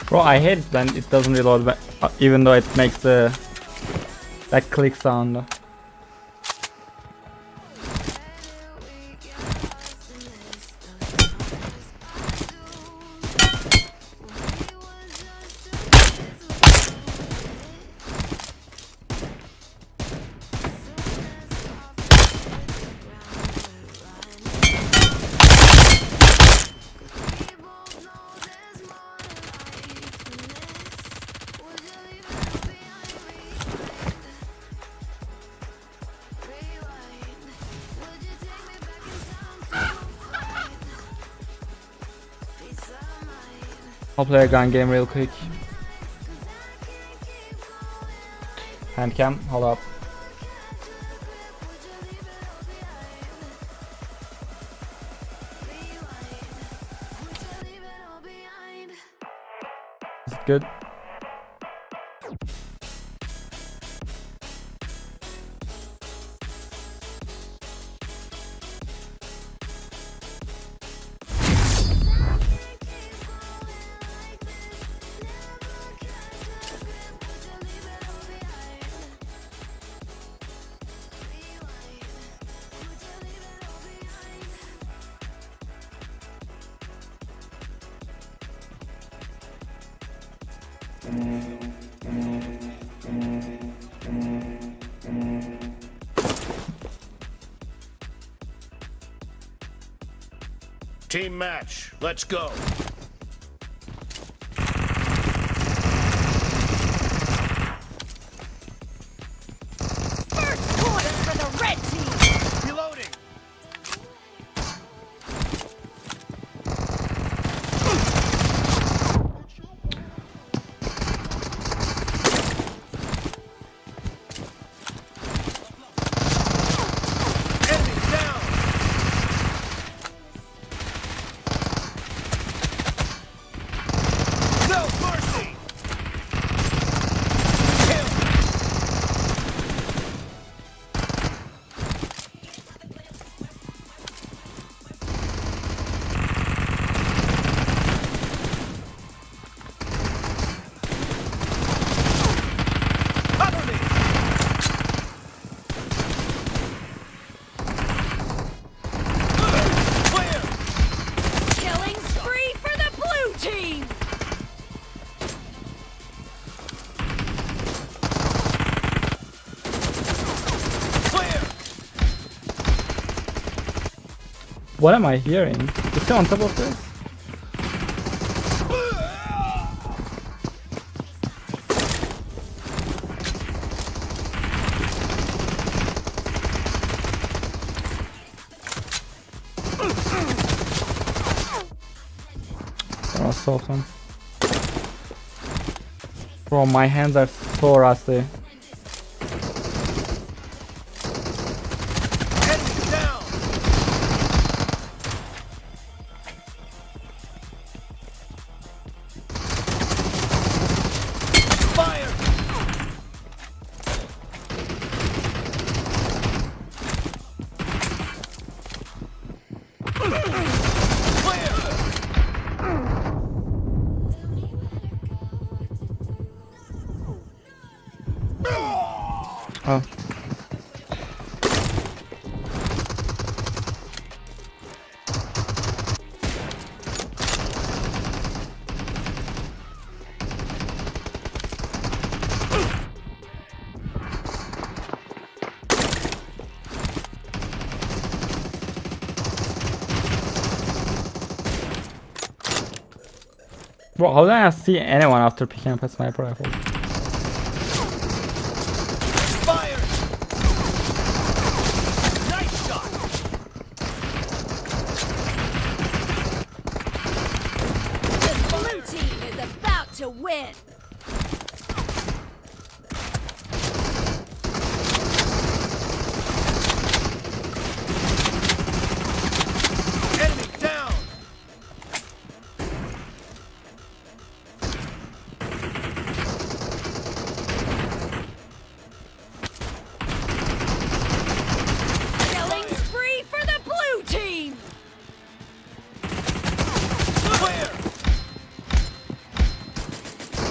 Bro, I hate it when it doesn't reload, even though it makes that click sound. I'll play a gun game real quick. Hand cam, hold up. Good. Team match, let's go. First corner for the red team. Reloading. Enemy down. No mercy. Kill. Cover me. Clear. Killing spree for the blue team. Clear. What am I hearing? Is he on top of this? I'll assault him. Bro, my hands are so rusty. Enemy down. Fire. Oh. Bro, how did I see anyone after picking up a sniper rifle? Fire. Nice shot. The blue team is about to win. Enemy down. Killing spree for the blue team. Clear.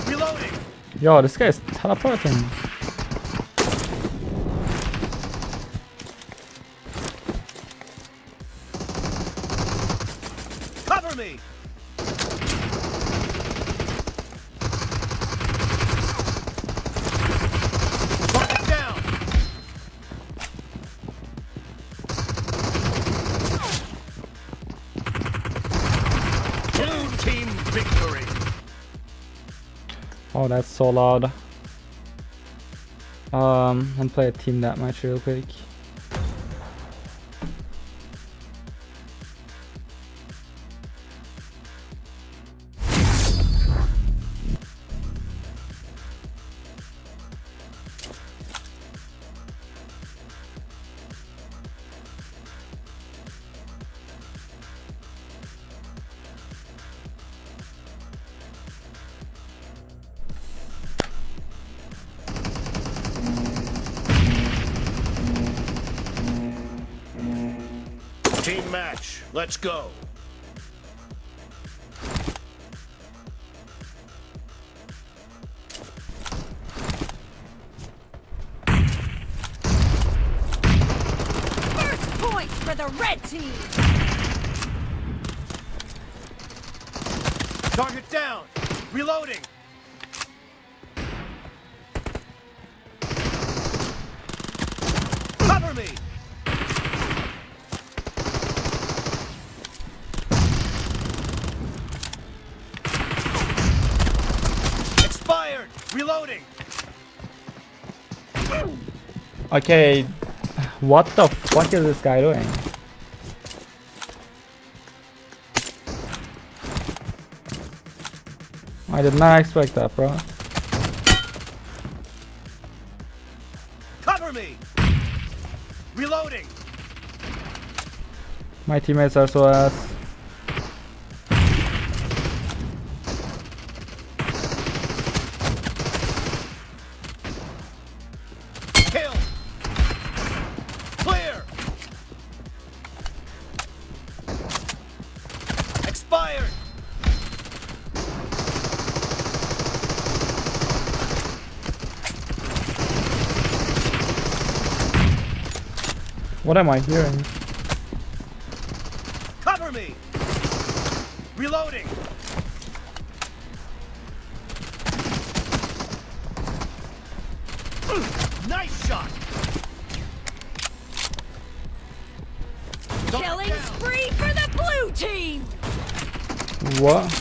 Reloading. Yo, this guy is teleporting. Cover me. Target down. Blue team victory. Oh, that's so loud. And play a team that match real quick. Team match. Let's go. First point for the red team. Target down. Reloading. Cover me. Expired. Reloading. Okay, what the fuck is this guy doing? I did not expect that, bro. Cover me. Reloading. My teammates are so ass. Kill. Clear. Expired. What am I hearing? Cover me. Reloading. Nice shot. Killing spree for the blue team. What?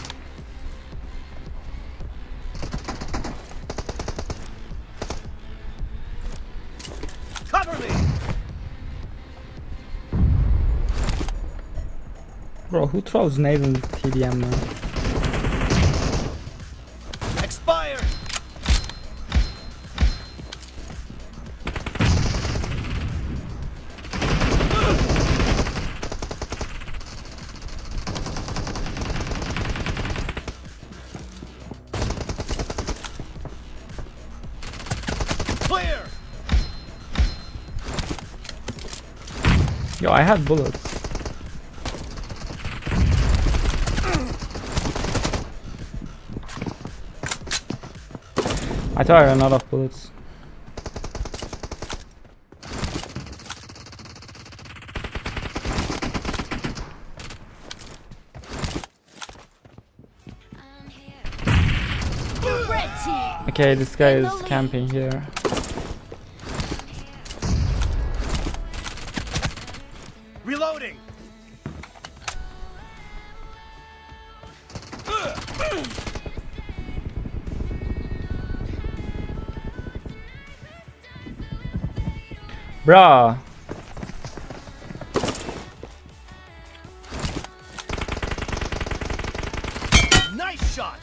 Cover me. Bro, who throws nades in TDM, man? Expired. Clear. Yo, I had bullets. I thought I ran out of bullets. Red team. Okay, this guy is camping here. Reloading. Bruh. Nice shot.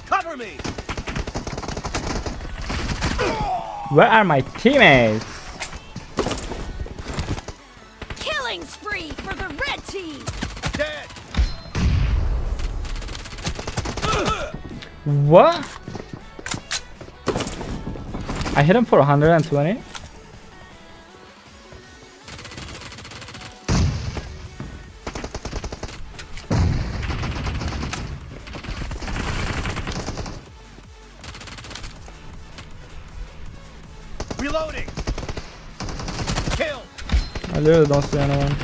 Cover me. Where are my teammates? Killing spree for the red team. Dead. What? I hit him for 120. Reloading. Kill. I literally don't see anyone.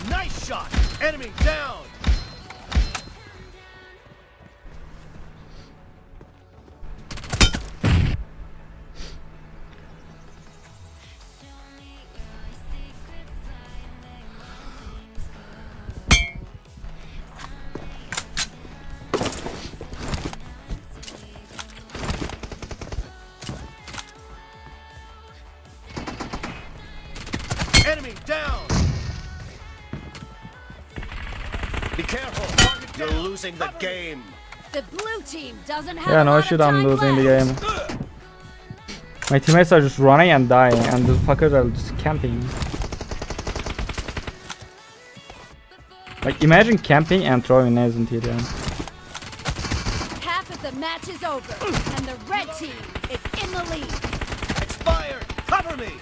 Nice shot. Enemy down. Enemy down. Be careful. You're losing the game. The blue team doesn't have Yeah, a no lot shit, of I'm time losing the left. game. My teammates are just running and dying, and the fuckers are just camping. Like, imagine camping and throwing nades in TDM. Half The match is over, and the red team is in the lead. Expired! Cover me!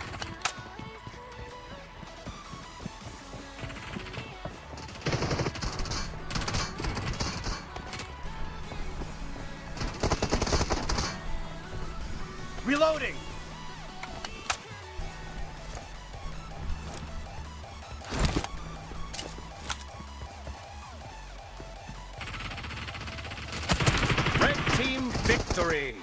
Reloading! Red team victory!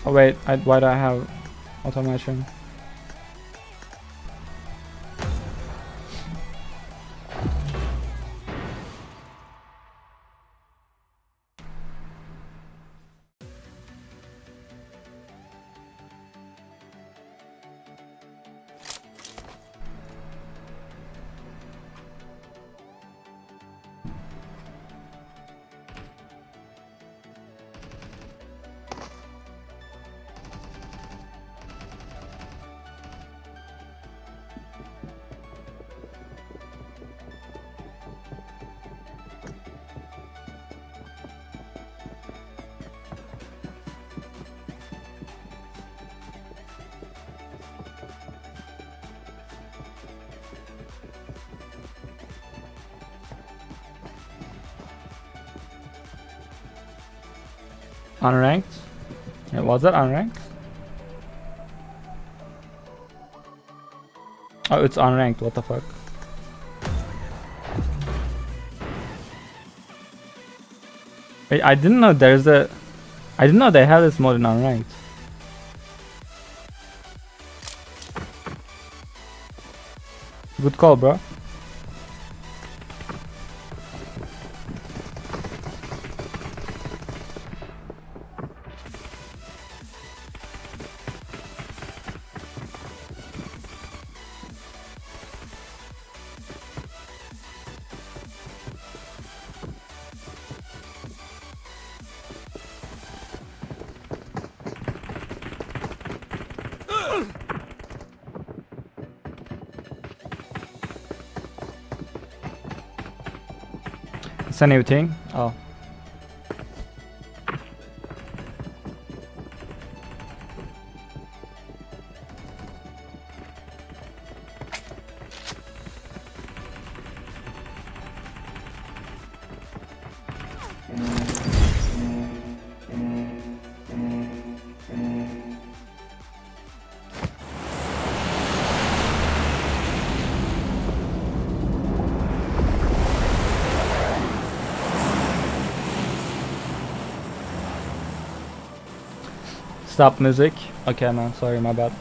Oh wait, why do I have automation? Unranked? Yeah, was that unranked? Oh, it's unranked, what the fuck? Wait, I didn't know there's a... I didn't know they have this mode in unranked. Good call, bro. It's a new thing. Oh. Stop music. Okay, man. Sorry, my bad.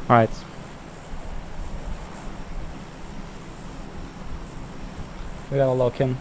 Alright. We gotta lock in.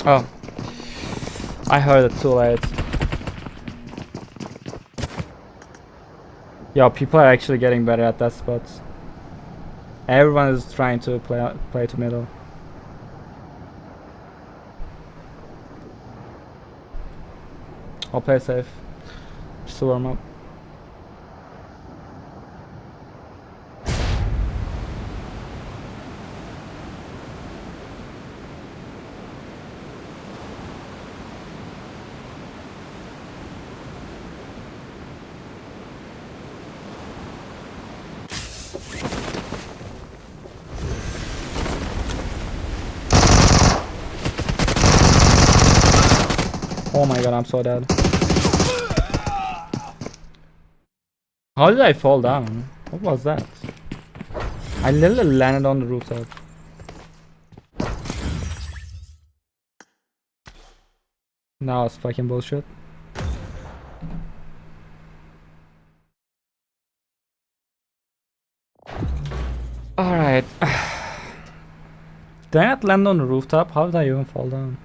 Oh, I heard it too late. Yo, people are actually getting better at that spot. Everyone is trying to play to middle. I'll play safe, just to warm up. Oh my god, I'm so dead. How did I fall down? What was that? I literally landed on the rooftop. Now it's fucking bullshit. Alright. Did I not land on the rooftop? How did I even fall down?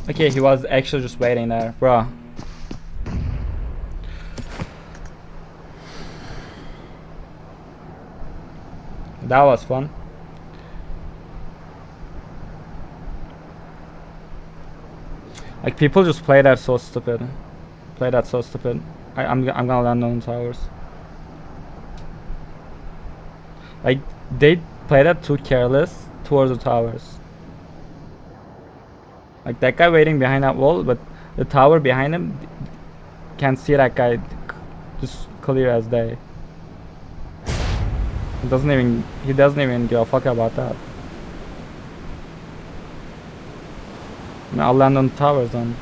Okay, he was actually just waiting there, bro. That was fun. Like, people just play that so stupid. I'm gonna land on towers. Like, they play that too careless towards the towers. Like, that guy waiting behind that wall, but the tower behind him can see that guy just clear as day. He doesn't even give a fuck about that. I'll land on the towers then.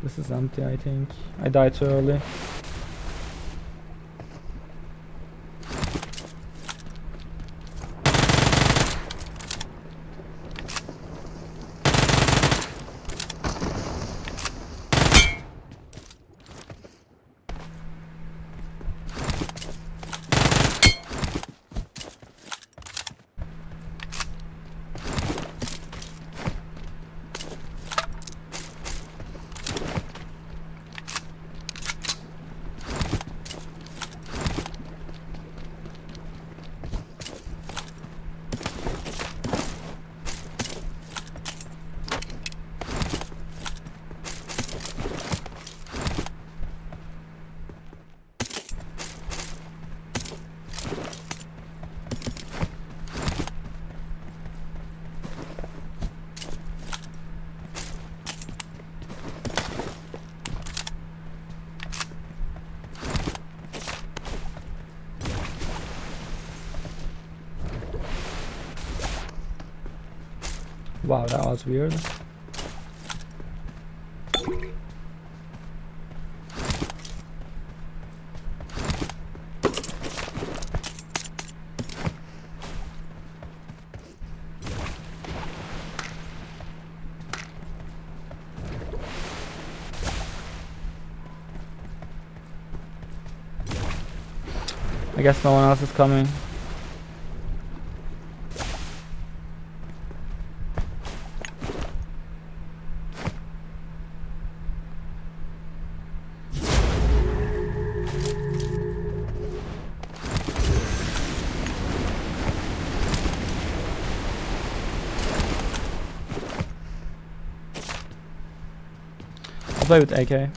This is empty, I think. I died too early. Wow, that was weird. I guess no one else is coming. I'll play with AK.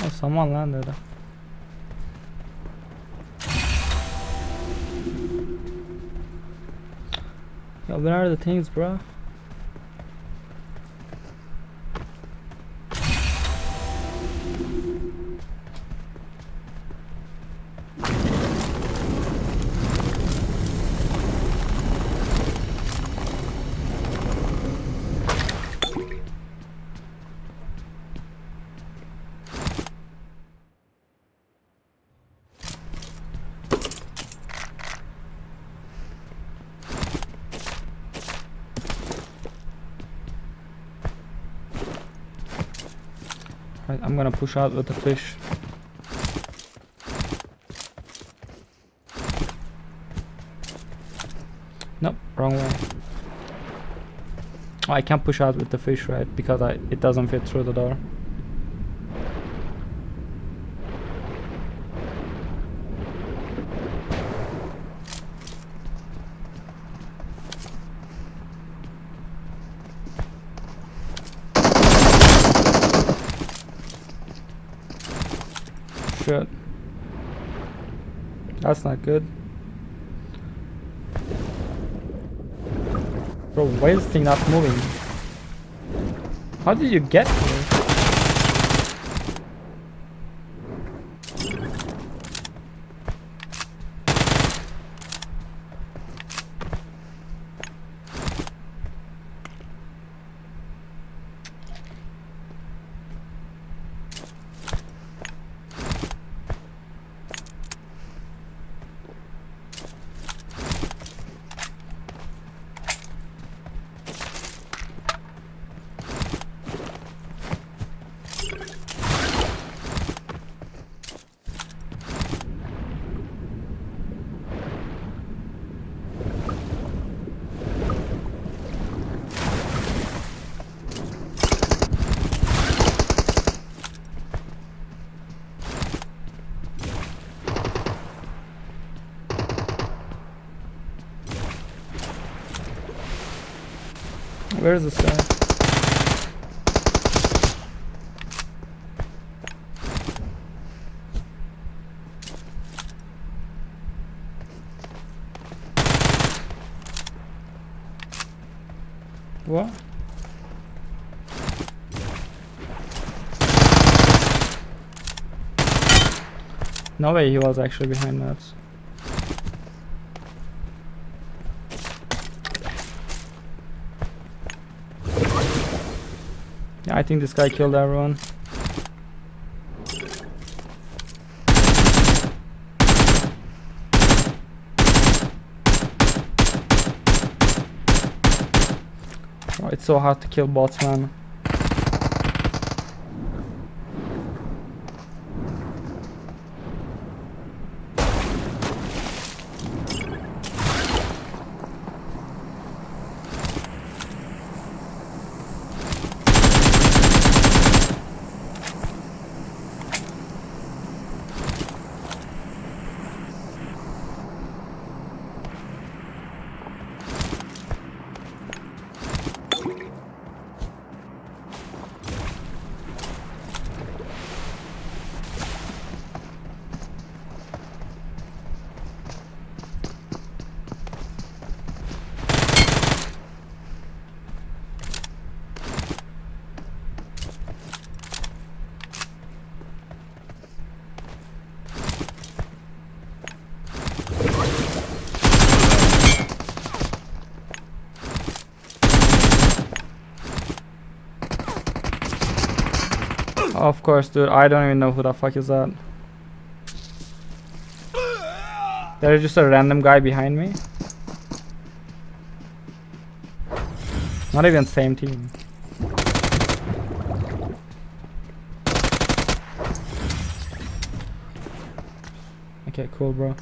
Oh, someone landed. Yo, where are the things, bro? Right, I'm gonna push out with the fish. Nope, wrong way. Oh, I can't push out with the fish, right? Because it doesn't fit through the door. Shit. That's not good. Bro, why is this thing not moving? How did you get here? Where's this guy? What? No way he was actually behind that. Yeah, I think this guy killed everyone. Oh, it's so hard to kill bots, man. Of course, dude. I don't even know who the fuck is that. There's just a random guy behind me. Not even same team. Okay, cool, bro.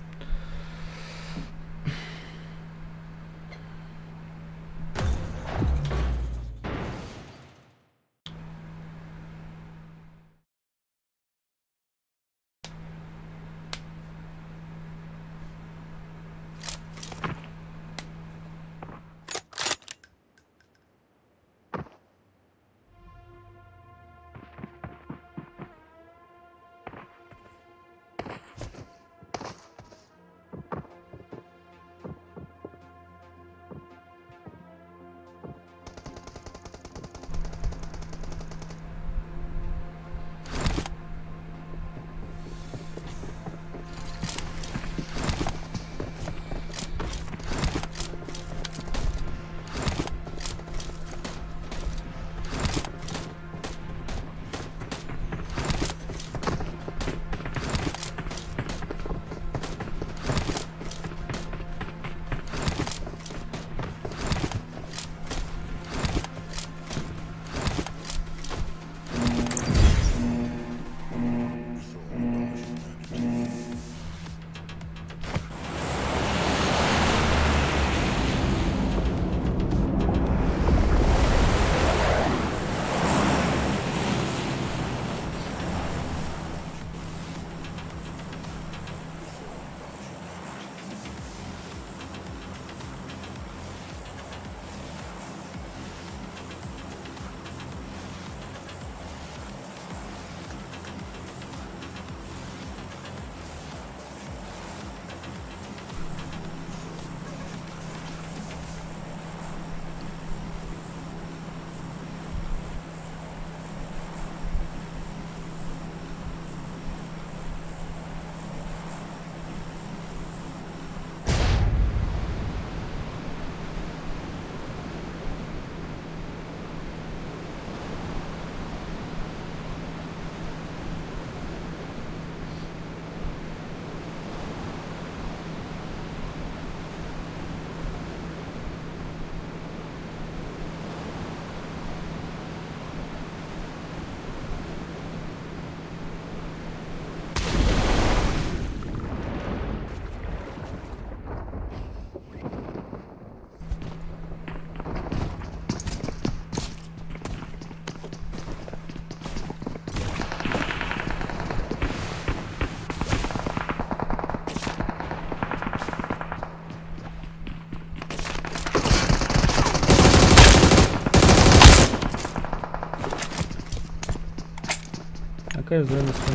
Okay, is doing this thing.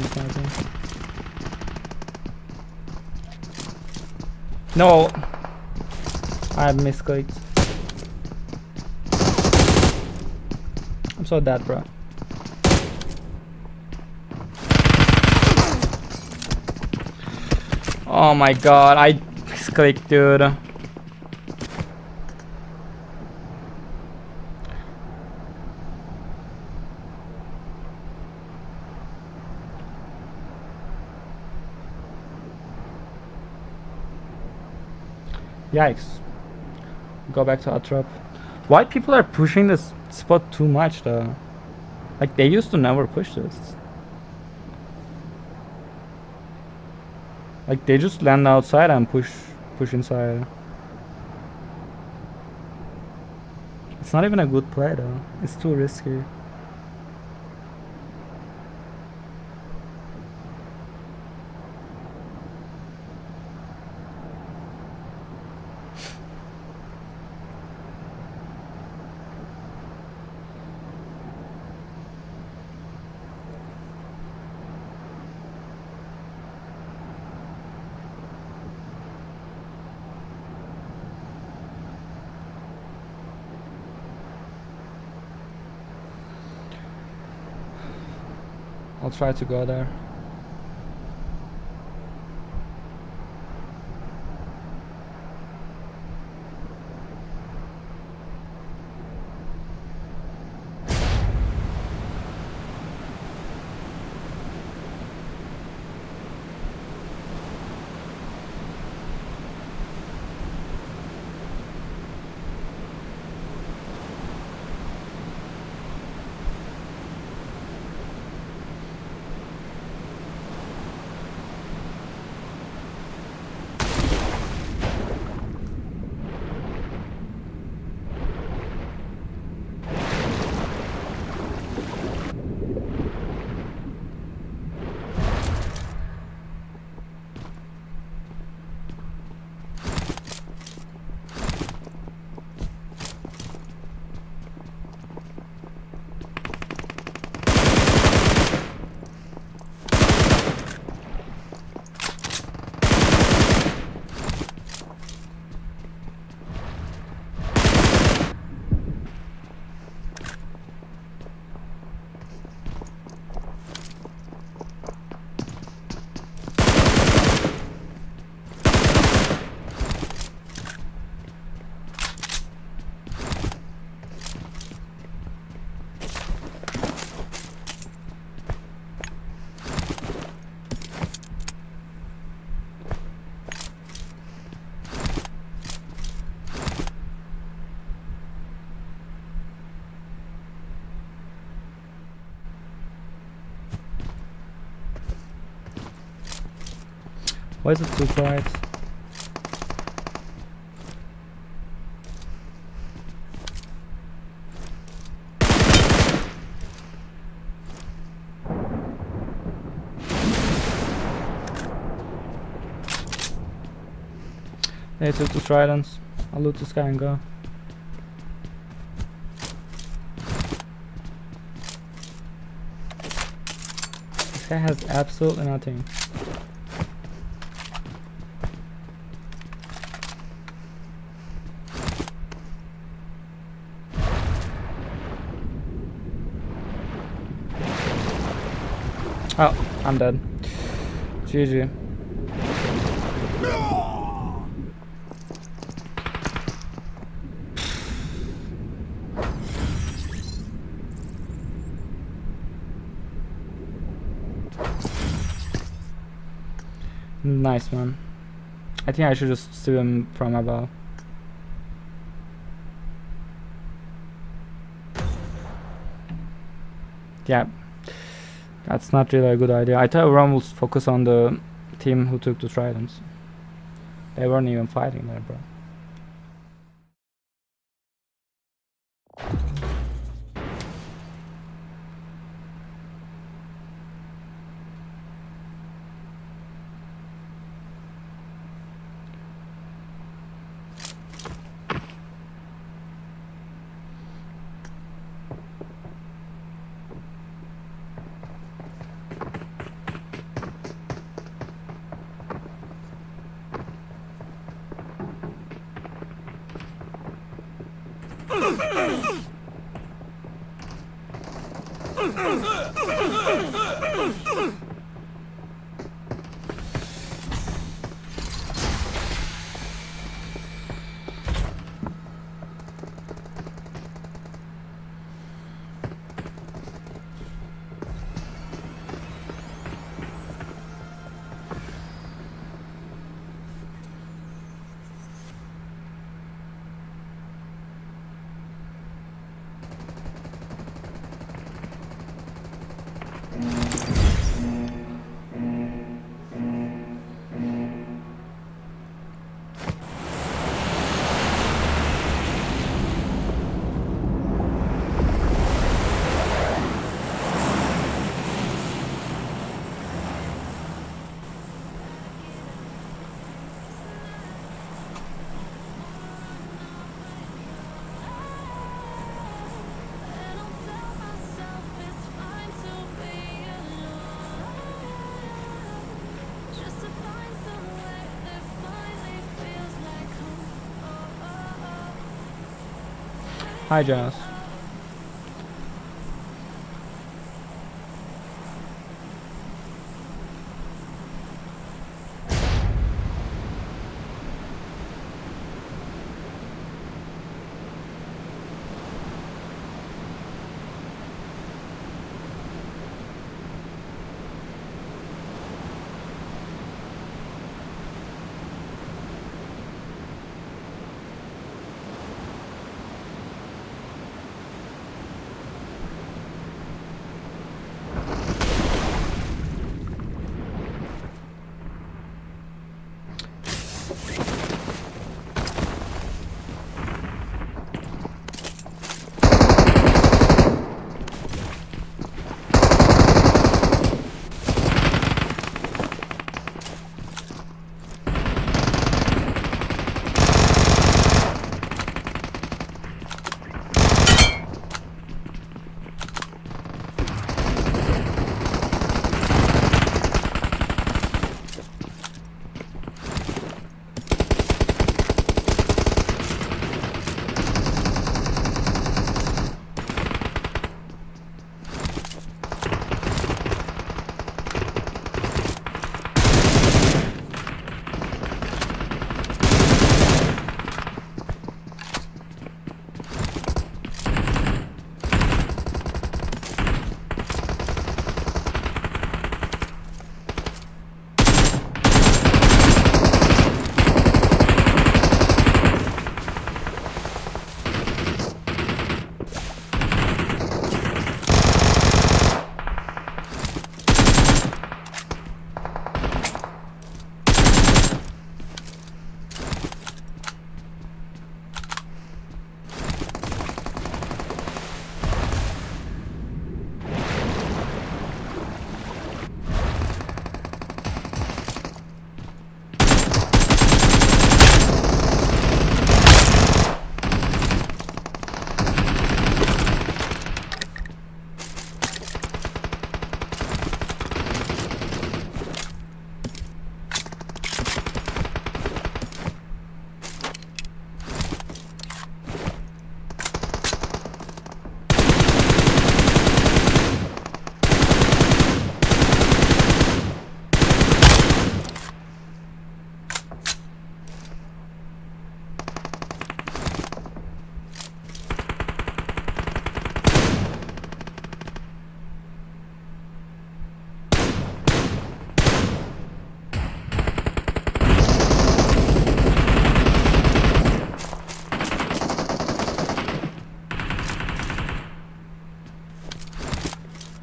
No! I have misclicked. I'm so dead, bro. Oh my god, I misclicked, dude. Yikes. Go back to Atrap. Why people are pushing this spot too much though? Like they used to never push this. Like they just land outside and push inside. It's not even a good play though. It's too risky. I'll try to go there. Why is it too quiet? They took the tridents. I'll loot this guy and go. This guy has absolutely nothing. Oh, I'm dead. GG. Nice, man. I think I should just swim from above. Yeah, that's not really a good idea. I thought everyone would focus on the team who took the tridents. They weren't even fighting there, bro. Hi, Jonas.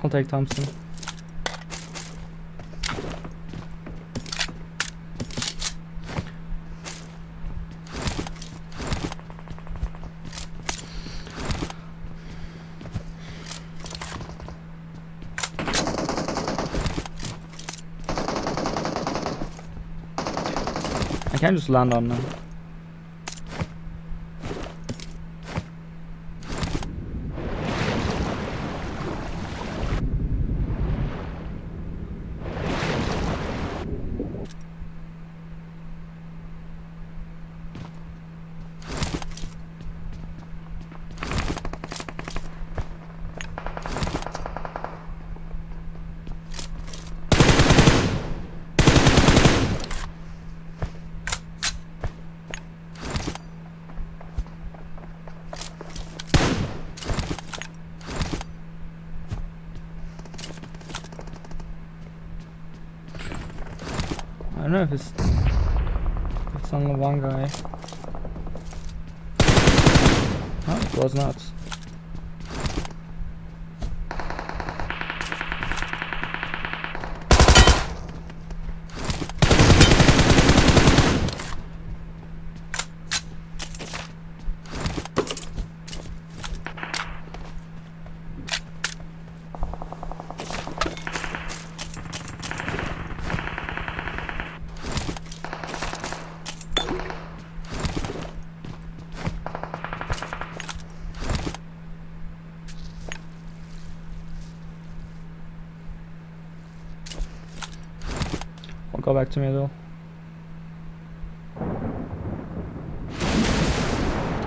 I'll take Thompson. I can't just land on them. I don't know if it's only one guy. No, it was not. I'll go back to middle.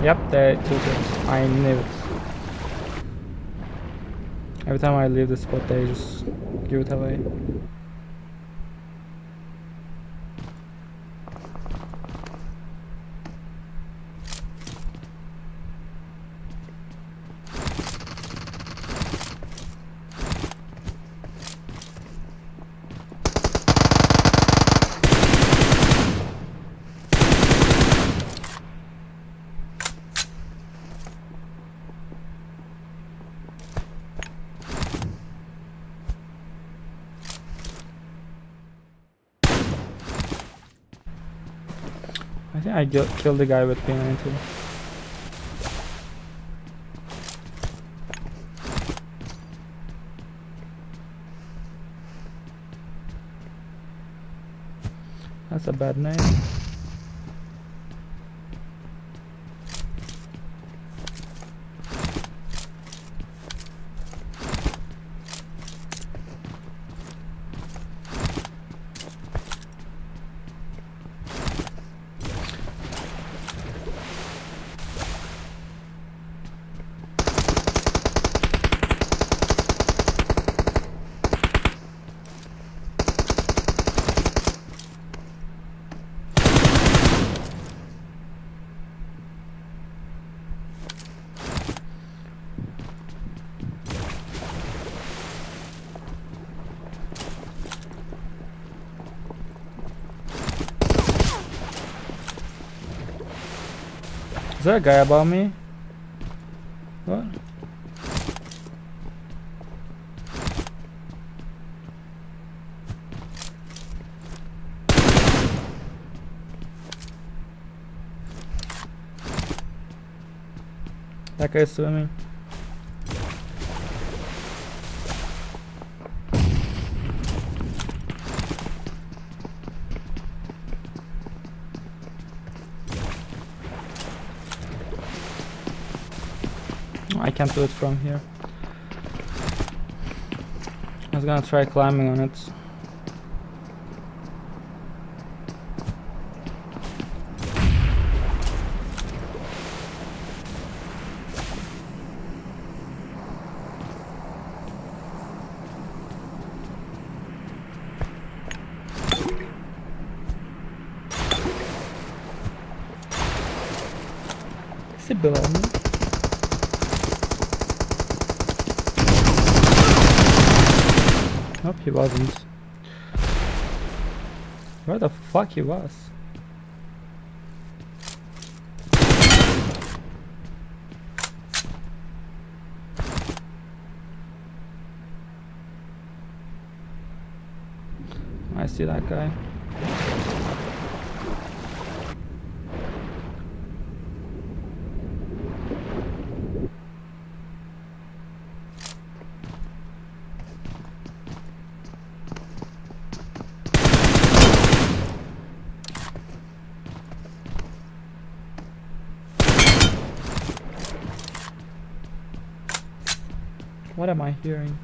Yep, they took it. I knew it. Every time I leave the spot, they just give it away. I think I killed the guy with P90. That's a bad name. Is there a guy above me? What? That guy's swimming. I can't do it from here. I was gonna try climbing on it. Is he below me? Nope, he wasn't. Where the fuck he was? I see that guy. What am I hearing?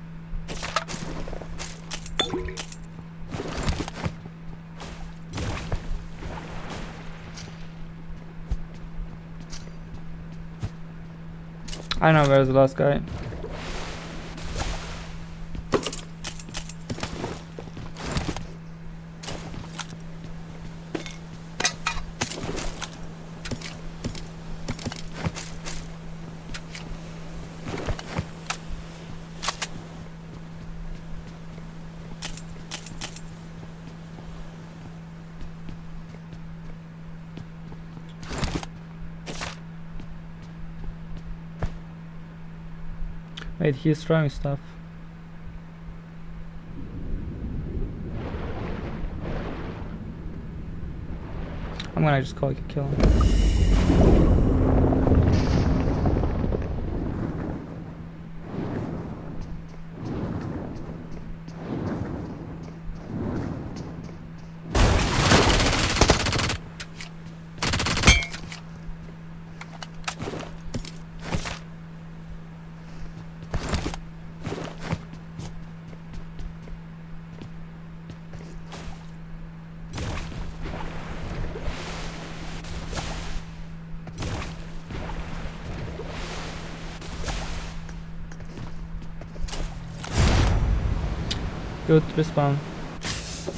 I know where's the last guy. Wait, he's throwing stuff. I'm gonna just call it a kill. Good respawn.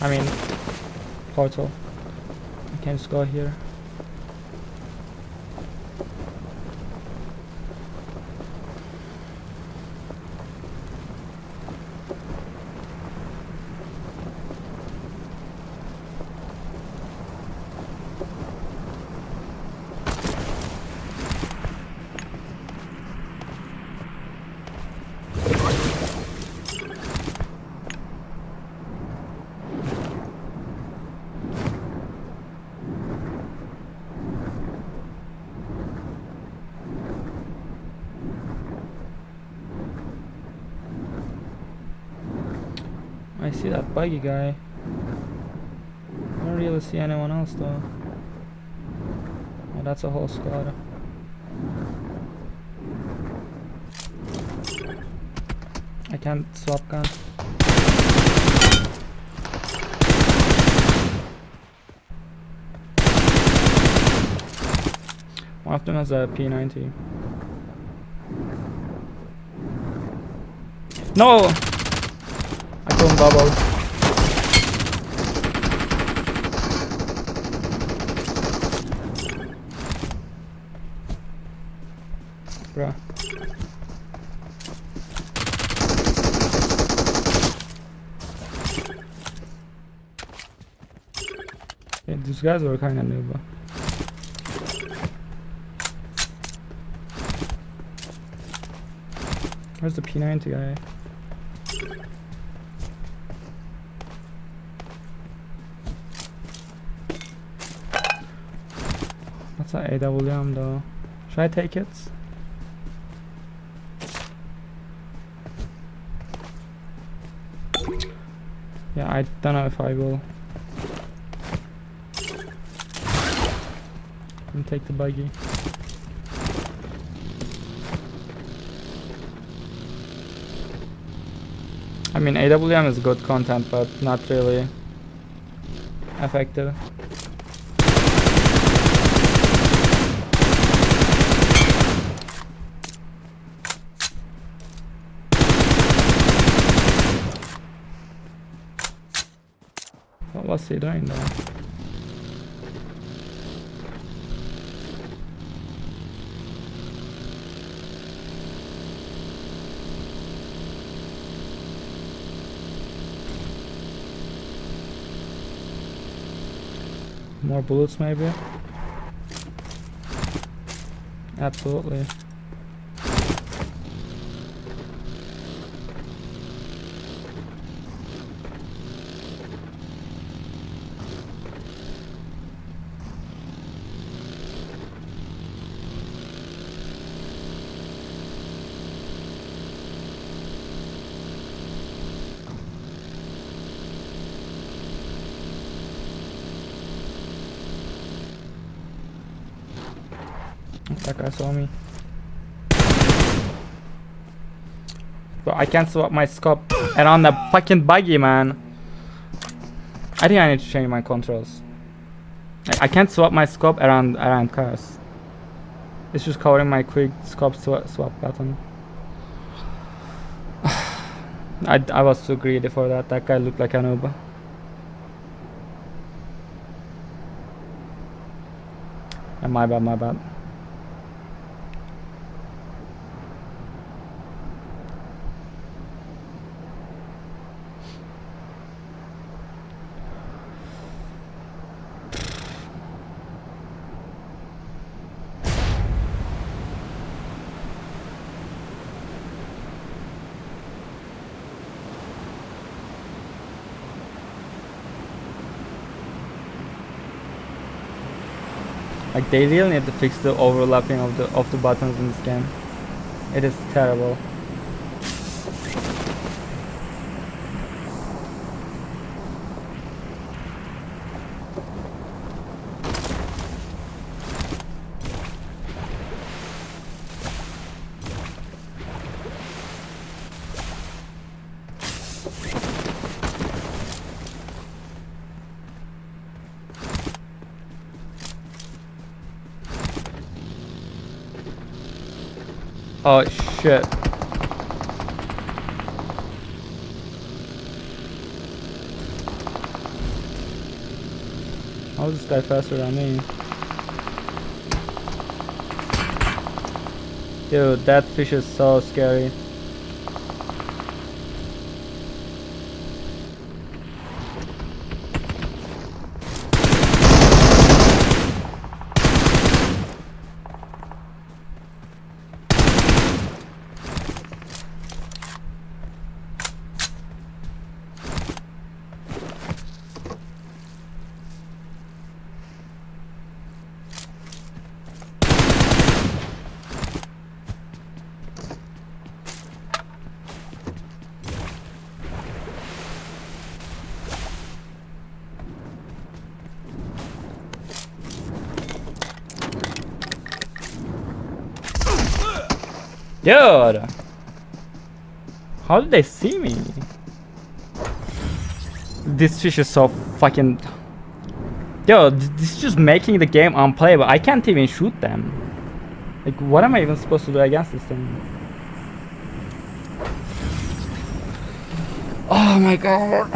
I mean, portal. I can just go here. I see that buggy guy. I don't really see anyone else though. Oh, that's a whole squad. I can't swap gun. One of them has a P90. No! I couldn't bubble. Bruh. Yeah, these guys were kinda noob. Where's the P90 guy? That's an AWM though. Should I take it? Yeah, I don't know if I will. And take the buggy. I mean, AWM is good content, but not really effective. What was he doing there? More bullets maybe? Absolutely. That guy saw me. But I can't swap my scope around the fucking buggy, man. I think I need to change my controls. I can't swap my scope around cars. It's just covering my quick scope swap button. I was too greedy for that. That guy looked like a noob. My bad, my bad. Like they really need to fix the overlapping of the buttons in this game. It is terrible. Oh shit. How is this guy faster than me? Dude, that fish is so scary. Dude! How did they see me? This fish is so fucking... Dude, this is just making the game unplayable. I can't even shoot them. Like, what am I even supposed to do against this thing? Oh my god.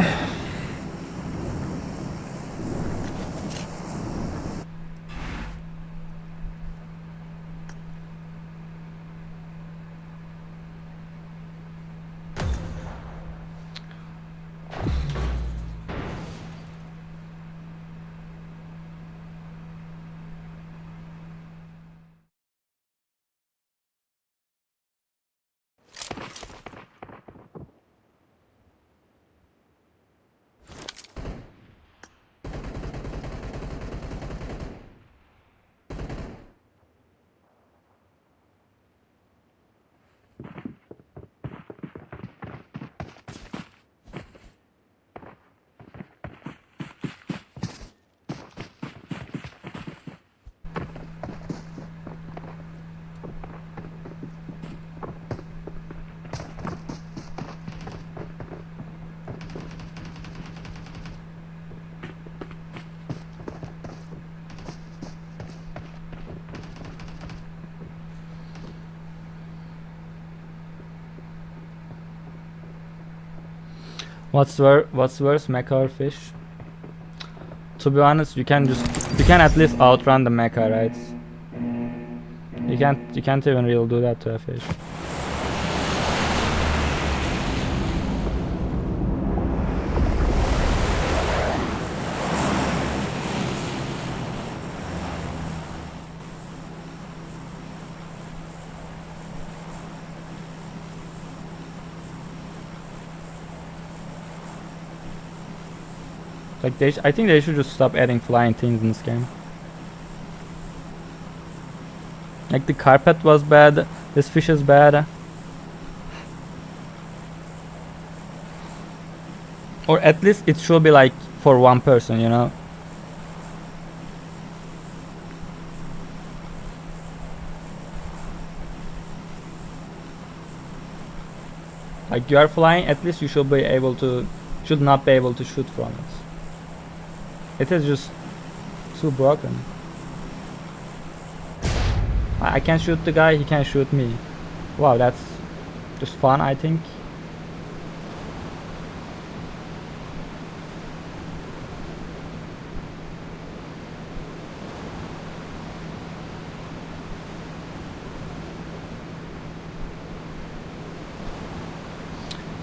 What's worse, mecha or fish? To be honest, you can at least outrun the mecha, right? You can't even really do that to a fish. Like I think they should just stop adding flying things in this game. Like the carpet was bad, this fish is bad. Or at least it should be like for one person, you know? Like you are flying, at least you should be able to, should not be able to shoot from it. It is just too broken. I can shoot the guy, he can shoot me. Wow, that's just fun, I think.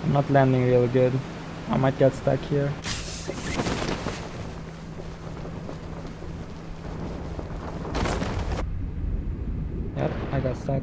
I'm not landing really good. I might get stuck here. Yep, I got stuck.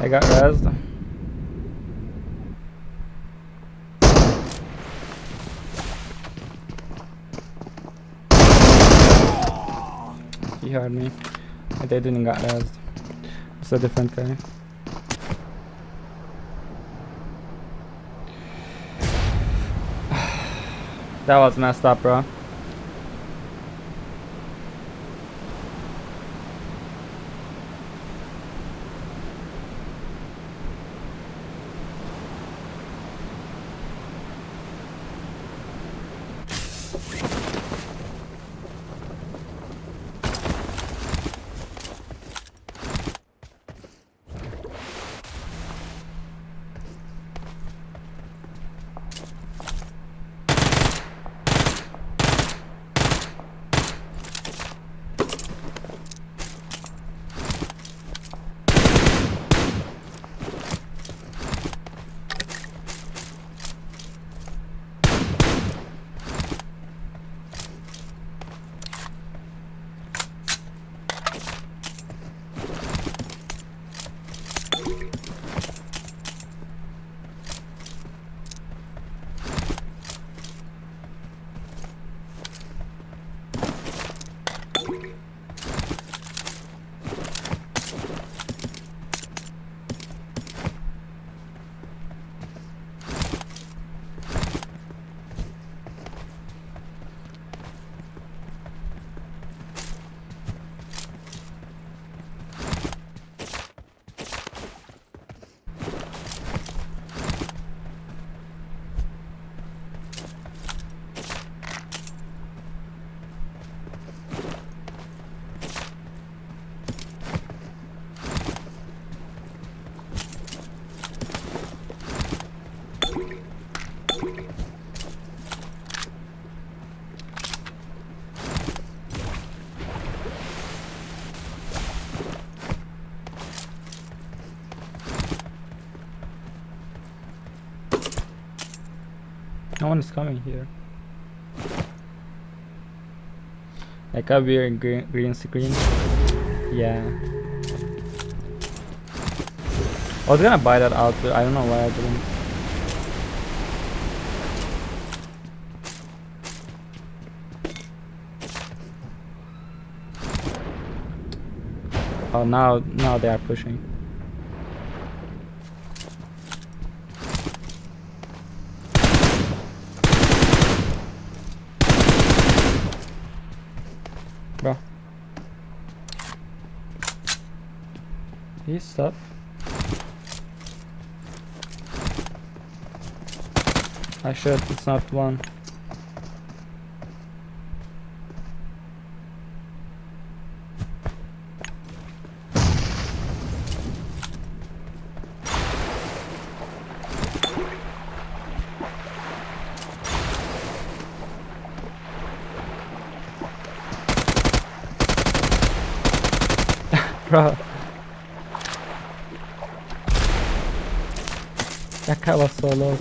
I got rezzed. He heard me. They didn't got rezzed. It's a different guy. That was messed up, bro. No one is coming here. Like a weird green screen. Yeah. I was gonna buy that outfit. I don't know why I didn't. Oh, now they are pushing. Bro. He's stuff. I should, it's not one. Bro. That guy was so low.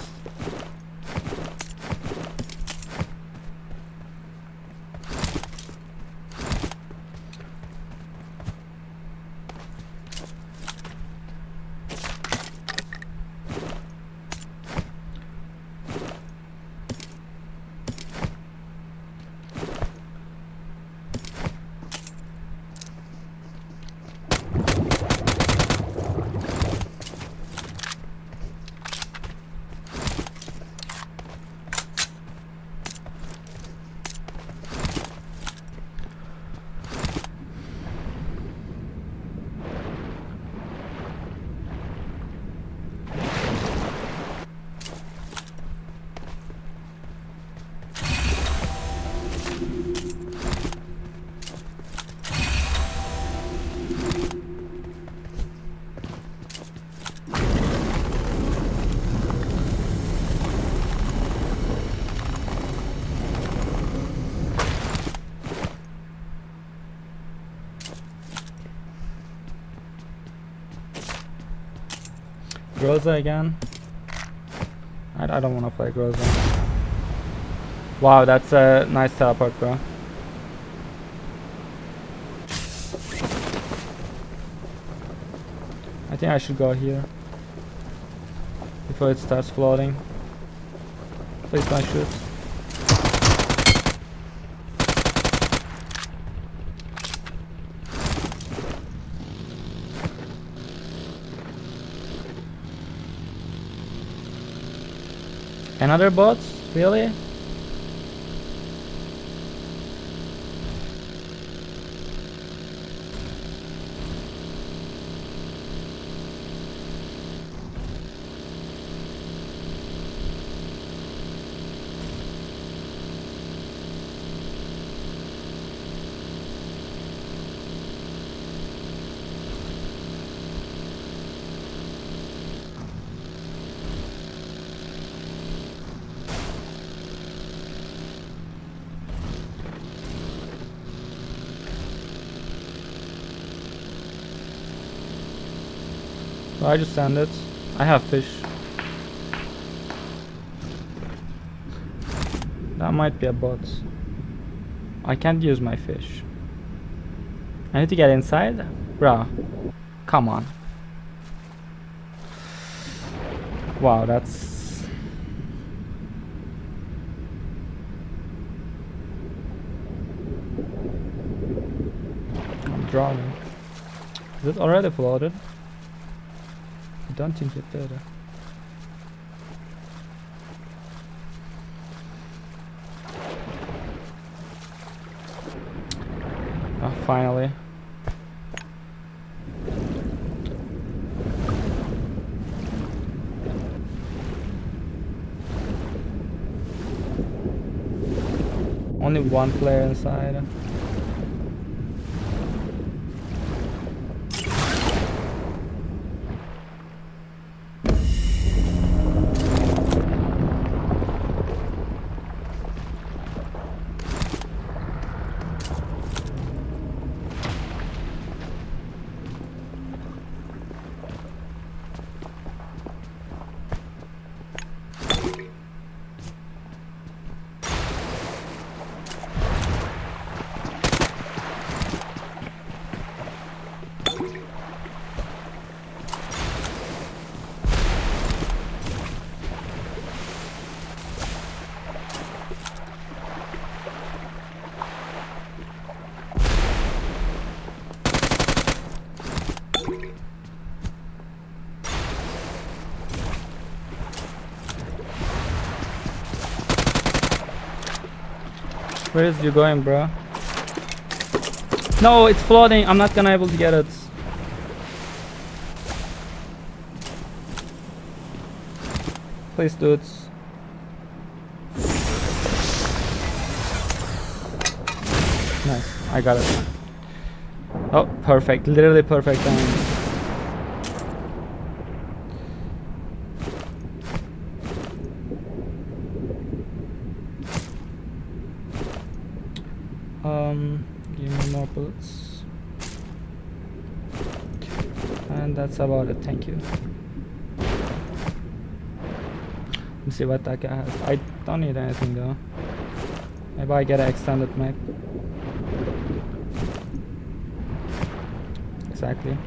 Groza again. I don't want to play Groza. Wow, that's a nice teleport, bro. I think I should go here before it starts floating. Please don't shoot. Another bot? Really? So I just send it. I have fish. That might be a bot. I can't use my fish. I need to get inside? Bro, come on. Wow, that's... I'm drowning. Is it already floated? I don't think it did. Oh, finally. Only one player inside. Where is you going, bro? No, it's floating. I'm not gonna able to get it. Please, dudes. Nice, I got it. Oh, perfect. Literally perfect time. Give me more bullets. And that's about it, thank you. Let's see what that guy has. I don't need anything though. Maybe I get an extended map. Exactly.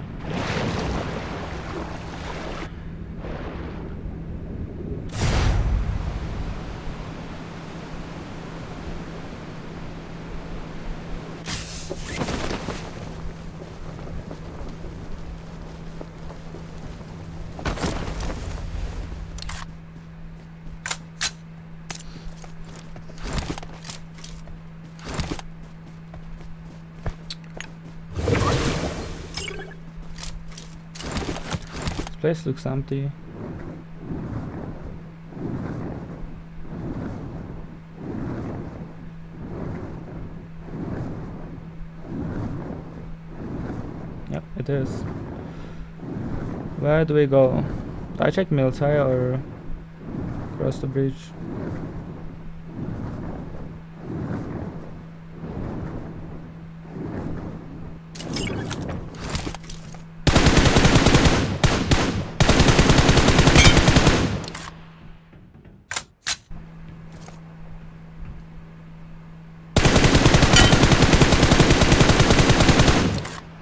This place looks empty. Yep, it is. Where do we go? Do I check military or cross the bridge?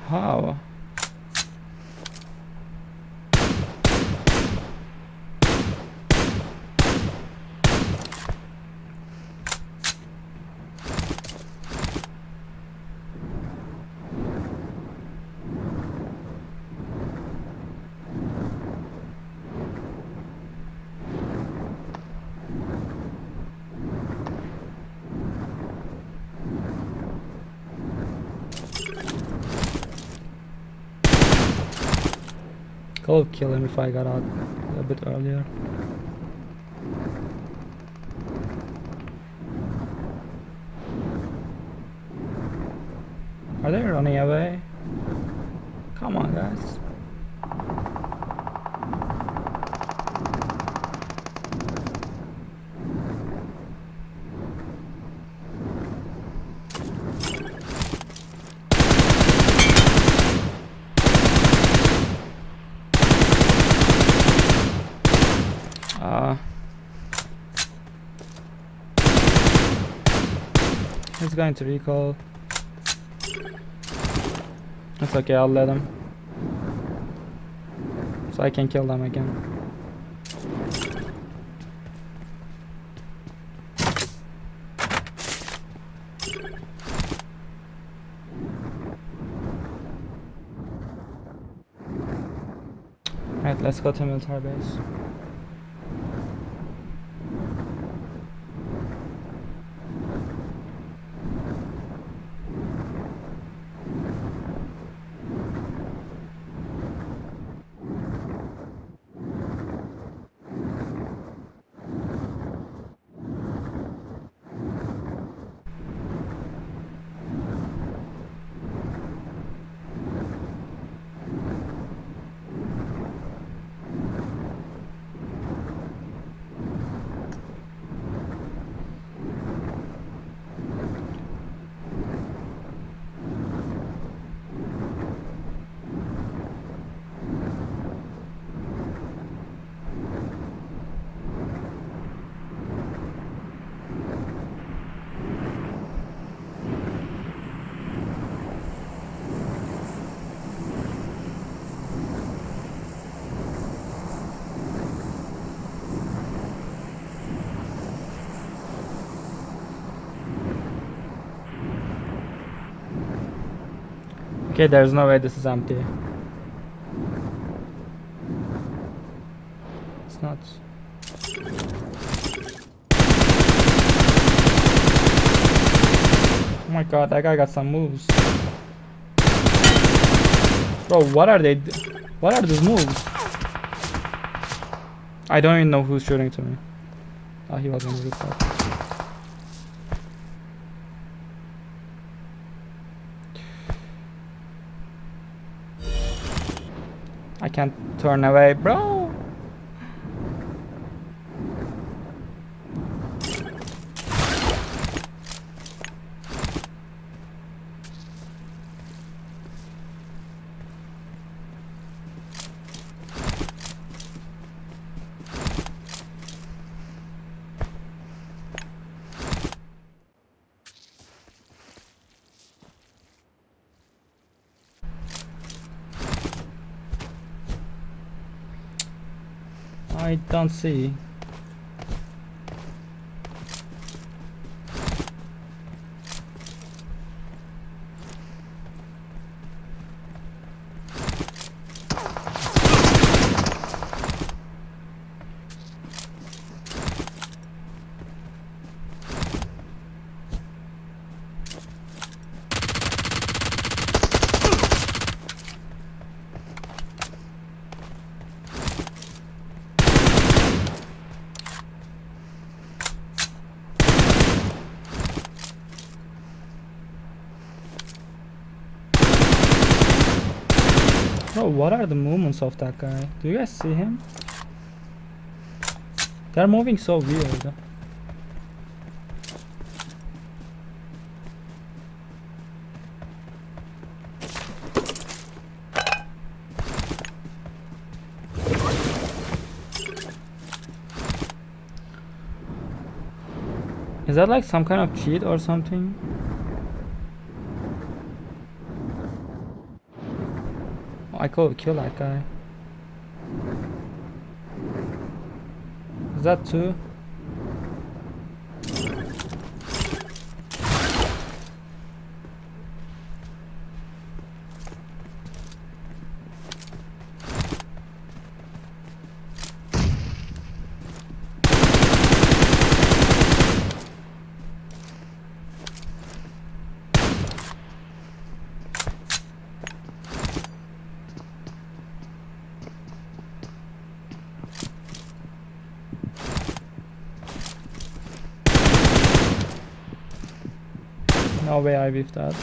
How? I'll kill him if I got out a bit earlier. Are they running away? Come on, guys. He's going to recall. It's okay, I'll let him. So I can kill them again. Alright, let's go to military base. Okay, there's no way this is empty. It's not. Oh my god, that guy got some moves. Bro, what are they? What are these moves? I don't even know who's shooting to me. Oh, he was on the rooftop. I can't turn away, bro. I don't see. Bro, what are the movements of that guy? Do you guys see him? They're moving so weird. Is that like some kind of cheat or something? I could kill that guy. Is that two? No way I whiffed that.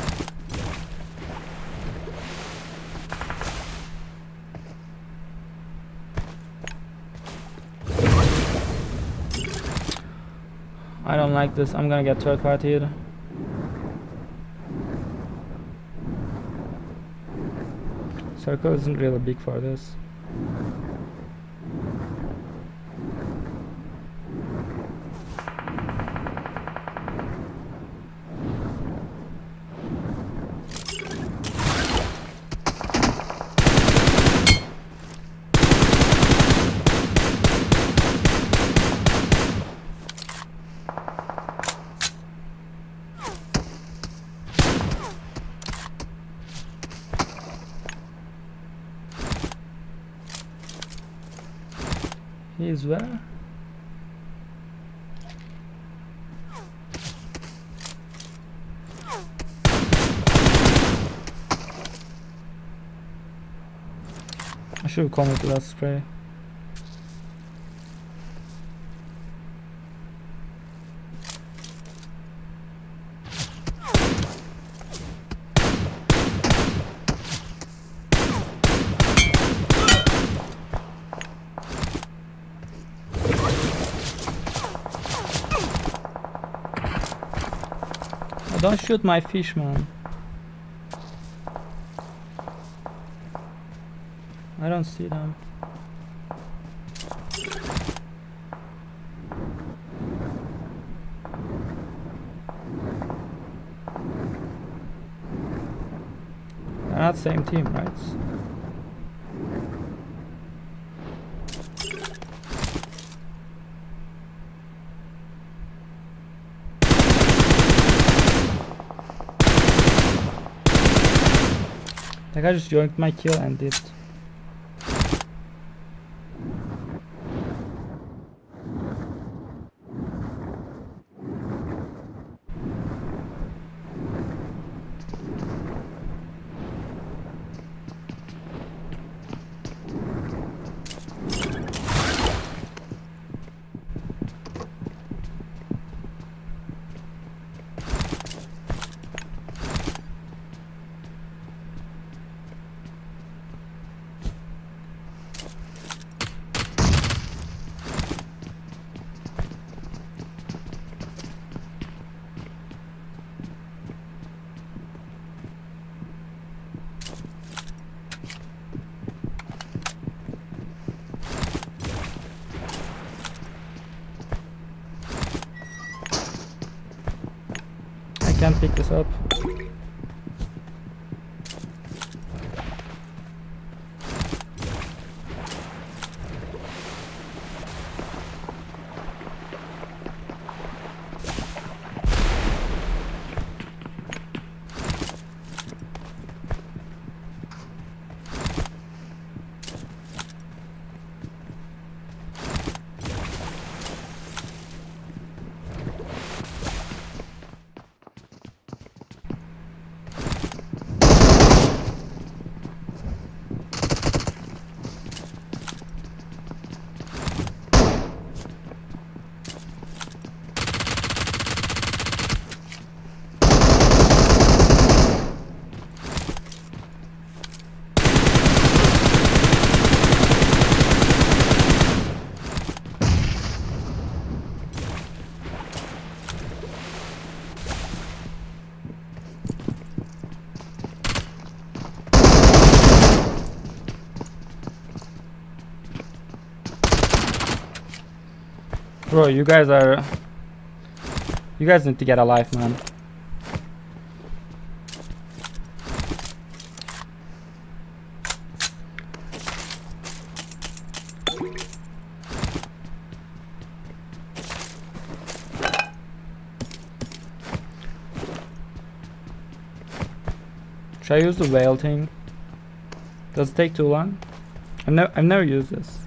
I don't like this. I'm gonna get third partied. Circle isn't really big for this. He is where? I should have come with that spray. Don't shoot my fish, man. I don't see them. They're not the same team, right? That guy just joined my kill and did. can't pick this up. Bro, you guys need to get a life, man. Should I use the whale thing? Does it take too long? I've never used this.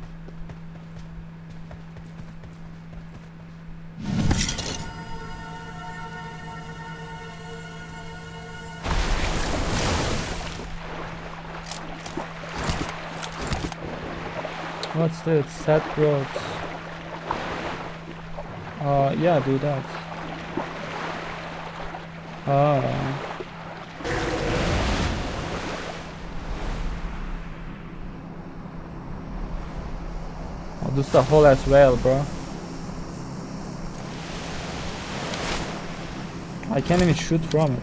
What's this? Set roads. Yeah, do that. Oh. I'll do the whole as well, bro. I can't even shoot from it.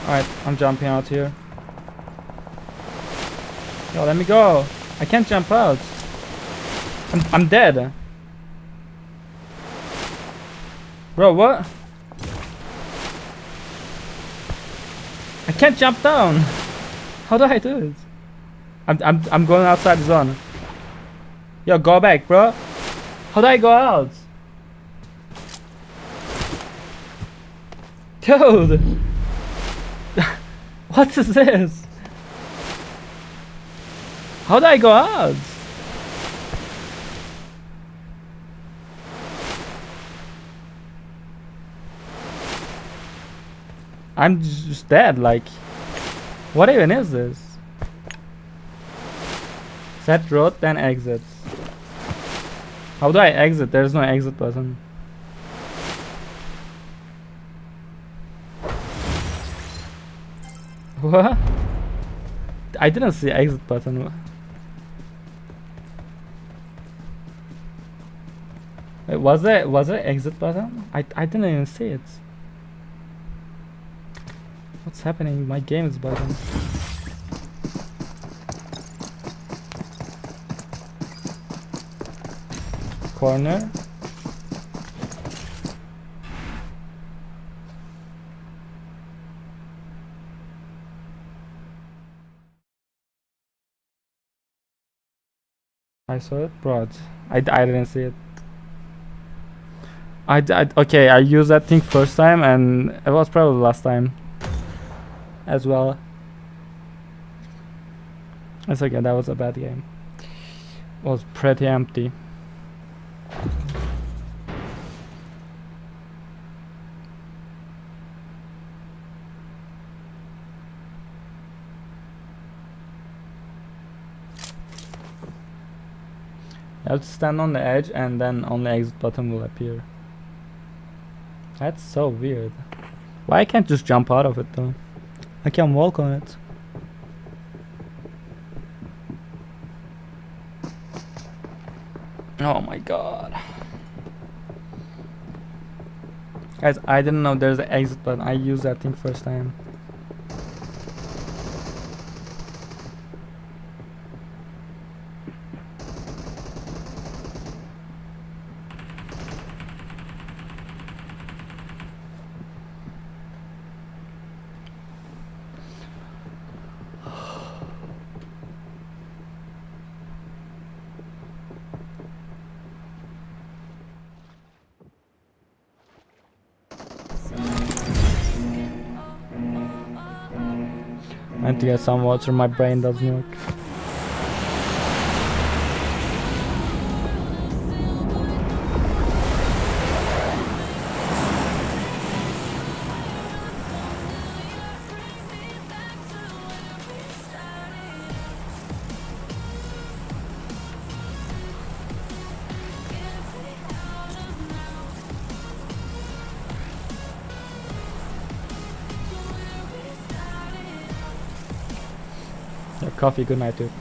Alright, I'm jumping out here. Yo, let me go. I can't jump out. I'm dead. Bro, what? I can't jump down. How do I do it? I'm going outside the zone. Yo, go back, bro. How do I go out? Dude. What is this? How do I go out? I'm just dead, like. What even is this? Set road, then exit. How do I exit? There's no exit button. What? I didn't see exit button. Wait, was there exit button? I didn't even see it. What's happening? My game is bugging. Corner. I saw it, bro. I didn't see it. Okay, I used that thing first time and it was probably last time as well. It's okay, that was a bad game. It was pretty empty. You have to stand on the edge and then only exit button will appear. That's so weird. Why I can't just jump out of it though? I can walk on it. Oh my god. Guys, I didn't know there's an exit button. I used that thing first time. I need to get some water, my brain doesn't work. Yeah, coffee, good night, dude.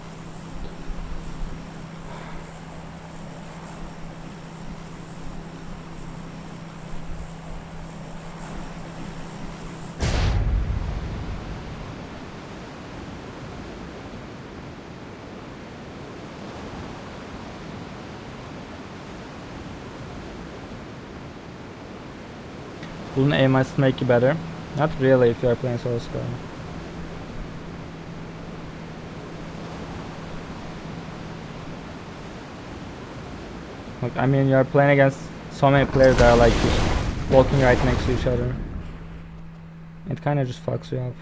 Wouldn't aim must make you better? Not really if you are playing solo squad. Look, I mean, you're playing against so many players that are like just walking right next to each other. It kind of just fucks you up.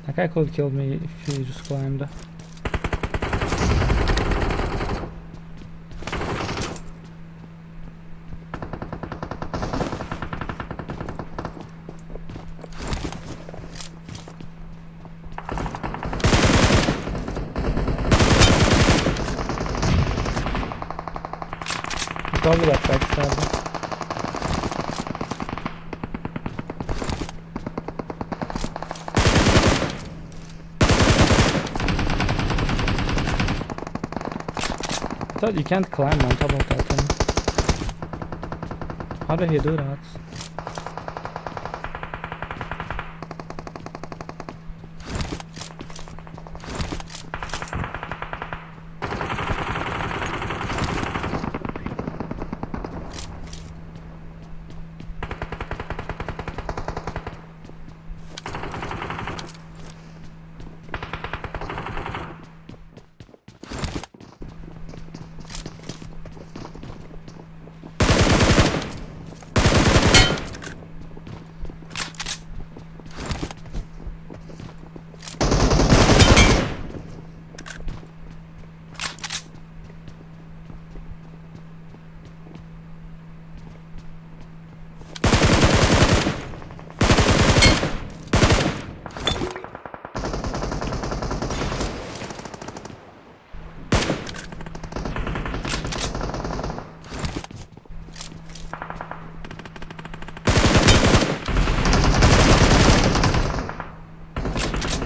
That guy could have killed me if he just climbed. He probably got backstabbed. You can't climb on top of that thing. How did he do that?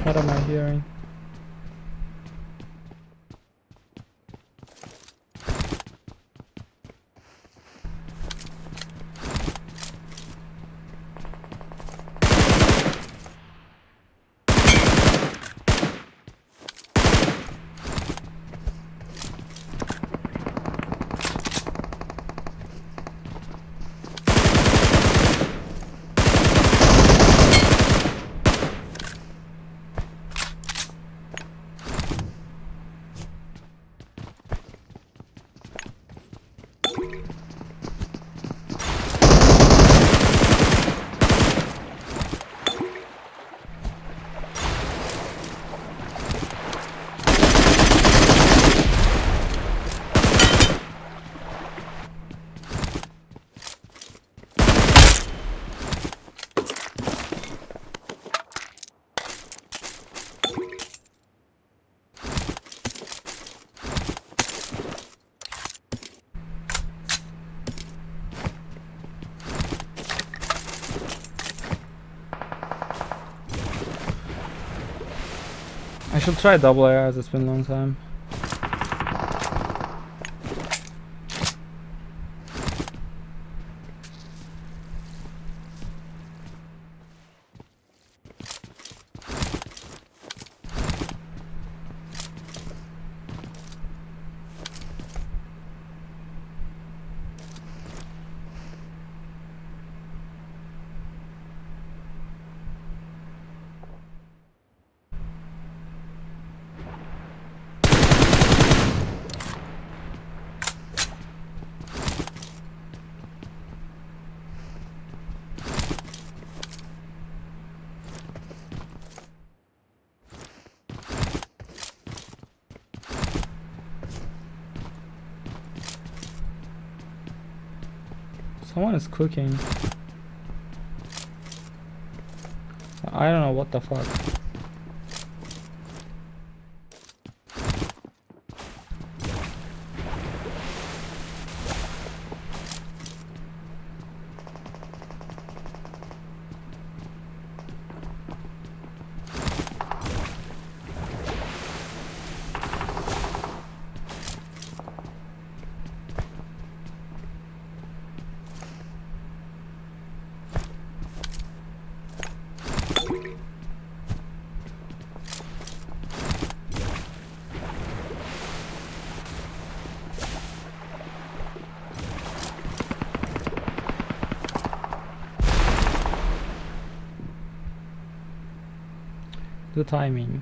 What am I hearing? I should try double ARs, it's been a long time. Someone is cooking. I don't know what the fuck. The timing.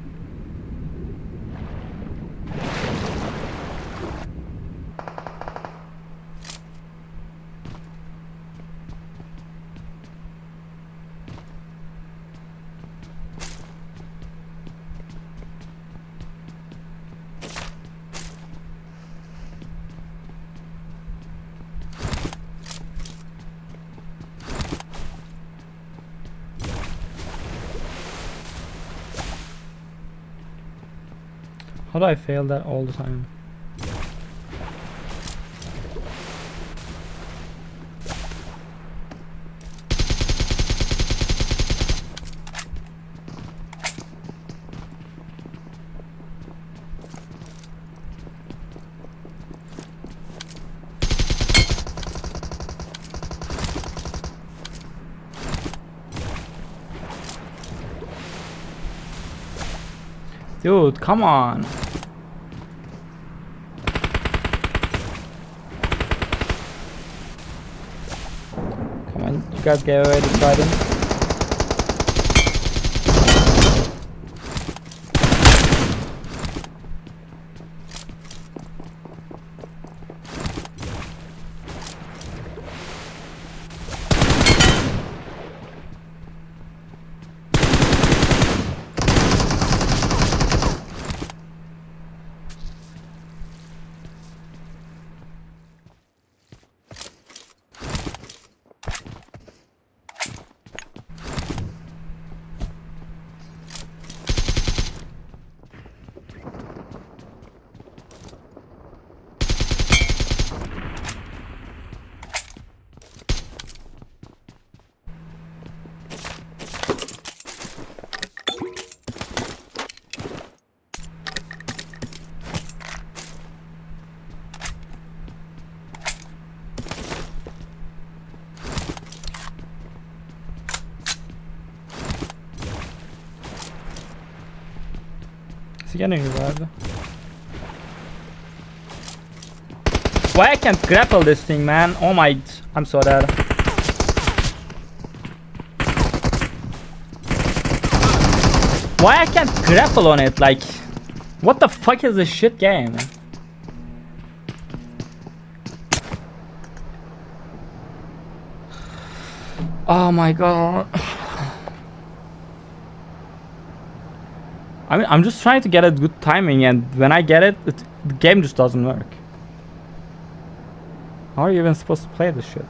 How do I fail that all the time? Dude, come on. Come on, you guys get ready to try them. Is he getting revived? Why I can't grapple this thing, man? Oh my, I'm so dead. Why I can't grapple on it? Like, what the fuck is this shit game? Oh my god. I mean, I'm just trying to get a good timing, and when I get it, the game just doesn't work. How are you even supposed to play this shit?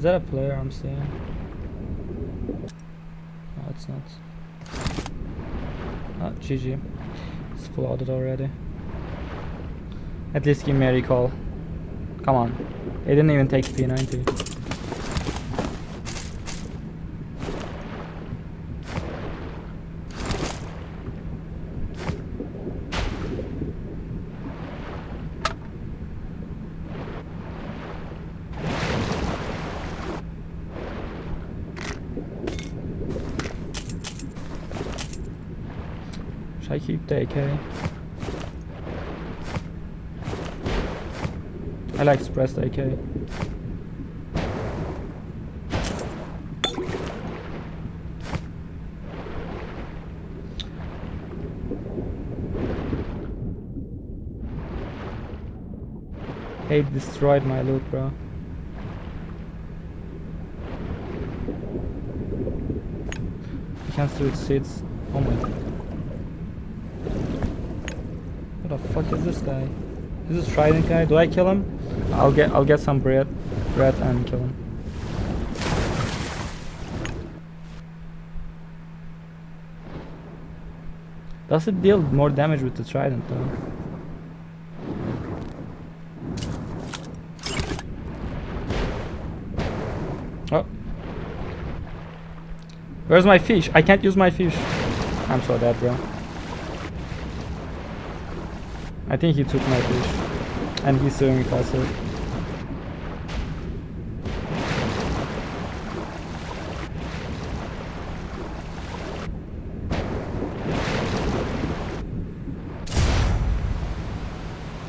that a player I'm seeing? No, it's not. Oh, GG. It's flooded already. At least give me a recall. Come on. They didn't even take P90. Should I keep the AK? I like suppressed AK. They destroyed my loot, bro. You can't switch seats. Oh my god. What the fuck is this guy? Is this Trident guy? Do I kill him? I'll get some bread and kill him. Does it deal more damage with the Trident though? Oh. Where's my fish? I can't use my fish. I'm so dead, bro. I think he took my fish. And he's doing faster.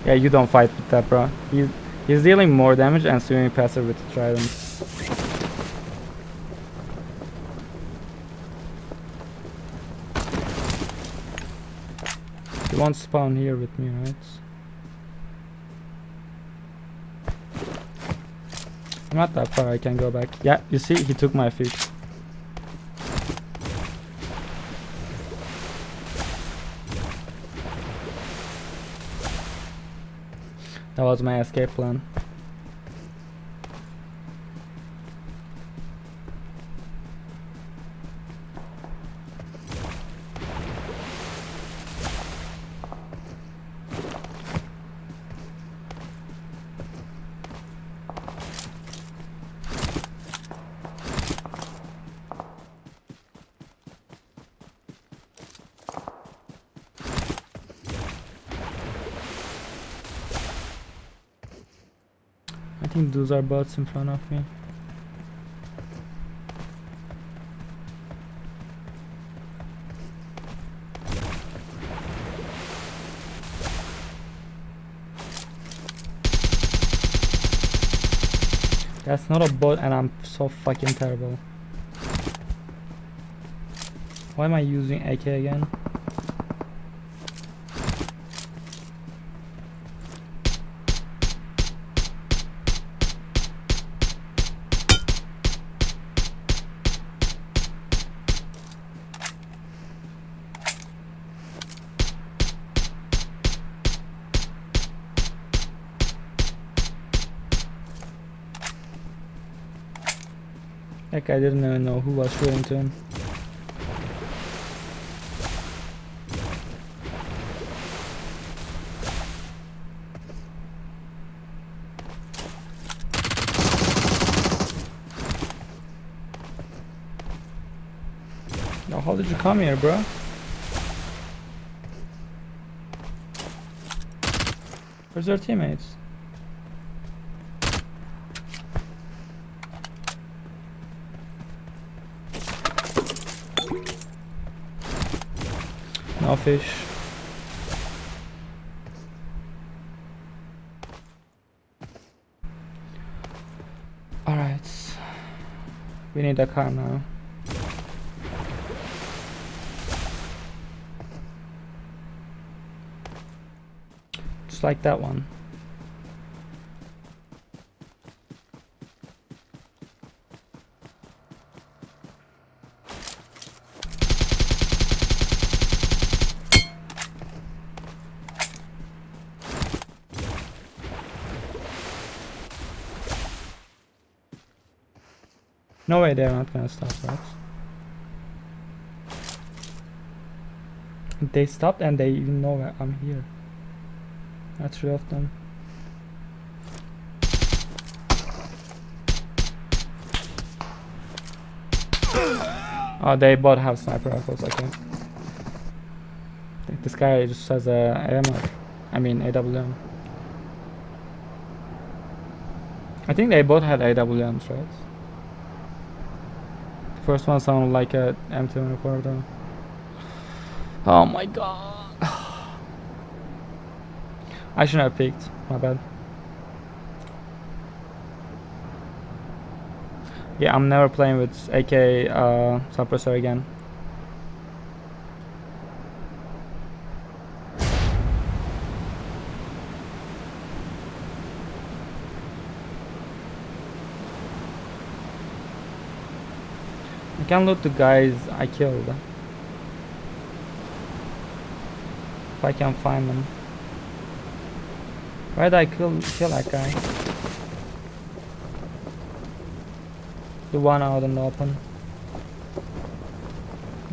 Yeah, you don't fight with that, bro. He's dealing more damage and swimming faster with the Trident. He won't spawn here with me, right? I'm not that far, I can go back. Yeah, you see, he took my fish. That was my escape plan. I think those are bots in front of me. That's not a bot and I'm so fucking terrible. Why am I using AK again? Like I didn't even know who was shooting to him. Now how did you come here, bro? Where's their teammates? No fish. Alright. We need a car now. Just like that one. No way they're not gonna stop, right? They stopped and they even know that I'm here. That's three of them. Oh, they both have sniper rifles, okay. This guy just has a AMR. I mean AWM. I think they both had AWMs, right? The first one sounded like a M224 though. Oh my god. I shouldn't have peeked, my bad. Yeah, I'm never playing with AK suppressor again. I can loot the guys I killed. If I can find them. Where did I kill that guy? The one out in the open.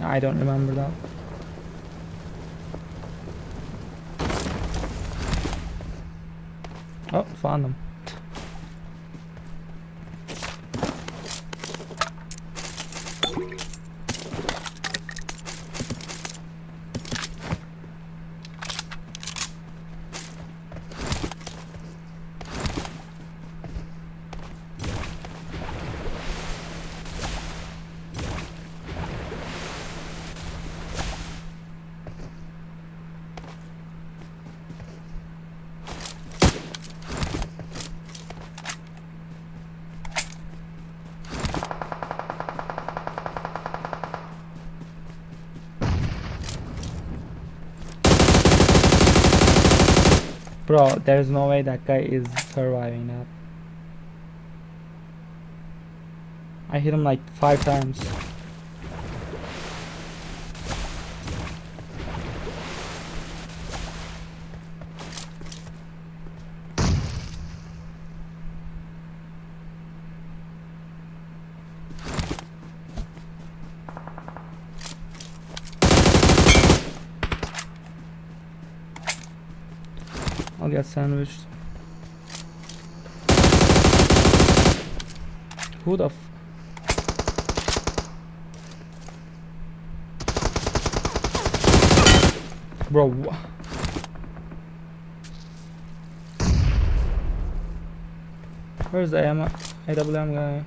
I don't remember that. Oh, found them. Bro, there's no way that guy is surviving that. I hit him like 5 times. I'll get sandwiched. Who the bro, where's the AWM guy?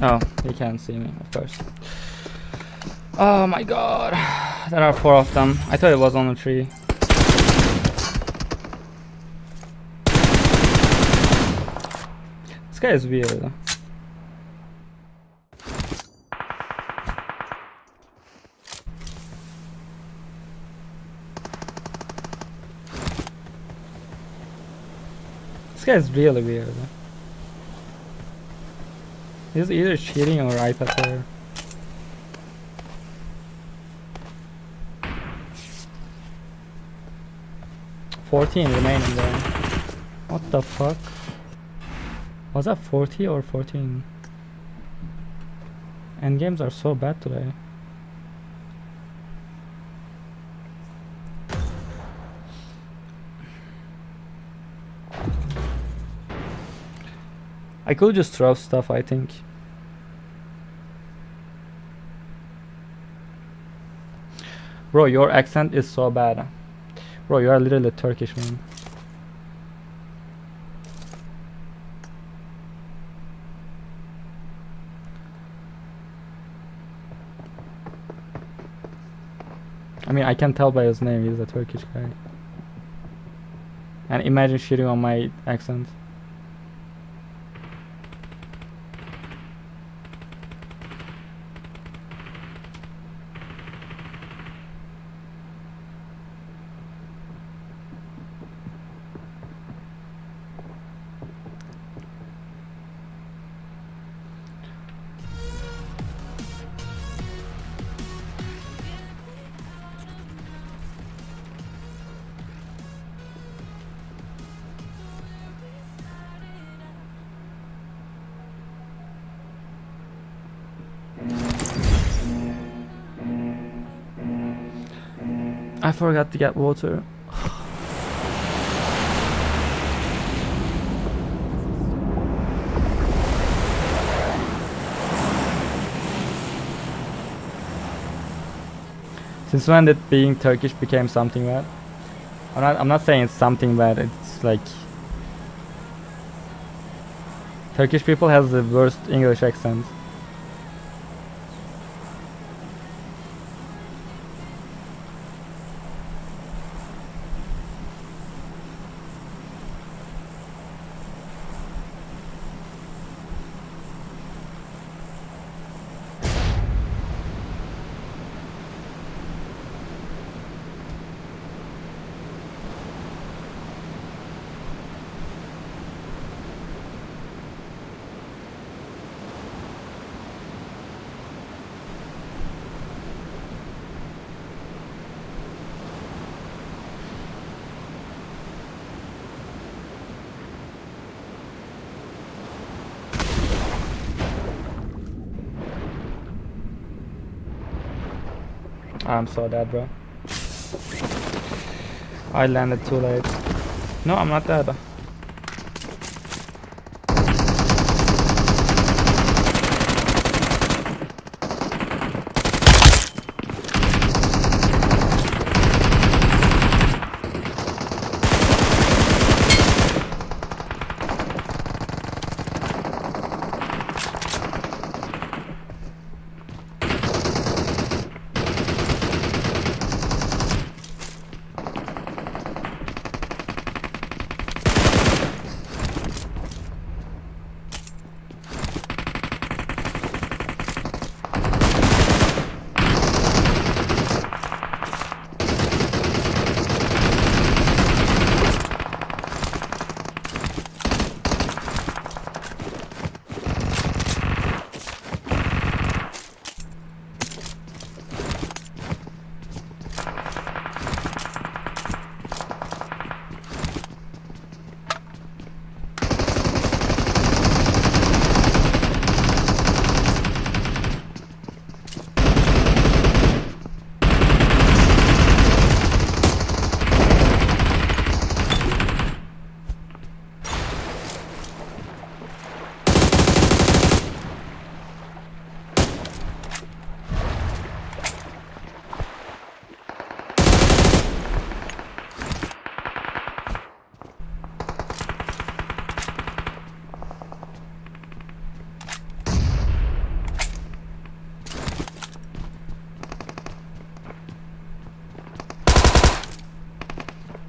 Oh, he can't see me, of course. Oh my god. There are 4 of them. I thought it was only 3. This guy is weird. This guy is really weird. He's either cheating or iPad player. $14 remaining there. What the fuck? Was that 40 or 14? Endgames are so bad today. I could just throw stuff, I think. Bro, your accent is so bad. Bro, you are literally Turkish, man. I mean, I can tell by his name, he's a Turkish guy. And imagine shitting on my accent. I forgot to get water. Since when did being Turkish became something bad? I'm not saying it's something bad, it's like Turkish people has the worst English accent. I'm so dead, bro. I landed too late. No, I'm not dead.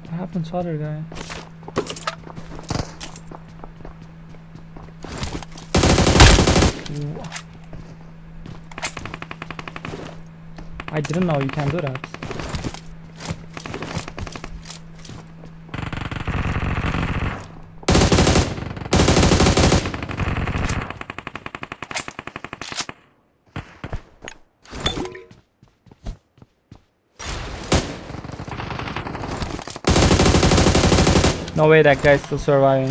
What happened to other guy? I didn't know you can do that. No way that guy's still surviving.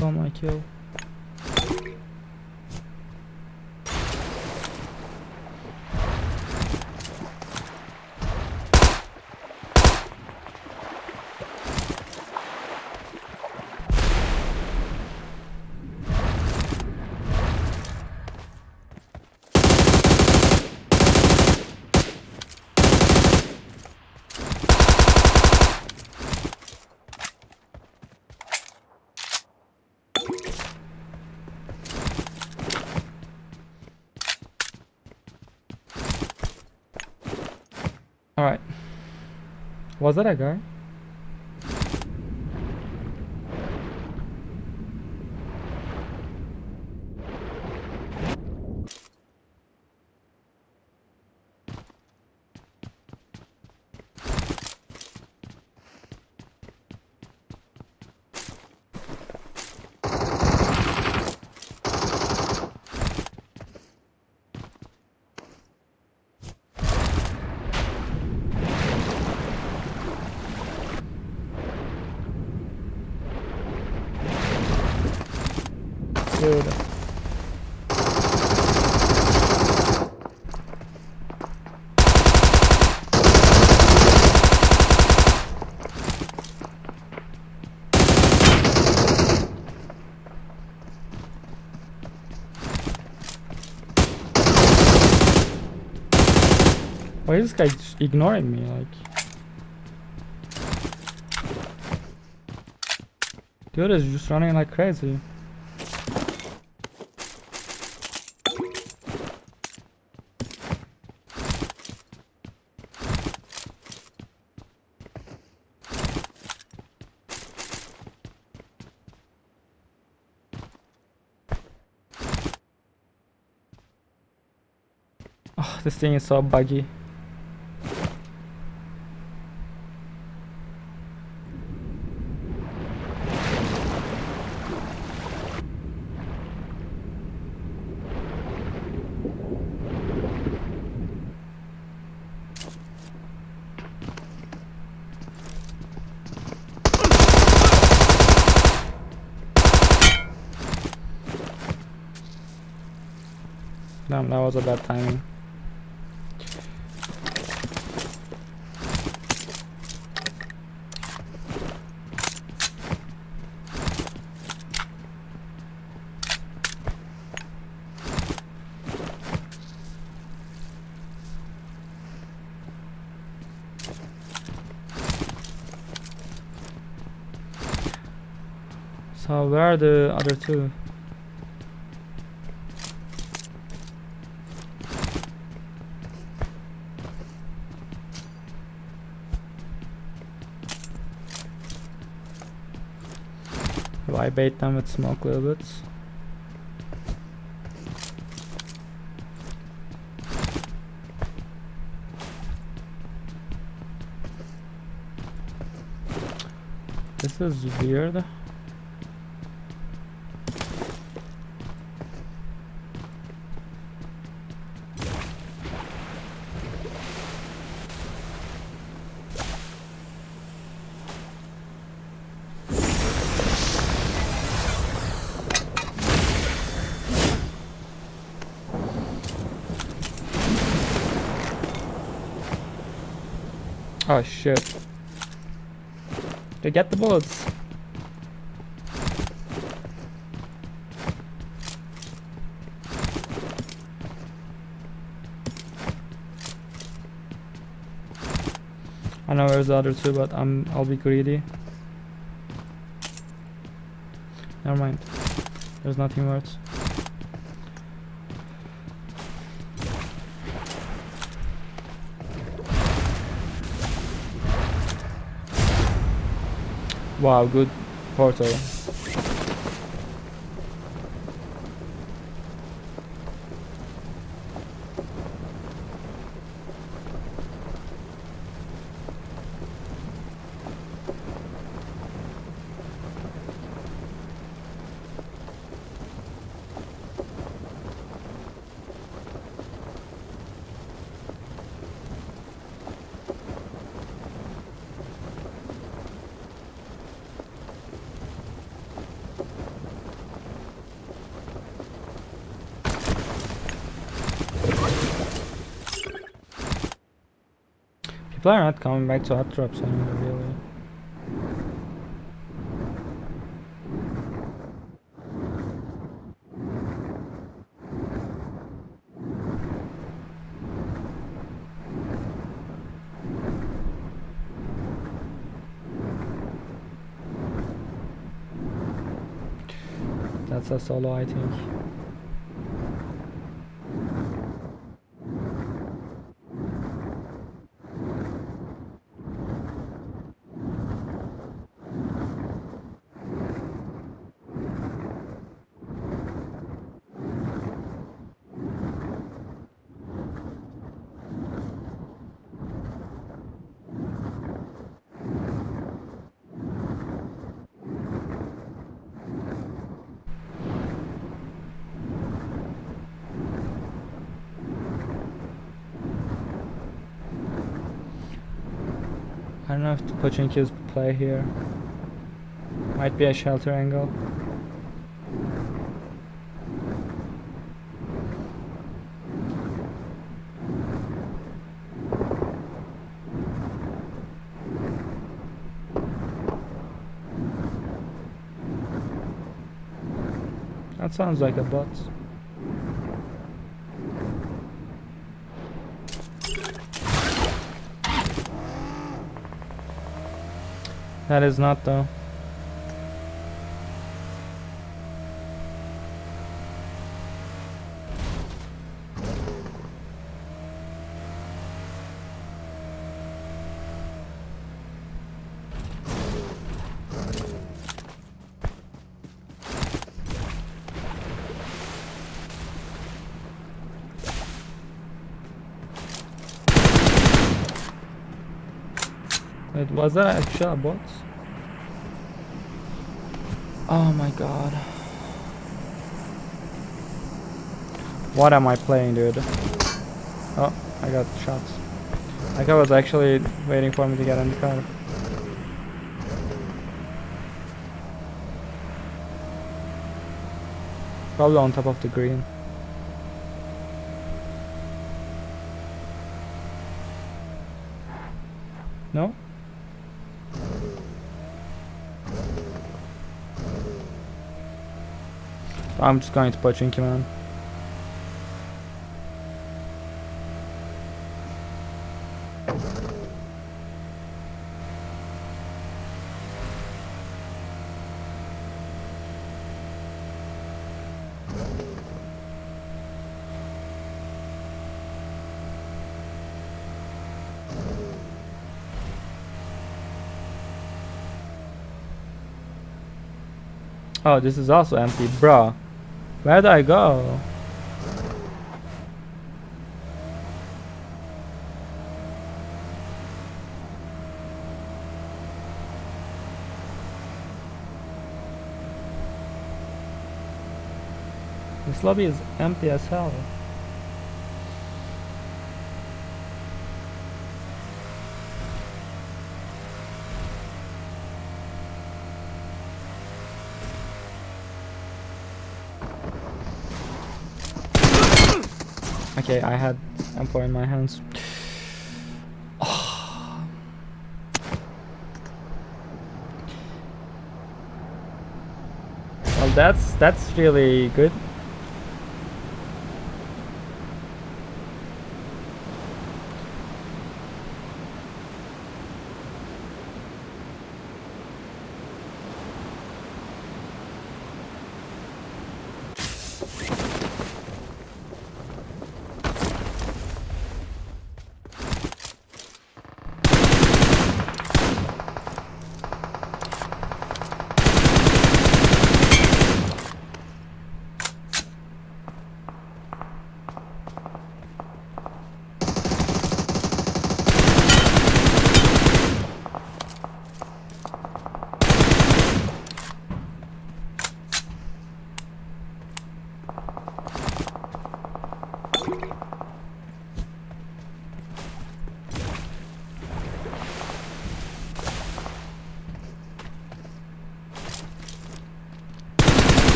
Oh my kill. Alright. Was that a guy? Dude. Why is this guy just ignoring me? Like, dude is just running like crazy. Oh, this thing is so buggy. Damn, that was a bad timing. So where are the other two? Do I bait them with smoke a little bit? This is weird. Oh shit. Okay, get the bullets. I know where's the other two, but I'll be greedy. Never mind. There's nothing worse. Wow, good portal. People are not coming back to hot drops anymore, really. That's a solo, I think. I don't know if the Pochinki's play here. Might be a shelter angle. That sounds like a bot. That is not though. Wait, was that actually a bot? Oh my god. What am I playing, dude? Oh, I got shots. Like I was actually waiting for me to get in the car. Probably on top of the green. No? I'm just going to Pochinki, man. Oh, this is also empty, bro. Where do I go? This lobby is empty as hell. Okay, I had M4 in my hands. Oh. Well, that's really good.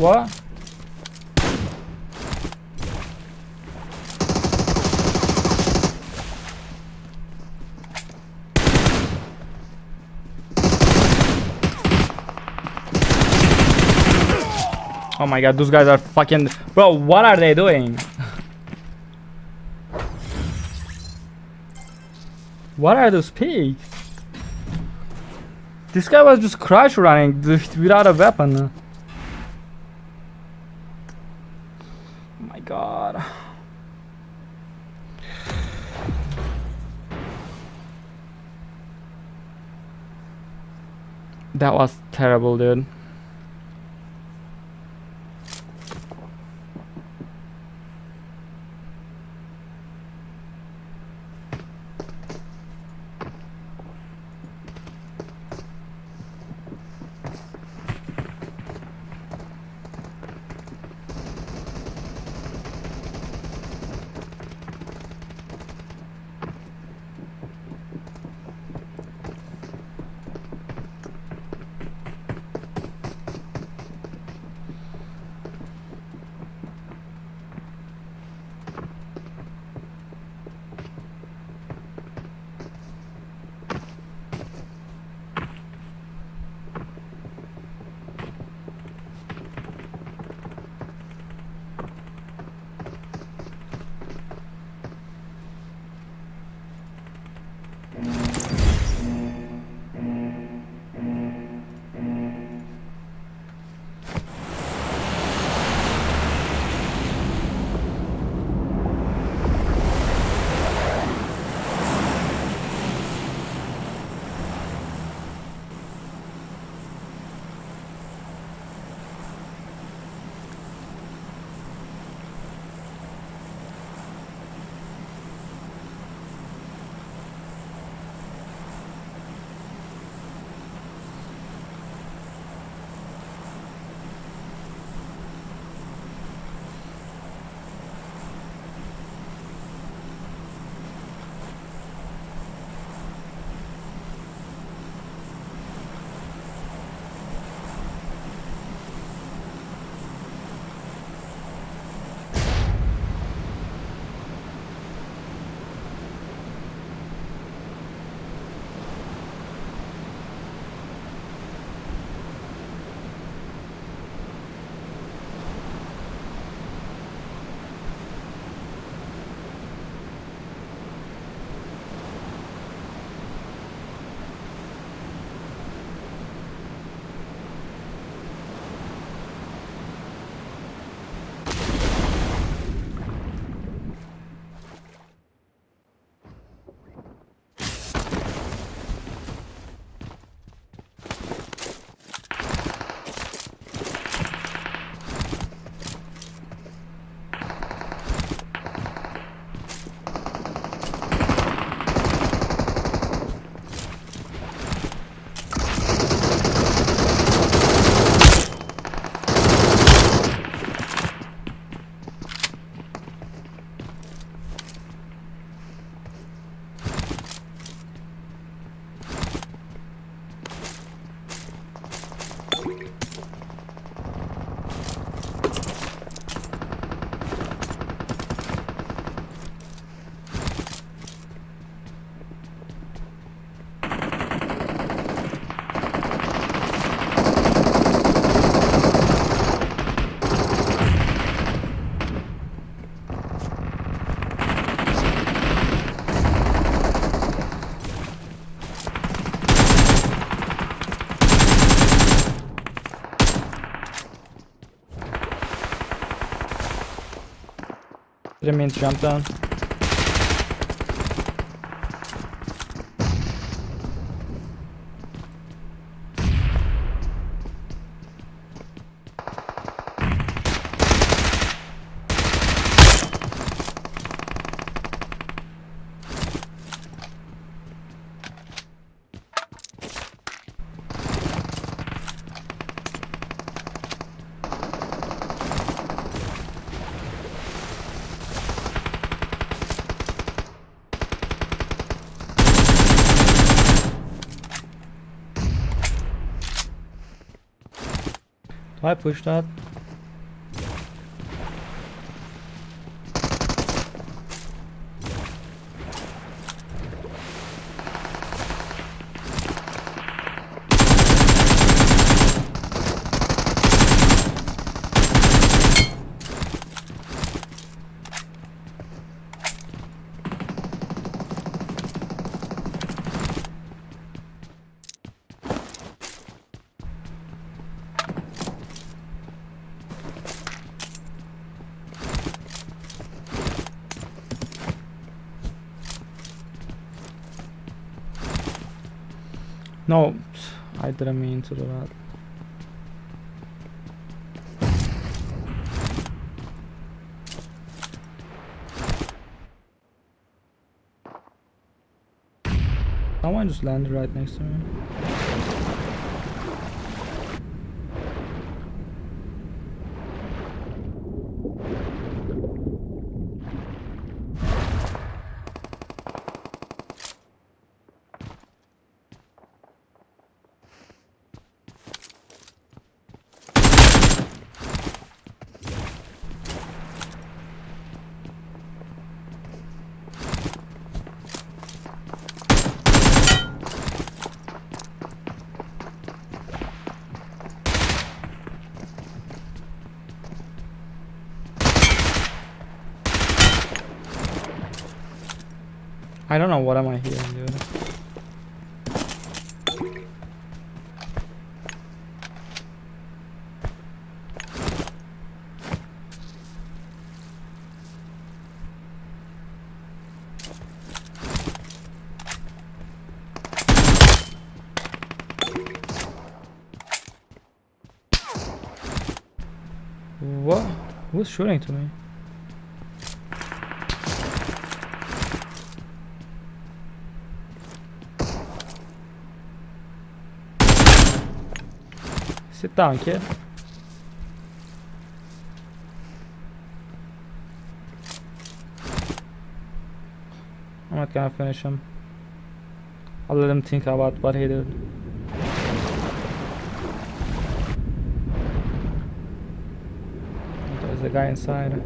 What? Oh my god, those guys are fucking... Bro, what are they doing? What are those pigs? This guy was just crouch running without a weapon. Oh my god. That was terrible, dude. Didn't mean to jump down. Do I push that? No, I didn't mean to do that. Someone just landed right next to me. I don't know what am I hearing, dude. What? Who's shooting to me? Sit down, kid. I'm not gonna finish him. I'll let him think about what he did. There's a guy inside.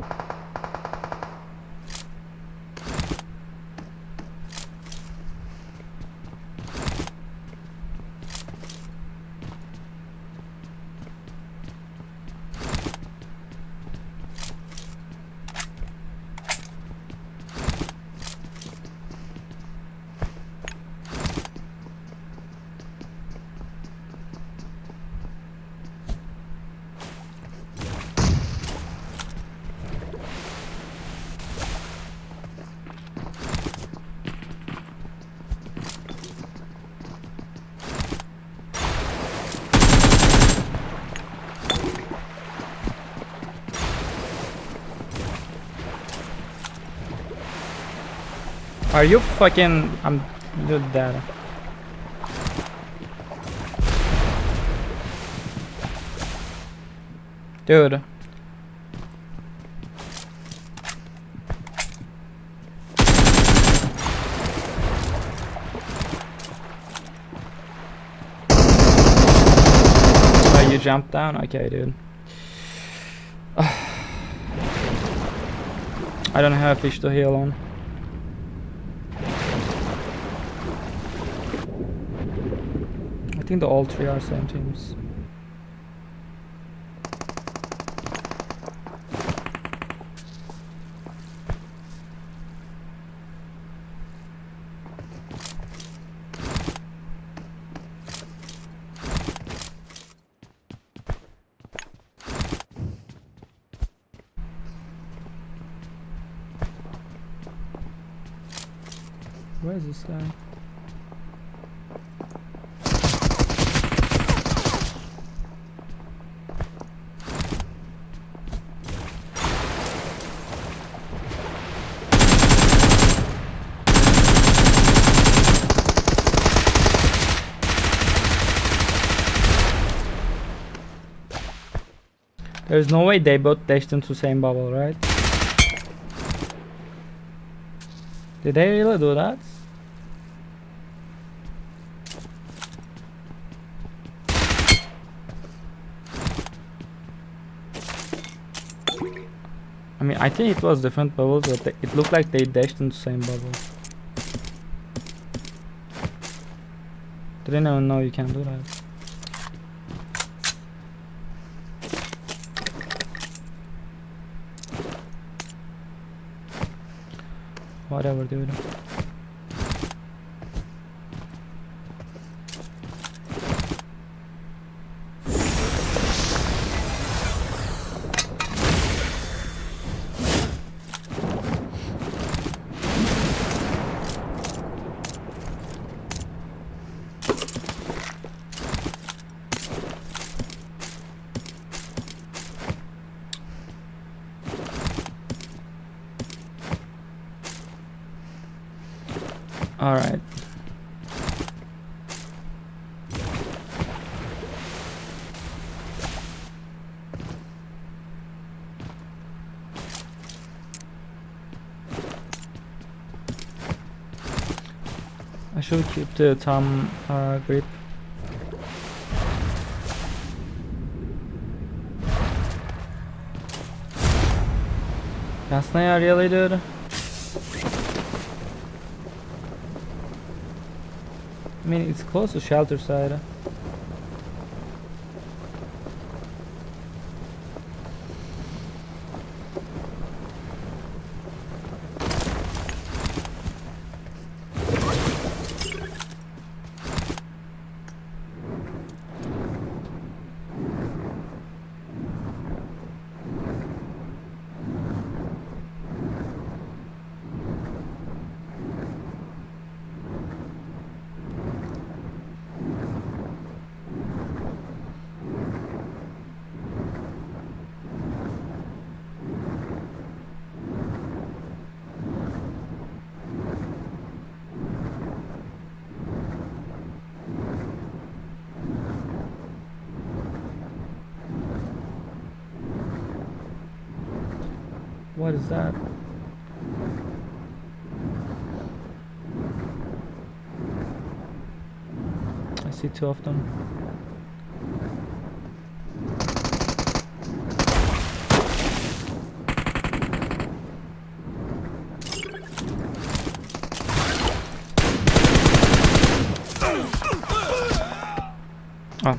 Are you fucking... I'm... Dude, dead. Dude. Oh, you jumped down? Okay, dude. I don't have fish to heal on. I think all three are same teams. Where is this guy? There's no way they both dashed into the same bubble, right? Did they really do that? I mean, I think it was different bubbles, but it looked like they dashed into the same bubble. Didn't even know you can do that. Whatever, dude. All right. I should keep the thumb grip. Jasnaya, really, dude? I mean, it's close to shelter side. What is that? I see two of them. Oh.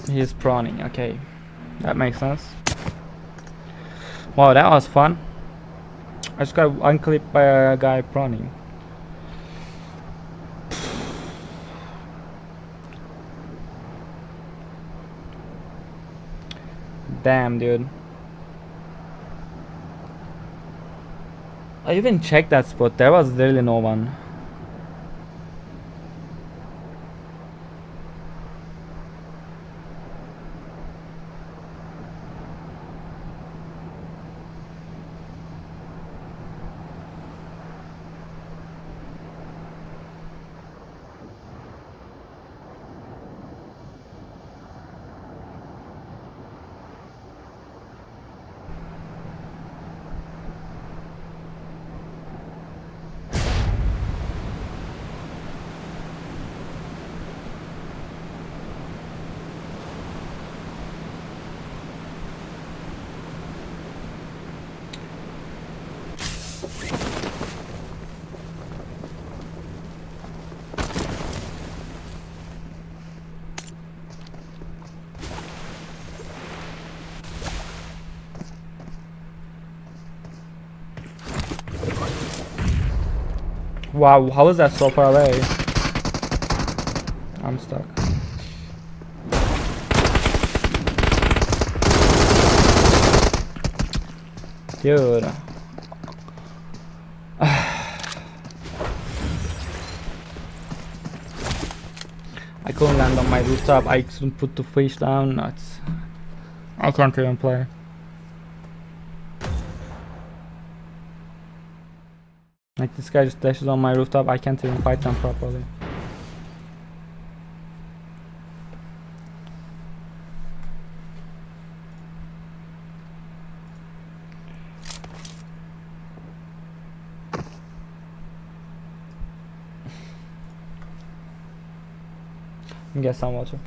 He is prawning, okay. That makes sense. Wow, that was fun. I just got unclipped by a guy prawning. Damn, dude. I even checked that spot. There was literally no one. Wow, how is that so far away? I'm stuck. Dude. I couldn't land on my rooftop. I couldn't put the fish down. Nuts. I can't even play. Like this guy just dashes on my rooftop. I can't even fight them properly. Get some water.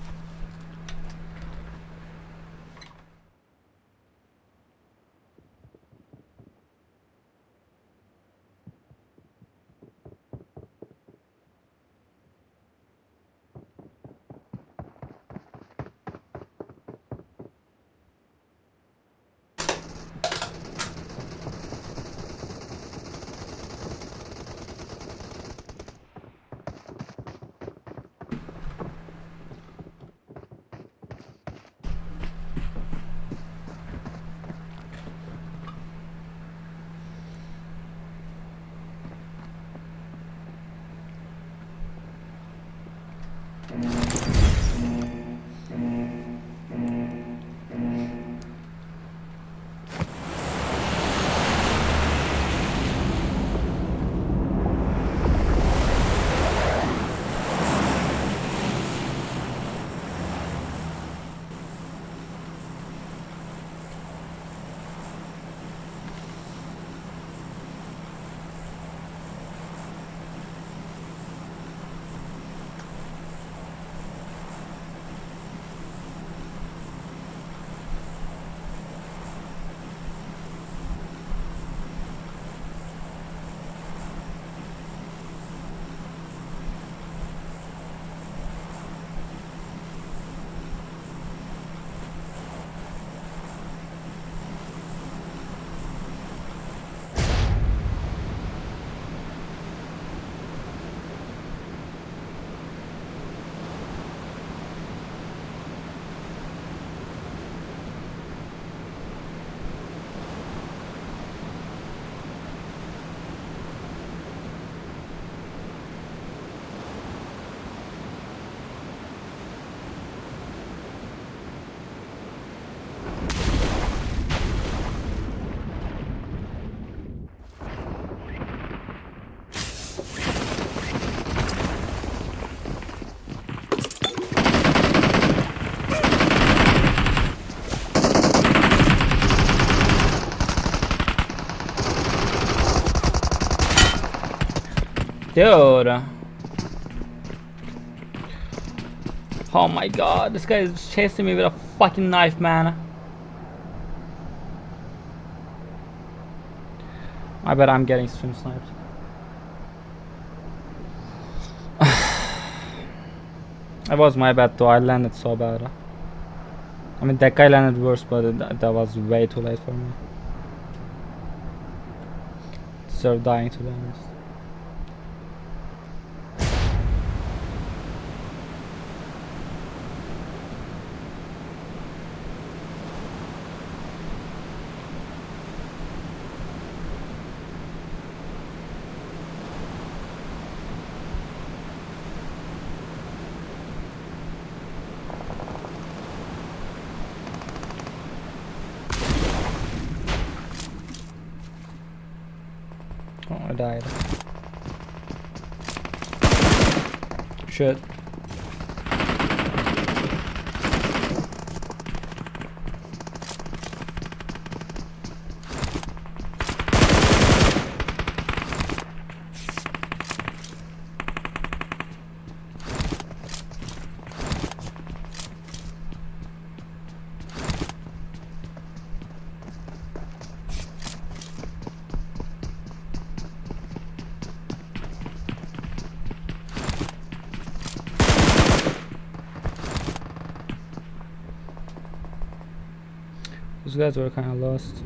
Dude. Oh my god, this guy is chasing me with a fucking knife, man. I bet I'm getting stream sniped. It was my bad though, I landed so bad. I mean, that guy landed worse, but that was way too late for me. Deserve dying, to be honest. Oh, I died. Shit. Those guys were kind of lost.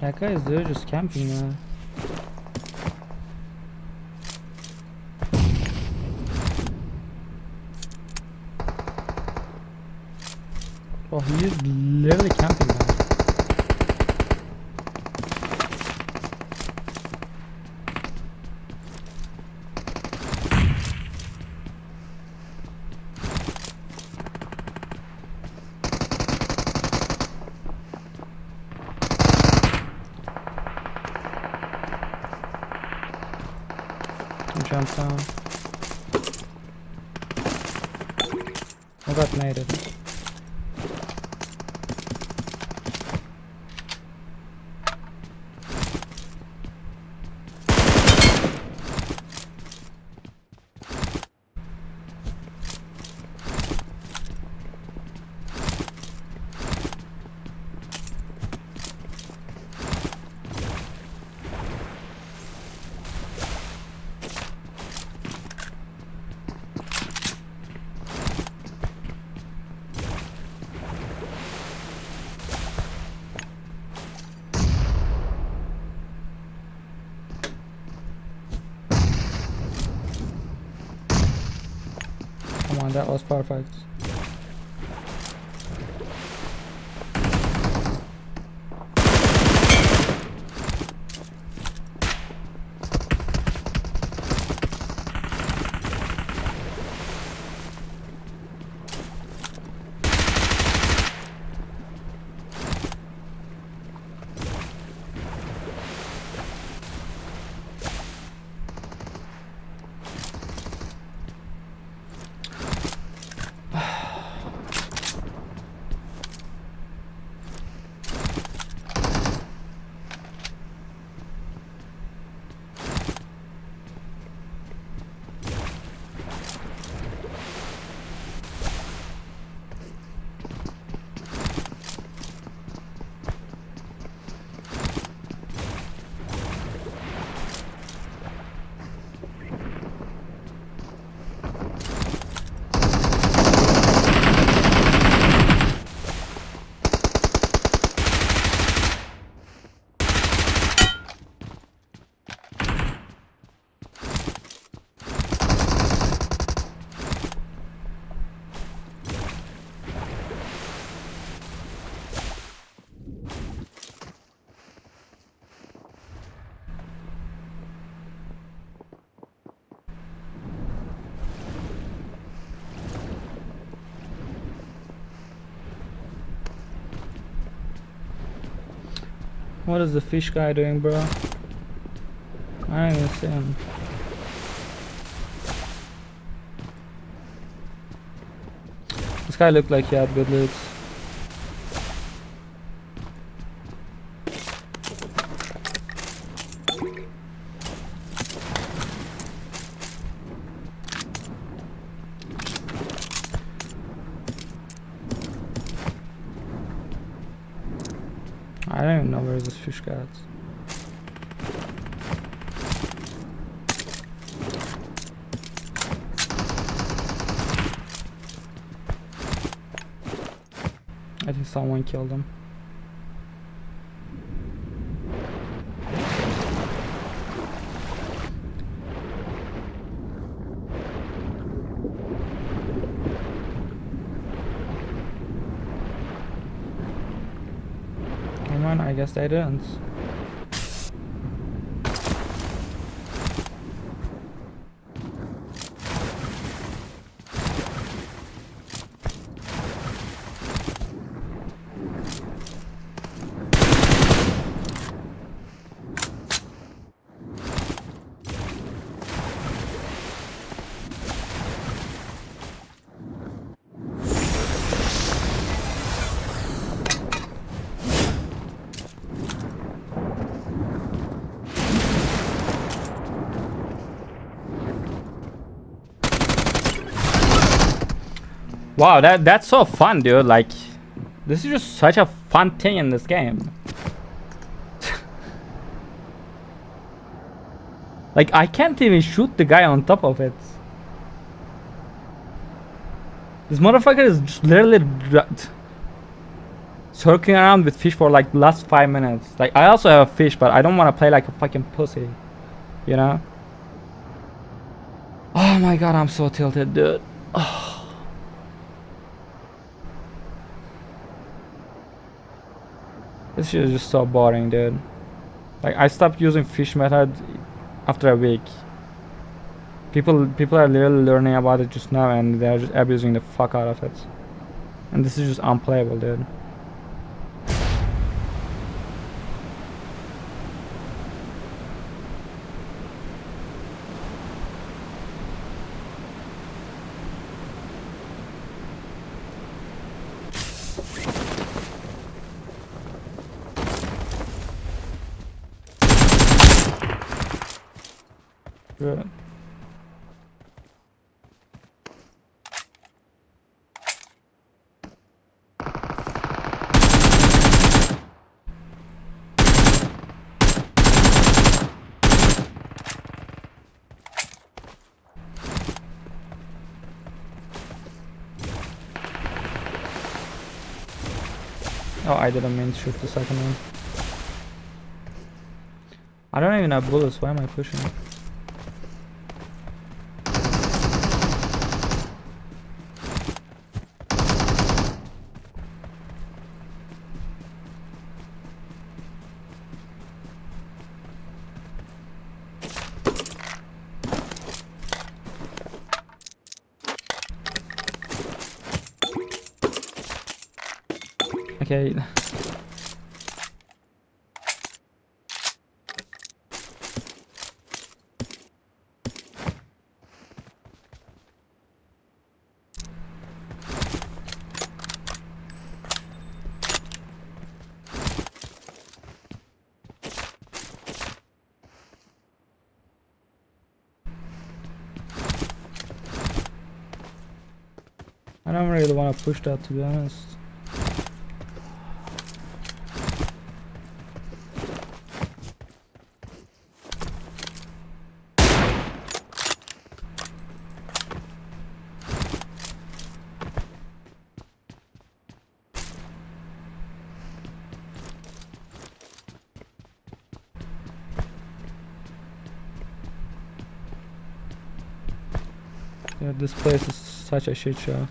That guy is there just camping now. Oh, he is literally camping now. Jump down. I got naded. Come on, that was perfect. What is the fish guy doing, bro? I don't even see him. This guy looked like he had good loot. I don't even know where this fish guy is. I think someone killed him. I guess they didn't. Wow, that's so fun, dude. Like, this is just such a fun thing in this game. Like, I can't even shoot the guy on top of it. This motherfucker is just literally circling around with fish for like the last 5 minutes. Like, I also have a fish, but I don't want to play like a fucking pussy, you know? Oh my god, I'm so tilted, dude. Oh. This shit is just so boring, dude. Like, I stopped using fish method after a week. People are literally learning about it just now, and they're just abusing the fuck out of it. And this is just unplayable, dude. Good. Oh, I didn't mean to shoot the second one. I don't even have bullets. Why am I pushing? Okay. I don't really want to push that, to be honest. Yeah, this place is such a shit show.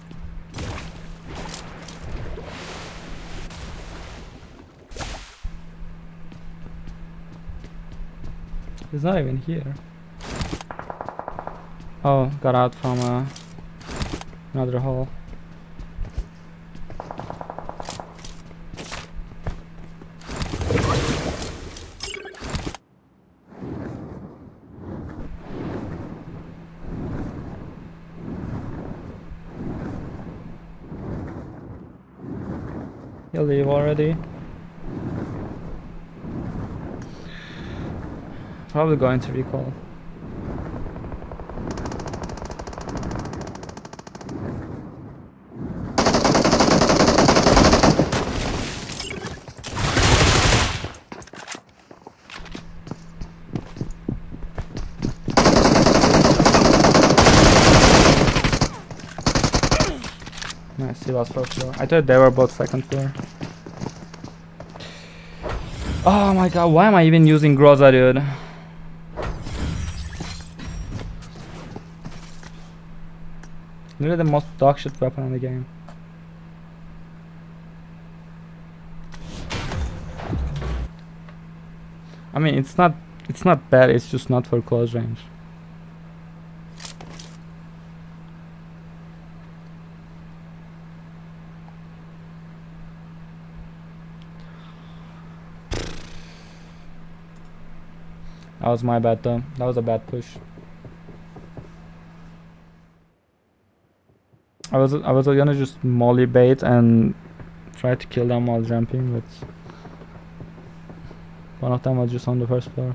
He's not even here. Oh, got out from another hole. He'll leave already. Probably going to recall. Nice, he was first floor. I thought they were both second floor. Oh my god, why am I even using Groza, dude? Literally the most dog shit weapon in the game. I mean, it's not bad, it's just not for close range. That was my bad though. That was a bad push. I was gonna just molly bait and try to kill them while jumping, but one of them was just on the first floor.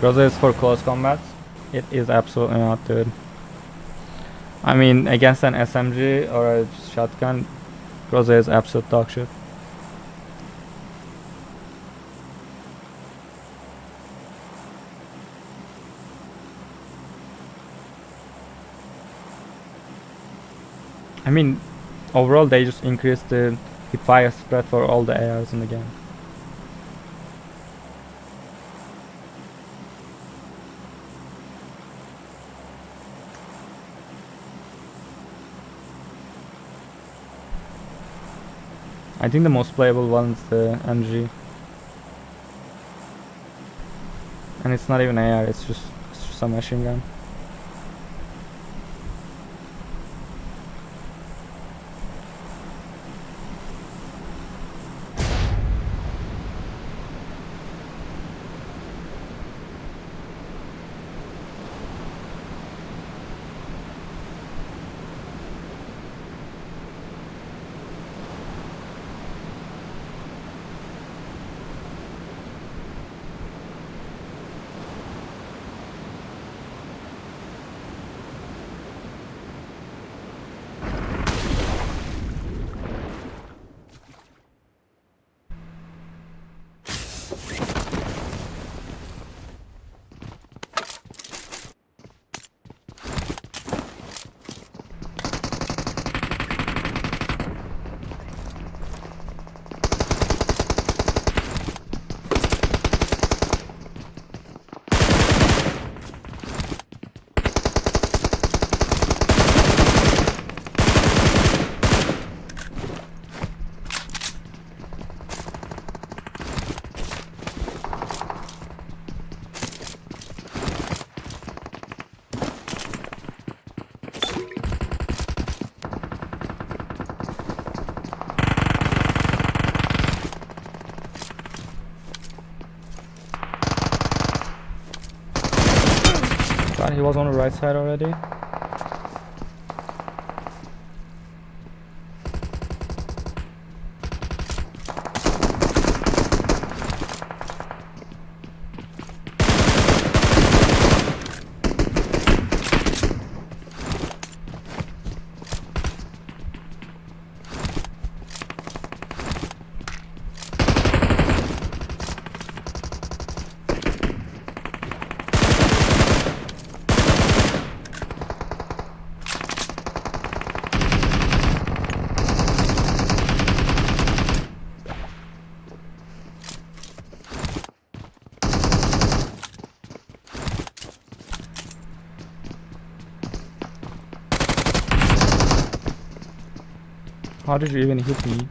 Groza is for close combat. It is absolutely not, dude. I mean, against an SMG or a shotgun, Groza is absolute dog shit. I mean, overall they just increased the hipfire spread for all the ARs in the game. I think the most playable one is the MG. And it's not even AR, it's just a machine gun. God, he was on the right side already. How did you even hit me?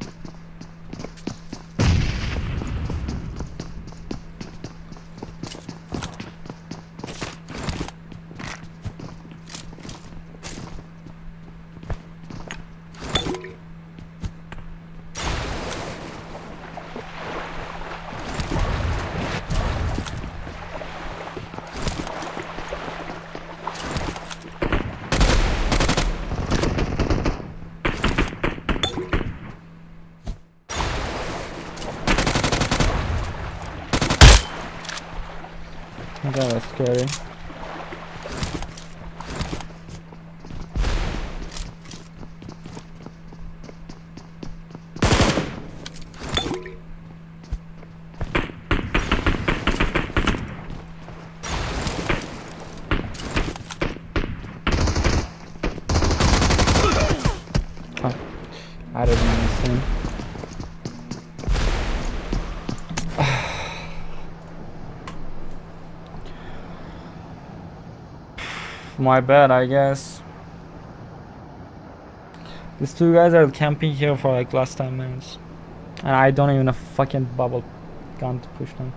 That was scary. Oh, I didn't understand. My bad, I guess. These two guys are camping here for like last 10 minutes. And I don't even have a fucking bubble gun to push them.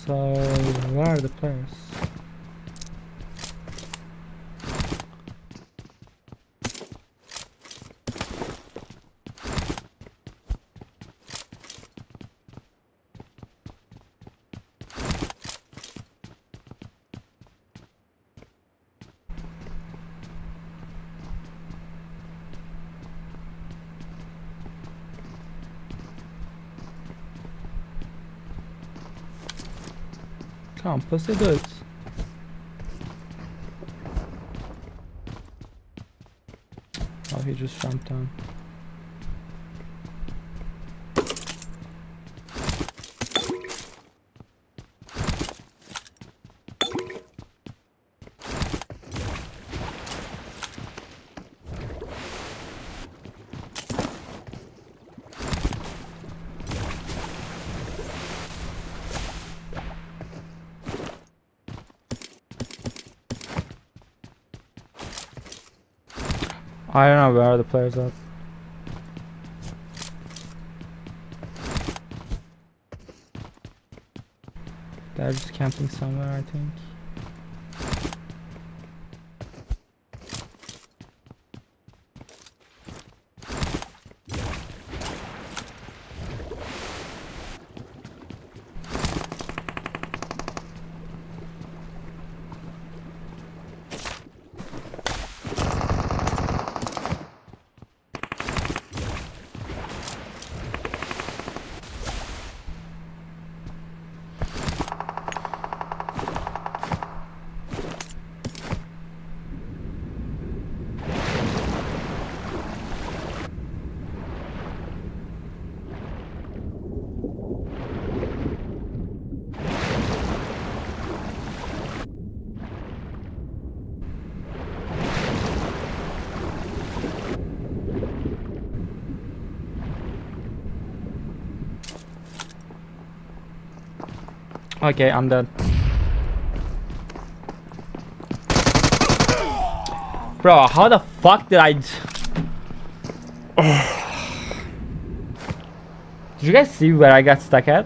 So where are the players? Come on, pussy, do it. Oh, he just jumped down. I don't know where are the players at. They're just camping somewhere, I think. Okay, I'm dead. Bro, how the fuck did I... Did you guys see where I got stuck at?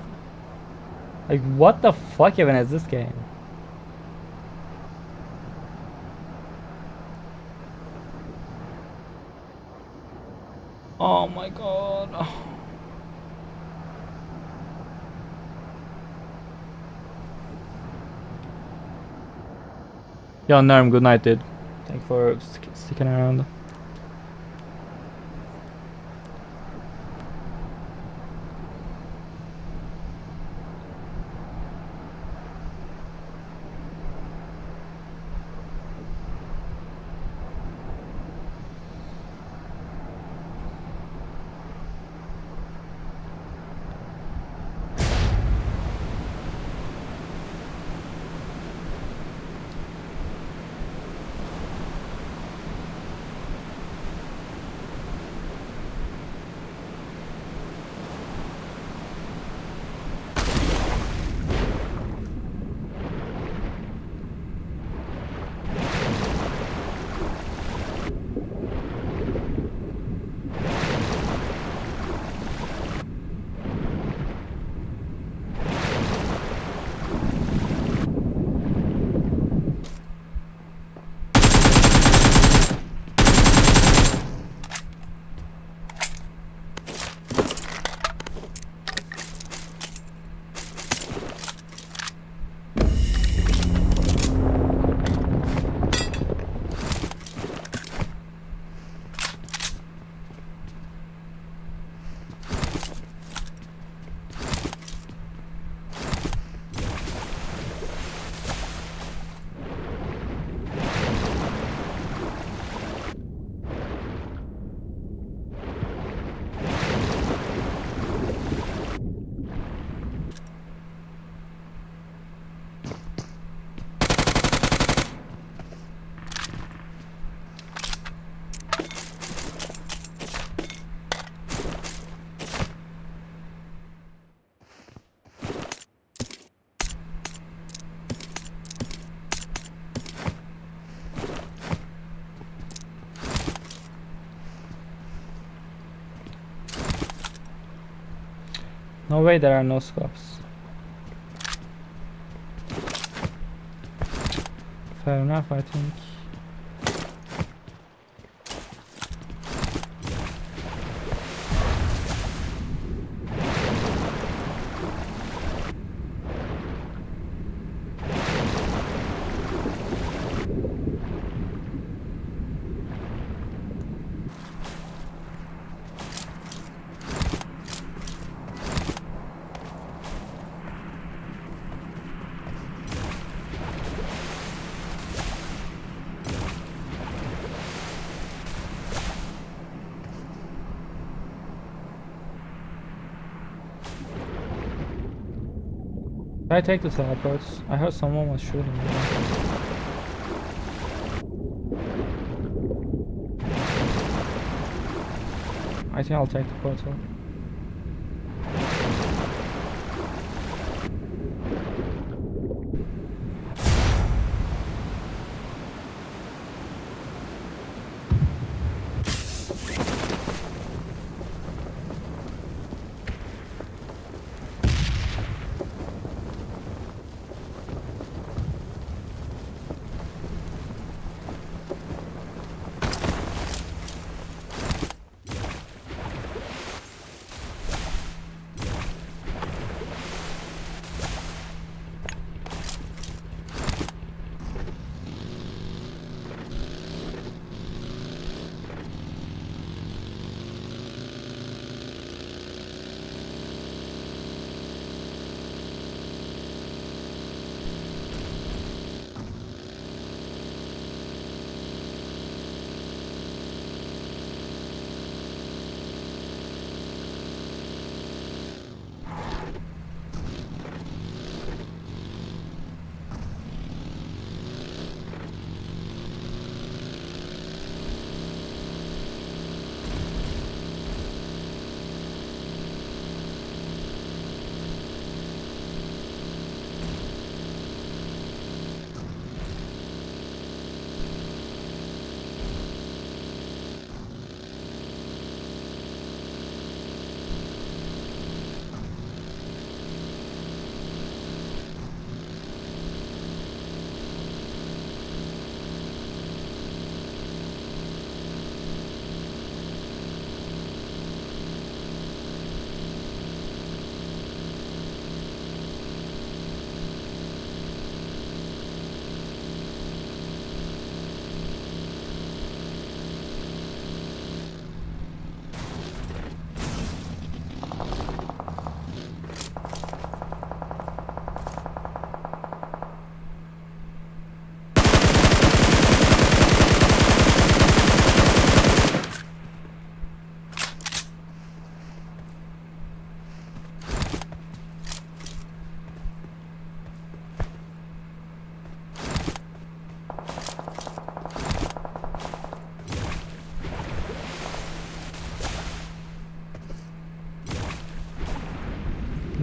Like, what the fuck even is this game? Oh my god. Yo, Nerm, good night, dude. Thanks for sticking around. No way there are no scopes. Fair enough, I think. Should I take the teleports? I heard someone was shooting me. I think I'll take the portal.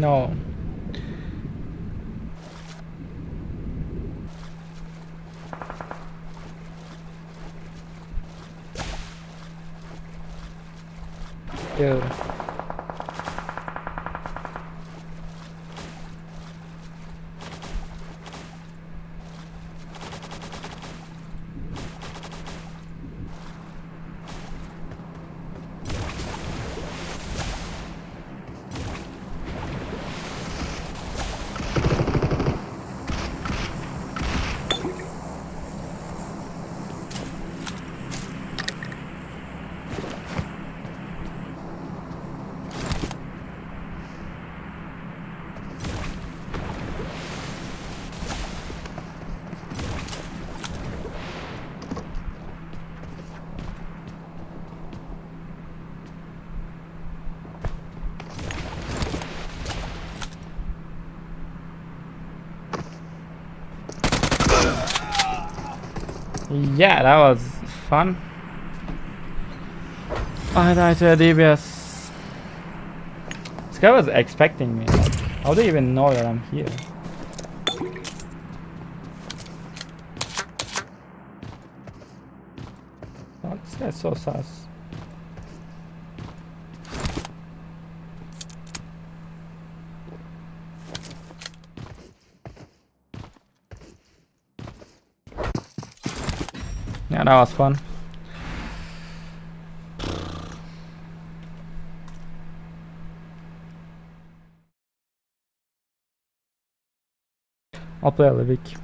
No. Dude. Yeah, that was fun. I died to a DBS. This guy was expecting me. Like, how do you even know that I'm here? Oh, this guy's so sus. Yeah, that was fun. I'll play a Livik.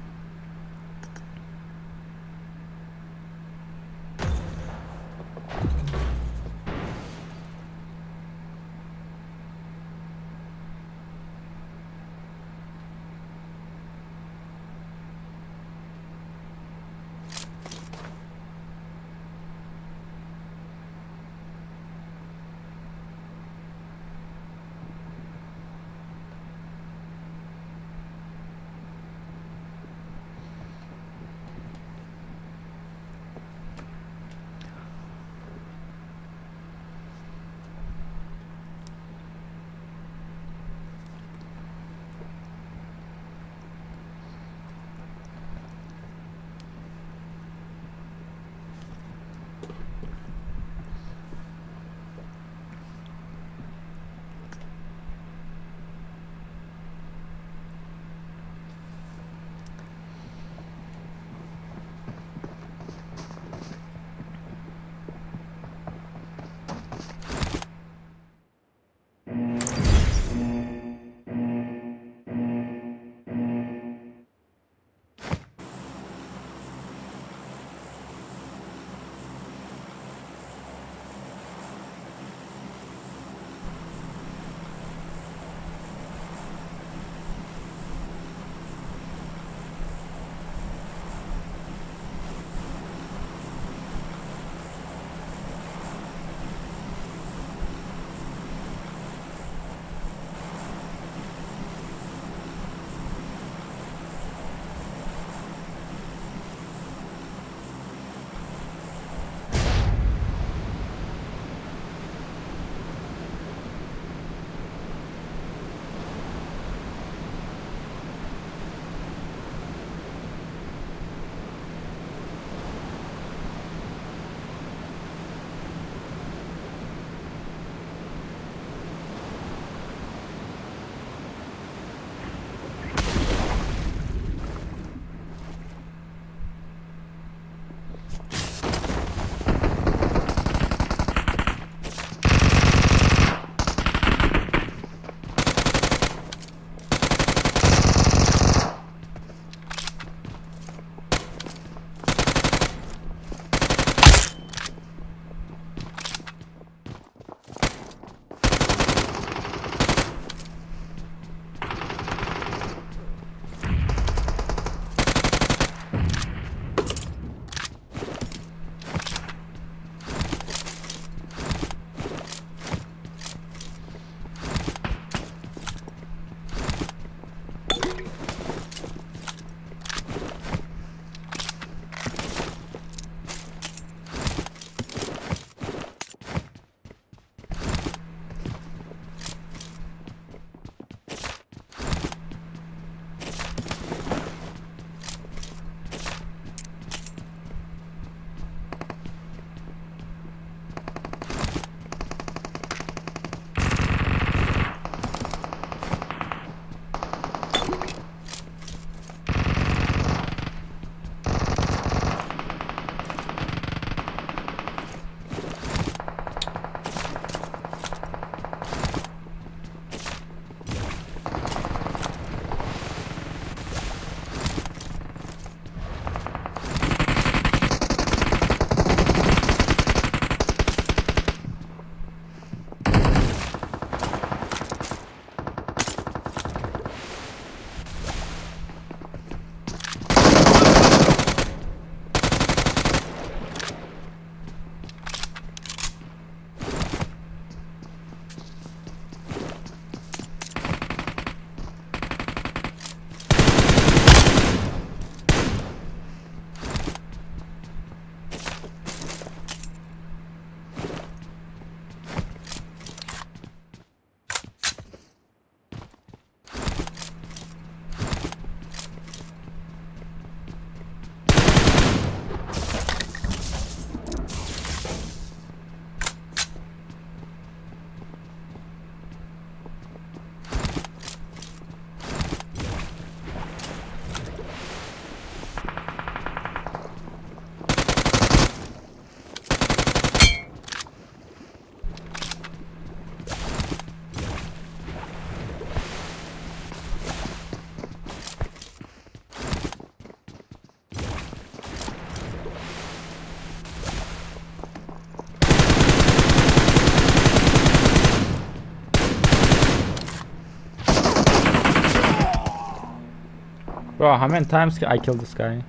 Bro, how many times I killed this guy?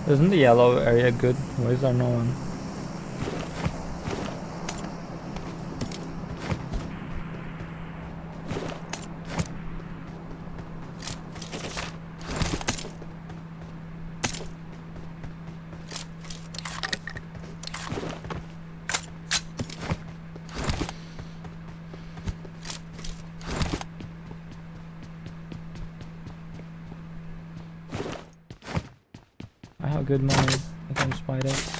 Isn't the yellow area good? Why is there no one? I have good money. I can just buy that.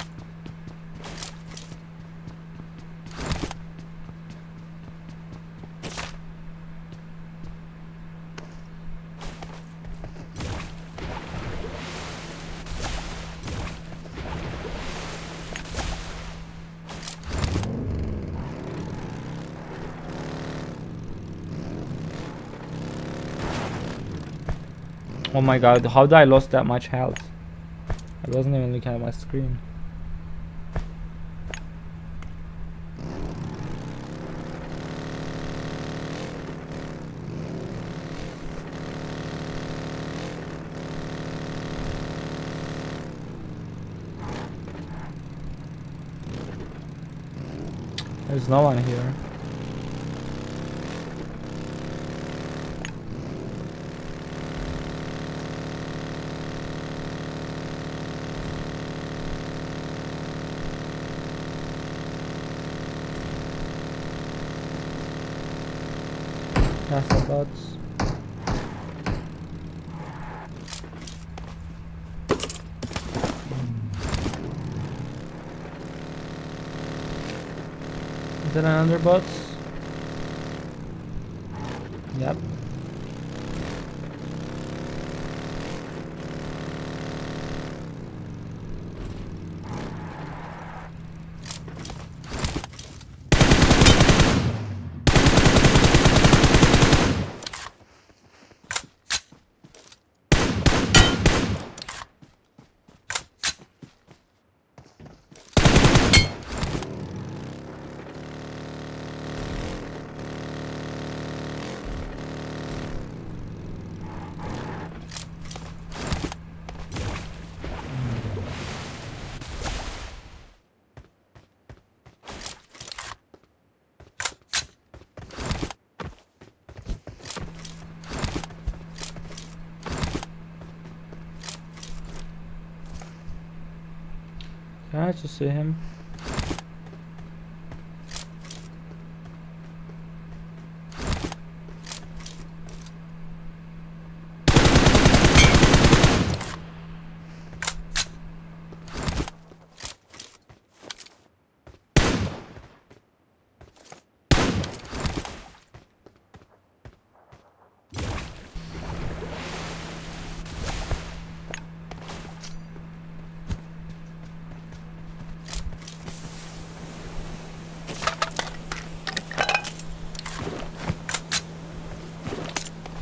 Oh my god, how did I lost that much health? I wasn't even looking at my screen. There's no one here. That's the bots. Is that another bot? Yep. Can I just see him?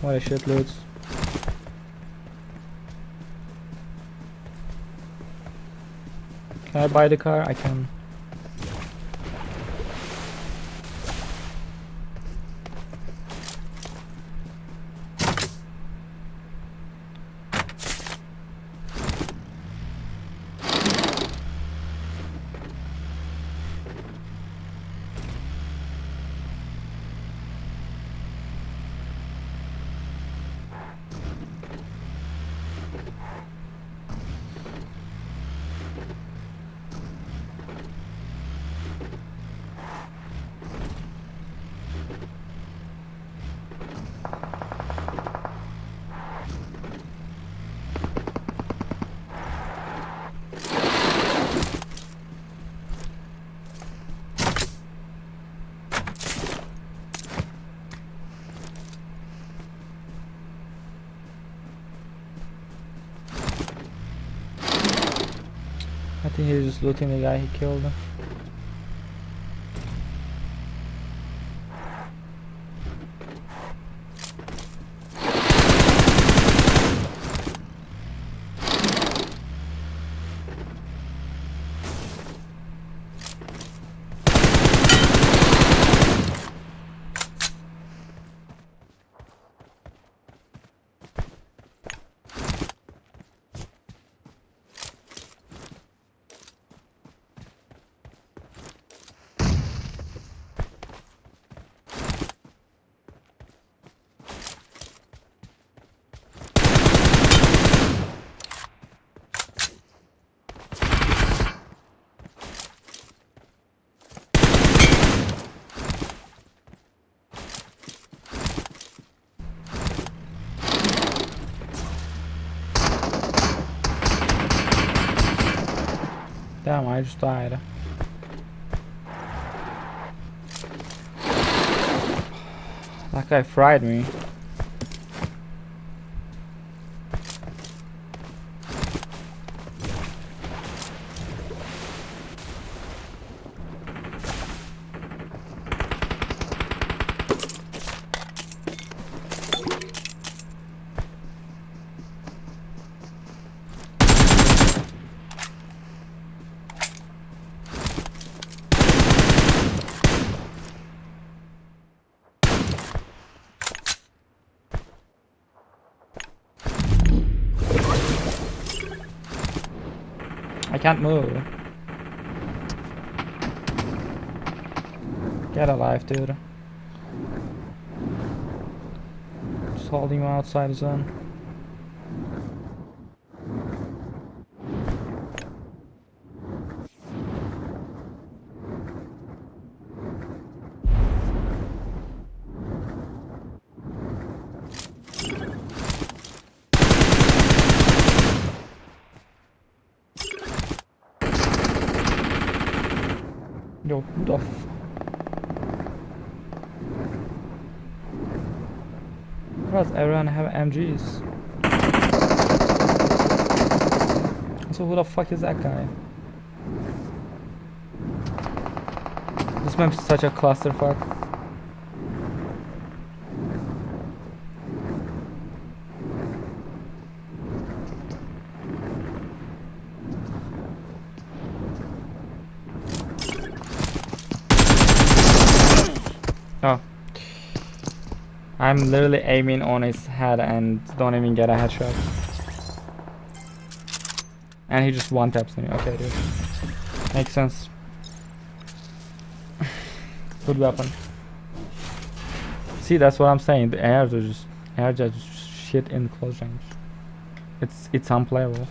What a shit loot. Can I buy the car? I can. I think he's just looting the guy he killed. Damn, I just died. That guy fried me. I can't move. Get alive, dude. Just holding you outside the zone. Yo, who the f... Why does everyone have MGs? So who the fuck is that guy? This map's such a clusterfuck. Oh. I'm literally aiming on his head and don't even get a headshot. And he just one-taps me. Okay, dude. Makes sense. Good weapon. See, that's what I'm saying. The airs are just shit in close range. It's unplayable.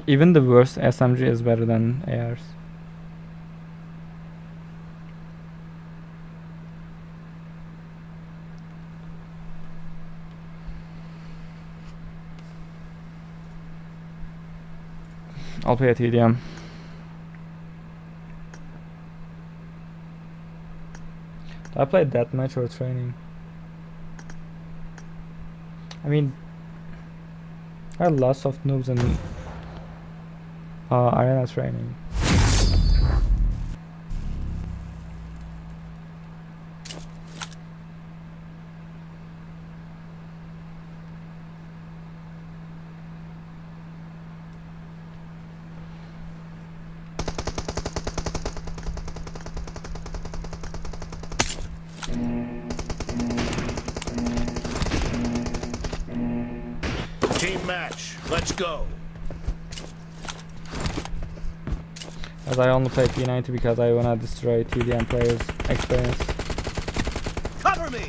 Even the worst SMG is better than ARs. I'll play a TDM. I played deathmatch or training. I mean, there are lots of noobs in arena training. Team match. Let's go. As I only play P90 because I wanna destroy TDM players' experience. Cover me.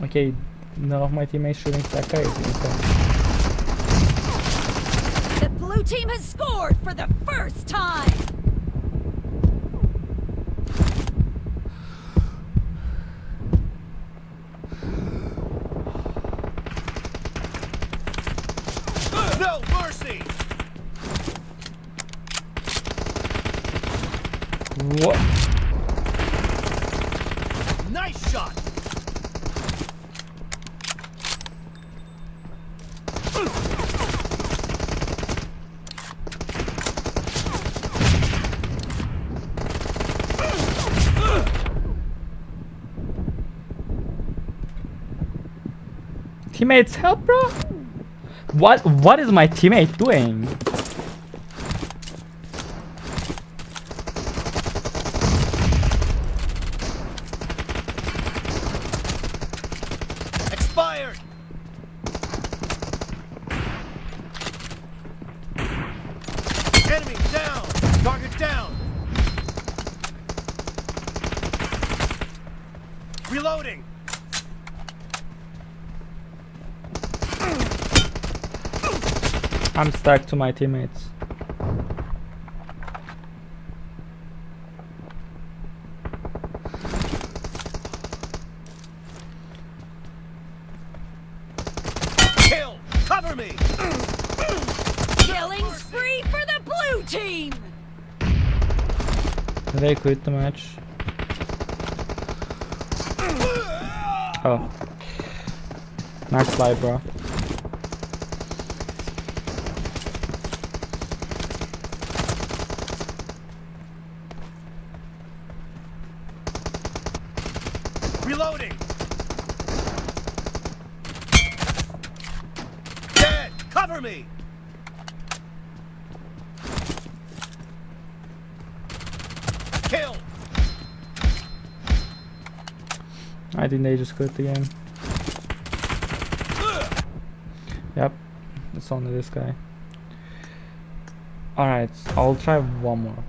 Okay, None of my teammates shooting that guy is insane. The blue team has scored for the first time. No mercy! What? Nice shot! Teammates, help, bro! What is my teammate doing? Expired! Enemy down! Target down! Reloading! I'm stuck to my teammates. Kill! Cover me! Killing spree for the blue team. They quit the match. Oh. Nice slide, bro. Reloading! Dead! Cover me! Kill! I think they just quit the game. Yep. It's only this guy. Alright, I'll try one more.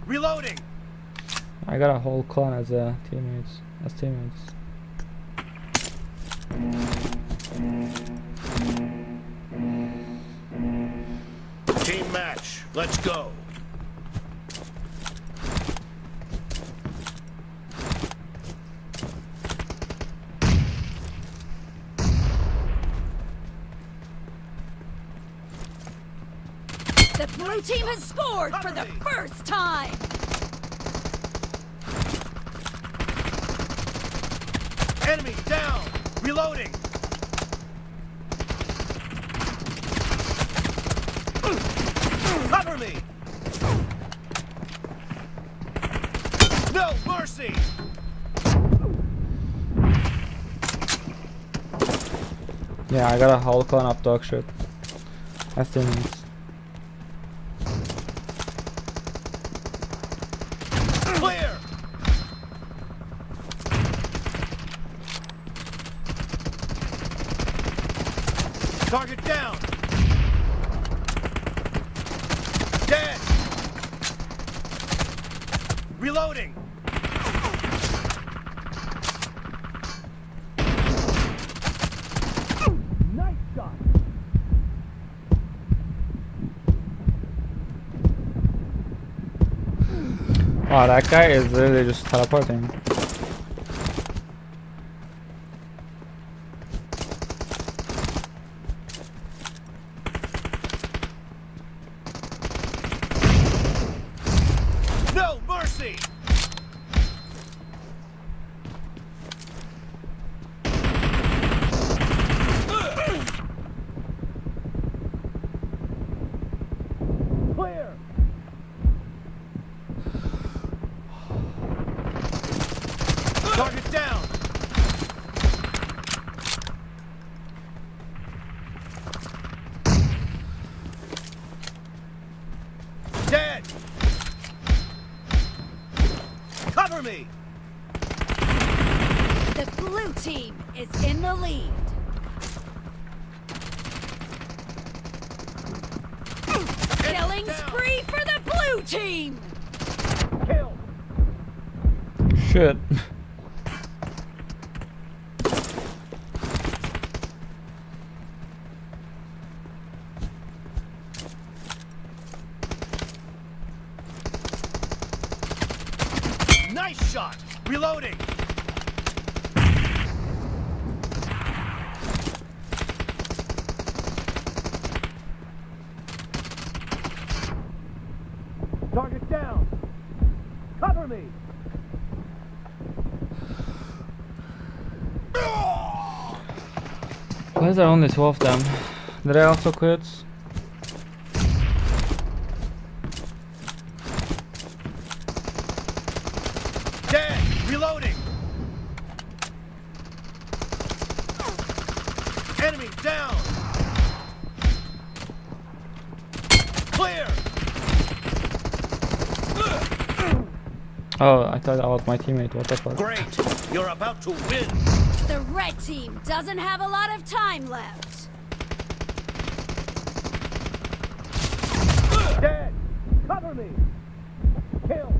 Reloading! I got a whole clan as teammates. Team match. Let's go. The blue team has scored for the first time. Enemy down! Reloading! Cover me! No mercy! Yeah, I got a whole clan of dog shit. That's teammates. Clear! Target down! Dead! Reloading! Nice shot! Wow, that guy is literally just teleporting. No mercy! Clear! Target down! Dead. Cover me. The blue team is in the lead. Killing spree for the blue team! Kill. Shit. Nice shot. Reloading. Target down. Cover me. Why is there only 2 of them? Did I also quit? Dead. Reloading. Enemy down. Clear. Oh, I thought that was my teammate. What the fuck? Great. You're about to win. The red team doesn't have a lot of time left. Dead. Cover me. Kill.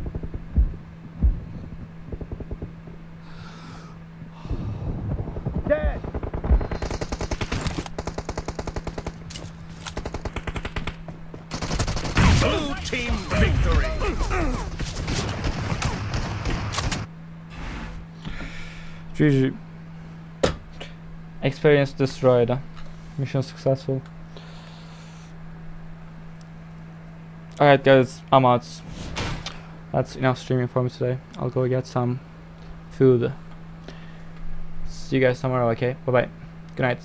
Dead. Blue team victory. GG. Experience destroyed. Mission successful. Alright guys, I'm out. That's enough streaming for me today. I'll go get some food. See you guys tomorrow, okay? Bye bye. Good night.